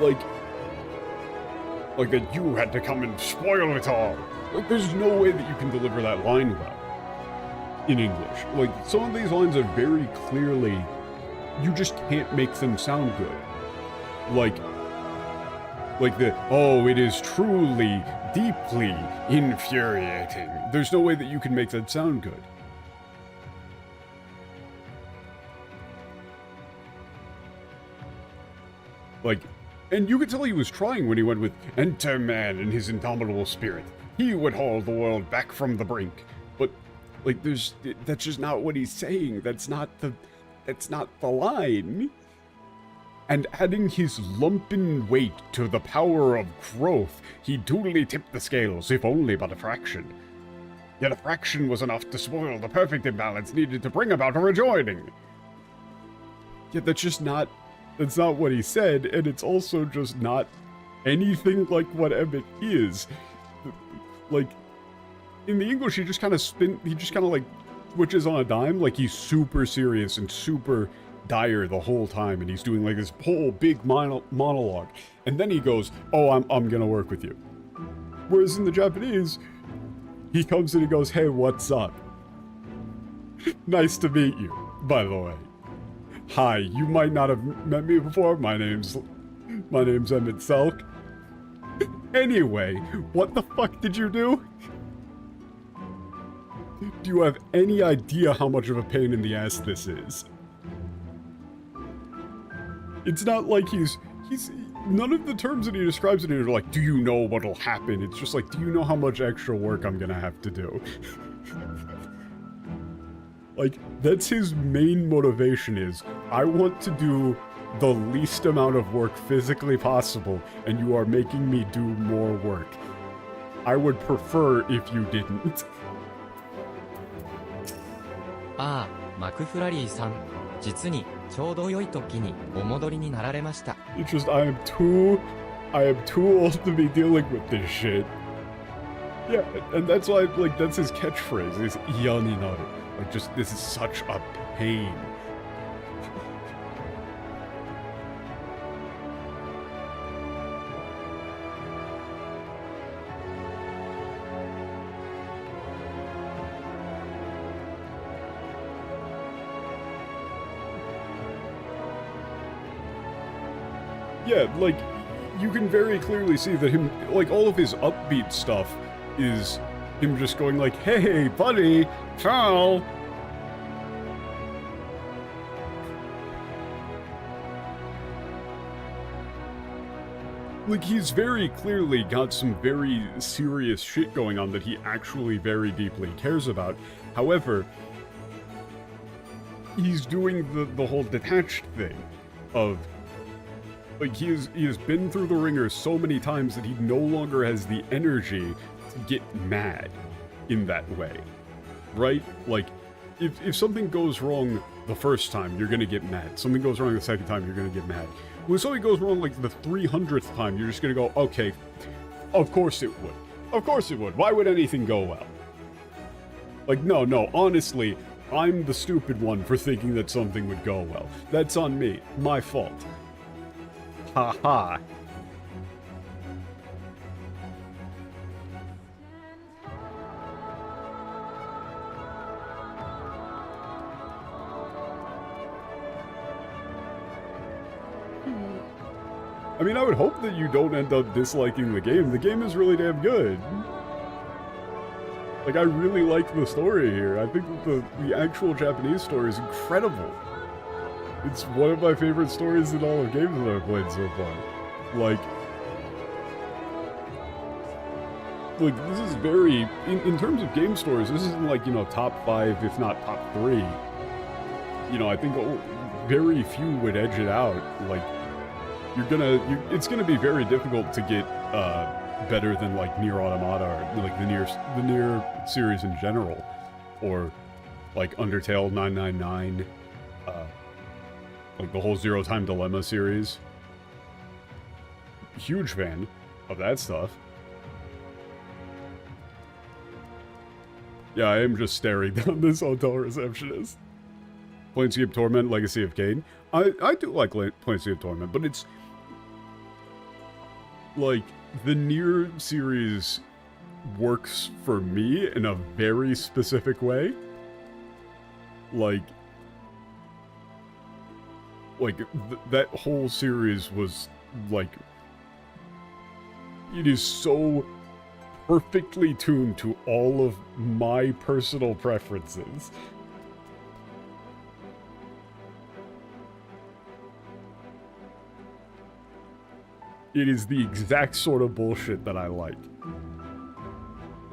Like that you had to come and spoil it all. Like, there's no way that you can deliver that line well in English. Like, some of these lines are very clearly, you just can't make them sound good. Like oh, it is truly, deeply infuriating. There's no way that you can make that sound good. Like, and you could tell he was trying when he went with, "Enter man in his indomitable spirit. He would haul the world back from the brink." But, like, that's just not what he's saying. That's not the line. And adding his lumpen weight to the power of growth, he duly tipped the scales, if only but a fraction. Yet a fraction was enough to spoil the perfect imbalance needed to bring about a rejoining. Yet that's not what he said, and it's also just not anything like what Emmett is. Like, in the English, he just kind of like switches on a dime, like he's super serious and super dire the whole time, and he's doing like this whole big monologue, and then he goes, "Oh, I'm gonna work with you." Whereas in the Japanese, he comes in and goes, "Hey, what's up? Nice to meet you, by the way. Hi, you might not have met me before. My name's Emmett Selk. Anyway, what the fuck did you do? Do you have any idea how much of a pain in the ass this is?" It's not like he's none of the terms that he describes it in are like, "Do you know what'll happen?" It's just like, "Do you know how much extra work I'm gonna have to do?" Like, that's his main motivation is, I want to do the least amount of work physically possible, and you are making me do more work. I would prefer if you didn't. ああ、マクフラリーさん。実にちょうど良い時にお戻りになられました。It's just I am too old to be dealing with this shit. Yeah, and that's why, like, that's his catchphrase, is "iya ni naru." Like, just, this is such a pain. Yeah, like, you can very clearly see that him, like, all of his upbeat stuff is him just going like, hey, buddy, ciao. Like, he's very clearly got some very serious shit going on that he actually very deeply cares about. However, he's doing the whole detached thing of, like, he has been through the ringer so many times that he no longer has the energy to get mad in that way, right? Like, if something goes wrong the first time, you're gonna get mad. Something goes wrong the second time, you're gonna get mad. When something goes wrong like the 300th time, you're just gonna go, okay, of course it would. Of course it would. Why would anything go well? Like, no, honestly, I'm the stupid one for thinking that something would go well. That's on me. My fault. Ha ha. I mean, I would hope that you don't end up disliking the game. The game is really damn good. Like, I really like the story here. I think that the actual Japanese story is incredible. It's one of my favorite stories in all of games that I've played so far. Like, this is very, in terms of game stories, this isn't like, you know, top 5, if not top 3. You know, I think very few would edge it out. Like, it's gonna be very difficult to get better than like Nier Automata or like the Nier series in general, or like Undertale 999, like the whole Zero Time Dilemma series. Huge fan of that stuff. Yeah, I am just staring down this hotel receptionist. Planescape Torment, Legacy of Kain. I do like Planescape Torment, but it's like, the Nier series works for me in a very specific way. Like that whole series was, like, it is so perfectly tuned to all of my personal preferences. It is the exact sort of bullshit that I like.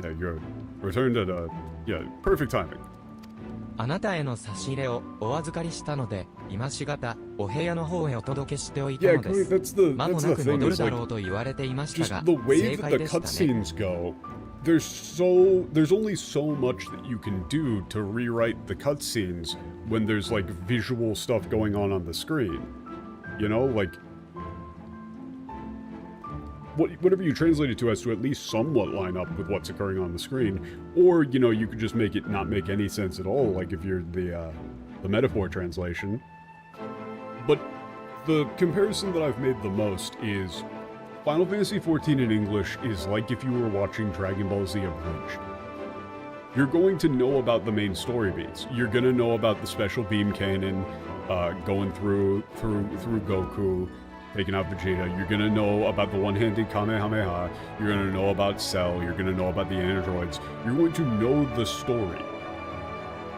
Yeah, you're returned at perfect timing. あなたへの差し入れをお預かりしたので、今しがたお部屋の方へお届けしておいたのです。間もなく戻るだろうと言われていましたが、正解でしたね。Just the way that the cutscenes go, there's only so much that you can do to rewrite the cutscenes when there's like visual stuff going on the screen. You know, like, whatever you translate it to has to at least somewhat line up with what's occurring on the screen. Or, you know, you could just make it not make any sense at all, like if you're the metaphor translation. But the comparison that I've made the most is Final Fantasy XIV in English is like if you were watching Dragon Ball Z Abridged. You're going to know about the main story beats. You're gonna know about the special beam cannon, going through Goku, taking out Vegeta. You're gonna know about the one-handed Kamehameha. You're gonna know about Cell. You're gonna know about the androids. You're going to know the story.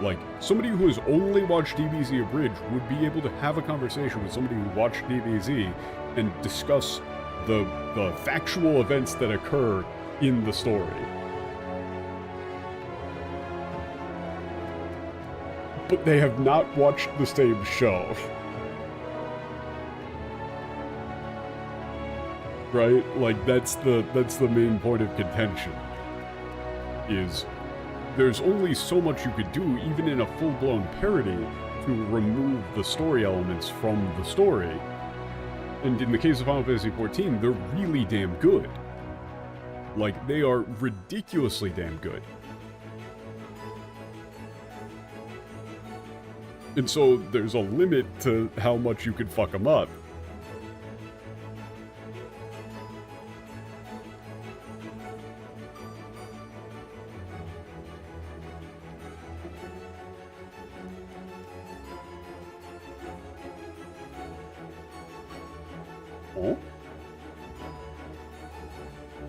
Like, somebody who has only watched DBZ Abridged would be able to have a conversation with somebody who watched DBZ and discuss the factual events that occur in the story. But they have not watched the same show. Right? Like, that's the main point of contention. Is there's only so much you could do, even in a full-blown parody, to remove the story elements from the story. And in the case of Final Fantasy XIV, they're really damn good. Like, they are ridiculously damn good. And so there's a limit to how much you could fuck them up.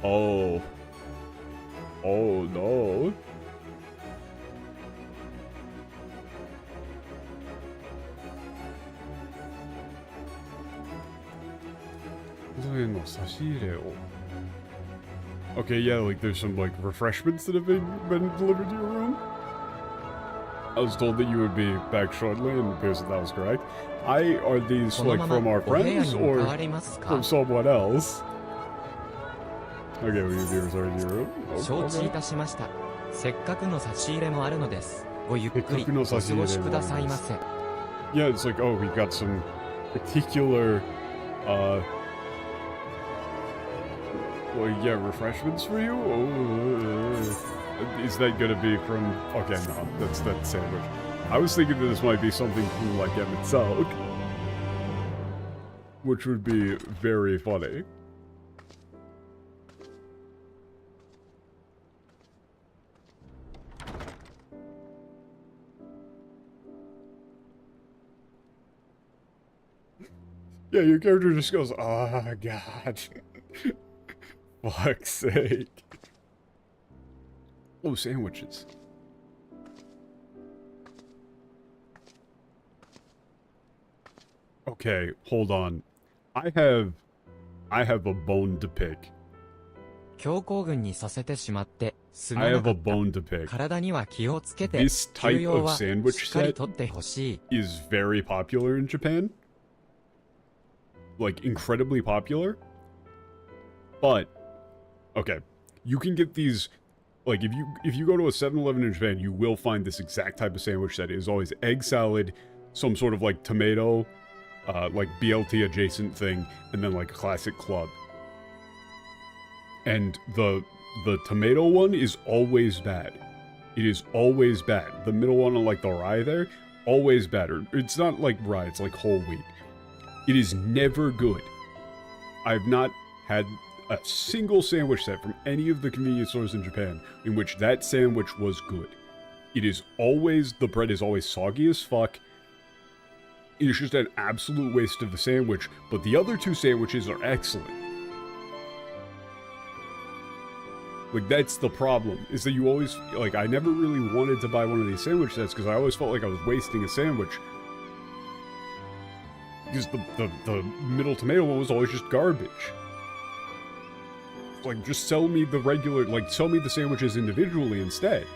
Oh. Oh no. Okay, yeah, like there's some like refreshments that have been delivered to your room. I was told that you would be back shortly, and it appears that was correct. Are these like from our friends or from someone else? Okay, will you be returning to your room? Okay. せっかくの差し入れもあるのです。ごゆっくりお過ごしくださいませ。 Yeah, it's like, oh, we got some particular, well, yeah, refreshments for you? Oh, is that gonna be from, okay, no, that's that sandwich. I was thinking that this might be something from, like, Emmett, which would be very funny. Yeah, your character just goes, oh, God. Fuck's sake. Oh, sandwiches. Okay, hold on. I have a bone to pick. 強行軍にさせてしまってすま I な have か a った bone to pick. 体には気をつけて This 休 type 養 of は sandwich しっかり set とってほしい is very popular in Japan. Like, incredibly popular. But, okay, you can get these, like, if you go to a 7-Eleven in Japan, you will find this exact type of sandwich set. It is always egg salad, some sort of, like, tomato, like, BLT adjacent thing, and then, like, a classic club. And the tomato one is always bad. It is always bad. The middle one on, like, the rye there, always bad. Or, it's not, like, rye, it's, like, whole wheat. It is never good. I've not had a single sandwich set from any of the convenience stores in Japan in which that sandwich was good. It is always, the bread is always soggy as fuck. It is just an absolute waste of the sandwich, but the other two sandwiches are excellent. Like, that's the problem, is that you always, like, I never really wanted to buy one of these sandwich sets because I always felt like I was wasting a sandwich. Because the middle tomato one was always just garbage. Like, just sell me the regular, like, sell me the sandwiches individually instead.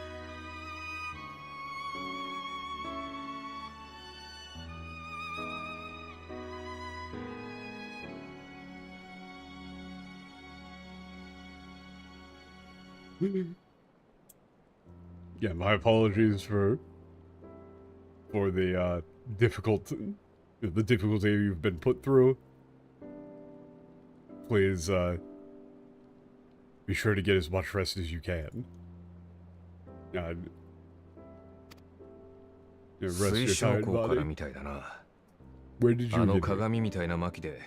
Yeah, my apologies for the the difficulty you've been put through. Please be sure to get as much rest as you can. Rest your tired body. Where did you get it?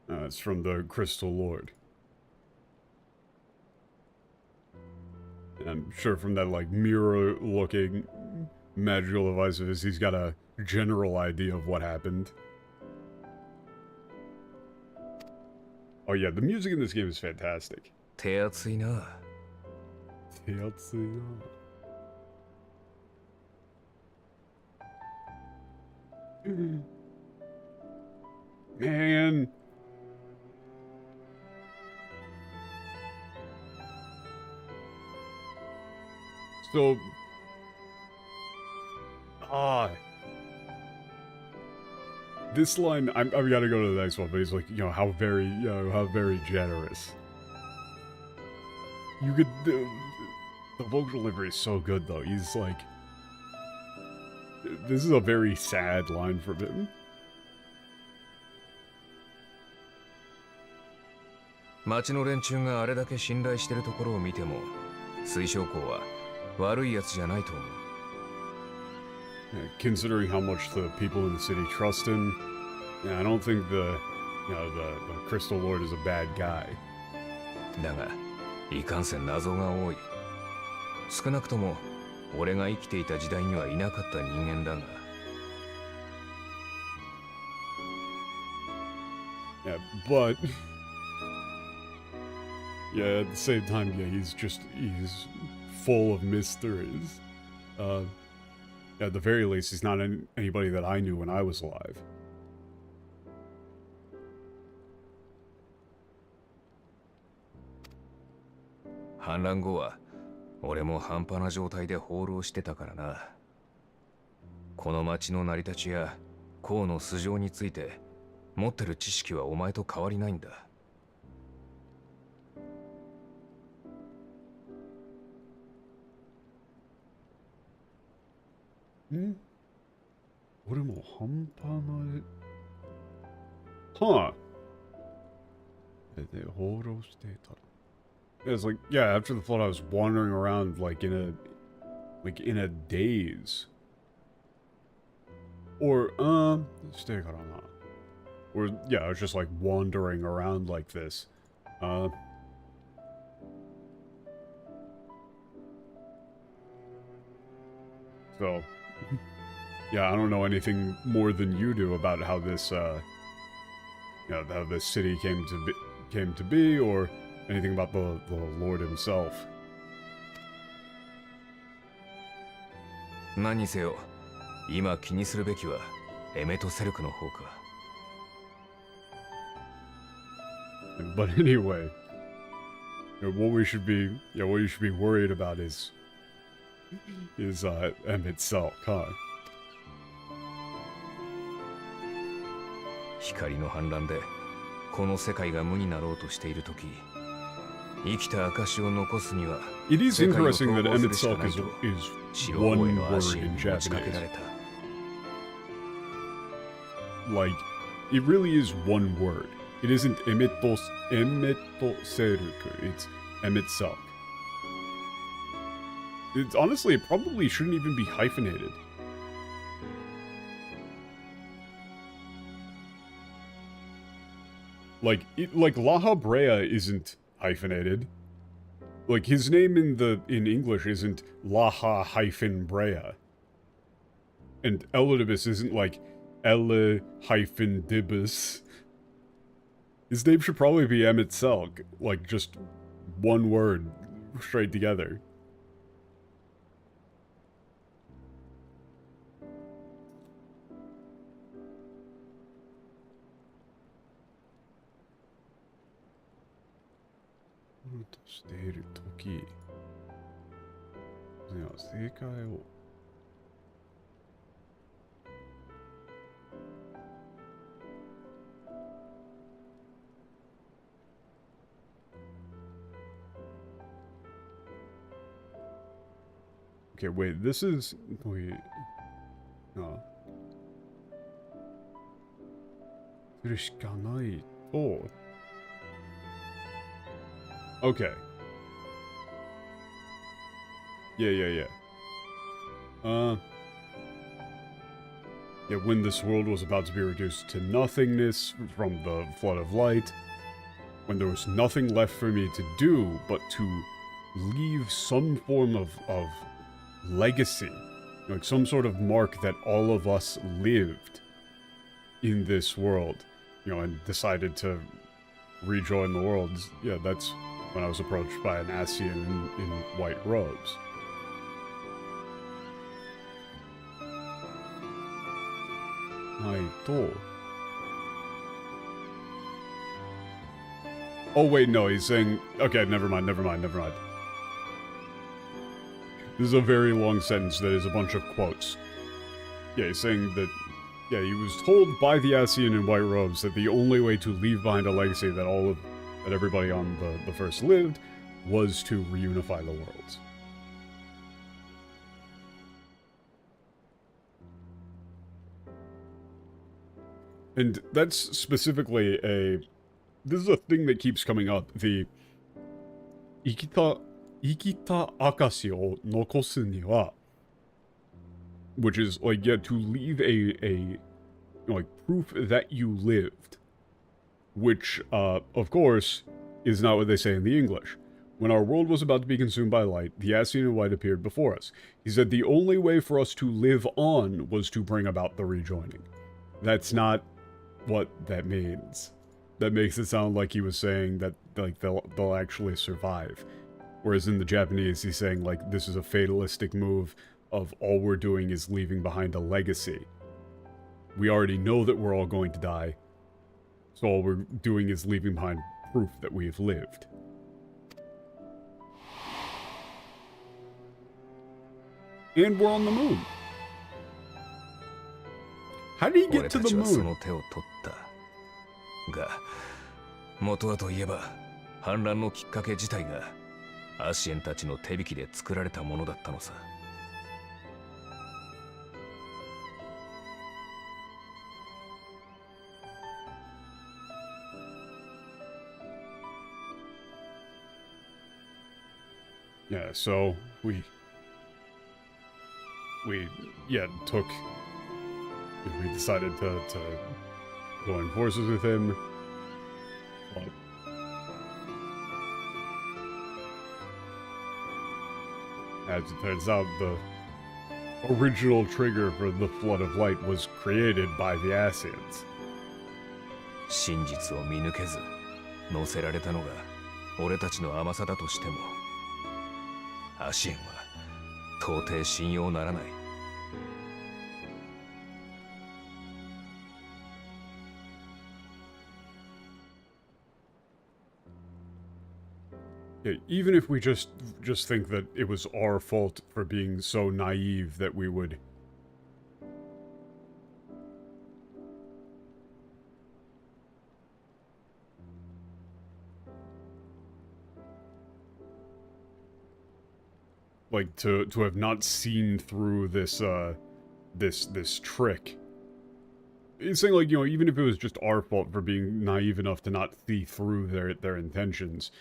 It's from the Crystal Lord. I'm sure from that, like, mirror-looking magical device of his, he's got a general idea of what happened. Oh yeah, the music in this game is fantastic. Man. So, this line, I've got to go to the next one, but he's like, you know, how very generous. You could, the vocal delivery is so good, though. He's like, this is a very sad line from him. 町の連中があれだけ信頼してるところを見ても、水晶校は悪いやつじゃないと思う。Considering how much the people in the city trust him, yeah, I don't think the Crystal Lord is a bad guy. だが、いかんせん謎が多い。少なくとも俺が生きていた時代にはいなかった人間だが。Yeah, but Yeah, at the same time, yeah, he's full of mysteries. At the very least, he's not anybody that I knew when I was alive.反乱後は俺も半端な状態で放浪してたからな。この町の成り立ちや河の素性について持ってる知識はお前と変わりないんだ。ん？俺も半端ない。Huh. で、放浪してた。It's like, yeah, after the flood I was wandering around like in a daze. Or, stay or, yeah, I was just like wandering around like this. So, yeah, I don't know anything more than you do about how this, how this city came to be, or anything about the Lord himself. 何にせよ、今気にするべきはエメトセルクの方か。But anyway, what you should be worried about is Emmett Selk, huh? 光の反乱でこの世界が無になろうとしているとき、生きた証を残すには It is 世界を interesting that 統合す Emmett るしか Selk ない is と is 白王へ one の足 word に in 持ちかけ Japanese. られた。 Like, it really is one word. It isn't Emmett Seruku, it's Emmett Selk. It's honestly, it probably shouldn't even be hyphenated. Like, Laha Brea isn't hyphenated. Like, his name in English isn't Laha-Brea. And Elidibus isn't like Ele-Dibus. His name should probably be Emmett Selk. Like, just one word straight together. Okay, wait, this is... Wait... No. Oh. Okay. Yeah. Yeah, when this world was about to be reduced to nothingness from the flood of light, when there was nothing left for me to do but to leave some form of legacy, like some sort of mark that all of us lived in this world, and decided to rejoin the worlds. Yeah, that's when I was approached by an Asian in white robes. Oh wait, no, he's saying... Okay, never mind. This is a very long sentence that is a bunch of quotes. Yeah, he's saying that... Yeah, he was told by the Asian in white robes that the only way to leave behind a legacy that everybody on the first lived was to reunify the worlds. And that's specifically this is a thing that keeps coming up, the ikita akashi o nokosu ni wa, which is like, yeah, to leave a like proof that you lived, which of course is not what they say in the English. When our world was about to be consumed by light, the Asian in white appeared before us. He said the only way for us to live on was to bring about the rejoining. That's not what that means. that makes it sound like he was saying that, like, they'll actually survive. Whereas in the Japanese, he's saying, like, this is a fatalistic move of all we're doing is leaving behind a legacy. We already know that we're all going to die, so all we're doing is leaving behind proof that we've lived. And we're on the moon. How did he get to the moon? が、元はといえば、反乱のきっかけ自体が、アシエンたちの手引きで作られたものだったのさ。Yeah, so we took. We decided to join forces with him. But as it turns out, the original trigger for the Flood of Light was created by the Asians. 真実を見抜けず、乗せられたのが俺たちの甘さだとしても、アシエンは到底信用ならない。Yeah, even if we just think that it was our fault for being so naive that we would like to have not seen through this this trick. It's saying, like, you know, even if it was just our fault for being naive enough to not see through their intentions,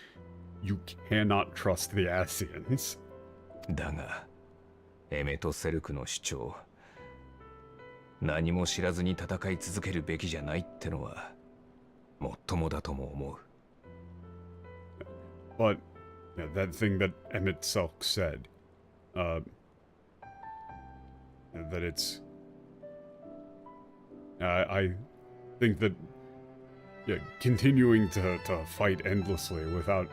you cannot trust the Asians. だが、エメとセルクの主張、何も知らずに戦い続けるべきじゃないってのは、もっともだとも思う。But yeah, that thing that Emmett Selk said, that it's, I think that, yeah, continuing to fight endlessly without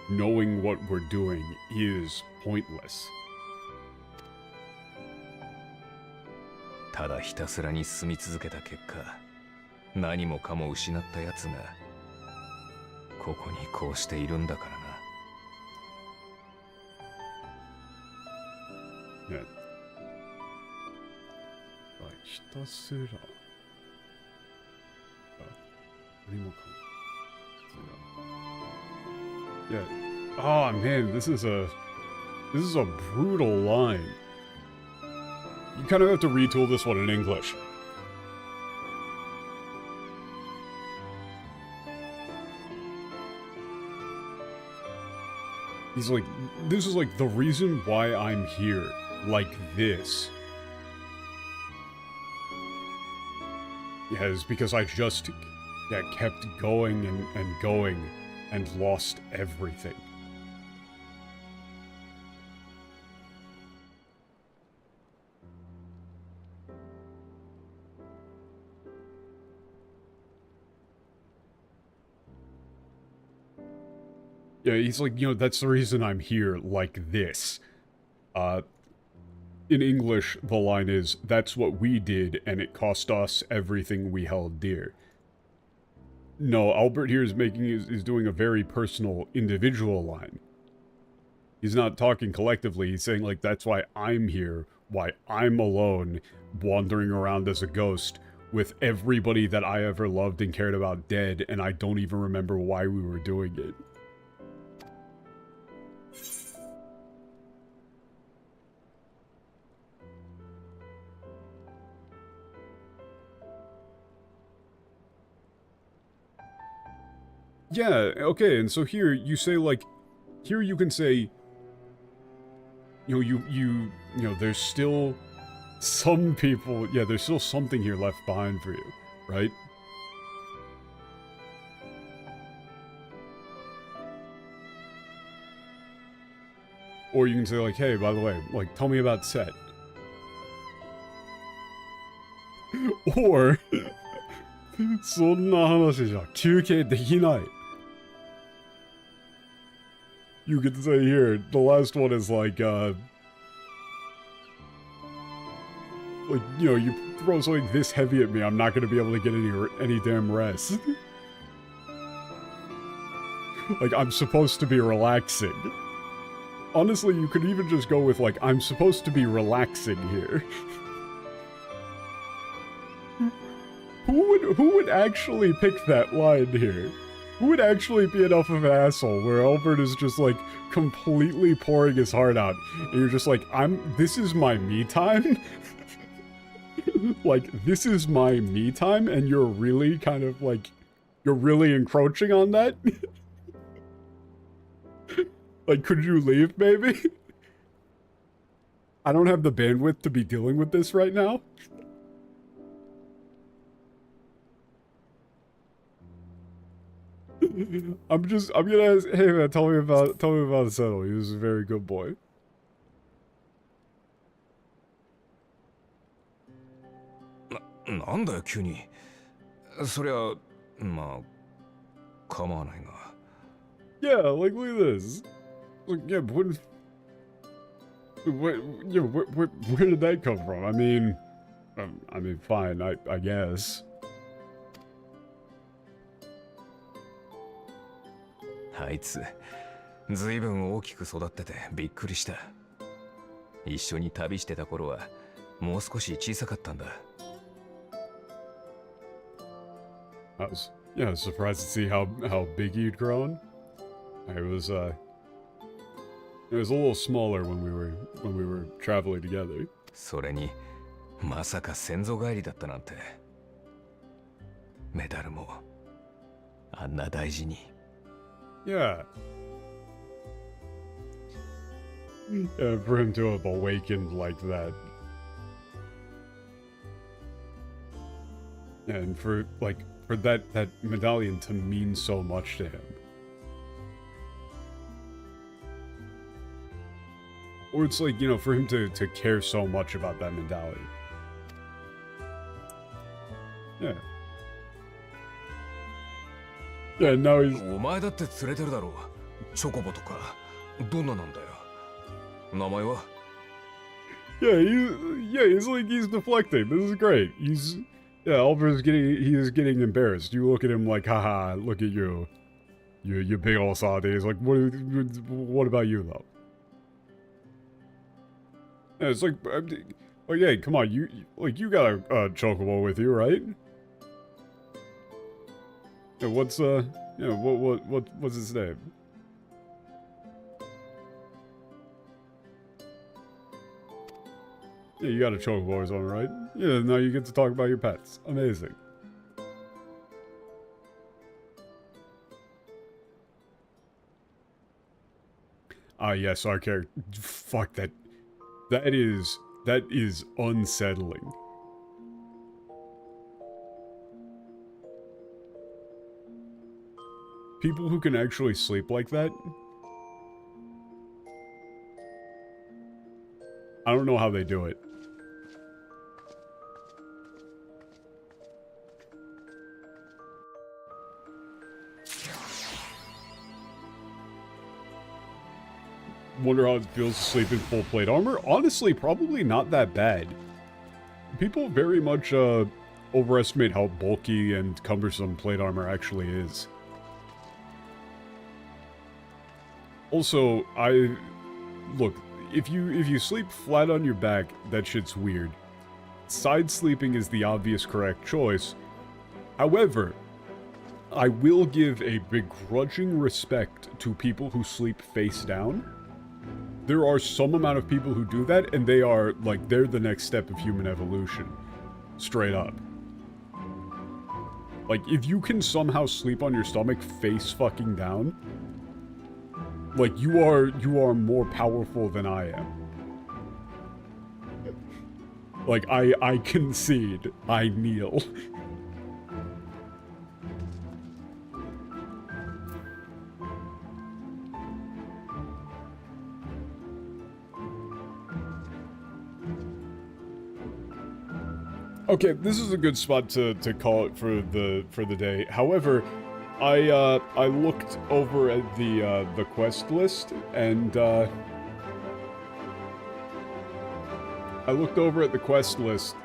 knowing what we're doing is pointless. ただひたすらに進み続けた結果、何もかも失った奴が、ここにこうしているんだからな。Yeah. ひたすら、何もかも。Yeah. Oh man, this is a brutal line. You kind of have to retool this one in English. He's like, this is like the reason why I'm here, like this. Yeah, it's because I just kept going and going and lost everything. Yeah, he's like, you know, that's the reason I'm here, like this. In English, the line is, that's what we did, and it cost us everything we held dear. No, Albert here is doing a very personal, individual line. He's not talking collectively, he's saying, like, that's why I'm here, why I'm alone, wandering around as a ghost, with everybody that I ever loved and cared about dead, and I don't even remember why we were doing it. Yeah, okay, and so here you say, like, here you can say, you know, there's still some people, yeah, there's still something here left behind for you, right? Or you can say, like, hey, by the way, like, tell me about Set. そんな話じゃ休憩できない。You could say here, the last one is like, you know, you throw something this heavy at me, I'm not gonna be able to get any damn rest. Like, I'm supposed to be relaxing. Honestly, you could even just go with, like, I'm supposed to be relaxing here. Who would actually pick that line here? Who would actually be enough of an asshole where Albert is just, like, completely pouring his heart out, and you're just like, this is my me time? Like, this is my me time, and you're really kind of, like, you're really encroaching on that? Like, could you leave, maybe? I don't have the bandwidth to be dealing with this right now. I'm gonna ask, hey man, tell me about Settle. He was a very good boy. Nandaよ急に。そりゃまあ構わないが。Yeah, like look at this. Like, yeah, where did that come from? I mean, fine, I guess. あいつ、ずいぶん大きく育っててびっくりした。一緒に旅してた頃はもう少し小さかったんだ。I was surprised to see how big you'd grown. It was a little smaller when we were traveling together. それにまさか先祖返りだったなんて。メダルもあんな大事に。Yeah. For him to have awakened like that. And for that medallion to mean so much to him. Or it's like, you know, for him to care so much about that medallion. Yeah. Yeah, now he's... お前だって連れてるだろう。チョコボとか。どんななんだよ。名前は he's like, he's deflecting. This is great. Albert's getting embarrassed. You look at him like, haha, look at you. You big old sardine. He's like, what about you, though? Yeah, it's like, yeah, come on, you got a chocobo with you, right? Yeah, what's his name? Yeah, you got a chocobo or something, right? Yeah, now you get to talk about your pets. Amazing. Yes, our character. Fuck that. That is unsettling. People who can actually sleep like that. I don't know how they do it. Wonder how it feels to sleep in full plate armor. Honestly, probably not that bad. People very much overestimate how bulky and cumbersome plate armor actually is. Also, look, if you sleep flat on your back, that shit's weird. Side sleeping is the obvious correct choice. However, I will give a begrudging respect to people who sleep face down. There are some amount of people who do that, and they are, like, they're the next step of human evolution. Straight up. Like, if you can somehow sleep on your stomach face fucking down, like, you are more powerful than I am. Like, I concede. I kneel. Okay, this is a good spot to call it for the day. However, I looked over at the quest list, and I looked over at the quest list.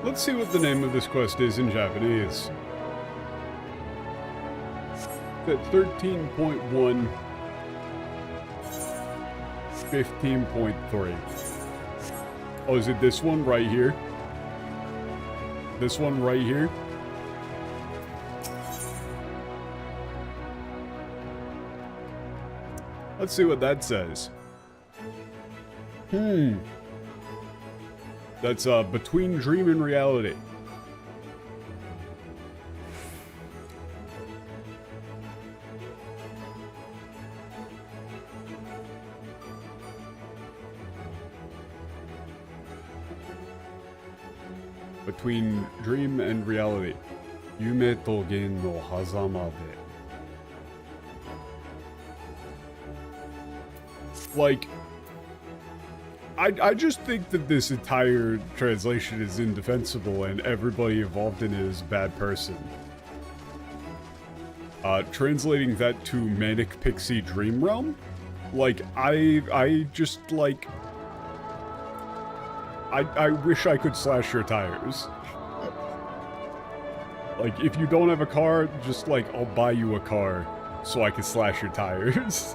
Let's see what the name of this quest is in Japanese. At 13.1, 15.3. Oh, is it this one right here? This one right here? Let's see what that says. That's between dream and reality. Between dream and reality. Yume to gen no hazama de. Like, I just think that this entire translation is indefensible and everybody involved in it is a bad person. Translating that to Manic Pixie Dream Realm? Like, I just, like... I wish I could slash your tires. Like, if you don't have a car, just, like, I'll buy you a car so I can slash your tires.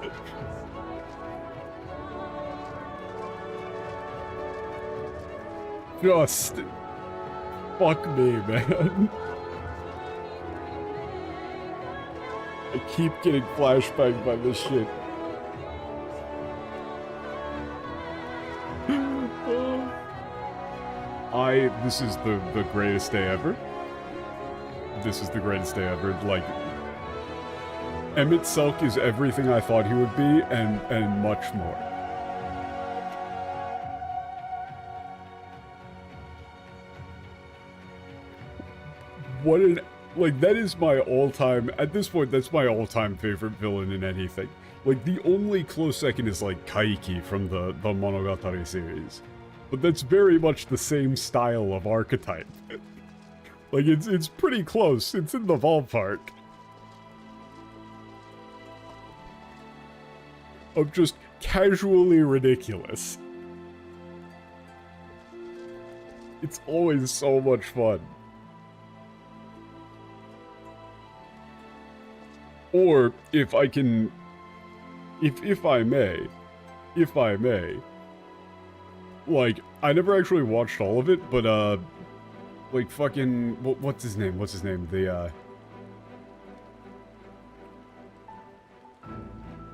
Just fuck me, man. I keep getting flashbanged by this shit. This is the greatest day ever. This is the greatest day ever. Like, Emmett Selk is everything I thought he would be, and much more. What an... Like, that is my all-time... At this point, that's my all-time favorite villain in anything. Like, the only close second is, like, Kaiki from the Monogatari series. But that's very much the same style of archetype. Like, it's pretty close. It's in the ballpark. Of just casually ridiculous. It's always so much fun. Or, if I can... If I may... Like, I never actually watched all of it, but, like, fucking... What's his name? The,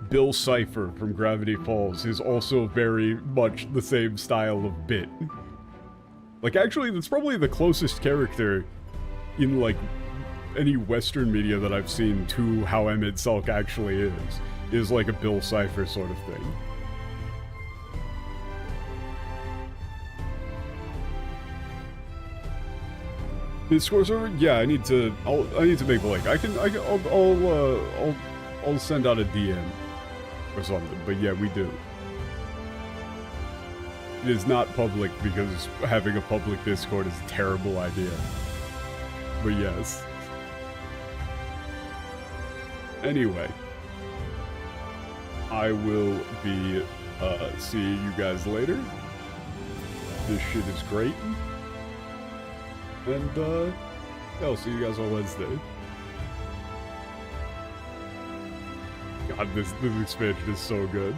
Bill Cipher from Gravity Falls is also very much the same style of bit. Like, actually, that's probably the closest character in, like, any Western media that I've seen to how Emmett Selk actually is like a Bill Cipher sort of thing. Discord server? Yeah, I need to make a link. I'll send out a DM or something. But yeah, we do. It is not public because having a public Discord is a terrible idea. But yes. Anyway, I will be seeing you guys later. This shit is great. And yeah, I'll see you guys on Wednesday. God, this expansion is so good.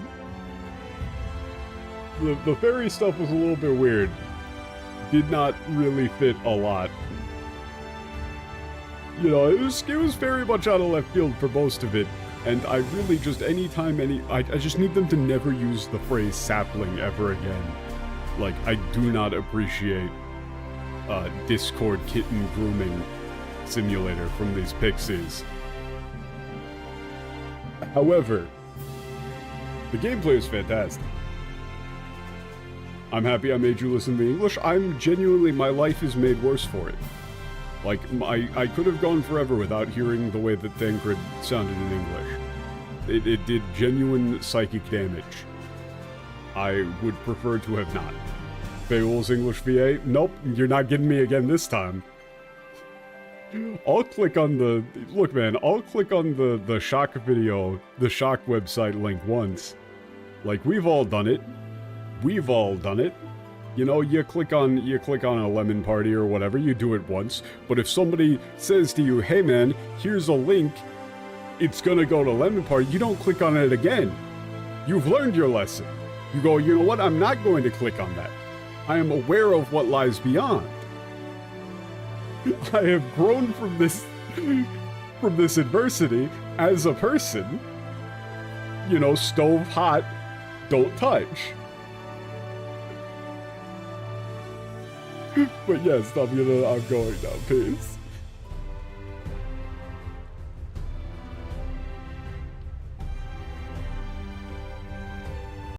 The fairy stuff was a little bit weird. Did not really fit a lot. You know, it was very much out of left field for most of it, and I really just, I just need them to never use the phrase sapling ever again. Like, I do not appreciate Discord kitten grooming simulator from these pixies. However, the gameplay is fantastic. I'm happy I made you listen to the English. I'm genuinely, my life is made worse for it. Like, I could have gone forever without hearing the way that Thancred sounded in English. It did genuine psychic damage. I would prefer to have not. Beowulf's English VA? Nope, you're not getting me again this time. I'll click on the... Look, man, I'll click on the Shock video, the Shock website link once. Like, we've all done it. We've all done it. You know, you click on a lemon party or whatever, you do it once. But if somebody says to you, hey man, here's a link, it's gonna go to lemon party, you don't click on it again. You've learned your lesson. You go, you know what, I'm not going to click on that. I am aware of what lies beyond. I have grown from this adversity as a person. You know, stove hot, don't touch. But yes, I'm going now. Peace.